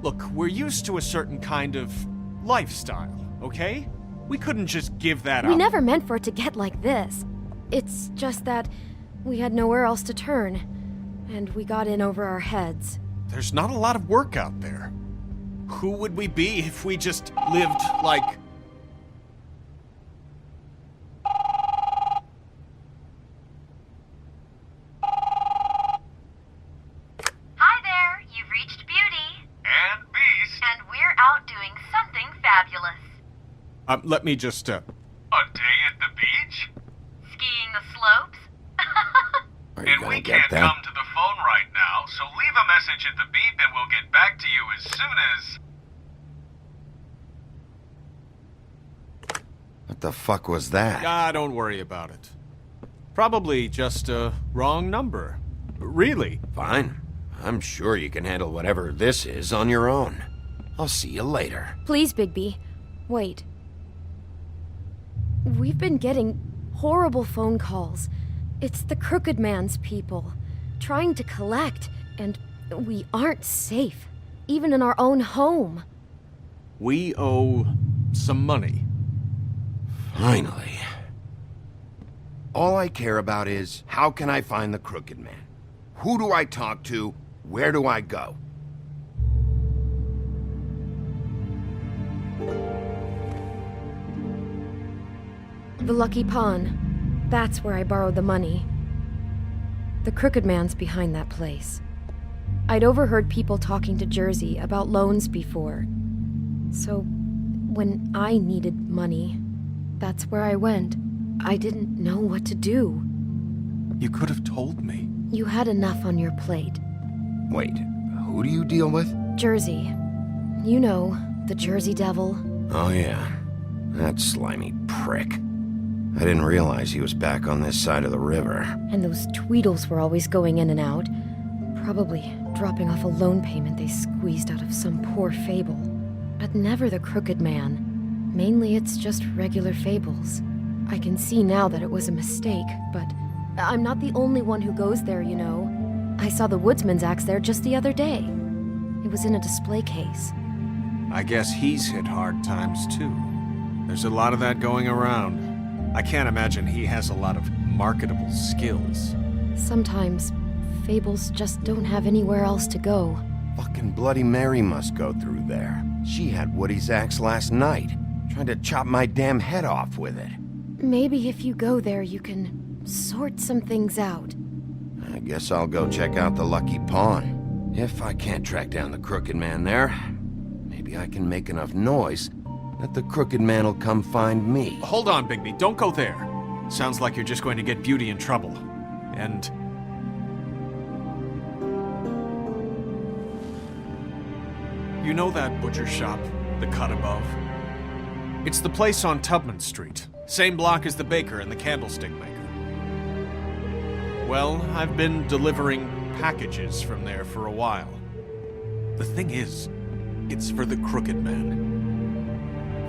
Look, we're used to a certain kind of lifestyle, okay? We couldn't just give that up. We never meant for it to get like this. It's just that we had nowhere else to turn, and we got in over our heads. There's not a lot of work out there. Who would we be if we just lived like... Hi there, you've reached Beauty. And Beast. And we're out doing something fabulous. Let me just, A day at the beach? Skiing the slopes? Are you And gonna we get can't that? come to the phone right now, so leave a message at the beep and we'll get back to you as soon as... What the fuck was that? Ah, don't worry about it. Probably just a wrong number. Really? Fine. I'm sure you can handle whatever this is on your own. I'll see you later. Please, Bigby. Wait. We've been getting horrible phone calls. It's the Crooked Man's people, trying to collect, and we aren't safe, even in our own home. We owe some money. Finally. All I care about is, how can I find the Crooked Man? Who do I talk to? Where do I go? The Lucky Pawn. That's where I borrowed the money. The Crooked Man's behind that place. I'd overheard people talking to Jersey about loans before. So, when I needed money, that's where I went. I didn't know what to do. You could have told me. You had enough on your plate. Wait, who do you deal with? Jersey. You know, the Jersey Devil. Oh yeah, that slimy prick. I didn't realize he was back on this side of the river. And those Tweedles were always going in and out. Probably dropping off a loan payment they squeezed out of some poor fable. But never the Crooked Man. Mainly it's just regular fables. I can see now that it was a mistake, but I'm not the only one who goes there, you know. I saw the Woodsman's axe there just the other day. It was in a display case. I guess he's hit hard times too. There's a lot of that going around. I can't imagine he has a lot of marketable skills. Sometimes, fables just don't have anywhere else to go. Fucking Bloody Mary must go through there. She had Woody's axe last night, trying to chop my damn head off with it. Maybe if you go there, you can sort some things out. I guess I'll go check out the Lucky Pawn. If I can't track down the Crooked Man there, maybe I can make enough noise that the Crooked Man will come find me. Hold on, Bigby. Don't go there. Sounds like you're just going to get Beauty in trouble. And... you know that butcher shop, the cut above? It's the place on Tubman Street. Same block as the baker and the candlestick maker. Well, I've been delivering packages from there for a while. The thing is, it's for the Crooked Man.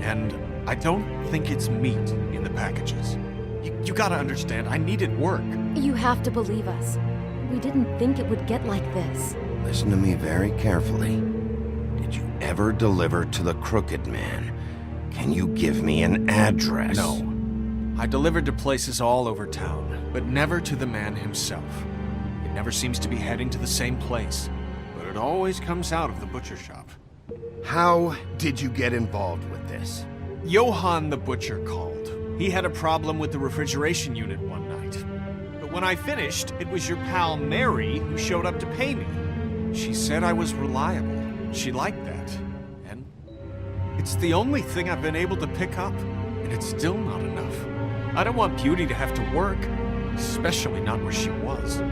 And I don't think it's meat in the packages. You gotta understand, I needed work. You have to believe us. We didn't think it would get like this. Listen to me very carefully. Did you ever deliver to the Crooked Man? Can you give me an address? No. I delivered to places all over town, but never to the man himself. It never seems to be heading to the same place, but it always comes out of the butcher shop. How did you get involved with this? Johann the butcher called. He had a problem with the refrigeration unit one night. But when I finished, it was your pal Mary who showed up to pay me. She said I was reliable. She liked that. And it's the only thing I've been able to pick up, and it's still not enough. I don't want Beauty to have to work, especially not where she was.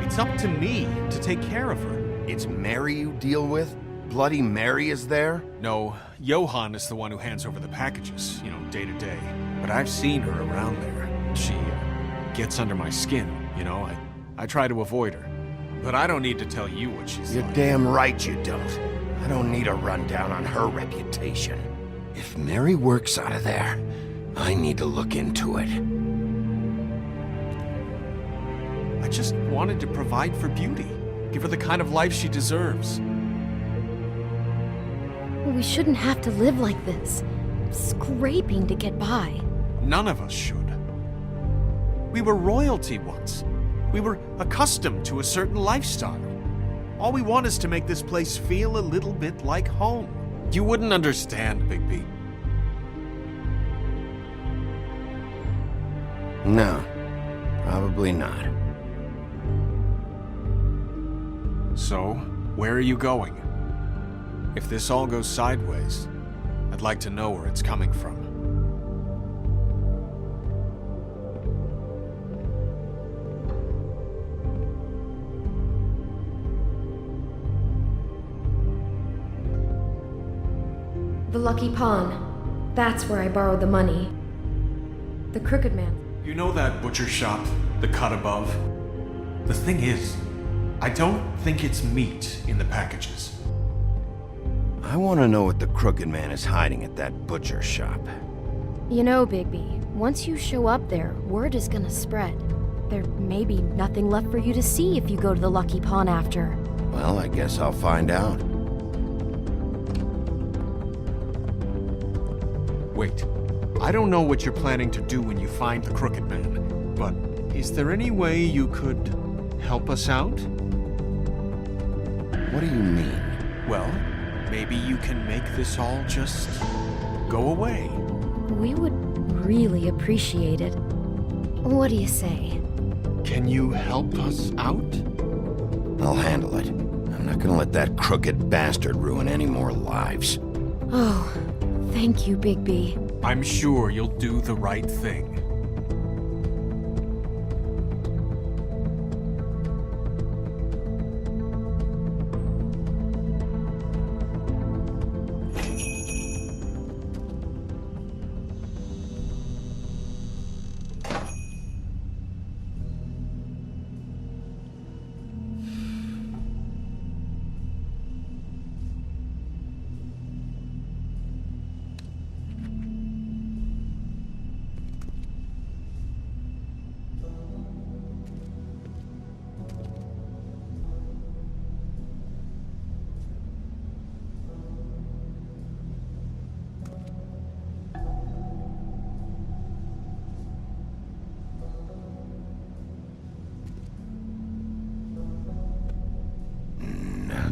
It's up to me to take care of her. It's Mary you deal with? Bloody Mary is there? No, Johann is the one who hands over the packages, day to day. But I've seen her around there. She gets under my skin, I try to avoid her. But I don't need to tell you what she's You're like. damn right you don't. I don't need a rundown on her reputation. If Mary works out of there, I need to look into it. I just wanted to provide for Beauty. Give her the kind of life she deserves. We shouldn't have to live like this, scraping to get by. None of us should. We were royalty once. We were accustomed to a certain lifestyle. All we want is to make this place feel a little bit like home. You wouldn't understand, Bigby. No, probably not. So, where are you going? If this all goes sideways, I'd like to know where it's coming from. The Lucky Pawn. That's where I borrowed the money. The Crooked Man. You know that butcher shop, the cut above? The thing is, I don't think it's meat in the packages. I want to know what the Crooked Man is hiding at that butcher shop. You know, Bigby, once you show up there, word is gonna spread. There may be nothing left for you to see if you go to the Lucky Pawn after. Well, I guess I'll find out. Wait, I don't know what you're planning to do when you find the Crooked Man, but is there any way you could help us out? What do you mean? Well, maybe you can make this all just go away. We would really appreciate it. What do you say? Can you help us out? I'll handle it. I'm not gonna let that crooked bastard ruin any more lives. Oh, thank you, Bigby. I'm sure you'll do the right thing.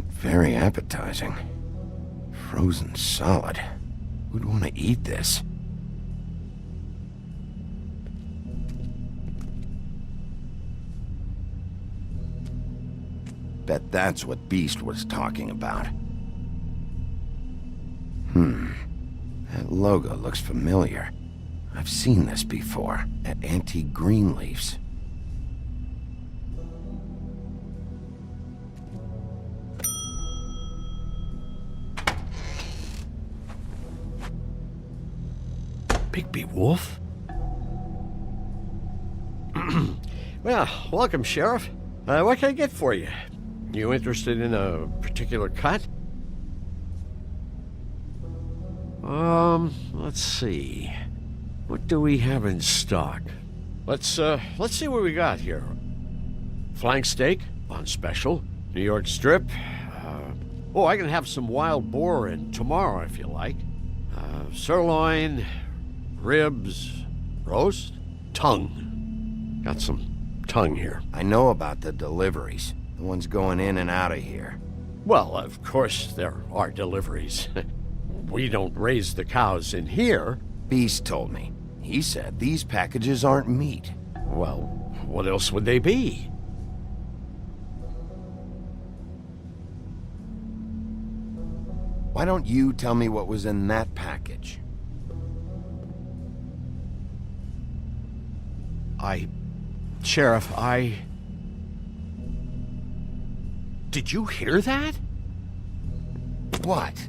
Very appetizing. Frozen solid. Who'd want to eat this? Bet that's what Beast was talking about. That logo looks familiar. I've seen this before, at Antique Greenleaf's. Bigby Wolf? Well, welcome, Sheriff. What can I get for you? You interested in a particular cut? Let's see. What do we have in stock? Let's see what we got here. Flank steak on special. New York strip. I can have some wild boar in tomorrow if you like. Sirloin, ribs, roast, tongue. Got some tongue here. I know about the deliveries. The ones going in and out of here. Well, of course there are deliveries. We don't raise the cows in here. Beast told me. He said these packages aren't meat. Well, what else would they be? Why don't you tell me what was in that package? Sheriff, Did you hear that? What?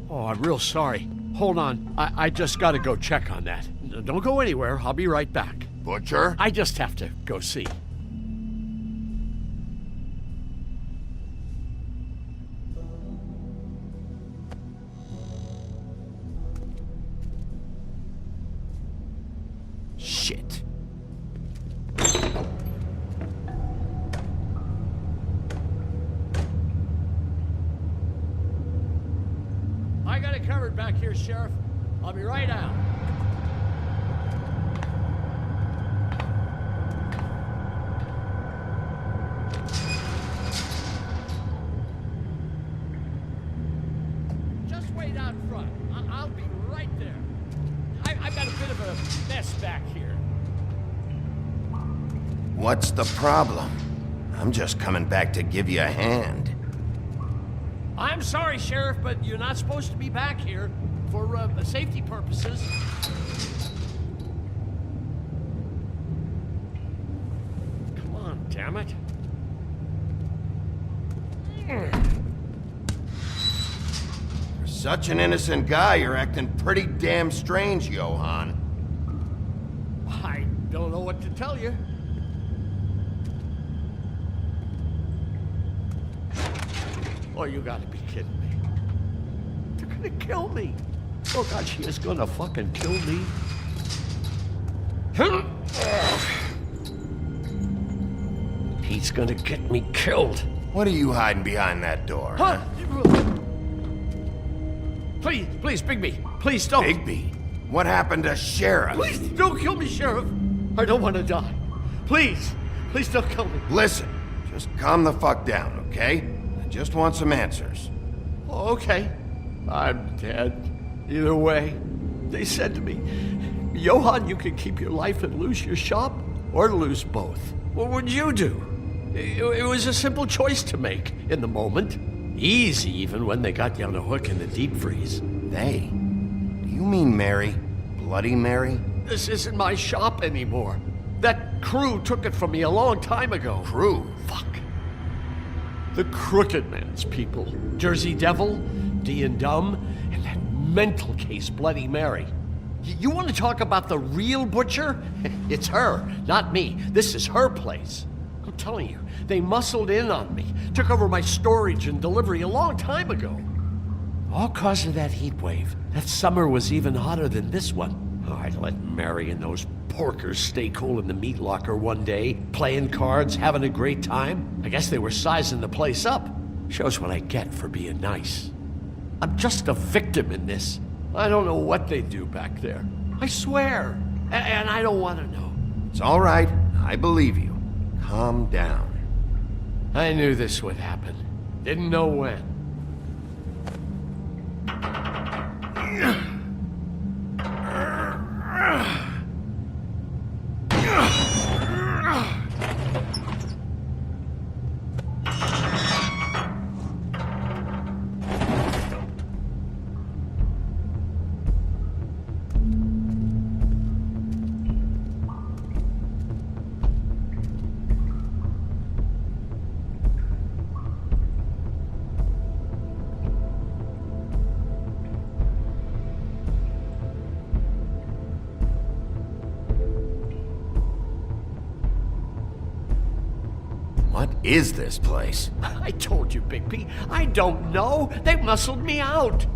Oh, I'm real sorry. Hold on. I just gotta go check on that. Don't go anywhere. I'll be right back. Butcher? I just have to go see. Shit. I got it covered back here, Sheriff. I'll be right out. right out front. I'll be right there. I've got a bit of a mess back here. What's the problem? I'm just coming back to give you a hand. I'm sorry, Sheriff, but you're not supposed to be back here for safety purposes. Come on, damn it. For such an innocent guy, you're acting pretty damn strange, Johann. I don't know what to tell you. Oh, you gotta be kidding me. They're gonna kill me. Oh, God, she is gonna fucking kill me. He's gonna get me killed. What are you hiding behind that door? Huh? Please, Bigby. Please don't. Bigby? What happened to Sheriff? Please don't kill me, Sheriff. I don't want to die. Please don't kill me. Listen, just calm the fuck down, okay? I just want some answers. Okay. I'm dead. Either way. They said to me, Johann, you can keep your life and lose your shop, or lose both. What would you do? It was a simple choice to make in the moment. Easy, even when they got you on a hook in the deep freeze. They? Do you mean Mary? Bloody Mary? This isn't my shop anymore. That crew took it from me a long time ago. Crew? Fuck. The Crooked Man's people. Jersey Devil, D and Dumb, and that mental case, Bloody Mary. You want to talk about the real butcher? It's her, not me. This is her place. I'm telling you, they muscled in on me, took over my storage and delivery a long time ago. All cause of that heat wave. That summer was even hotter than this one. Oh, I'd let Mary and those porkers stay cool in the meat locker one day, playing cards, having a great time. I guess they were sizing the place up. Shows what I get for being nice. I'm just a victim in this. I don't know what they do back there. I swear. And I don't want to know. It's all right. I believe you. Calm down. I knew this would happen. Didn't know when. What is this place? I told you, Bigby. I don't know. They muscled me out.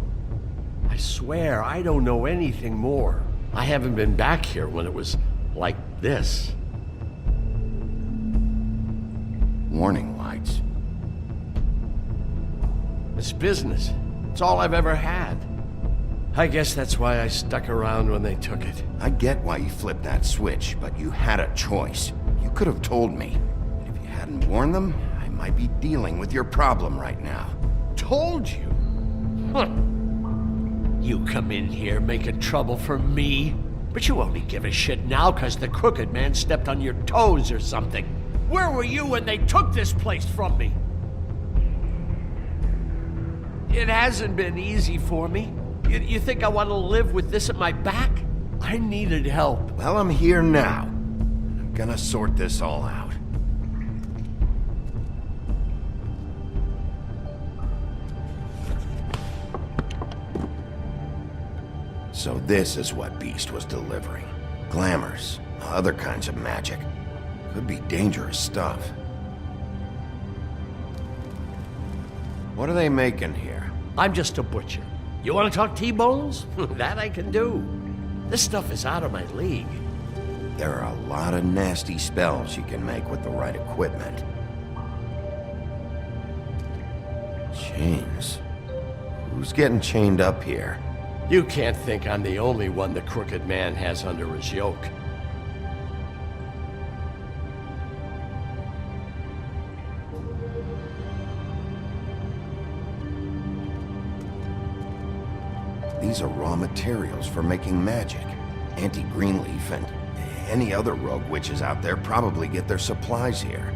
I swear, I don't know anything more. I haven't been back here when it was like this. Warning lights. It's business. It's all I've ever had. I guess that's why I stuck around when they took it. I get why you flipped that switch, but you had a choice. You could have told me. If you hadn't warned them, I might be dealing with your problem right now. Told you? Huh. You come in here making trouble for me, but you only give a shit now because the Crooked Man stepped on your toes or something. Where were you when they took this place from me? It hasn't been easy for me. You think I want to live with this at my back? I needed help. Well, I'm here now. I'm gonna sort this all out. So this is what Beast was delivering. Glamours, other kinds of magic. Could be dangerous stuff. What are they making here? I'm just a butcher. You want to talk T-bones? That I can do. This stuff is out of my league. There are a lot of nasty spells you can make with the right equipment. Chains. Who's getting chained up here? You can't think I'm the only one the Crooked Man has under his yoke. These are raw materials for making magic. Auntie Greenleaf and any other rogue witches out there probably get their supplies here.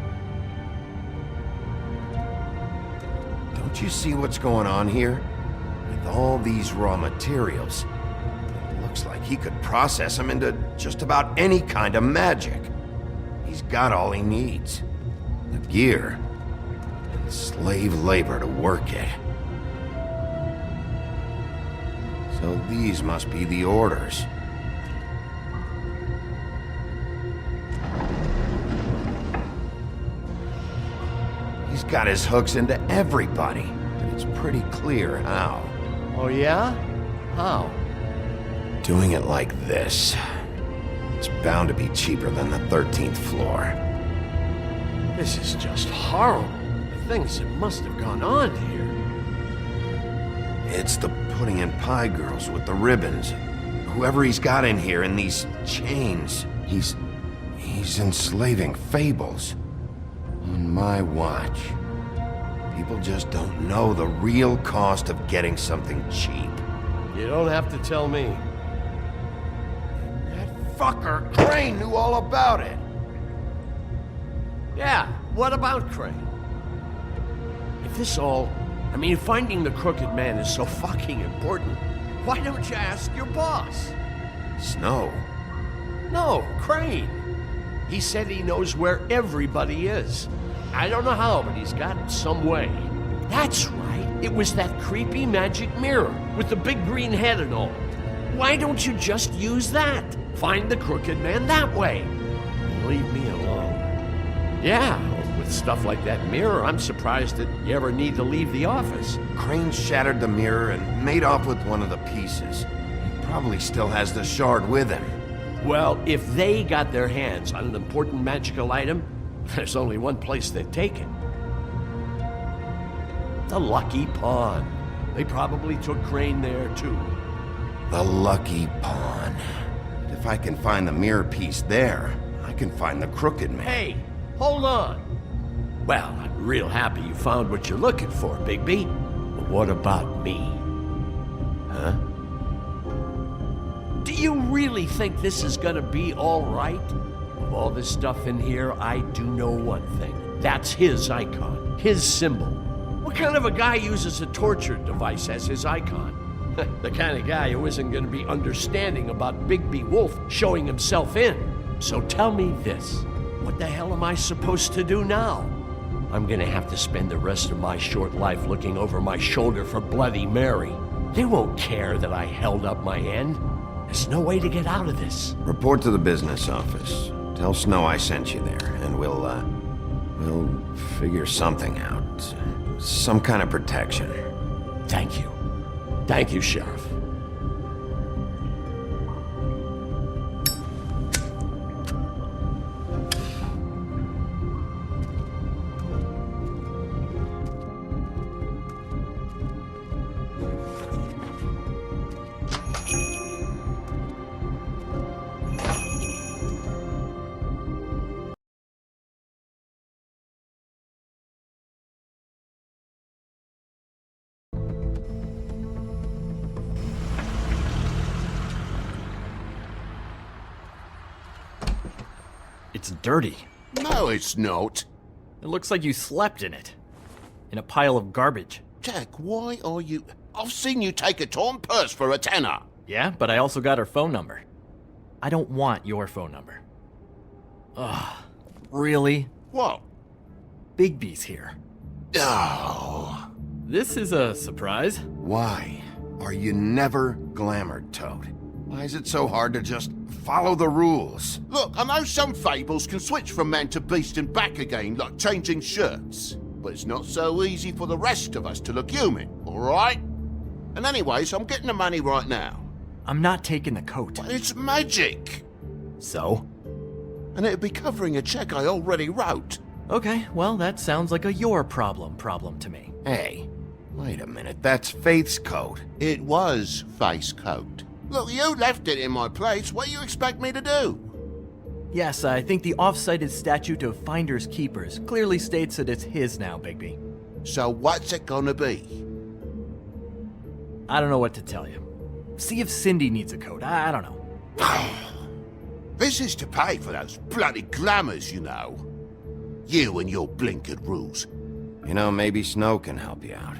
Don't you see what's going on here? With all these raw materials, it looks like he could process them into just about any kind of magic. He's got all he needs. The gear and slave labor to work it. So these must be the orders. He's got his hooks into everybody, and it's pretty clear how. Oh yeah? How? Doing it like this. It's bound to be cheaper than the 13th floor. This is just horrible. The things that must have gone on here. It's the putting in pie girls with the ribbons. Whoever he's got in here in these chains, he's enslaving fables. On my watch. People just don't know the real cost of getting something cheap. You don't have to tell me. That fucker Crane knew all about it. Yeah, what about Crane? If this all... I mean, finding the Crooked Man is so fucking important, why don't you ask your boss? Snow? No, Crane. He said he knows where everybody is. I don't know how, but he's got some way. That's right. It was that creepy magic mirror with the big green head and all. Why don't you just use that? Find the Crooked Man that way. And leave me alone. Yeah, with stuff like that mirror, I'm surprised that you ever need to leave the office. Crane shattered the mirror and made off with one of the pieces. He probably still has the shard with him. Well, if they got their hands on an important magical item, there's only one place they'd take it. The Lucky Pawn. They probably took Crane there, too. The Lucky Pawn. If I can find the mirror piece there, I can find the Crooked Man. Hey, hold on. Well, I'm real happy you found what you're looking for, Bigby. But what about me? Huh? Do you really think this is gonna be all right? Of all this stuff in here, I do know one thing. That's his icon, his symbol. What kind of a guy uses a torture device as his icon? The kind of guy who isn't gonna be understanding about Bigby Wolf showing himself in. So tell me this, what the hell am I supposed to do now? I'm gonna have to spend the rest of my short life looking over my shoulder for Bloody Mary. They won't care that I held up my end. There's no way to get out of this. Report to the business office. Tell Snow I sent you there, and we'll figure something out. Some kind of protection. Thank you. Thank you, Sheriff. It's dirty. No, it's not. It looks like you slept in it. In a pile of garbage. Jack, why are you... I've seen you take a torn purse for a tenner. Yeah, but I also got her phone number. I don't want your phone number. Ugh, really? What? Bigby's here. Oh. This is a surprise. Why are you never glamored, Toad? Why is it so hard to just follow the rules? Look, I know some fables can switch from man to beast and back again, like changing shirts. But it's not so easy for the rest of us to look human, alright? And anyways, I'm getting the money right now. I'm not taking the coat. But it's magic. So? And it'd be covering a check I already wrote. Okay, well, that sounds like a your problem to me. Hey, wait a minute, that's Faith's coat. It was Faith's coat. Look, you left it in my place. What do you expect me to do? Yes, I think the off-cited statute of Finders Keepers clearly states that it's his now, Bigby. So what's it gonna be? I don't know what to tell you. See if Cindy needs a coat. I don't know. This is to pay for those bloody glamours, you know. You and your blinkered rules. You know, maybe Snow can help you out.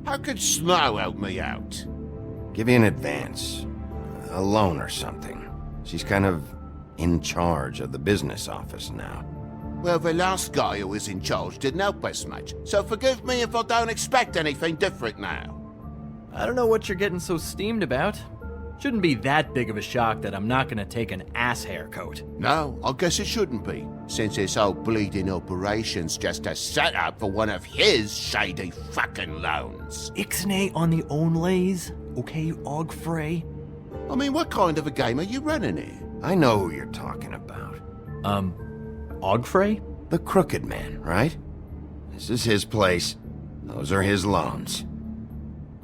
How could Snow help me out? Give you an advance. A loan or something. She's kind of in charge of the business office now. Well, the last guy who was in charge didn't help us much, so forgive me if I don't expect anything different now. I don't know what you're getting so steamed about. Shouldn't be that big of a shock that I'm not gonna take an ass haircoat. No, I guess it shouldn't be, since this whole bleeding operation's just a setup for one of his shady fucking loans. Ixnay on the onlays, okay, Og Frey? I mean, what kind of a game are you running here? I know who you're talking about. Og Frey? The Crooked Man, right? This is his place. Those are his loans.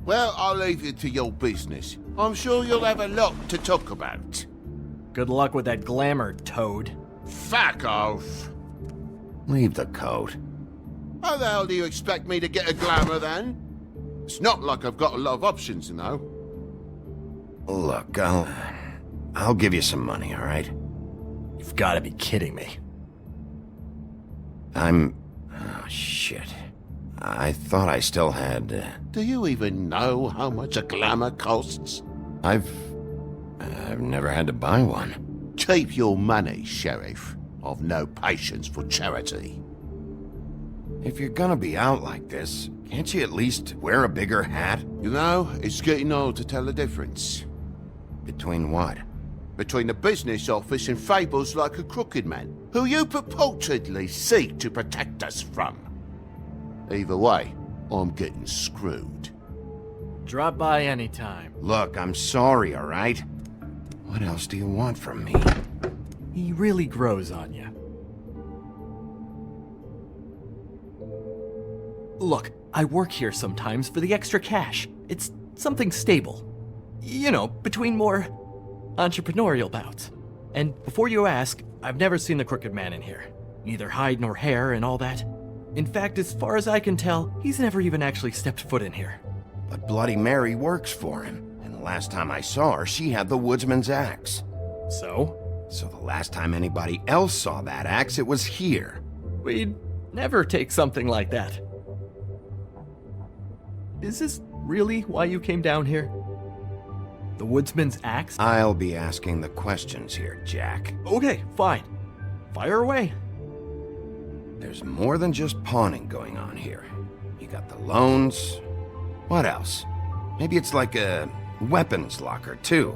Well, I'll leave it to your business. I'm sure you'll have a lot to talk about. Good luck with that glamour, Toad. Fuck off. Leave the coat. How the hell do you expect me to get a glamour then? It's not like I've got a lot of options, you know. Look, I'll give you some money, all right? You've got to be kidding me. Oh, shit. I thought I still had... Do you even know how much a glamour costs? I've never had to buy one. Keep your money, Sheriff. I've no patience for charity. If you're gonna be out like this, can't you at least wear a bigger hat? You know, it's getting old to tell the difference. Between what? Between the business office and fables like a Crooked Man, who you purportedly seek to protect us from. Either way, I'm getting screwed. Drop by anytime. Look, I'm sorry, all right? What else do you want from me? He really grows on you. Look, I work here sometimes for the extra cash. It's something stable. You know, between more entrepreneurial bouts. And before you ask, I've never seen the Crooked Man in here. Neither hide nor hair and all that. In fact, as far as I can tell, he's never even actually stepped foot in here. But Bloody Mary works for him. And the last time I saw her, she had the woodsman's axe. So? So the last time anybody else saw that axe, it was here. We'd never take something like that. Is this really why you came down here? The woodsman's axe? I'll be asking the questions here, Jack. Okay, fine. Fire away. There's more than just pawning going on here. You got the loans. What else? Maybe it's like a weapons locker, too.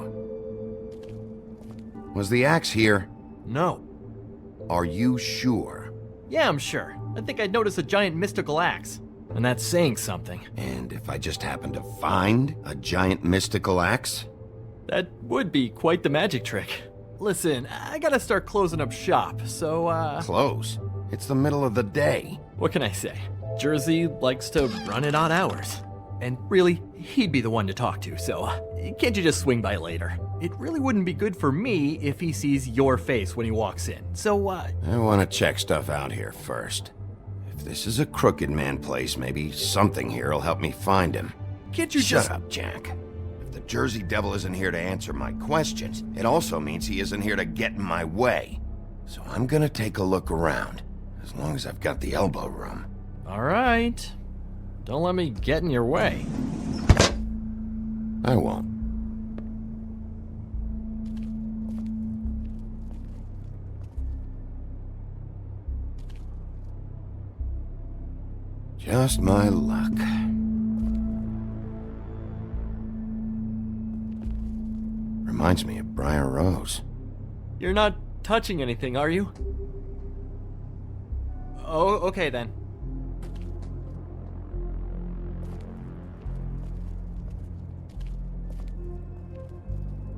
Was the axe here? No. Are you sure? Yeah, I'm sure. I think I'd notice a giant mystical axe. And that's saying something. And if I just happen to find a giant mystical axe? That would be quite the magic trick. Listen, I gotta start closing up shop, so, Close? It's the middle of the day. What can I say? Jersey likes to run at odd hours. And really, he'd be the one to talk to, so can't you just swing by later? It really wouldn't be good for me if he sees your face when he walks in, so, I want to check stuff out here first. If this is a Crooked Man place, maybe something here will help me find him. Can't you Shut up, Jack. If the Jersey Devil isn't here to answer my questions, it also means he isn't here to get in my way. So I'm gonna take a look around, as long as I've got the elbow room. All right. Don't let me get in your way. I won't. Just my luck. Reminds me of Briar Rose. You're not touching anything, are you? Oh, okay then.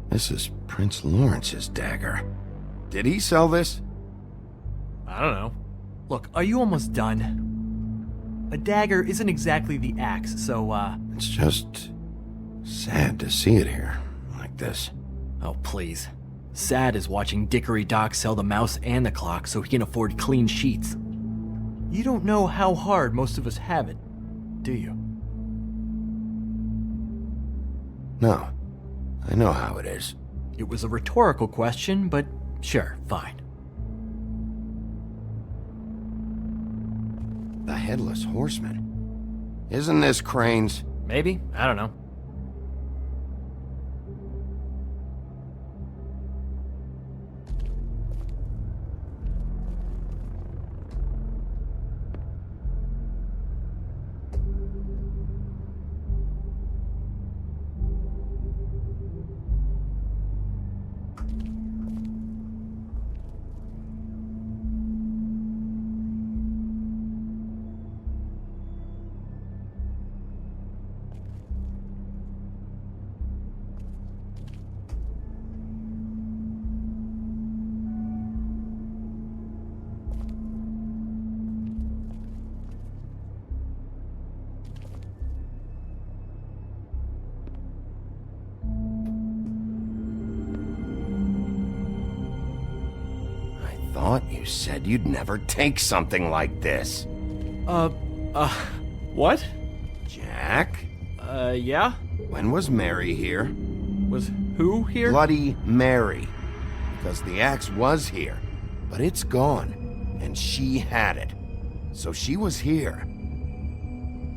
This is Prince Lawrence's dagger. Did he sell this? I don't know. Look, are you almost done? A dagger isn't exactly the axe, so, It's just sad to see it here, like this. Oh, please. Sad is watching Dickory Doc sell the mouse and the clock so he can afford clean sheets. You don't know how hard most of us have it, do you? No. I know how it is. It was a rhetorical question, but sure, fine. The Headless Horseman. Isn't this Crane's? Maybe? I don't know. Thought you said you'd never take something like this. What? Jack? Yeah? When was Mary here? Was who here? Bloody Mary. Because the axe was here, but it's gone, and she had it. So she was here.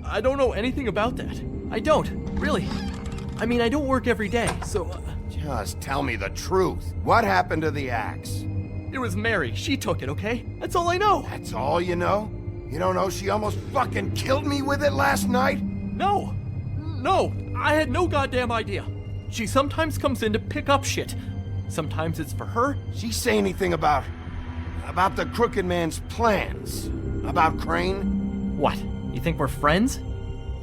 I don't know anything about that. I don't, really. I mean, I don't work every day, so... Just tell me the truth. What happened to the axe? It was Mary. She took it, okay? That's all I know. That's all you know? You don't know she almost fucking killed me with it last night? No, I had no goddamn idea. She sometimes comes in to pick up shit. Sometimes it's for her. She say anything about the Crooked Man's plans? About Crane? What? You think we're friends?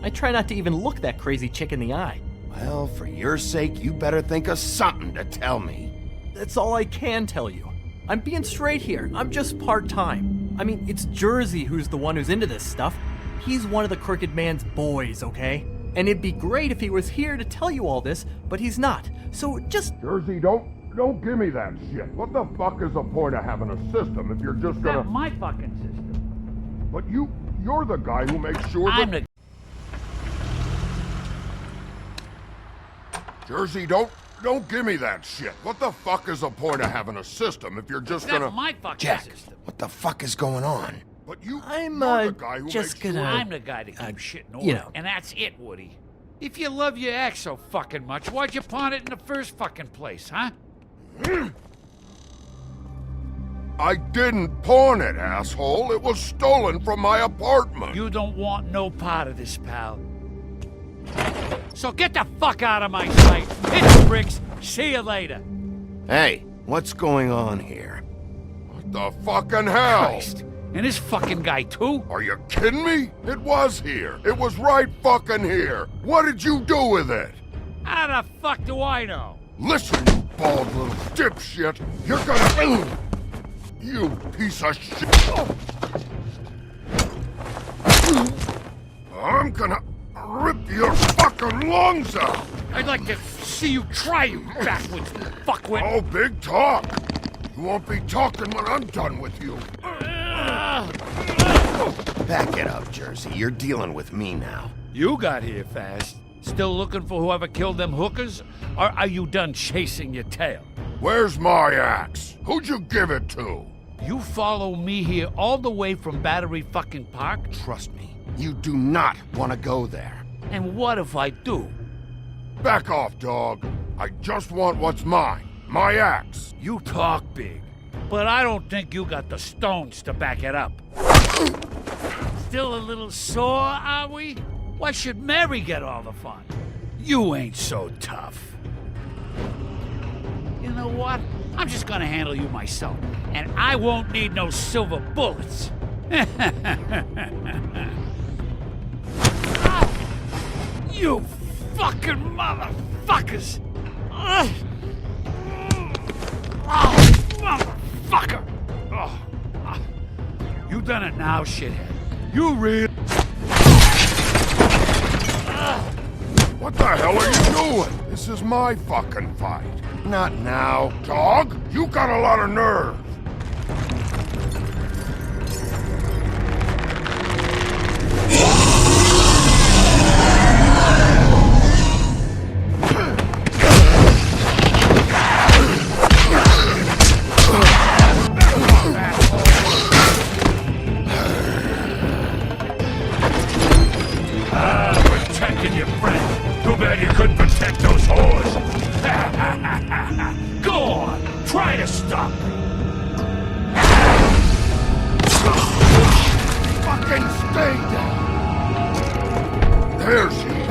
I try not to even look that crazy chick in the eye. Well, for your sake, you better think of something to tell me. That's all I can tell you. I'm being straight here. I'm just part-time. I mean, it's Jersey who's the one who's into this stuff. He's one of the Crooked Man's boys, okay? And it'd be great if he was here to tell you all this, but he's not. So just... Jersey, don't give me that shit. What the fuck is the point of having a system if you're just gonna... Not my fucking system. But you're the guy who makes sure that... Jersey, don't give me that shit. What the fuck is the point of having a system if you're just gonna... Not my fucking Jack, system. what the fuck is going on? But I'm, you're the guy who just makes gonna... I'm the guy that keeps shit in order. you know. And that's it, Woody. If you love your ex so fucking much, why'd you pawn it in the first fucking place, huh? I didn't pawn it, asshole. It was stolen from my apartment. You don't want no part of this, pal. So get the fuck out of my sight. Hit the bricks. See you later. Hey, what's going on here? What the fucking hell? Christ. And this fucking guy, too? Are you kidding me? It was here. It was right fucking here. What did you do with it? How the fuck do I know? Listen, you bald little dipshit. You're gonna... You piece of shit. I'm gonna rip your fucking lungs out. I'd like to see you try, you backwards fuckwit. Oh, big talk. You won't be talking when I'm done with you. Back it up, Jersey. You're dealing with me now. You got here fast. Still looking for whoever killed them hookers? Or are you done chasing your tail? Where's my axe? Who'd you give it to? You follow me here all the way from Battery fucking Park? Trust me, you do not want to go there. And what if I do? Back off, dog. I just want what's mine. My axe. You talk big, but I don't think you got the stones to back it up. Still a little sore, are we? Why should Mary get all the fun? You ain't so tough. You know what? I'm just gonna handle you myself, and I won't need no silver bullets. You fucking motherfuckers! Motherfucker! You done it now, shithead. You real... What the hell are you doing? This is my fucking fight. Not now. Dog, you got a lot of nerve. taking your friend. Too bad you couldn't protect those whores. Go on, try to stop me. Fucking stay down. There she is.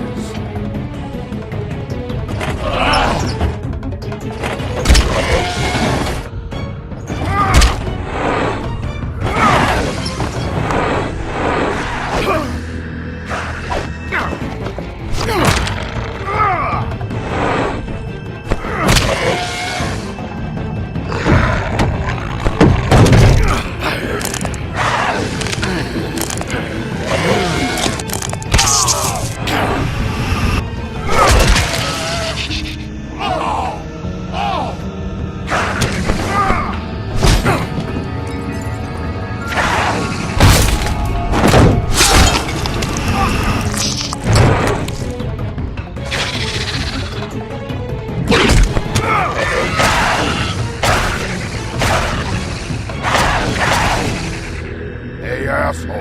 Hey, assholes.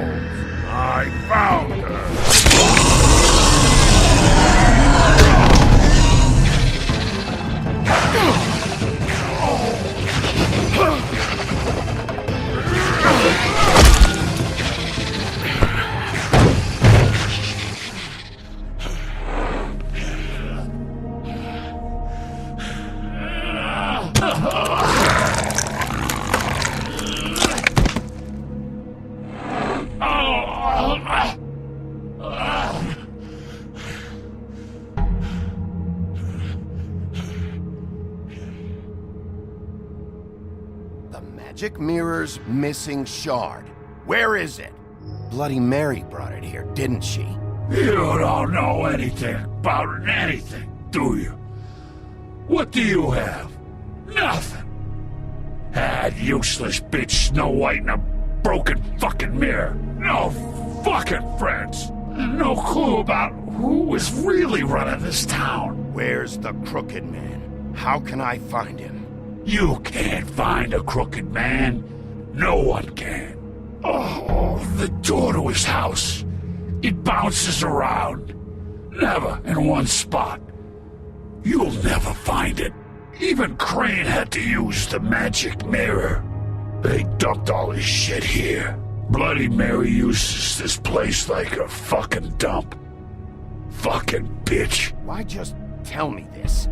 I found her. The magic mirror's missing shard. Where is it? Bloody Mary brought it here, didn't she? You don't know anything about anything, do you? What do you have? Nothing. That useless bitch Snow White and a broken fucking mirror. No fucking friends. And no clue about who was really running this town. Where's the Crooked Man? How can I find him? You can't find a crooked man. No one can. Oh, the door to his house. It bounces around. Never in one spot. You'll never find it. Even Crane had to use the magic mirror. They dumped all his shit here. Bloody Mary uses this place like a fucking dump. Fucking bitch. Why just tell me this?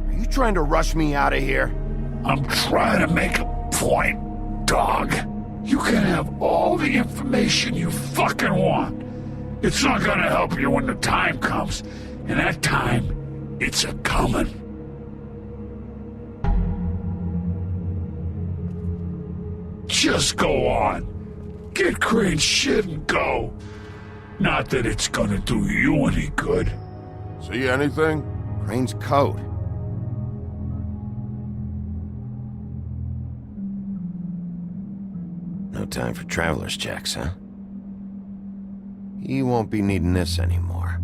Are you trying to rush me out of here? I'm trying to make a point, dog. You can have all the information you fucking want. It's not gonna help you when the time comes. And that time, it's a coming. Just go on. Get Crane's shit and go. Not that it's gonna do you any good. See anything? Crane's coat. No time for traveler's checks, huh? You won't be needing this anymore.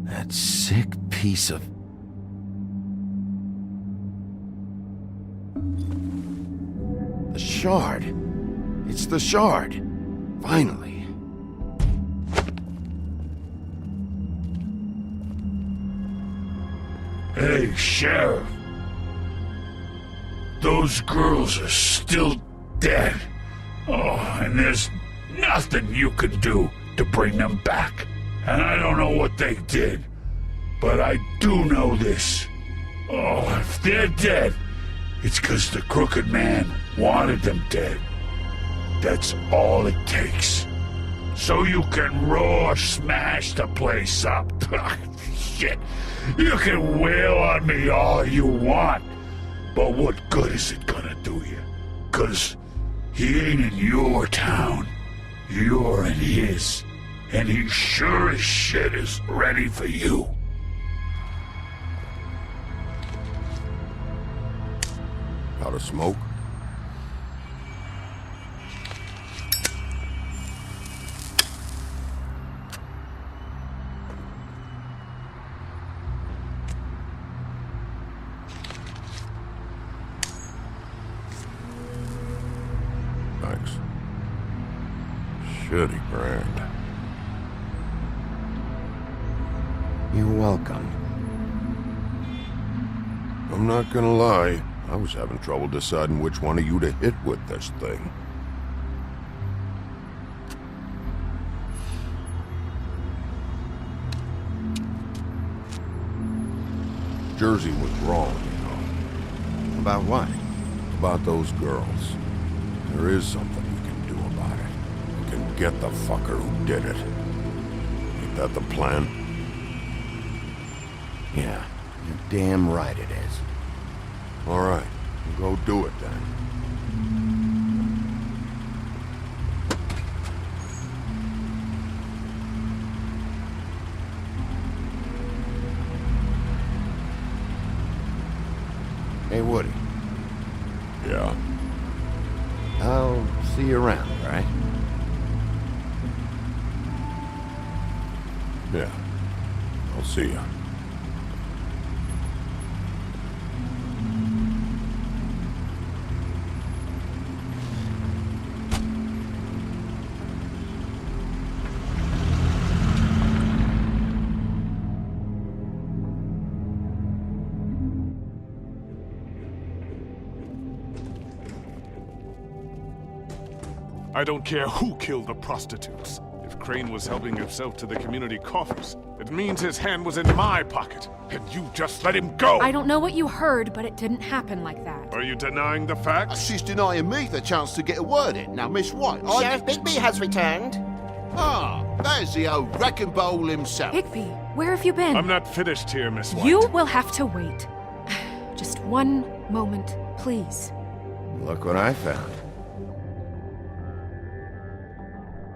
That sick piece of... The shard. It's the shard. Finally. Hey, Sheriff. Those girls are still dead. Oh, and there's nothing you can do to bring them back. And I don't know what they did, but I do know this. Oh, if they're dead, it's 'cause the Crooked Man wanted them dead. That's all it takes. So you can roar smash the place up. Shit, you can wail on me all you want. But what good is it gonna do you? 'Cause he ain't in your town. You're in his. And he sure as shit is ready for you. Out of smoke? Thanks. Shitty brand. You're welcome. I'm not gonna lie, I was having trouble deciding which one of you to hit with this thing. Jersey was wrong, you know. About what? About those girls. There is something you can do about it. You can get the fucker who did it. Ain't that the plan? Yeah, you're damn right it is. All right, we'll go do it then. Hey, Woody. Yeah? I'll see you around, all right? Yeah. I'll see ya. I don't care who killed the prostitutes. If Crane was helping himself to the community coffers, it means his hand was in my pocket, and you just let him go! I don't know what you heard, but it didn't happen like that. Are you denying the facts? She's denying me the chance to get a word in. Now, Miss White, Sheriff Bigby has returned. Ah, there's the old wrecking bowl himself. Bigby, where have you been? I'm not finished here, Miss White. You will have to wait. Just one moment, please. Look what I found.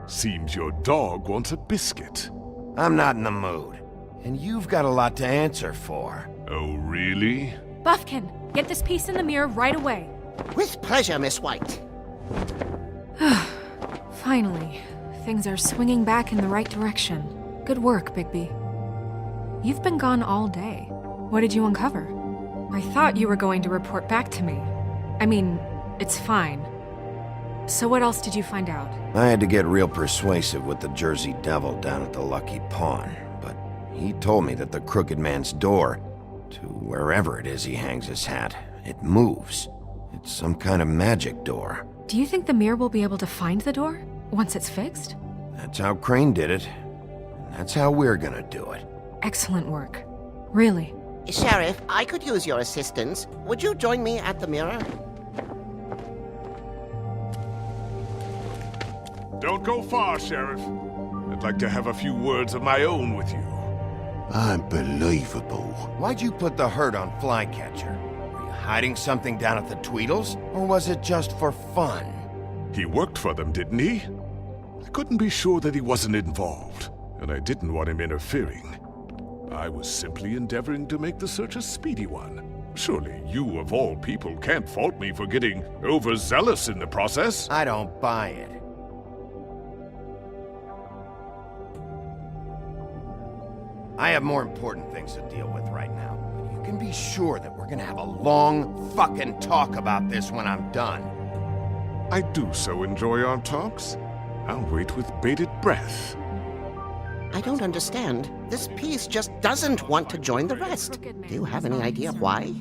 Seems your dog wants a biscuit. I'm not in the mood. And you've got a lot to answer for. Oh, really? Buffkin, get this piece in the mirror right away. With pleasure, Miss White. Finally, things are swinging back in the right direction. Good work, Bigby. You've been gone all day. What did you uncover? I thought you were going to report back to me. I mean, it's fine. So what else did you find out? I had to get real persuasive with the Jersey Devil down at the Lucky Pawn, but he told me that the Crooked Man's door, to wherever it is he hangs his hat, it moves. It's some kind of magic door. Do you think the mirror will be able to find the door once it's fixed? That's how Crane did it. And that's how we're gonna do it. Excellent work. Really. Sheriff, I could use your assistance. Would you join me at the mirror? Don't go far, Sheriff. I'd like to have a few words of my own with you. Unbelievable. Why'd you put the hurt on Flycatcher? Were you hiding something down at the Tweedles? Or was it just for fun? He worked for them, didn't he? I couldn't be sure that he wasn't involved, and I didn't want him interfering. I was simply endeavoring to make the search a speedy one. Surely you, of all people, can't fault me for getting overzealous in the process. I don't buy it. I have more important things to deal with right now, but you can be sure that we're gonna have a long fucking talk about this when I'm done. I do so enjoy our talks. I'll wait with bated breath. I don't understand. This piece just doesn't want to join the rest. Do you have any idea why?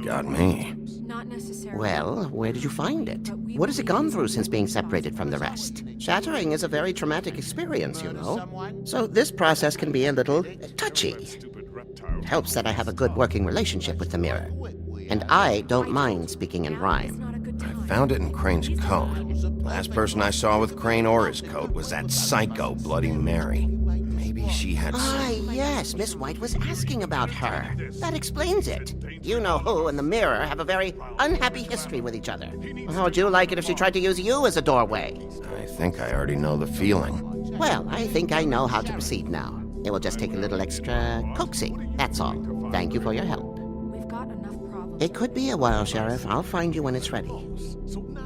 Got me. Not necessarily. Well, where did you find it? What has it gone through since being separated from the rest? Shattering is a very traumatic experience, you know. So this process can be a little touchy. It helps that I have a good working relationship with the mirror. And I don't mind speaking in rhyme. I found it in Crane's coat. Last person I saw with Crane or his coat was that psycho Bloody Mary. Maybe she had some... Yes, Miss White was asking about her. That explains it. You know who and the mirror have a very unhappy history with each other. How would you like it if she tried to use you as a doorway? I think I already know the feeling. Well, I think I know how to proceed now. It will just take a little extra coaxing, that's all. Thank you for your help. We've got enough problems. It could be a while, Sheriff. I'll find you when it's ready.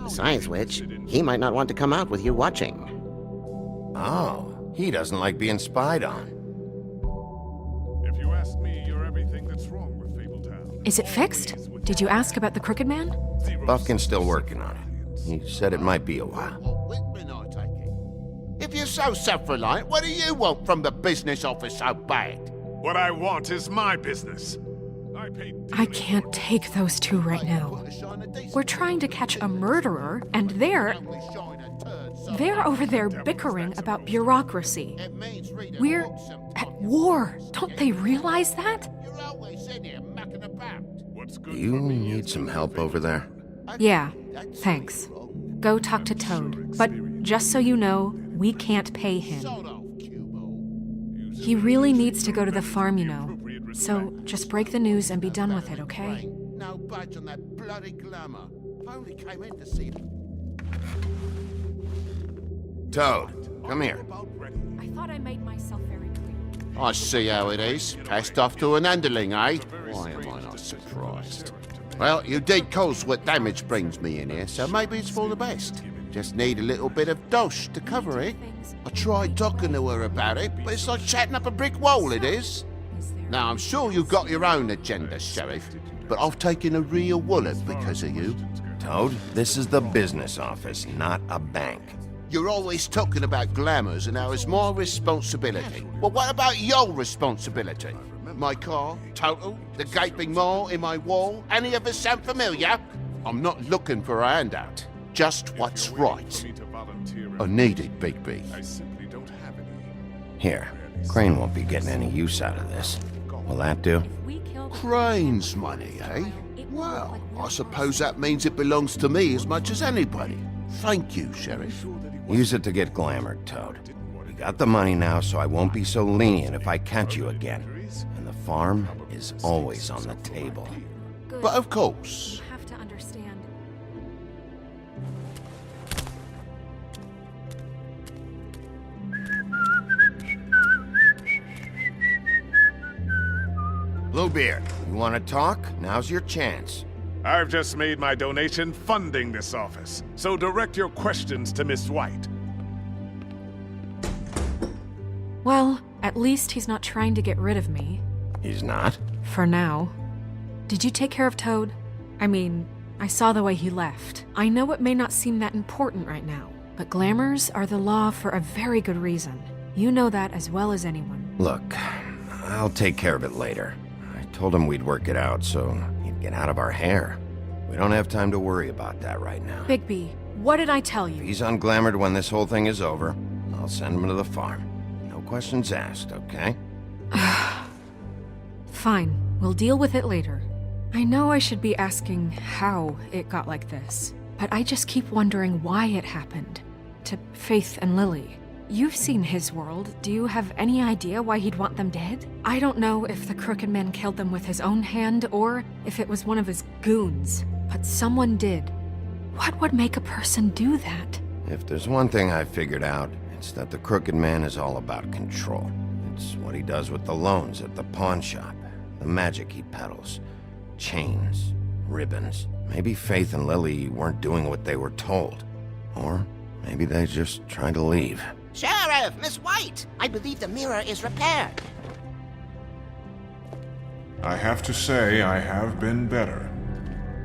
Besides which, he might not want to come out with you watching. Oh, he doesn't like being spied on. If you ask me, you're everything that's wrong with Fabletown. Is it fixed? Did you ask about the Crooked Man? Buffkin's still working on it. He said it might be a while. If you're so self-reliant, what do you want from the business office so bad? What I want is my business. I can't take those two right now. We're trying to catch a murderer, and they're over there bickering about bureaucracy. We're at war. Don't they realize that? Do you need some help over there? Yeah, thanks. Go talk to Toad. But just so you know, we can't pay him. He really needs to go to the farm, you know. So just break the news and be done with it, okay? No budge on that bloody glamour. I only came in to see... Toad, come here. I thought I made myself very clear. I see how it is. Passed off to an underling, eh? Why am I not surprised? Well, you did cause what damage brings me in here, so maybe it's for the best. Just need a little bit of dosh to cover it. I tried talking to her about it, but it's like chatting up a brick wall, it is. Now, I'm sure you've got your own agenda, Sheriff, but I've taken a real wallet because of you. Toad, this is the business office, not a bank. You're always talking about glamours and how it's my responsibility. Well, what about your responsibility? My car, total, the gaping maw in my wall, any of us sound familiar? I'm not looking for a handout, just what's right. I need it, Bigby. Here, Crane won't be getting any use out of this. Will that do? Crane's money, eh? Well, I suppose that means it belongs to me as much as anybody. Thank you, Sheriff. Use it to get glamored, Toad. You got the money now, so I won't be so lenient if I catch you again. And the farm is always on the table. But of course. You have to understand. Bluebeard, you want to talk? Now's your chance. I've just made my donation funding this office, so direct your questions to Miss White. Well, at least he's not trying to get rid of me. He's not? For now. Did you take care of Toad? I mean, I saw the way he left. I know it may not seem that important right now, but glamours are the law for a very good reason. You know that as well as anyone. Look, I'll take care of it later. I told him we'd work it out, so he'd get out of our hair. We don't have time to worry about that right now. Bigby, what did I tell you? If he's unglamored when this whole thing is over, I'll send him to the farm. No questions asked, okay? Fine, we'll deal with it later. I know I should be asking how it got like this, but I just keep wondering why it happened. To Faith and Lily. You've seen his world. Do you have any idea why he'd want them dead? I don't know if the Crooked Man killed them with his own hand or if it was one of his goons, but someone did. What would make a person do that? If there's one thing I figured out, it's that the Crooked Man is all about control. It's what he does with the loans at the pawn shop, the magic he peddles, chains, ribbons. Maybe Faith and Lily weren't doing what they were told. Or maybe they just tried to leave. Sheriff, Miss White! I believe the mirror is repaired. I have to say I have been better.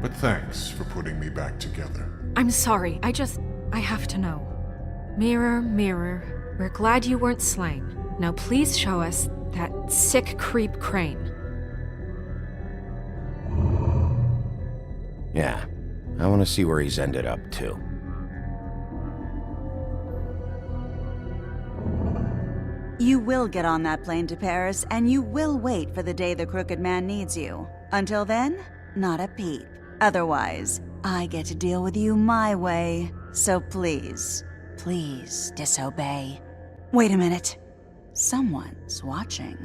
But thanks for putting me back together. I'm sorry, I have to know. Mirror, mirror, we're glad you weren't slain. Now please show us that sick creep Crane. Yeah, I want to see where he's ended up, too. You will get on that plane to Paris, and you will wait for the day the Crooked Man needs you. Until then, not a peep. Otherwise, I get to deal with you my way. So please, please disobey. Wait a minute. Someone's watching.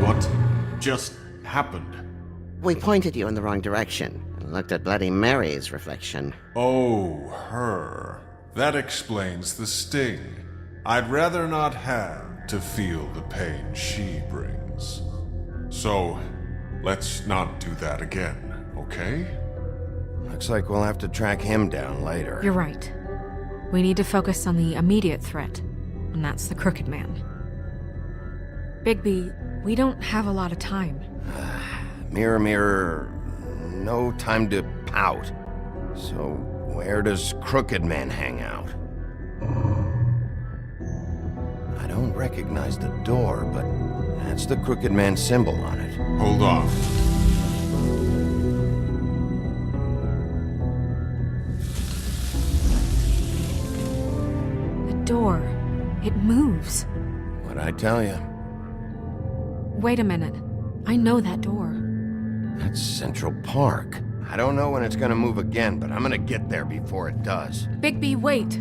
What just happened? We pointed you in the wrong direction and looked at Bloody Mary's reflection. Oh, her. That explains the sting. I'd rather not have to feel the pain she brings. So, let's not do that again, okay? Looks like we'll have to track him down later. You're right. We need to focus on the immediate threat, and that's the Crooked Man. Bigby, we don't have a lot of time. Mirror, mirror, no time to pout. So, where does Crooked Man hang out? I don't recognize the door, but that's the Crooked Man symbol on it. Hold on. The door. It moves. What'd I tell you? Wait a minute. I know that door. That's Central Park. I don't know when it's gonna move again, but I'm gonna get there before it does. Bigby, wait!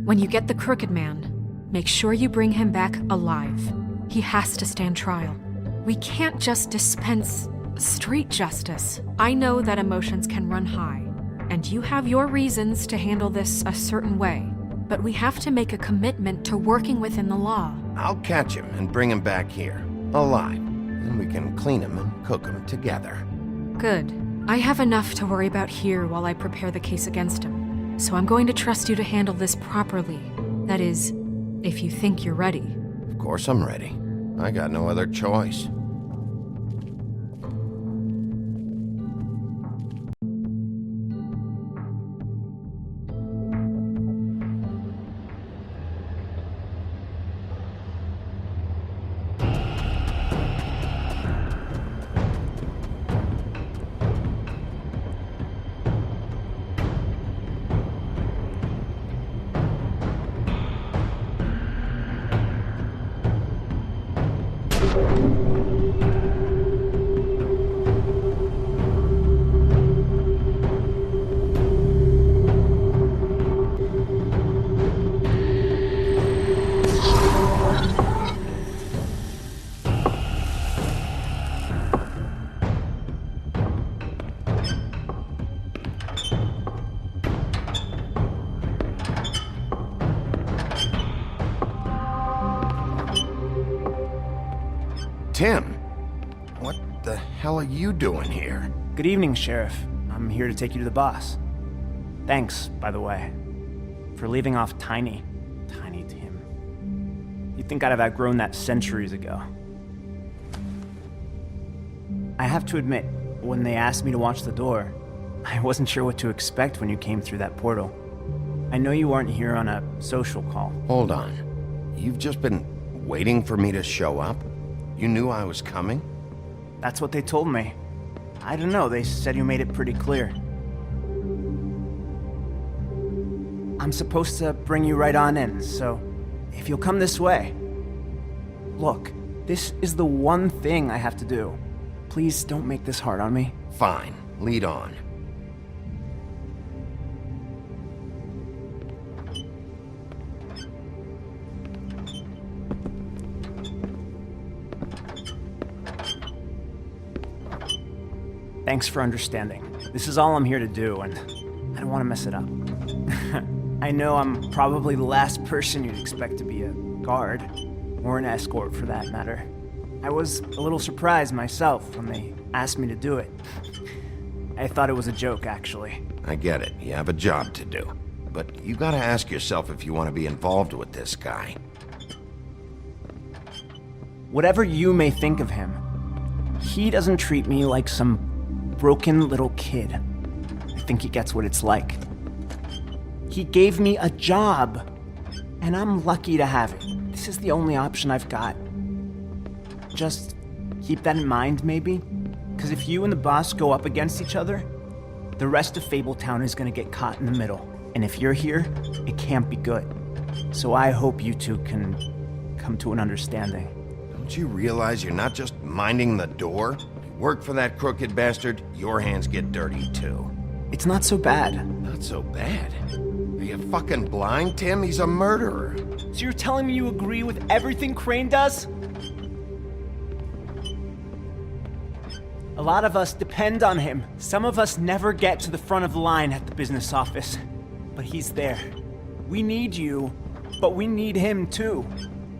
When you get the Crooked Man, make sure you bring him back alive. He has to stand trial. We can't just dispense street justice. I know that emotions can run high, and you have your reasons to handle this a certain way, but we have to make a commitment to working within the law. I'll catch him and bring him back here, alive. Then we can clean him and cook him together. Good. I have enough to worry about here while I prepare the case against him. So I'm going to trust you to handle this properly. That is, if you think you're ready. Of course I'm ready. I got no other choice. Tim, what the hell are you doing here? Good evening, Sheriff. I'm here to take you to the boss. Thanks, by the way, for leaving off Tiny Tim. You'd think I'd have outgrown that centuries ago. I have to admit, when they asked me to watch the door, I wasn't sure what to expect when you came through that portal. I know you aren't here on a social call. Hold on. You've just been waiting for me to show up? You knew I was coming? That's what they told me. I don't know, they said you made it pretty clear. I'm supposed to bring you right on in, so if you'll come this way. Look, this is the one thing I have to do. Please don't make this hard on me. Fine, lead on. Thanks for understanding. This is all I'm here to do, and I don't want to mess it up. I know I'm probably the last person you'd expect to be a guard, or an escort for that matter. I was a little surprised myself when they asked me to do it. I thought it was a joke, actually. I get it. You have a job to do. But you gotta ask yourself if you want to be involved with this guy. Whatever you may think of him, he doesn't treat me like some broken little kid. I think he gets what it's like. He gave me a job, and I'm lucky to have it. This is the only option I've got. Just keep that in mind, maybe? Because if you and the boss go up against each other, the rest of Fabletown is gonna get caught in the middle. And if you're here, it can't be good. So I hope you two can come to an understanding. Don't you realize you're not just minding the door? You work for that crooked bastard, your hands get dirty too. It's not so bad. Not so bad? Are you fucking blind, Tim? He's a murderer. So you're telling me you agree with everything Crane does? A lot of us depend on him. Some of us never get to the front of the line at the business office. But he's there. We need you, but we need him too.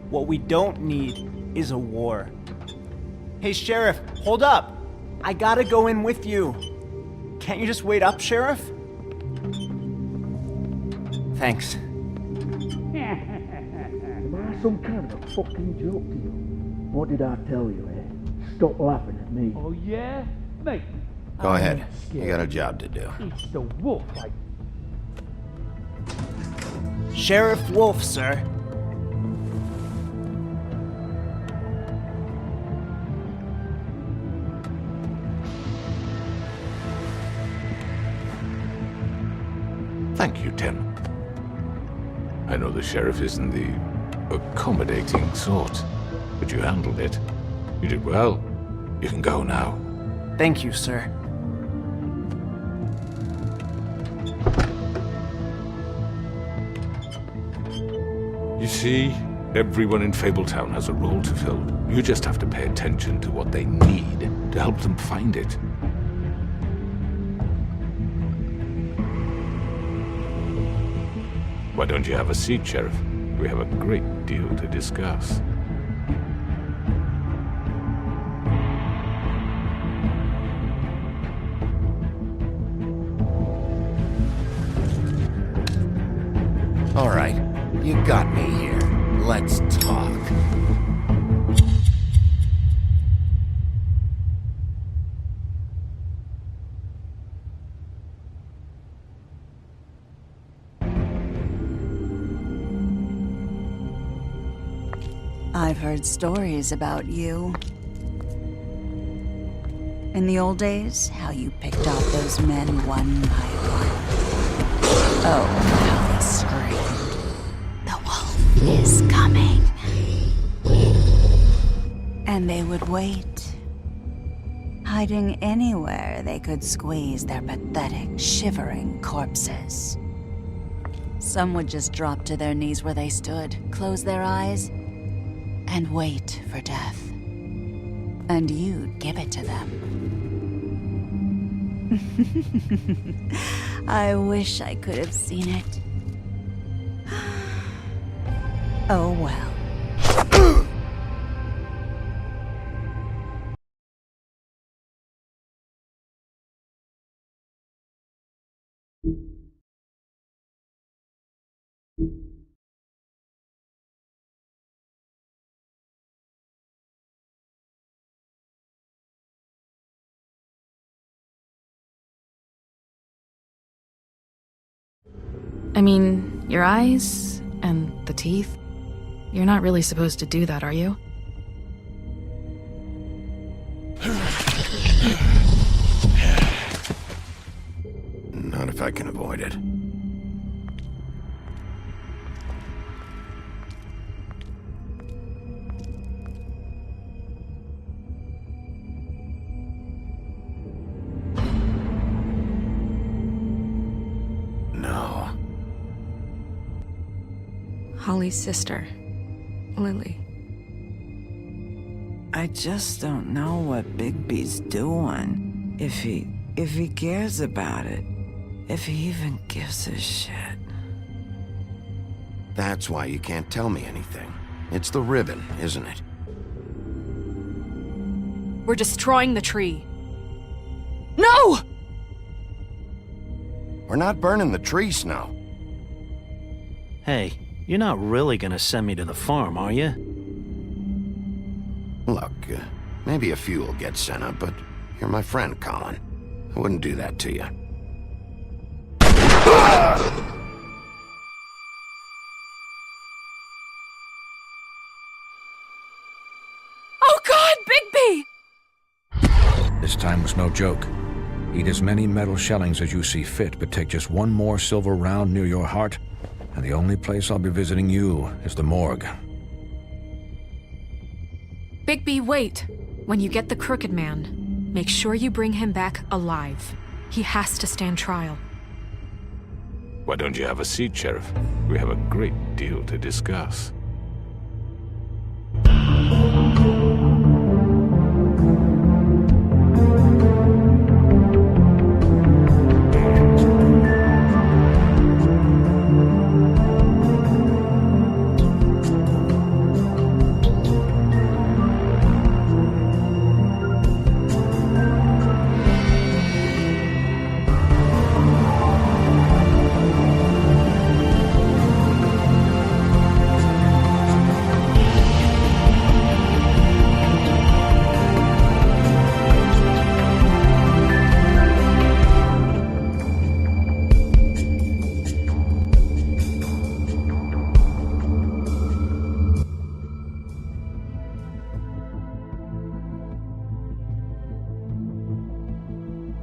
What we don't need is a war. Hey, Sheriff, hold up. I gotta go in with you. Can't you just wait up, Sheriff? Thanks. Am I some kind of a fucking joke to you? What did I tell you, eh? Stop laughing at me. Oh, yeah? Mate. Go I ahead. ain't You scared. got a job to do. It's the wolf, Sheriff Wolf, sir. Thank you, Tim. I know the sheriff isn't the accommodating sort, but you handled it. You did well. You can go now. Thank you, sir. You see, everyone in Fabletown has a role to fill. You just have to pay attention to what they need to help them find it. Why don't you have a seat, Sheriff? We have a great deal to discuss. All right, you got me here. Let's talk. I've heard stories about you. In the old days, how you picked off those men one by one. Oh, how they screamed. The wolf is coming. And they would wait, hiding anywhere they could squeeze their pathetic, shivering corpses. Some would just drop to their knees where they stood, close their eyes, and wait for death. And you'd give it to them. I wish I could have seen it. Oh well. I mean, your eyes and the teeth. You're not really supposed to do that, are you? Not if I can avoid it. No. Holly's sister, Lily. I just don't know what Bigby's doing. If he cares about it. If he even gives a shit. That's why you can't tell me anything. It's the ribbon, isn't it? We're destroying the tree. No! We're not burning the tree, Snow. Hey, you're not really gonna send me to the farm, are you? Look, maybe a few will get sent up, but you're my friend, Colin. I wouldn't do that to you. Oh God, Bigby! This time was no joke. Eat as many metal shellings as you see fit, but take just one more silver round near your heart, and the only place I'll be visiting you is the morgue. Bigby, wait! When you get the Crooked Man, make sure you bring him back alive. He has to stand trial. Why don't you have a seat, Sheriff? We have a great deal to discuss.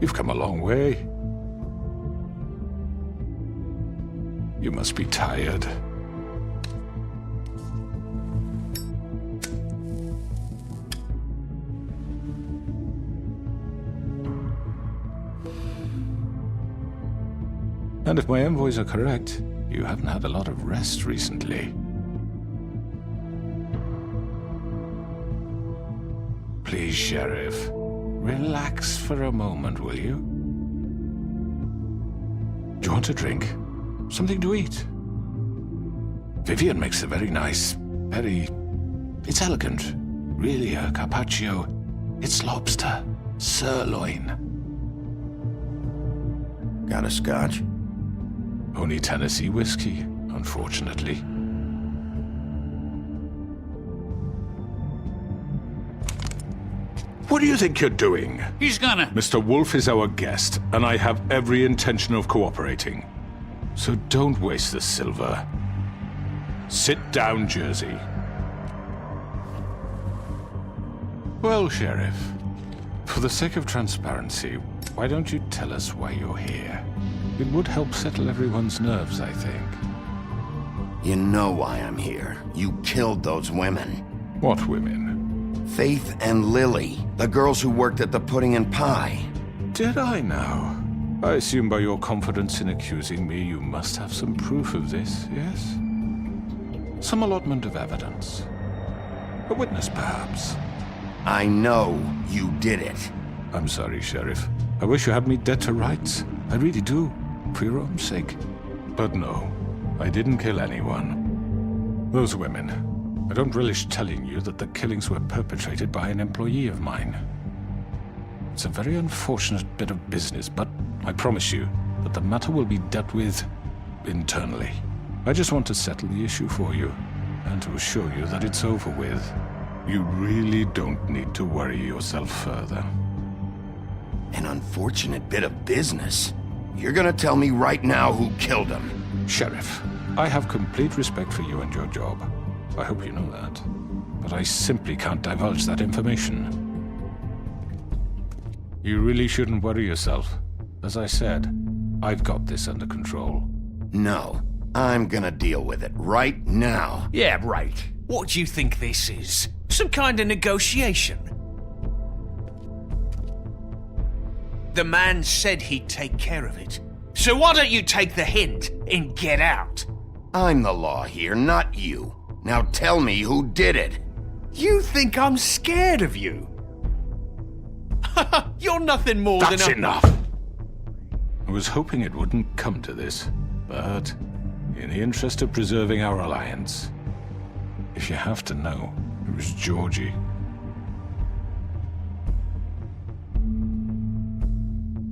You've come a long way. You must be tired. And if my envoys are correct, you haven't had a lot of rest recently. Please, Sheriff, relax for a moment, will you? Do you want a drink? Something to eat? Vivian makes a very nice, it's elegant. Really a carpaccio. It's lobster, sirloin. Got a scotch? Only Tennessee whiskey, unfortunately. What do you think you're doing? He's gonna... Mr. Wolf is our guest, and I have every intention of cooperating. So don't waste the silver. Sit down, Jersey. Well, Sheriff, for the sake of transparency, why don't you tell us why you're here? It would help settle everyone's nerves, I think. You know why I'm here. You killed those women. What women? Faith and Lily, the girls who worked at the Pudding and Pie. Did I now? I assume by your confidence in accusing me, you must have some proof of this, yes? Some allotment of evidence. A witness, perhaps. I know you did it. I'm sorry, Sheriff. I wish you had me dead to rights. I really do, for your own sake. But no, I didn't kill anyone. Those women. I don't relish telling you that the killings were perpetrated by an employee of mine. It's a very unfortunate bit of business, but I promise you that the matter will be dealt with internally. I just want to settle the issue for you, and to assure you that it's over with. You really don't need to worry yourself further. An unfortunate bit of business? You're gonna tell me right now who killed him? Sheriff, I have complete respect for you and your job. I hope you know that. But I simply can't divulge that information. You really shouldn't worry yourself. As I said, I've got this under control. No, I'm gonna deal with it right now. Yeah, right. What do you think this is? Some kind of negotiation? The man said he'd take care of it. So why don't you take the hint and get out? I'm the law here, not you. Now tell me who did it. You think I'm scared of you? You're nothing more than a... That's enough! I was hoping it wouldn't come to this, but in the interest of preserving our alliance, if you have to know, it was Georgie.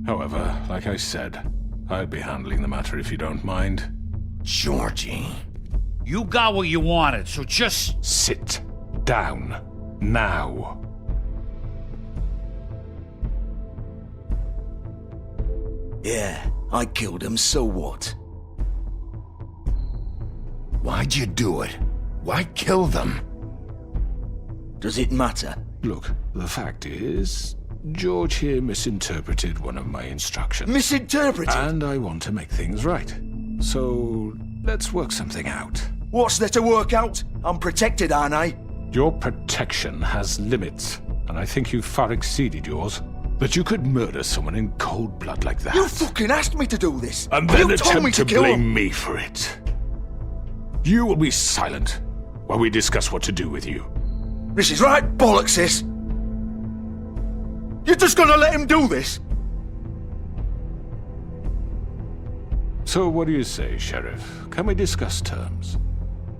However, like I said, I'll be handling the matter if you don't mind. Georgie. You got what you wanted, so just... Sit down. Now. Yeah, I killed him, so what? Why'd you do it? Why kill them? Does it matter? Look, the fact is, George here misinterpreted one of my instructions. Misinterpreted? And I want to make things right. So, let's work something out. What's there to work out? I'm protected, aren't I? Your protection has limits, and I think you've far exceeded yours. That you could murder someone in cold blood like that. You fucking asked me to do this! And then you told me attempt to kill blame him. me for it. You will be silent while we discuss what to do with you. This is right bollocks, sis. You're just gonna let him do this? So what do you say, Sheriff? Can we discuss terms?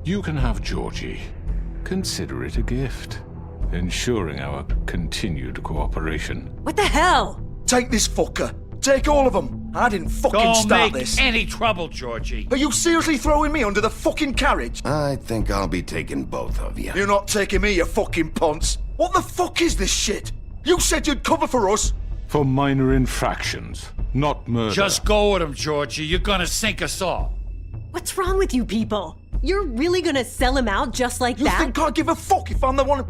You can have Georgie. Consider it a gift, ensuring our continued cooperation. What the hell? Take this fucker. Take all of them. I didn't fucking Don't start make this. any trouble, Georgie. Are you seriously throwing me under the fucking carriage? I think I'll be taking both of you. You're not taking me, you fucking ponce. What the fuck is this shit? You said you'd cover for us. For minor infractions, not murder. Just go with him, Georgie. You're gonna sink us all. What's wrong with you people? You're really gonna sell him out just like You that? think I give a fuck if I'm the one...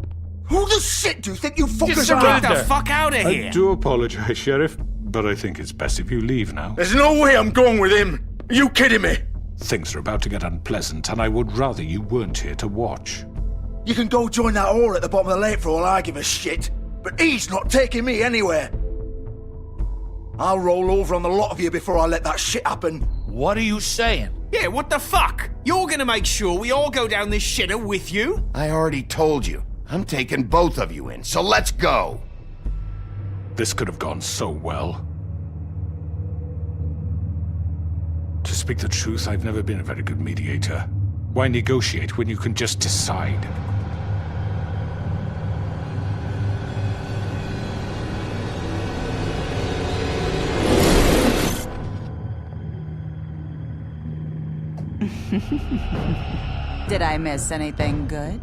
Who the shit do you think you fuckers Get are? the fuck out of here! I do apologize, Sheriff, but I think it's best if you leave now. There's no way I'm going with him. Are you kidding me? Things are about to get unpleasant, and I would rather you weren't here to watch. You can go join that whore at the bottom of the lake for all I give a shit. But he's not taking me anywhere. I'll roll over on the lot of you before I let that shit happen. What are you saying? Yeah, what the fuck? You're gonna make sure we all go down this shitter with you? I already told you. I'm taking both of you in, so let's go. This could have gone so well. To speak the truth, I've never been a very good mediator. Why negotiate when you can just decide? Did I miss anything good?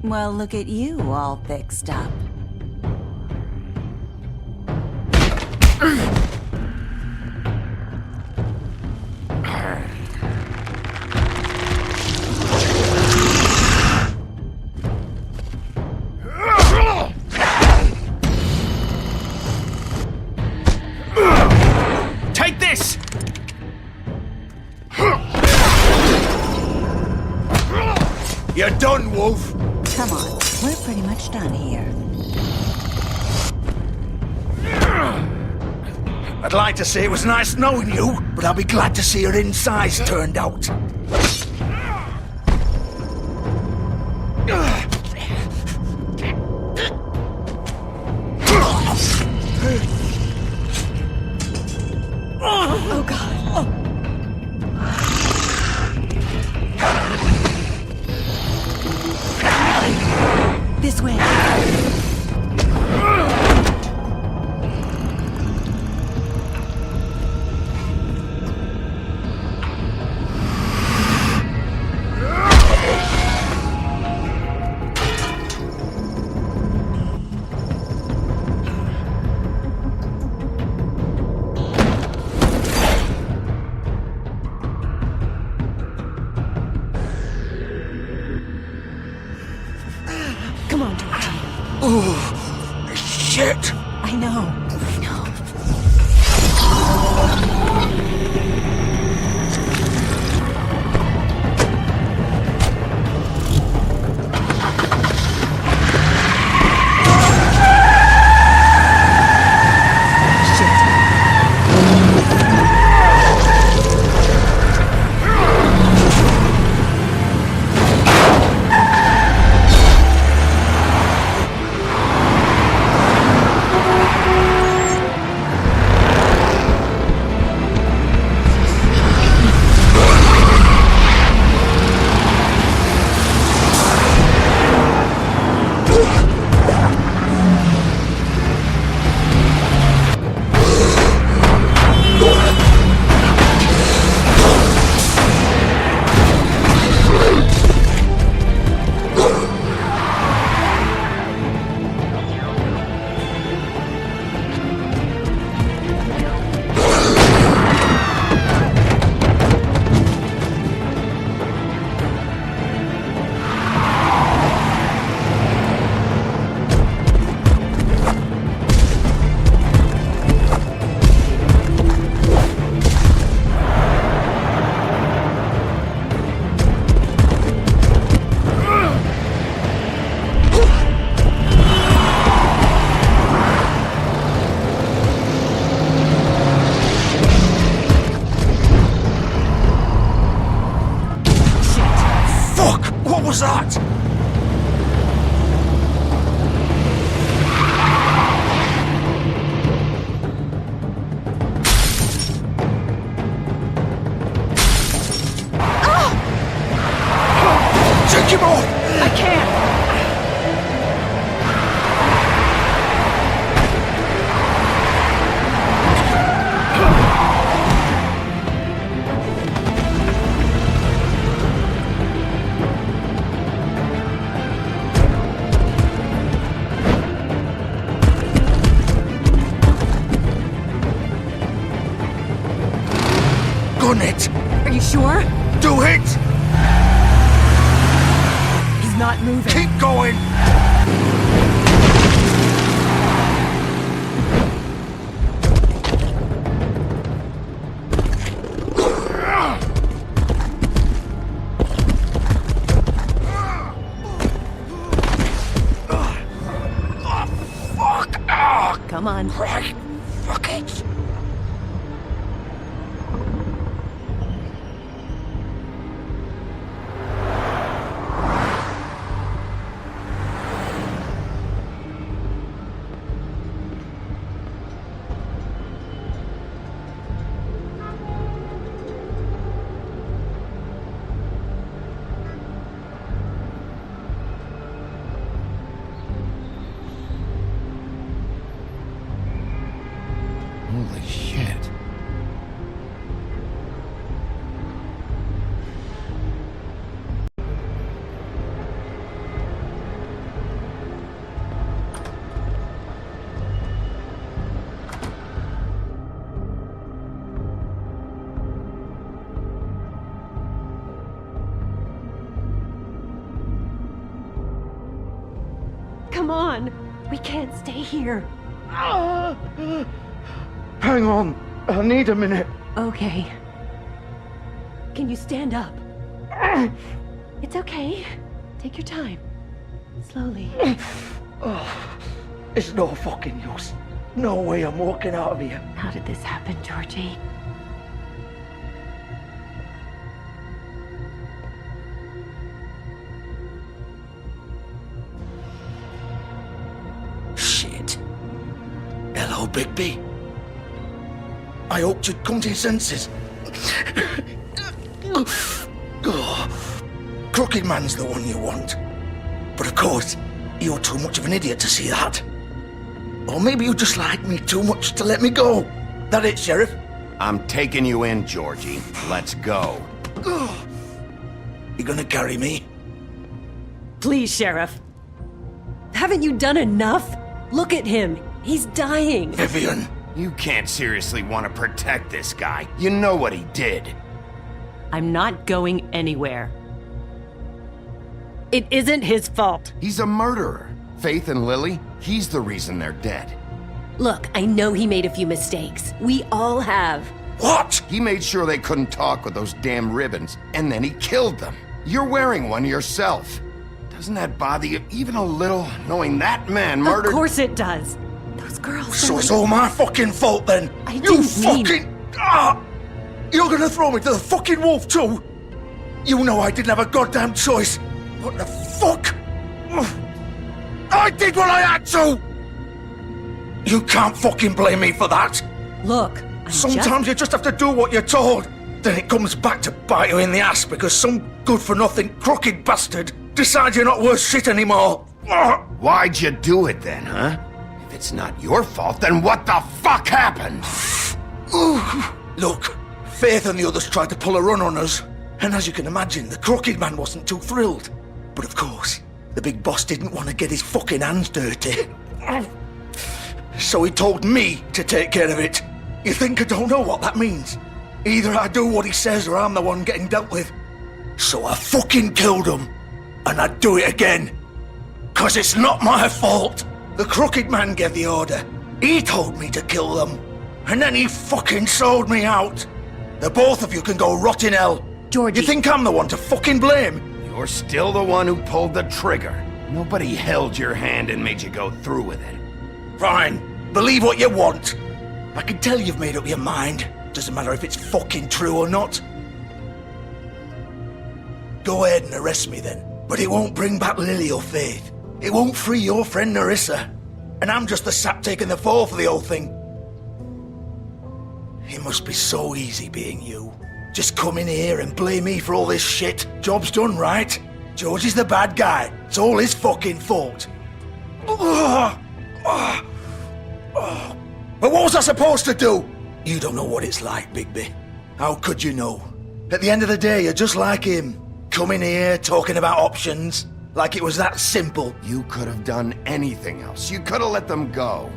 Well, look at you all fixed up. Take this! You're done, Wolf. Come on, we're pretty much done here. I'd like to say it was nice knowing you, but I'll be glad to see your insides turned out. Oh, God. Oh. This way. Come on, George. Oh, shit! I know. What was that? Take him off! I can't! Gun it! Are you sure? Do it! He's not moving. Keep going! Come on. Right. Fuck it. Holy shit. Come on. We can't stay here. Hang on. I need a minute. Okay. Can you stand up? It's okay. Take your time. Slowly. It's no fucking use. No way I'm walking out of here. How did this happen, Georgie? Shit. Hello, Bigby. I hoped you'd come to your senses. Crooked Man's the one you want. But of course, you're too much of an idiot to see that. Or maybe you just like me too much to let me go. That it, Sheriff? I'm taking you in, Georgie. Let's go. You gonna carry me? Please, Sheriff. Haven't you done enough? Look at him. He's dying. Vivian. You can't seriously want to protect this guy. You know what he did. I'm not going anywhere. It isn't his fault. He's a murderer. Faith and Lily, he's the reason they're dead. Look, I know he made a few mistakes. We all have. What? He made sure they couldn't talk with those damn ribbons, and then he killed them. You're wearing one yourself. Doesn't that bother you even a little, knowing that man murdered— Of course it does. Those girls— So it's all my fucking fault then? I You didn't fucking— You're gonna throw me to the fucking wolf too? You know I didn't have a goddamn choice. What the fuck? I did what I had to! You can't fucking blame me for that. Look, Sometimes you just have to do what you're told. Then it comes back to bite you in the ass because some good-for-nothing crooked bastard decides you're not worth shit anymore. Why'd you do it then, huh? If it's not your fault, then what the fuck happened? Look, Faith and the others tried to pull a run on us. And as you can imagine, the Crooked Man wasn't too thrilled. But of course, the big boss didn't want to get his fucking hands dirty. So he told me to take care of it. You think I don't know what that means? Either I do what he says or I'm the one getting dealt with. So I fucking killed him. And I'd do it again. 'Cause it's not my fault. The Crooked Man gave the order. He told me to kill them. And then he fucking sold me out. The both of you can go rot in hell. Georgie. You think I'm the one to fucking blame? You're still the one who pulled the trigger. Nobody held your hand and made you go through with it. Fine. Believe what you want. I can tell you've made up your mind. Doesn't matter if it's fucking true or not. Go ahead and arrest me then. But it won't bring back Lily or Faith. It won't free your friend Narissa. And I'm just the sap taking the fall for the whole thing. It must be so easy being you. Just come in here and blame me for all this shit. Job's done, right? George is the bad guy. It's all his fucking fault. But what was I supposed to do? You don't know what it's like, Bigby. How could you know? At the end of the day, you're just like him. Coming here, talking about options. Like it was that simple. You could have done anything else. You could have let them go.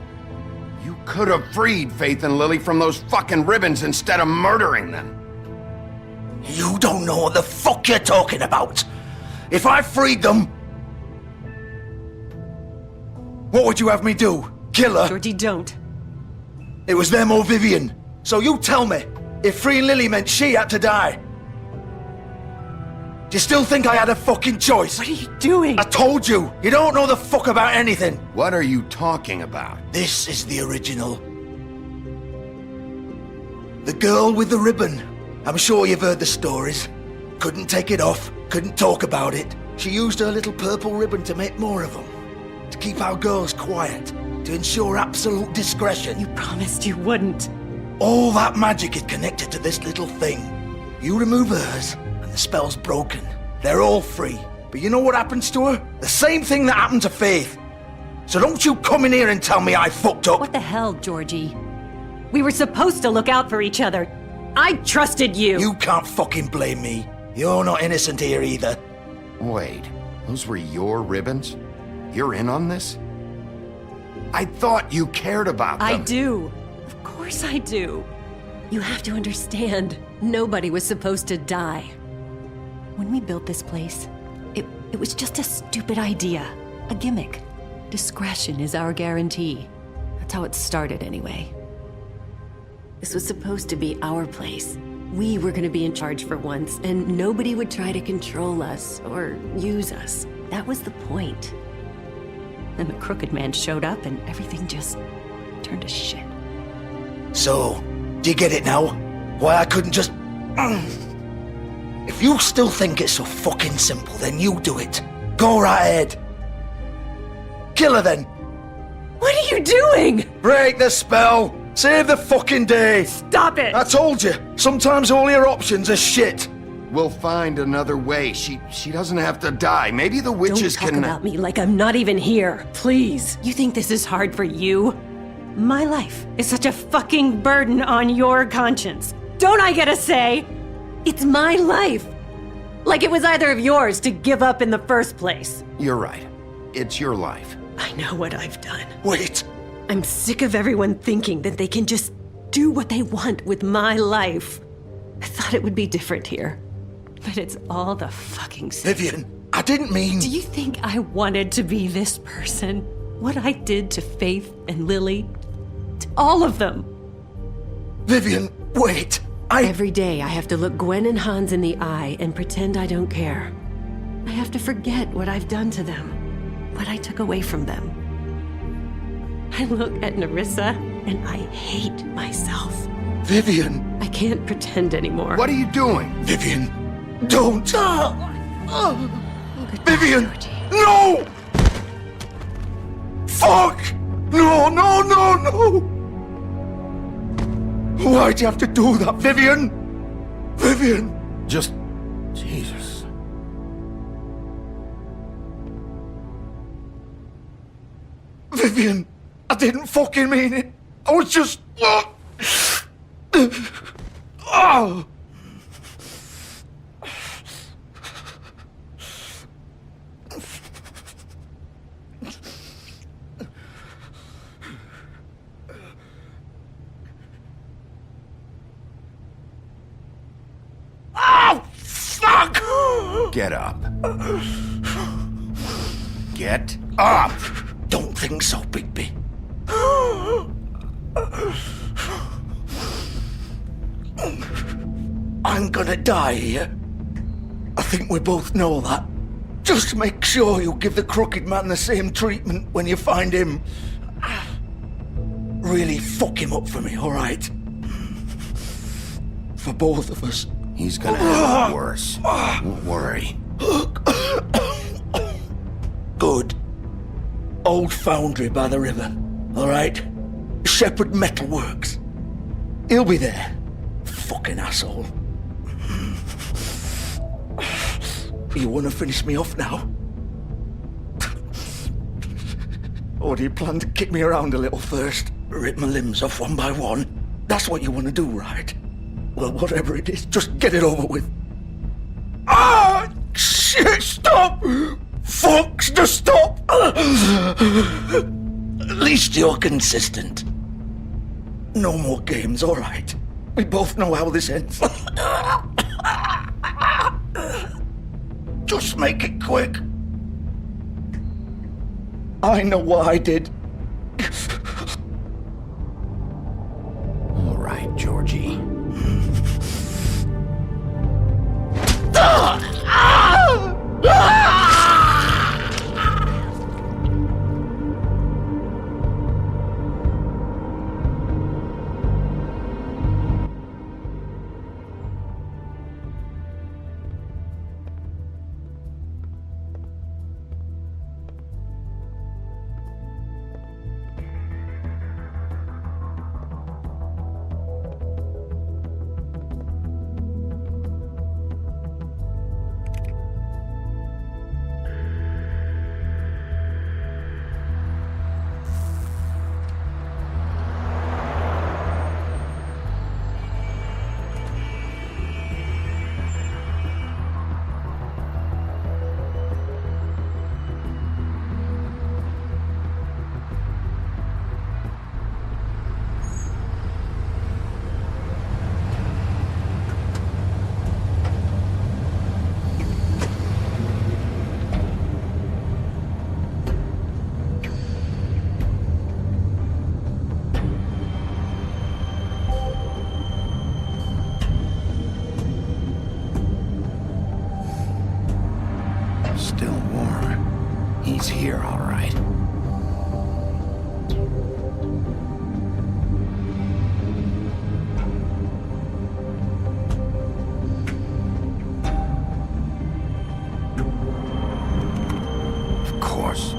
You could have freed Faith and Lily from those fucking ribbons instead of murdering them. You don't know what the fuck you're talking about. If I freed them... What would you have me do? Kill her? Georgie, don't. It was them or Vivian. So you tell me, if freeing Lily meant she had to die. Do you still think I had a fucking choice? What are you doing? I told you! You don't know the fuck about anything! What are you talking about? This is the original. The girl with the ribbon. I'm sure you've heard the stories. Couldn't take it off, couldn't talk about it. She used her little purple ribbon to make more of them. To keep our girls quiet. To ensure absolute discretion. You promised you wouldn't. All that magic is connected to this little thing. You remove hers, and the spell's broken. They're all free. But you know what happens to her? The same thing that happened to Faith. So don't you come in here and tell me I fucked up. What the hell, Georgie? We were supposed to look out for each other. I trusted you. You can't fucking blame me. You're not innocent here either. Wait, those were your ribbons? You're in on this? I thought you cared about them. I do. Of course I do. You have to understand, nobody was supposed to die. When we built this place, it was just a stupid idea. A gimmick. Discretion is our guarantee. That's how it started anyway. This was supposed to be our place. We were gonna be in charge for once, and nobody would try to control us or use us. That was the point. Then the Crooked Man showed up and everything just turned to shit. So, do you get it now? Why I couldn't just... If you still think it's so fucking simple, then you do it. Go right ahead. Kill her then. What are you doing? Break the spell. Save the fucking day. Stop it. I told you. Sometimes all your options are shit. We'll find another way. She doesn't have to die. Maybe the witches Don't talk about me like I'm not even here. Please. You think this is hard for you? My life is such a fucking burden on your conscience. Don't I get a say? It's my life. Like it was either of yours to give up in the first place. You're right. It's your life. I know what I've done. Wait. I'm sick of everyone thinking that they can just do what they want with my life. I thought it would be different here. But it's all the fucking same. Vivian, I didn't mean... Do you think I wanted to be this person? What I did to Faith and Lily? To all of them? Vivian, wait. Every day I have to look Gwen and Hans in the eye and pretend I don't care. I have to forget what I've done to them. What I took away from them. I look at Nerissa and I hate myself. Vivian. I can't pretend anymore. What are you doing? Vivian, don't. Vivian, no! Fuck! No, no, no, no! Why'd you have to do that, Vivian? Vivian! Just... Jesus. Vivian, I didn't fucking mean it. I was just... Oh! Fuck! Get up. Get up! Don't think so, Bigby. I'm gonna die here. I think we both know that. Just make sure you give the Crooked Man the same treatment when you find him. Really fuck him up for me, alright? For both of us. He's gonna have it worse. Don't worry. Good. Old foundry by the river, alright? Shepherd Metalworks. He'll be there. Fucking asshole. You wanna finish me off now? Or do you plan to kick me around a little first? Rip my limbs off one by one? That's what you wanna do, right? Well, whatever it is, just get it over with. Ah! Shit, stop! Fuck, just stop! At least you're consistent. No more games, alright? We both know how this ends. Just make it quick. I know what I did. All right, Georgie. Ah! all right. Of course.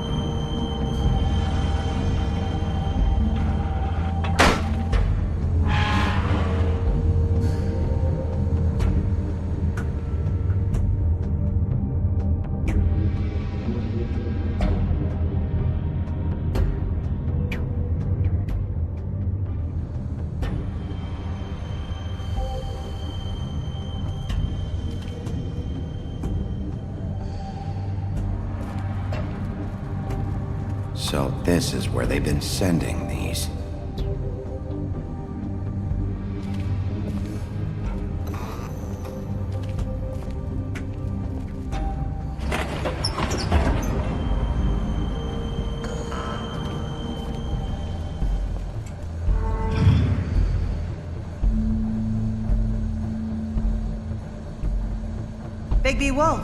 So this is where they've been sending these. Bigby Wolf.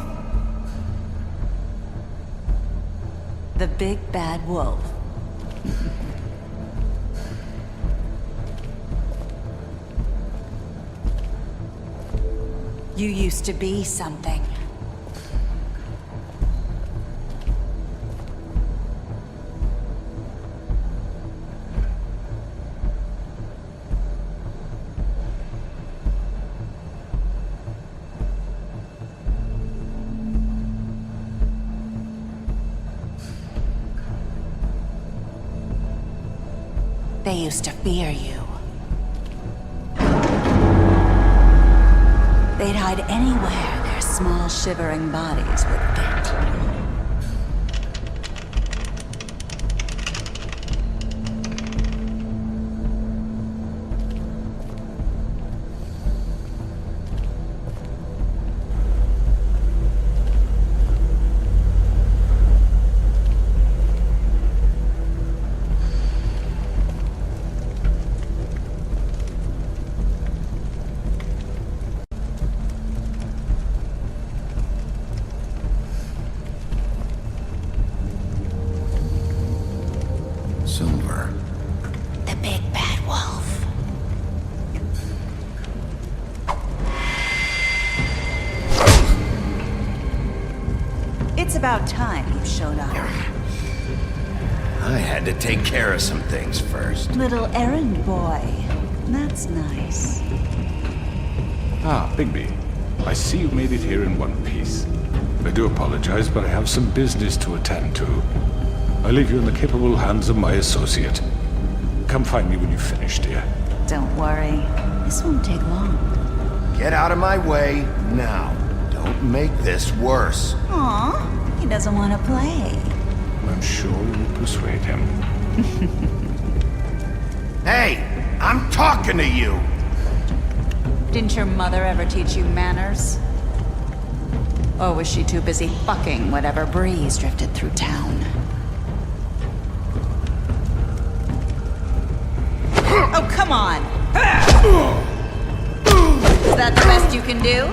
The big bad wolf. You used to be something. They used to fear you. They'd hide anywhere their small, shivering bodies would fit. Silver. The big bad wolf. It's about time you showed up. I had to take care of some things first. Little errand boy. That's nice. Ah, Bigby. I see you made it here in one piece. I do apologize, but I have some business to attend to. I leave you in the capable hands of my associate. Come find me when you've finished, dear. Don't worry. This won't take long. Get out of my way now. Don't make this worse. Aw, he doesn't want to play. I'm sure you'll persuade him. Hey, I'm talking to you! Didn't your mother ever teach you manners? Or was she too busy fucking whatever breeze drifted through town? Oh, come on! Is that the best you can do?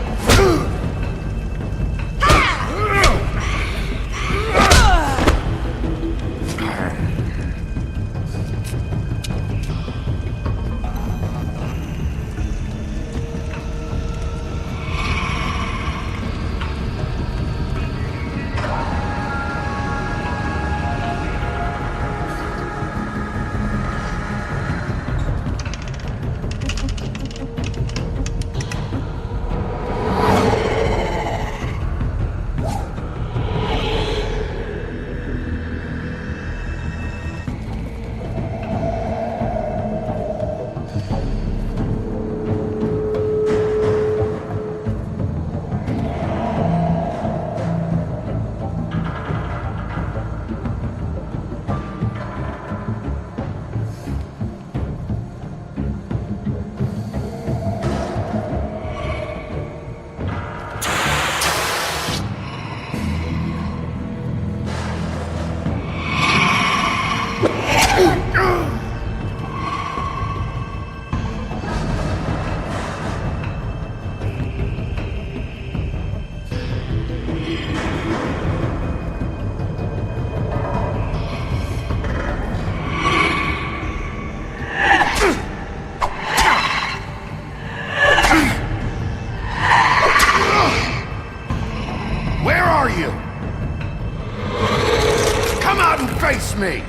Face me!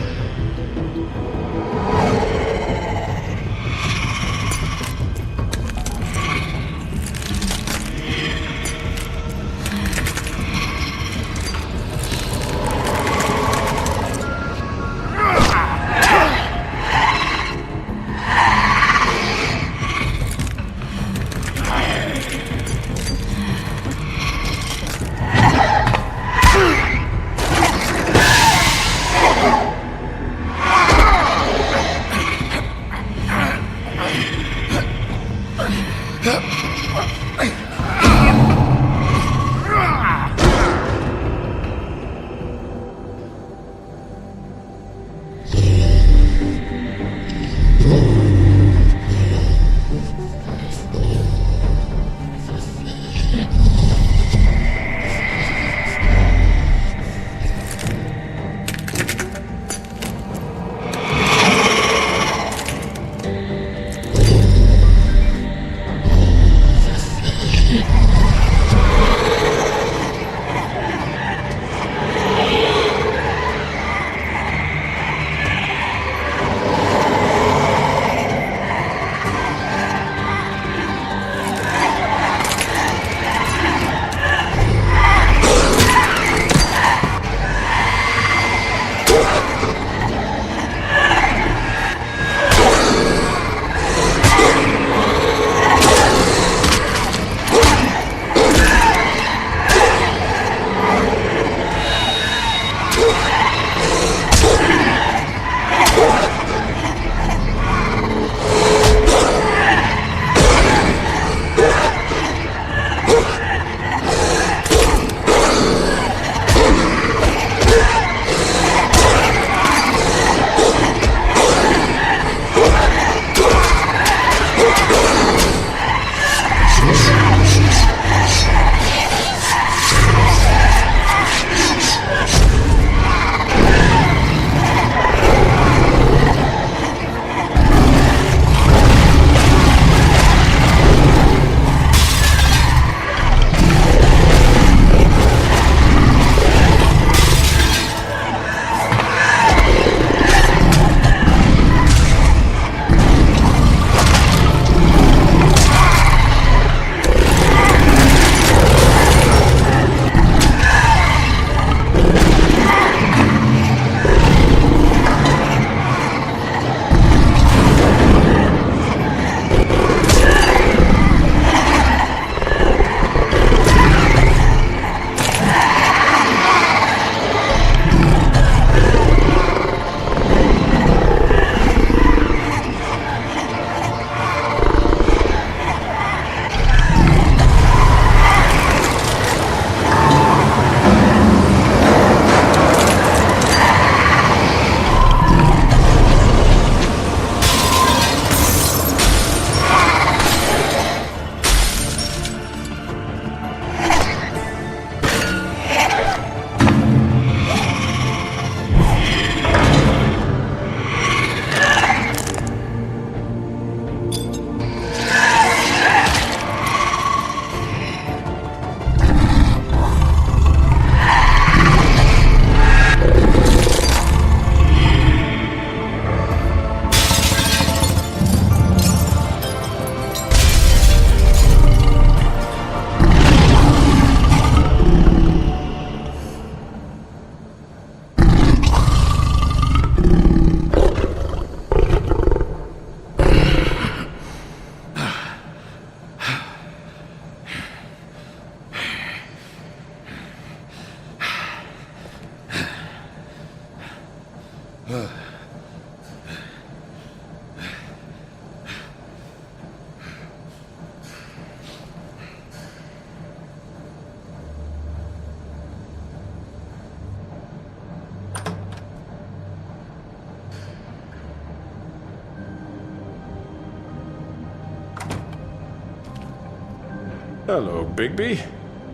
Hello, Bigby.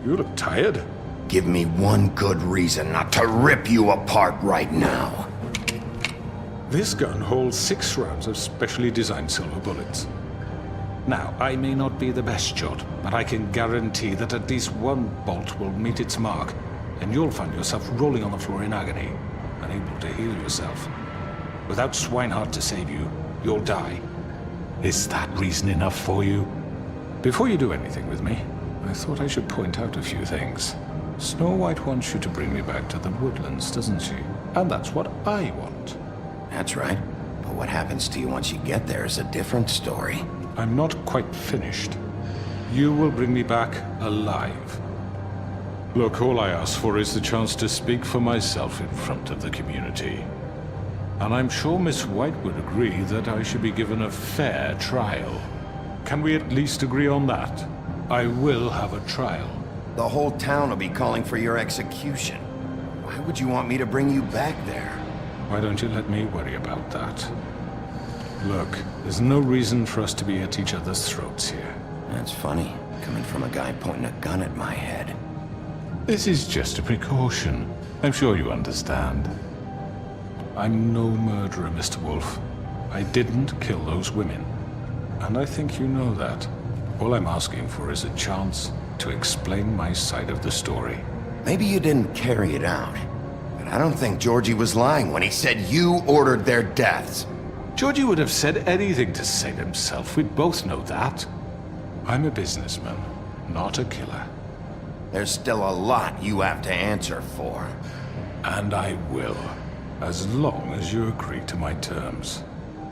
You look tired. Give me one good reason not to rip you apart right now. This gun holds 6 rounds of specially designed silver bullets. Now, I may not be the best shot, but I can guarantee that at least one bolt will meet its mark, and you'll find yourself rolling on the floor in agony. unable to heal yourself. Without Swinehart to save you, you'll die. Is that reason enough for you? Before you do anything with me, I thought I should point out a few things. Snow White wants you to bring me back to the woodlands, doesn't she? And that's what I want. That's right. But what happens to you once you get there is a different story. I'm not quite finished. You will bring me back alive. Look, all I ask for is the chance to speak for myself in front of the community. And I'm sure Miss White would agree that I should be given a fair trial. Can we at least agree on that? I will have a trial. The whole town will be calling for your execution. Why would you want me to bring you back there? Why don't you let me worry about that? Look, there's no reason for us to be at each other's throats here. That's funny, coming from a guy pointing a gun at my head. This is just a precaution. I'm sure you understand. I'm no murderer, Mr. Wolf. I didn't kill those women. And I think you know that. All I'm asking for is a chance to explain my side of the story. Maybe you didn't carry it out, but I don't think Georgie was lying when he said you ordered their deaths. Georgie would have said anything to save himself. We'd both know that. I'm a businessman, not a killer. There's still a lot you have to answer for. And I will, as long as you agree to my terms.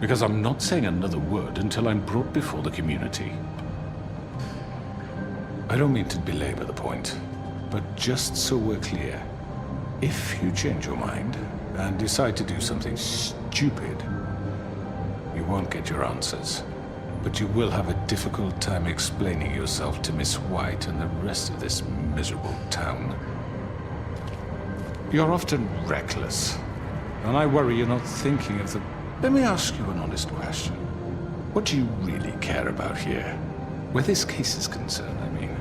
Because I'm not saying another word until I'm brought before the community. I don't mean to belabor the point, but just so we're clear, if you change your mind and decide to do something stupid, you won't get your answers. But you will have a difficult time explaining yourself to Miss White and the rest of this miserable town. You're often reckless, and I worry you're not thinking of the... Let me ask you an honest question. What do you really care about here? Where this case is concerned, I mean.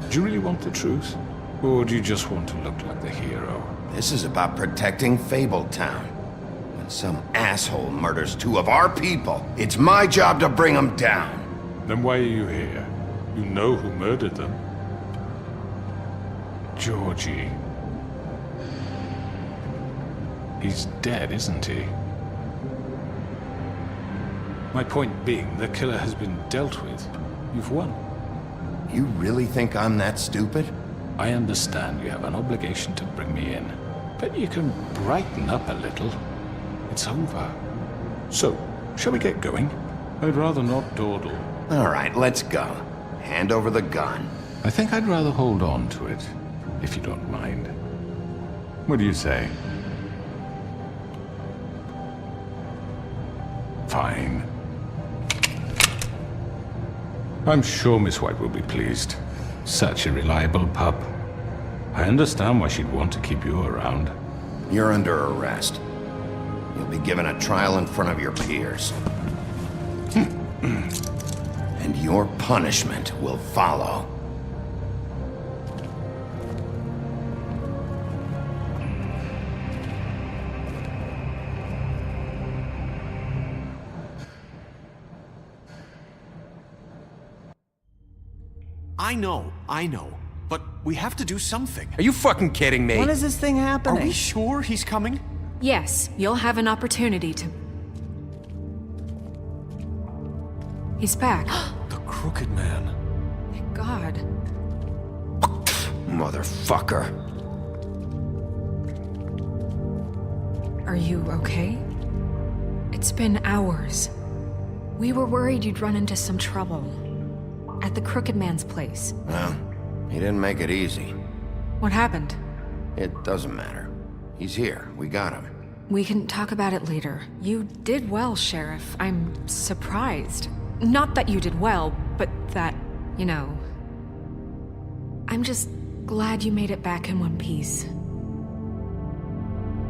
Do you really want the truth? Or do you just want to look like the hero? This is about protecting Fabletown. When some asshole murders two of our people, it's my job to bring them down. Then why are you here? You know who murdered them. Georgie. He's dead, isn't he? My point being, the killer has been dealt with. You've won. You really think I'm that stupid? I understand you have an obligation to bring me in, but you can brighten up a little. It's over. So, shall we get going? I'd rather not dawdle. All right, let's go. Hand over the gun. I think I'd rather hold on to it, if you don't mind. What do you say? Fine. I'm sure Miss White will be pleased. Such a reliable pup. I understand why she'd want to keep you around. You're under arrest. You'll be given a trial in front of your peers. And your punishment will follow. I know. But we have to do something. Are you fucking kidding me? When is this thing happening? Are we sure he's coming? Yes, you'll have an opportunity to... He's back. The Crooked Man. Thank God. Motherfucker. Are you okay? It's been hours. We were worried you'd run into some trouble. At the Crooked Man's place. Well, he didn't make it easy. What happened? It doesn't matter. He's here. We got him. We can talk about it later. You did well, Sheriff. I'm surprised. Not that you did well, but that, you know... I'm just glad you made it back in one piece.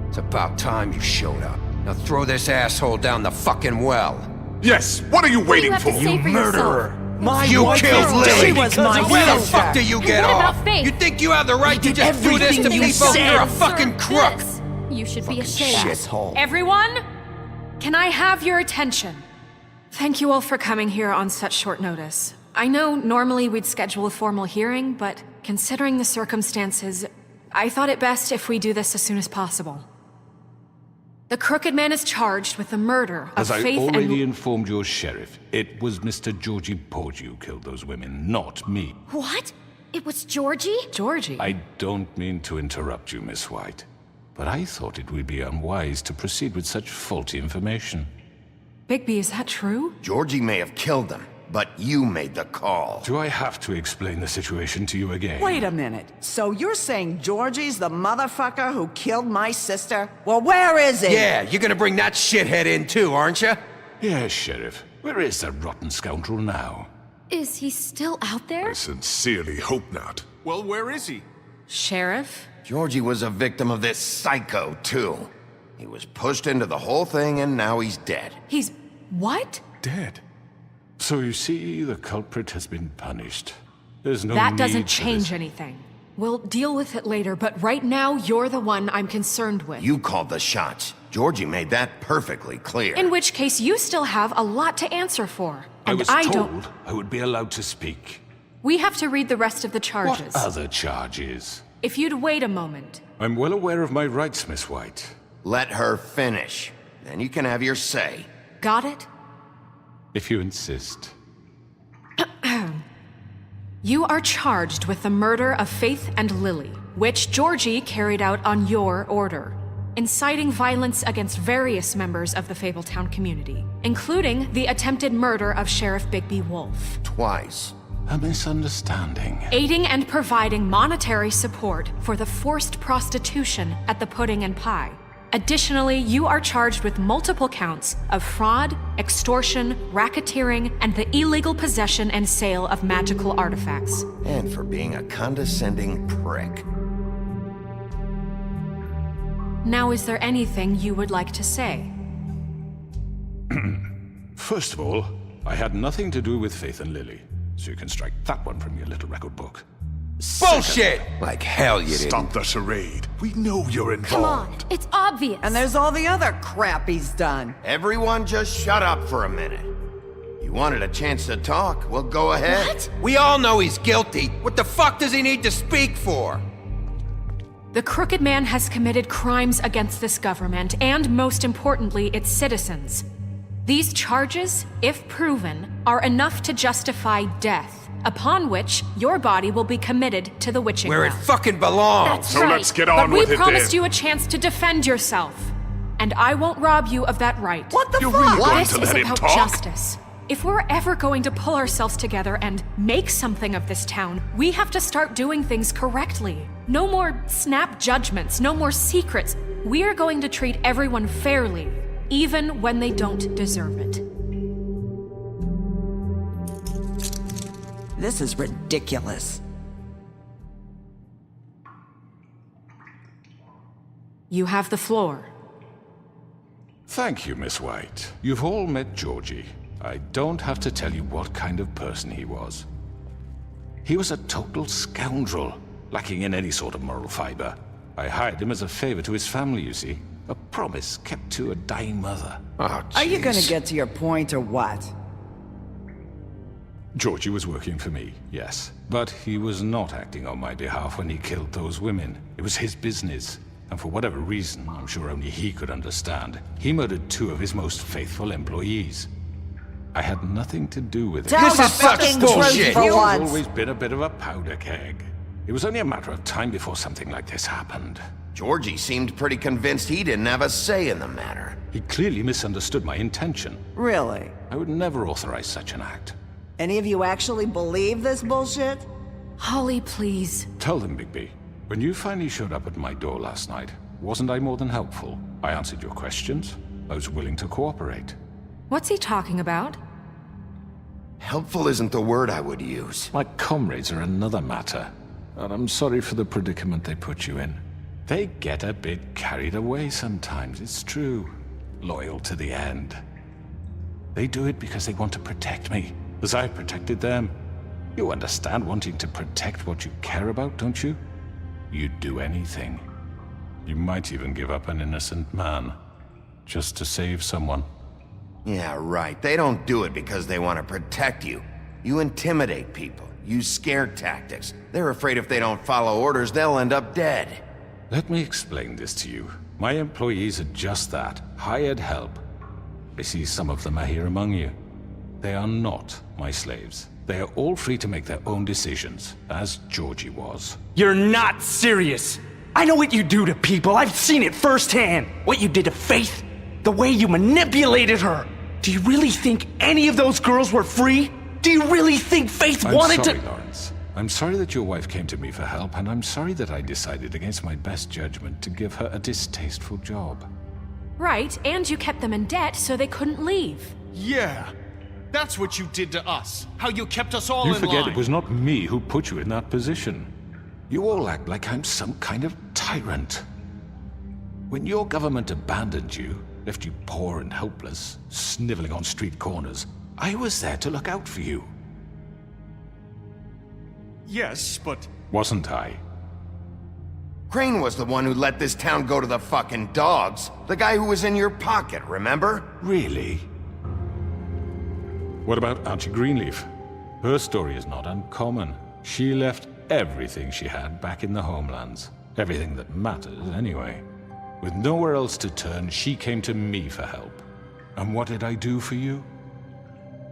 It's about time you showed up. Now throw this asshole down the fucking well. Yes, what are you waiting for? You murderer! You killed Lily! She was my Where the sister. fuck do you get What off? about Faith? You think you have the right to just do this to everything you people? said. You're a fucking crook! You should be ashamed. Shithole. Everyone, can I have your attention? Thank you all for coming here on such short notice. I know normally we'd schedule a formal hearing, but considering the circumstances, I thought it best if we do this as soon as possible. The Crooked Man is charged with the murder of As I Faith already and... informed your sheriff, it was Mr. Georgie Porgy who killed those women, not me. What? It was Georgie? Georgie? I don't mean to interrupt you, Miss White, but I thought it would be unwise to proceed with such faulty information. Bigby, is that true? Georgie may have killed them, but you made the call. Do I have to explain the situation to you again? Wait a minute. So you're saying Georgie's the motherfucker who killed my sister? Well, where is he? Yeah, you're gonna bring that shithead in too, aren't you? Yes, Sheriff. Where is that rotten scoundrel now? Is he still out there? I sincerely hope not. Well, where is he? Sheriff? Georgie was a victim of this psycho, too. He was pushed into the whole thing, and now he's dead. He's... what? Dead. So you see, the culprit has been punished. There's no That need doesn't for change this. anything. We'll deal with it later, but right now, you're the one I'm concerned with. You called the shots. Georgie made that perfectly clear. In which case, you still have a lot to answer for. I And was I told don't... I would be allowed to speak. We have to read the rest of the charges. What other charges? If you'd wait a moment. I'm well aware of my rights, Miss White. Let her finish. Then you can have your say. Got it? If you insist. You are charged with the murder of Faith and Lily, which Georgie carried out on your order, inciting violence against various members of the Fabletown community, including the attempted murder of Sheriff Bigby Wolf. Twice. A misunderstanding. Aiding and providing monetary support for the forced prostitution at the Pudding and Pie. Additionally, you are charged with multiple counts of fraud, extortion, racketeering, and the illegal possession and sale of magical artifacts. And for being a condescending prick. Now, is there anything you would like to say? First of all, I had nothing to do with Faith and Lily, so you can strike that one from your little record book. Bullshit! Like hell you didn't. Stop the charade. We know you're involved. Come on, it's obvious. And there's all the other crap he's done. Everyone just shut up for a minute. You wanted a chance to talk? Well, go ahead. What? We all know he's guilty. What the fuck does he need to speak for? The Crooked Man has committed crimes against this government and, most importantly, its citizens. These charges, if proven, are enough to justify death, upon which your body will be committed to the witching Where it well. fucking belongs. That's So right. let's get on but with we it promised then. you a chance to defend yourself, and I won't rob you of that right. What the You're fuck? really going This to is let him about talk? justice. If we're ever going to pull ourselves together and make something of this town, we have to start doing things correctly. No more snap judgments, no more secrets. We are going to treat everyone fairly, even when they don't deserve it. This is ridiculous. You have the floor. Thank you, Miss White. You've all met Georgie. I don't have to tell you what kind of person he was. He was a total scoundrel, lacking in any sort of moral fiber. I hired him as a favor to his family, you see. A promise kept to a dying mother. Oh, Are you gonna jeez. get to your point or what? Georgie was working for me, yes. But he was not acting on my behalf when he killed those women. It was his business. And for whatever reason, I'm sure only he could understand, he murdered 2 of his most faithful employees. I had nothing to do with it. Tell This the is such fucking bullshit. truth for I've once. always been a bit of a powder keg. It was only a matter of time before something like this happened. Georgie seemed pretty convinced he didn't have a say in the matter. He clearly misunderstood my intention. Really? I would never authorize such an act. Any of you actually believe this bullshit? Holly, please. Tell them, Bigby. When you finally showed up at my door last night, wasn't I more than helpful? I answered your questions. I was willing to cooperate. What's he talking about? Helpful isn't the word I would use. My comrades are another matter. And I'm sorry for the predicament they put you in. They get a bit carried away sometimes, it's true. Loyal to the end. They do it because they want to protect me, as I protected them. You understand wanting to protect what you care about, don't you? You'd do anything. You might even give up an innocent man, just to save someone. Yeah, right. They don't do it because they want to protect you. You intimidate people, use scare tactics. They're afraid if they don't follow orders, they'll end up dead. Let me explain this to you. My employees are just that, hired help. I see some of them are here among you. They are not my slaves. They are all free to make their own decisions, as Georgie was. You're not serious. I know what you do to people. I've seen it firsthand. What you did to Faith. The way you manipulated her. Do you really think any of those girls were free? Do you really think Faith wanted I'm sorry, to— Lawrence. I'm sorry that your wife came to me for help, and I'm sorry that I decided against my best judgment to give her a distasteful job. Right, and you kept them in debt so they couldn't leave. Yeah. That's what you did to us. How you kept us all You in forget line. it was not me who put you in that position. You all act like I'm some kind of tyrant. When your government abandoned you, left you poor and helpless, sniveling on street corners, I was there to look out for you. Yes, but... Wasn't I? Crane was the one who let this town go to the fucking dogs. The guy who was in your pocket, remember? Really? What about Archie Greenleaf? Her story is not uncommon. She left everything she had back in the homelands. Everything that matters, anyway. With nowhere else to turn, she came to me for help. And what did I do for you?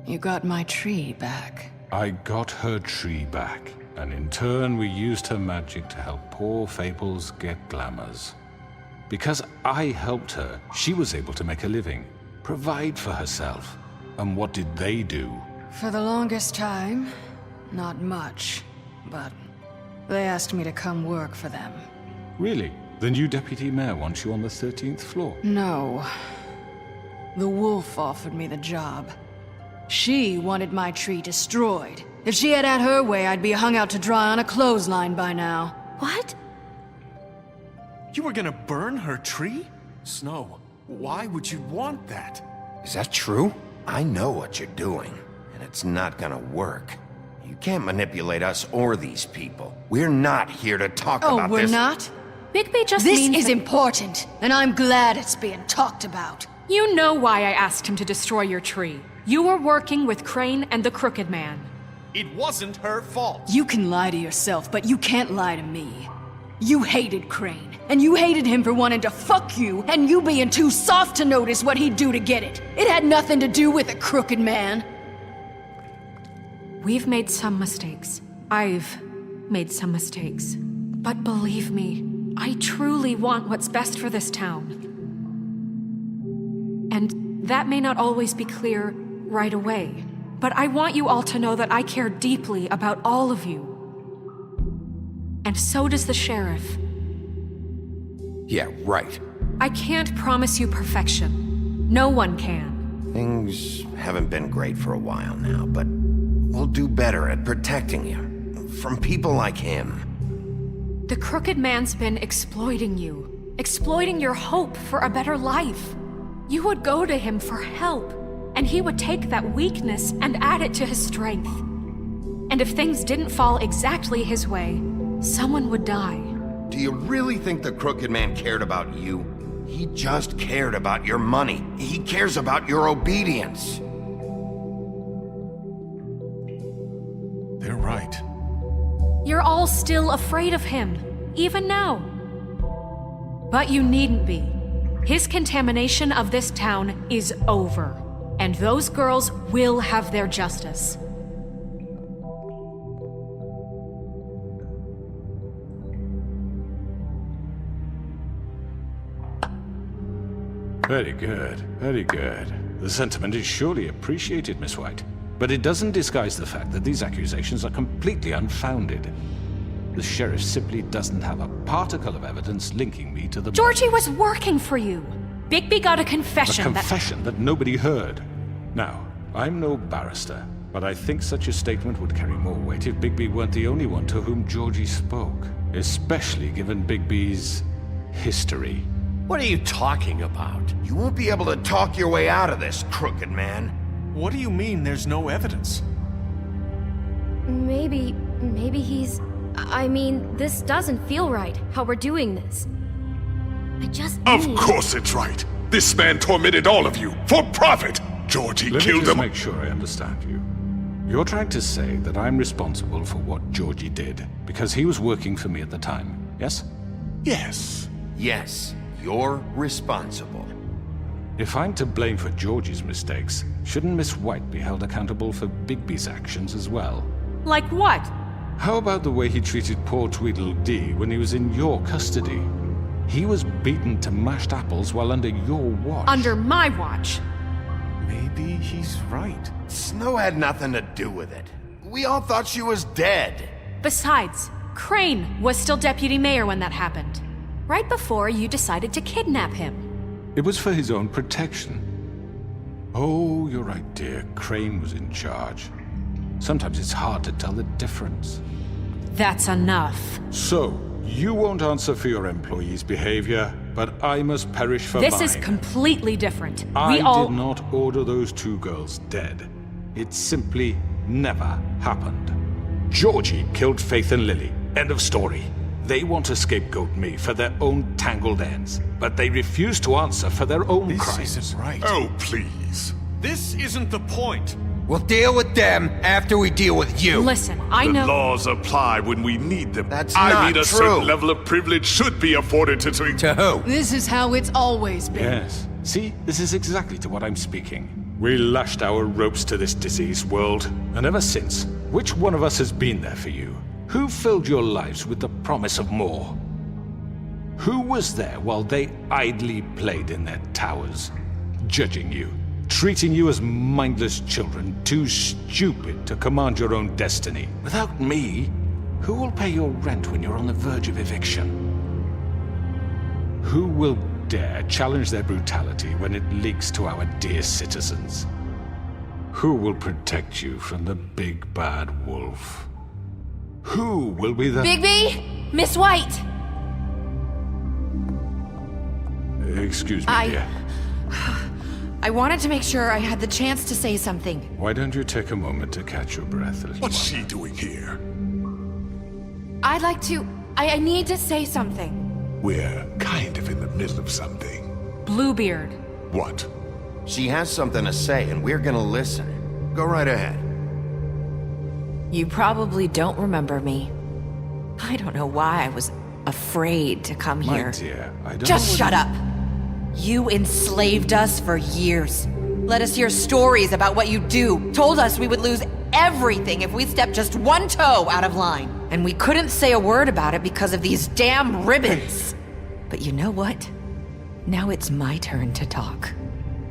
You got my tree back. I got her tree back, and in turn we used her magic to help poor Fables get glamours. Because I helped her, she was able to make a living, provide for herself. And what did they do? For the longest time, not much. But they asked me to come work for them. Really? The new deputy mayor wants you on the 13th floor? No. The wolf offered me the job. She wanted my tree destroyed. If she had her way, I'd be hung out to dry on a clothesline by now. What? You were gonna burn her tree? Snow, why would you want that? Is that true? I know what you're doing, and it's not gonna work. You can't manipulate us or these people. We're not here to talk about Oh, we're this. not? Bigby just This means is that- important, and I'm glad it's being talked about. You know why I asked him to destroy your tree. You were working with Crane and the Crooked Man. It wasn't her fault. You can lie to yourself, but you can't lie to me. You hated Crane, and you hated him for wanting to fuck you, and you being too soft to notice what he'd do to get it. It had nothing to do with the Crooked Man. We've made some mistakes. I've made some mistakes. But believe me, I truly want what's best for this town. And that may not always be clear right away, but I want you all to know that I care deeply about all of you. And so does the sheriff. Yeah, right. I can't promise you perfection. No one can. Things haven't been great for a while now, but we'll do better at protecting you. From people like him. The Crooked Man's been exploiting you. Exploiting your hope for a better life. You would go to him for help, and he would take that weakness and add it to his strength. And if things didn't fall exactly his way, someone would die. Do you really think the Crooked Man cared about you? He just cared about your money. He cares about your obedience. They're right. You're all still afraid of him, even now. But you needn't be. His contamination of this town is over, and those girls will have their justice. Very good, very good. The sentiment is surely appreciated, Miss White. But it doesn't disguise the fact that these accusations are completely unfounded. The sheriff simply doesn't have a particle of evidence linking me to the... Georgie was working for you. Bigby got a confession A confession that nobody heard. Now, I'm no barrister, but I think such a statement would carry more weight if Bigby weren't the only one to whom Georgie spoke. Especially given Bigby's history. What are you talking about? You won't be able to talk your way out of this, Crooked Man. What do you mean there's no evidence? Maybe he's... I mean, this doesn't feel right, how we're doing this. I just Of need... course it's right. This man tormented all of you, for profit. Georgie Let me killed just them. make sure I understand you. You're trying to say that I'm responsible for what Georgie did, because he was working for me at the time, yes? Yes. Yes, You're responsible. If I'm to blame for Georgie's mistakes, shouldn't Miss White be held accountable for Bigby's actions as well? Like what? How about the way he treated poor Tweedledee when he was in your custody? He was beaten to mashed apples while under your watch. Under my watch. Maybe he's right. Snow had nothing to do with it. We all thought she was dead. Besides, Crane was still deputy mayor when that happened. Right before you decided to kidnap him. It was for his own protection. Oh, you're right, dear. Crane was in charge. Sometimes it's hard to tell the difference. That's enough. So, you won't answer for your employees' behavior, but I must perish for mine. This is completely different. I We all... did not order those 2 girls dead. It simply never happened. Georgie killed Faith and Lily. End of story. They want to scapegoat me for their own tangled ends, but they refuse to answer for their own crimes. This isn't right. Oh, please. This isn't the point. We'll deal with them after we deal with you. Listen, I The know... laws apply when we need them. That's I not mean, a true. certain level of privilege should be afforded to... To who? This is how it's always been. Yes. See, this is exactly to what I'm speaking. We lashed our ropes to this diseased world, and ever since, which one of us has been there for you? Who filled your lives with the promise of more? Who was there while they idly played in their towers, judging you, treating you as mindless children, too stupid to command your own destiny? Without me, who will pay your rent when you're on the verge of eviction? Who will dare challenge their brutality when it leaks to our dear citizens? Who will protect you from the big bad wolf? Who will be the... Bigby! Miss White! Excuse me, dear. I wanted to make sure I had the chance to say something. Why don't you take a moment to catch your breath, little What's one? she doing here? I'd like to... I need to say something. We're kind of in the middle of something. Bluebeard. What? She has something to say, and we're gonna listen. Go right ahead. You probably don't remember me. I don't know why I was afraid to come My here. dear, I don't Just know shut up! You enslaved us for years. Let us hear stories about what you do. Told us we would lose everything if we stepped just one toe out of line. And we couldn't say a word about it because of these damn ribbons. But you know what? Now it's my turn to talk.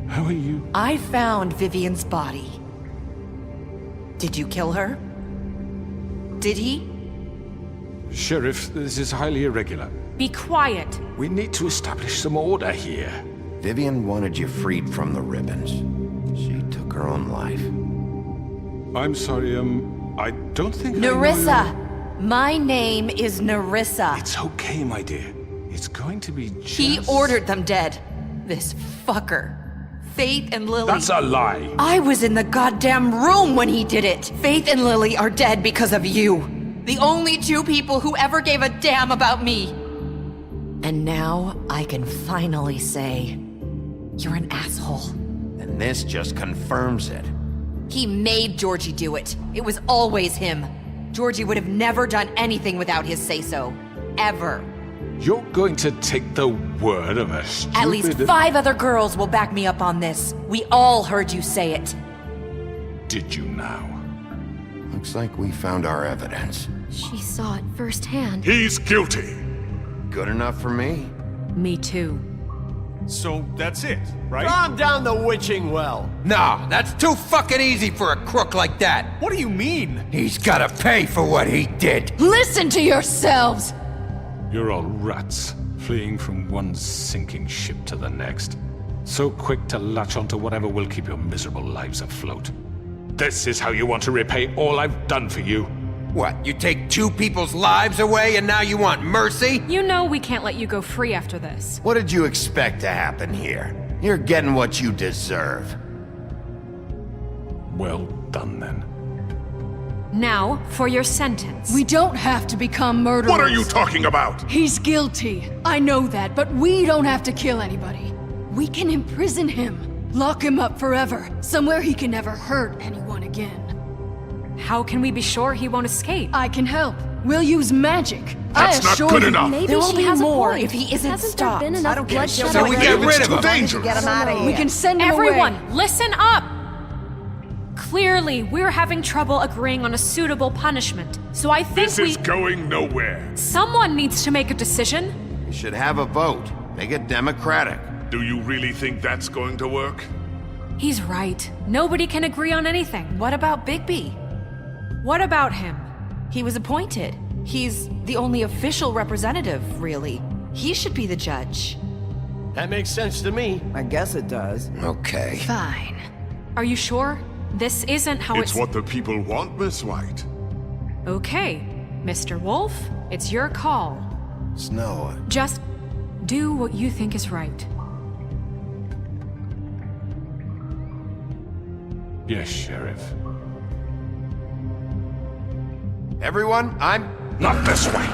How are you? I found Vivian's body. Did you kill her? Did he? Sheriff, this is highly irregular. Be quiet. We need to establish some order here. Vivian wanted you freed from the ribbons. She took her own life. I'm sorry, I don't think I know Nerissa! you- My name is Nerissa. It's okay, my dear. It's going to be just... He ordered them dead. This fucker. Faith and Lily. That's a lie. I was in the goddamn room when he did it. Faith and Lily are dead because of you. The only 2 people who ever gave a damn about me. And now I can finally say, you're an asshole. And this just confirms it. He made Georgie do it. It was always him. Georgie would have never done anything without his say-so. Ever. You're going to take the word of a stupid... At least 5 other girls will back me up on this. We all heard you say it. Did you now? Looks like we found our evidence. She saw it firsthand. He's guilty. Good enough for me. Me too. So that's it, right? Calm down the witching well. No, that's too fucking easy for a crook like that. What do you mean? He's gotta pay for what he did. Listen to yourselves! You're all rats, fleeing from one sinking ship to the next. So quick to latch onto whatever will keep your miserable lives afloat. This is how you want to repay all I've done for you? What, you take 2 people's lives away and now you want mercy? You know we can't let you go free after this. What did you expect to happen here? You're getting what you deserve. Well done, then. Now, for your sentence. We don't have to become murderers. What are you talking about? He's guilty. I know that, but we don't have to kill anybody. We can imprison him. Lock him up forever. Somewhere he can never hurt anyone again. How can we be sure he won't escape? I can help. We'll use magic. That's not good enough. Maybe There will she be has more a point. if he isn't Hasn't stopped. there been enough bloodshed So we already? get rid of him. Dangerous. Get him out of here. We can send him Everyone, away. listen up! Clearly, we're having trouble agreeing on a suitable punishment. So I think This is going nowhere. someone needs to make a decision. We should have a vote. Make it democratic. Do you really think that's going to work? He's right. Nobody can agree on anything. What about Bigby? What about him? He was appointed. He's the only official representative, really. He should be the judge. That makes sense to me. I guess it does. Okay. Fine. Are you sure? This isn't how It's what the people want, Miss White. Okay, Mr. Wolf, it's your call. Snow. Just do what you think is right. Yes, Sheriff. Everyone, I'm... Not this way.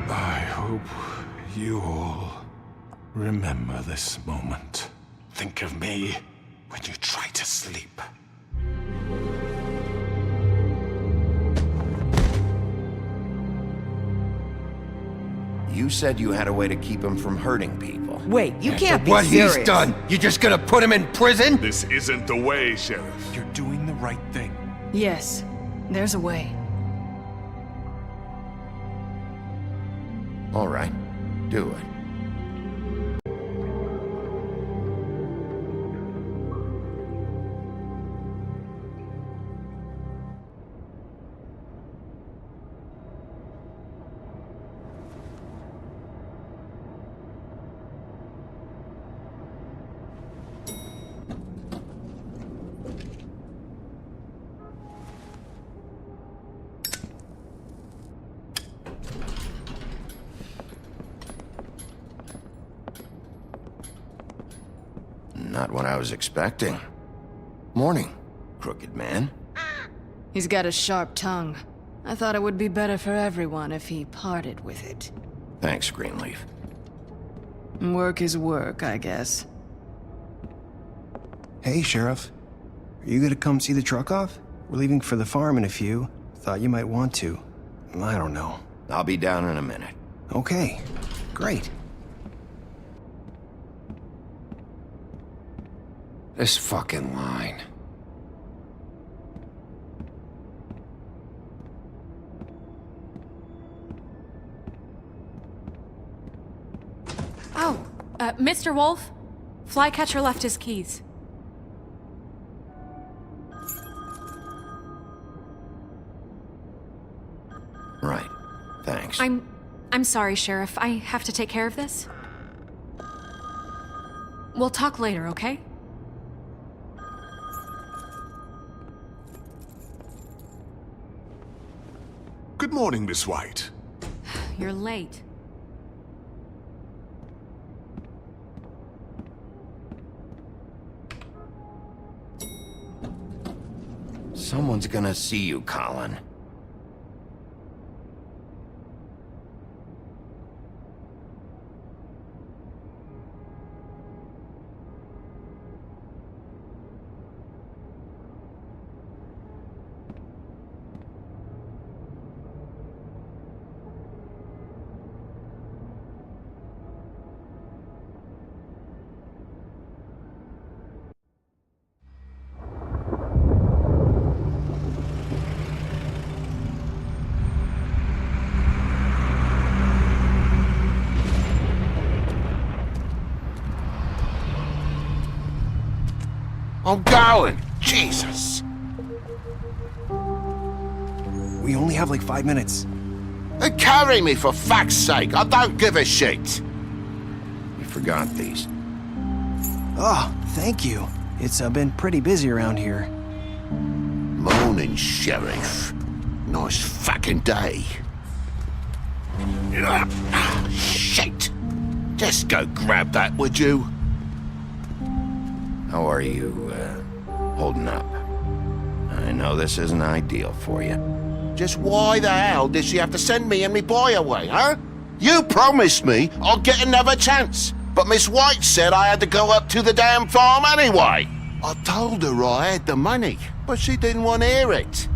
I hope you all remember this moment. Think of me when you try to sleep. You said you had a way to keep him from hurting people. Wait, you can't be What serious. he's done, you just gonna put him in prison? This isn't the way, Sheriff. You're doing the right thing. Yes, there's a way. All right, do it. Not what I was expecting. Morning, crooked man. He's got a sharp tongue. I thought it would be better for everyone if he parted with it. Thanks, Greenleaf. Work is work, I guess. Hey, Sheriff. Are you gonna come see the truck off? We're leaving for the farm in a few. Thought you might want to. I don't know. I'll be down in a minute. Okay, great. This fucking line. Oh, Mr. Wolf, Flycatcher left his keys. Right. Thanks. I'm sorry, Sheriff. I have to take care of this. We'll talk later, okay? Good morning, Miss White. You're late. Someone's gonna see you, Colin. I'm going! Jesus! We only have like 5 minutes. Then carry me for fuck's sake! I don't give a shit! You forgot these. Oh, thank you. It's been pretty busy around here. Morning, Sheriff. Nice fucking day. Shit! Just go grab that, would you? How are you, holding up? I know this isn't ideal for you. Just why the hell did she have to send me and me boy away, huh? You promised me I'd get another chance, but Miss White said I had to go up to the damn farm anyway. I told her I had the money, but she didn't want to hear it.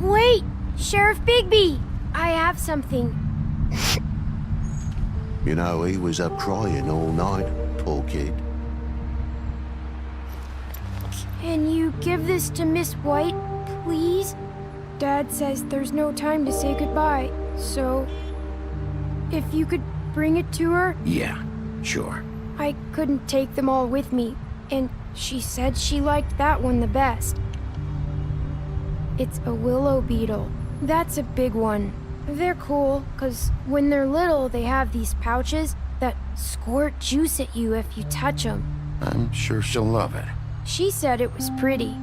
Wait, Sheriff Bigby, I have something. You know, he was up crying all night, poor kid. Can you give this to Miss White, please? Dad says there's no time to say goodbye, so if you could bring it to her? Yeah, sure. I couldn't take them all with me, and she said she liked that one the best. It's a willow beetle. That's a big one. They're cool, 'cause when they're little, they have these pouches that squirt juice at you if you touch them. I'm sure she'll love it. She said it was pretty.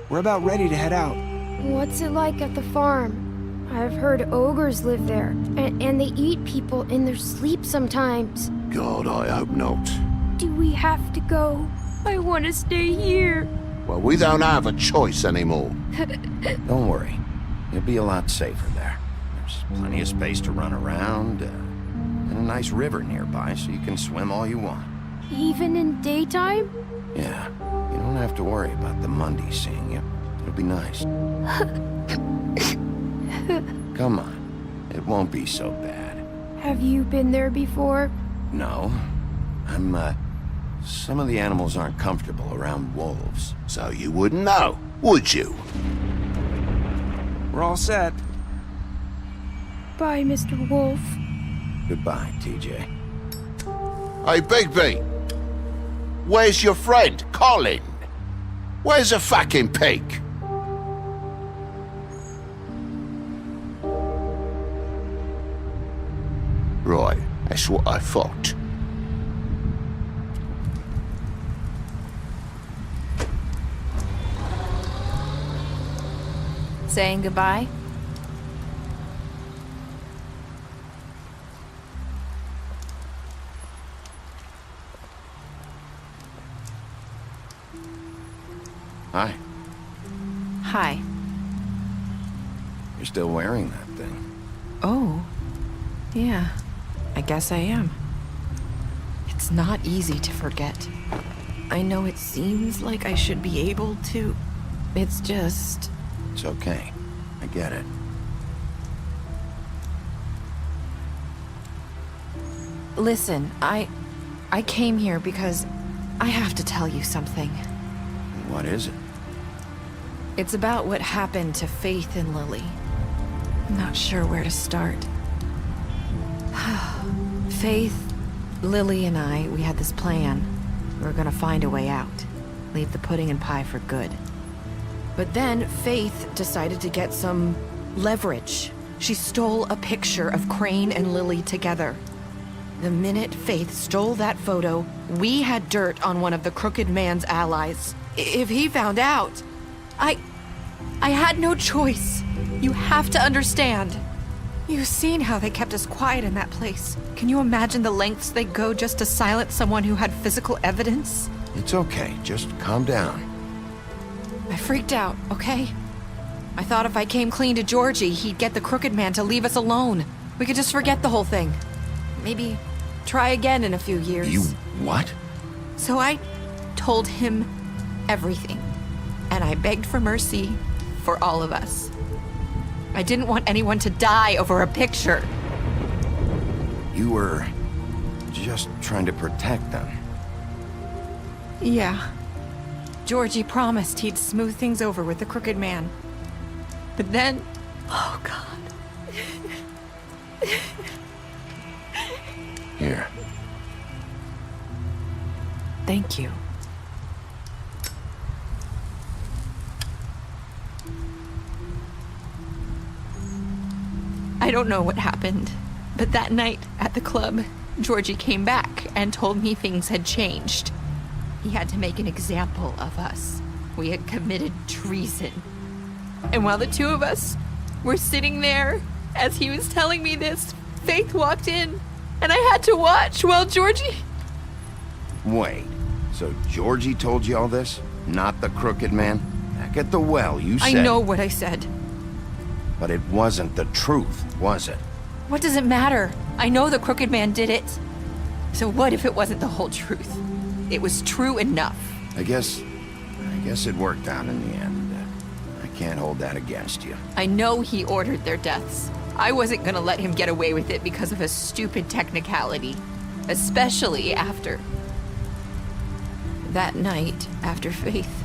We're about ready to head out. What's it like at the farm? I've heard ogres live there, and they eat people in their sleep sometimes. God, I hope not. Do we have to go? I want to stay here. Well, we don't have a choice anymore. Don't worry. You'll be a lot safer there. There's plenty of space to run around, and a nice river nearby so you can swim all you want. Even in daytime? Yeah, you don't have to worry about the Mundy seeing you. It'll be nice. Come on. It won't be so bad. Have you been there before? No. Some of the animals aren't comfortable around wolves. So you wouldn't know, would you? We're all set. Bye, Mr. Wolf. Goodbye, TJ. Hey, Bigby. Where's your friend, Colin? Where's the fucking pig? Right, that's what I thought. Saying goodbye? Hi. Hi. You're still wearing that thing. Oh. Yeah. I guess I am. It's not easy to forget. I know it seems like I should be able to. It's just... It's okay. I get it. Listen, I came here because I have to tell you something. What is it? It's about what happened to Faith and Lily. I'm not sure where to start. Faith, Lily, and I, we had this plan. We were gonna find a way out. Leave the pudding and pie for good. But then Faith decided to get some leverage. She stole a picture of Crane and Lily together. The minute Faith stole that photo, we had dirt on one of the Crooked Man's allies. If he found out, I had no choice. You have to understand. You've seen how they kept us quiet in that place. Can you imagine the lengths they'd go just to silence someone who had physical evidence? It's okay. Just calm down. I freaked out, okay? I thought if I came clean to Georgie, he'd get the Crooked Man to leave us alone. We could just forget the whole thing. Maybe try again in a few years. You what? So I told him everything. And I begged for mercy for all of us. I didn't want anyone to die over a picture. You were just trying to protect them. Yeah. Georgie promised he'd smooth things over with the Crooked Man. But then... Oh, God. Here. Thank you. I don't know what happened, but that night at the club, Georgie came back and told me things had changed. He had to make an example of us. We had committed treason. And while the two of us were sitting there, as he was telling me this, Faith walked in, and I had to watch while Georgie... Wait, so Georgie told you all this? Not the Crooked Man? Back at the well, you said... I know what I said. But it wasn't the truth, was it? What does it matter? I know the Crooked Man did it. So what if it wasn't the whole truth? It was true enough. I guess it worked out in the end. I can't hold that against you. I know he ordered their deaths. I wasn't gonna let him get away with it because of a stupid technicality. Especially after... that night, after Faith.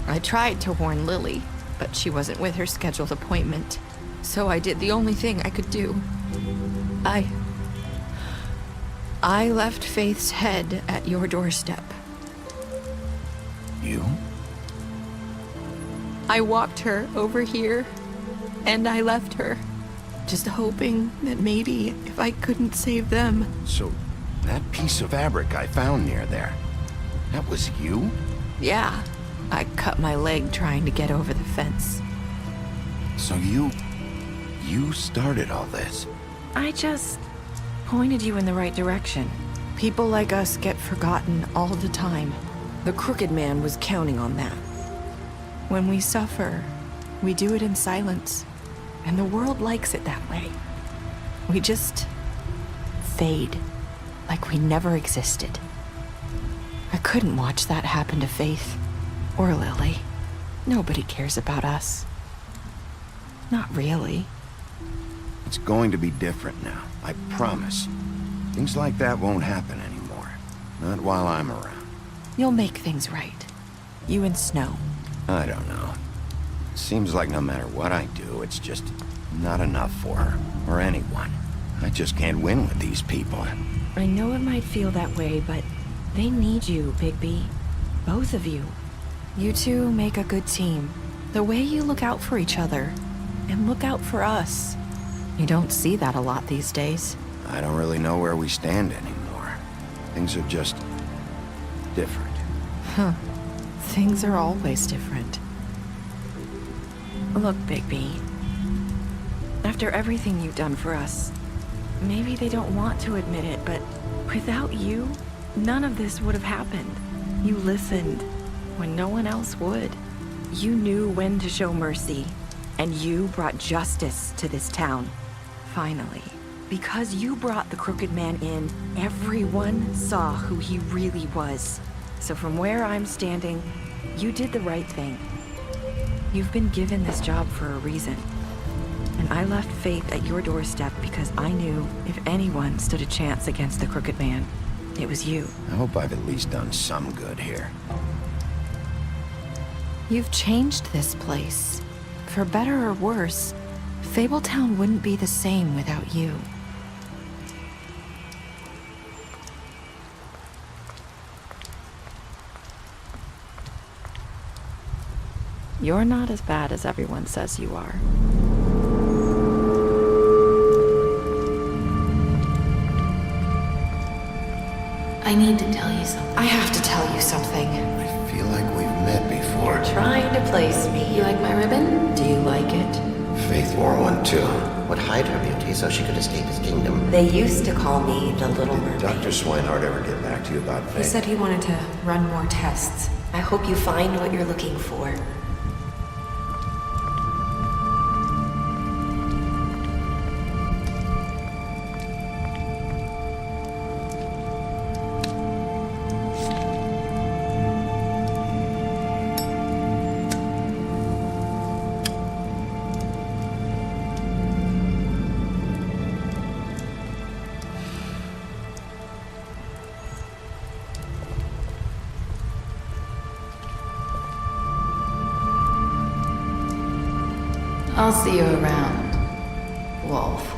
I tried to warn Lily, but she wasn't with her scheduled appointment. So I did the only thing I could do. I left Faith's head at your doorstep. You? I walked her over here, and I left her. Just hoping that maybe if I couldn't save them. So, that piece of fabric I found near there, that was you? Yeah, I cut my leg trying to get over the fence. So you started all this? I just pointed you in the right direction. People like us get forgotten all the time. The Crooked Man was counting on that. When we suffer, we do it in silence, and the world likes it that way. We just fade, like we never existed. I couldn't watch that happen to Faith, or Lily. Nobody cares about us. Not really. It's going to be different now, I promise. Things like that won't happen anymore. Not while I'm around. You'll make things right. You and Snow. I don't know. It seems like no matter what I do, it's just not enough for her, or anyone. I just can't win with these people. I know it might feel that way, but they need you, Bigby. Both of you. You two make a good team. The way you look out for each other, and look out for us. You don't see that a lot these days. I don't really know where we stand anymore. Things are just different. Huh. Things are always different. Look, Bigby. After everything you've done for us, maybe they don't want to admit it, but without you, none of this would have happened. You listened when no one else would. You knew when to show mercy, and you brought justice to this town. Finally. Because you brought the Crooked Man in, everyone saw who he really was. So from where I'm standing, you did the right thing. You've been given this job for a reason. And I left Faith at your doorstep because I knew if anyone stood a chance against the Crooked Man, it was you. I hope I've at least done some good here. You've changed this place. For better or worse, Fabletown wouldn't be the same without you. You're not as bad as everyone says you are. I need to tell you something. I have to tell you something. I feel like we've met before. You're trying to place me. You like my ribbon? Do you like it? Faith wore one too. Would hide her beauty so she could escape his kingdom. They used to call me the Little Mermaid. Did Dr. Swinehart ever get back to you about Faith? He said he wanted to run more tests. I hope you find what you're looking for. I'll see you around, Wolf.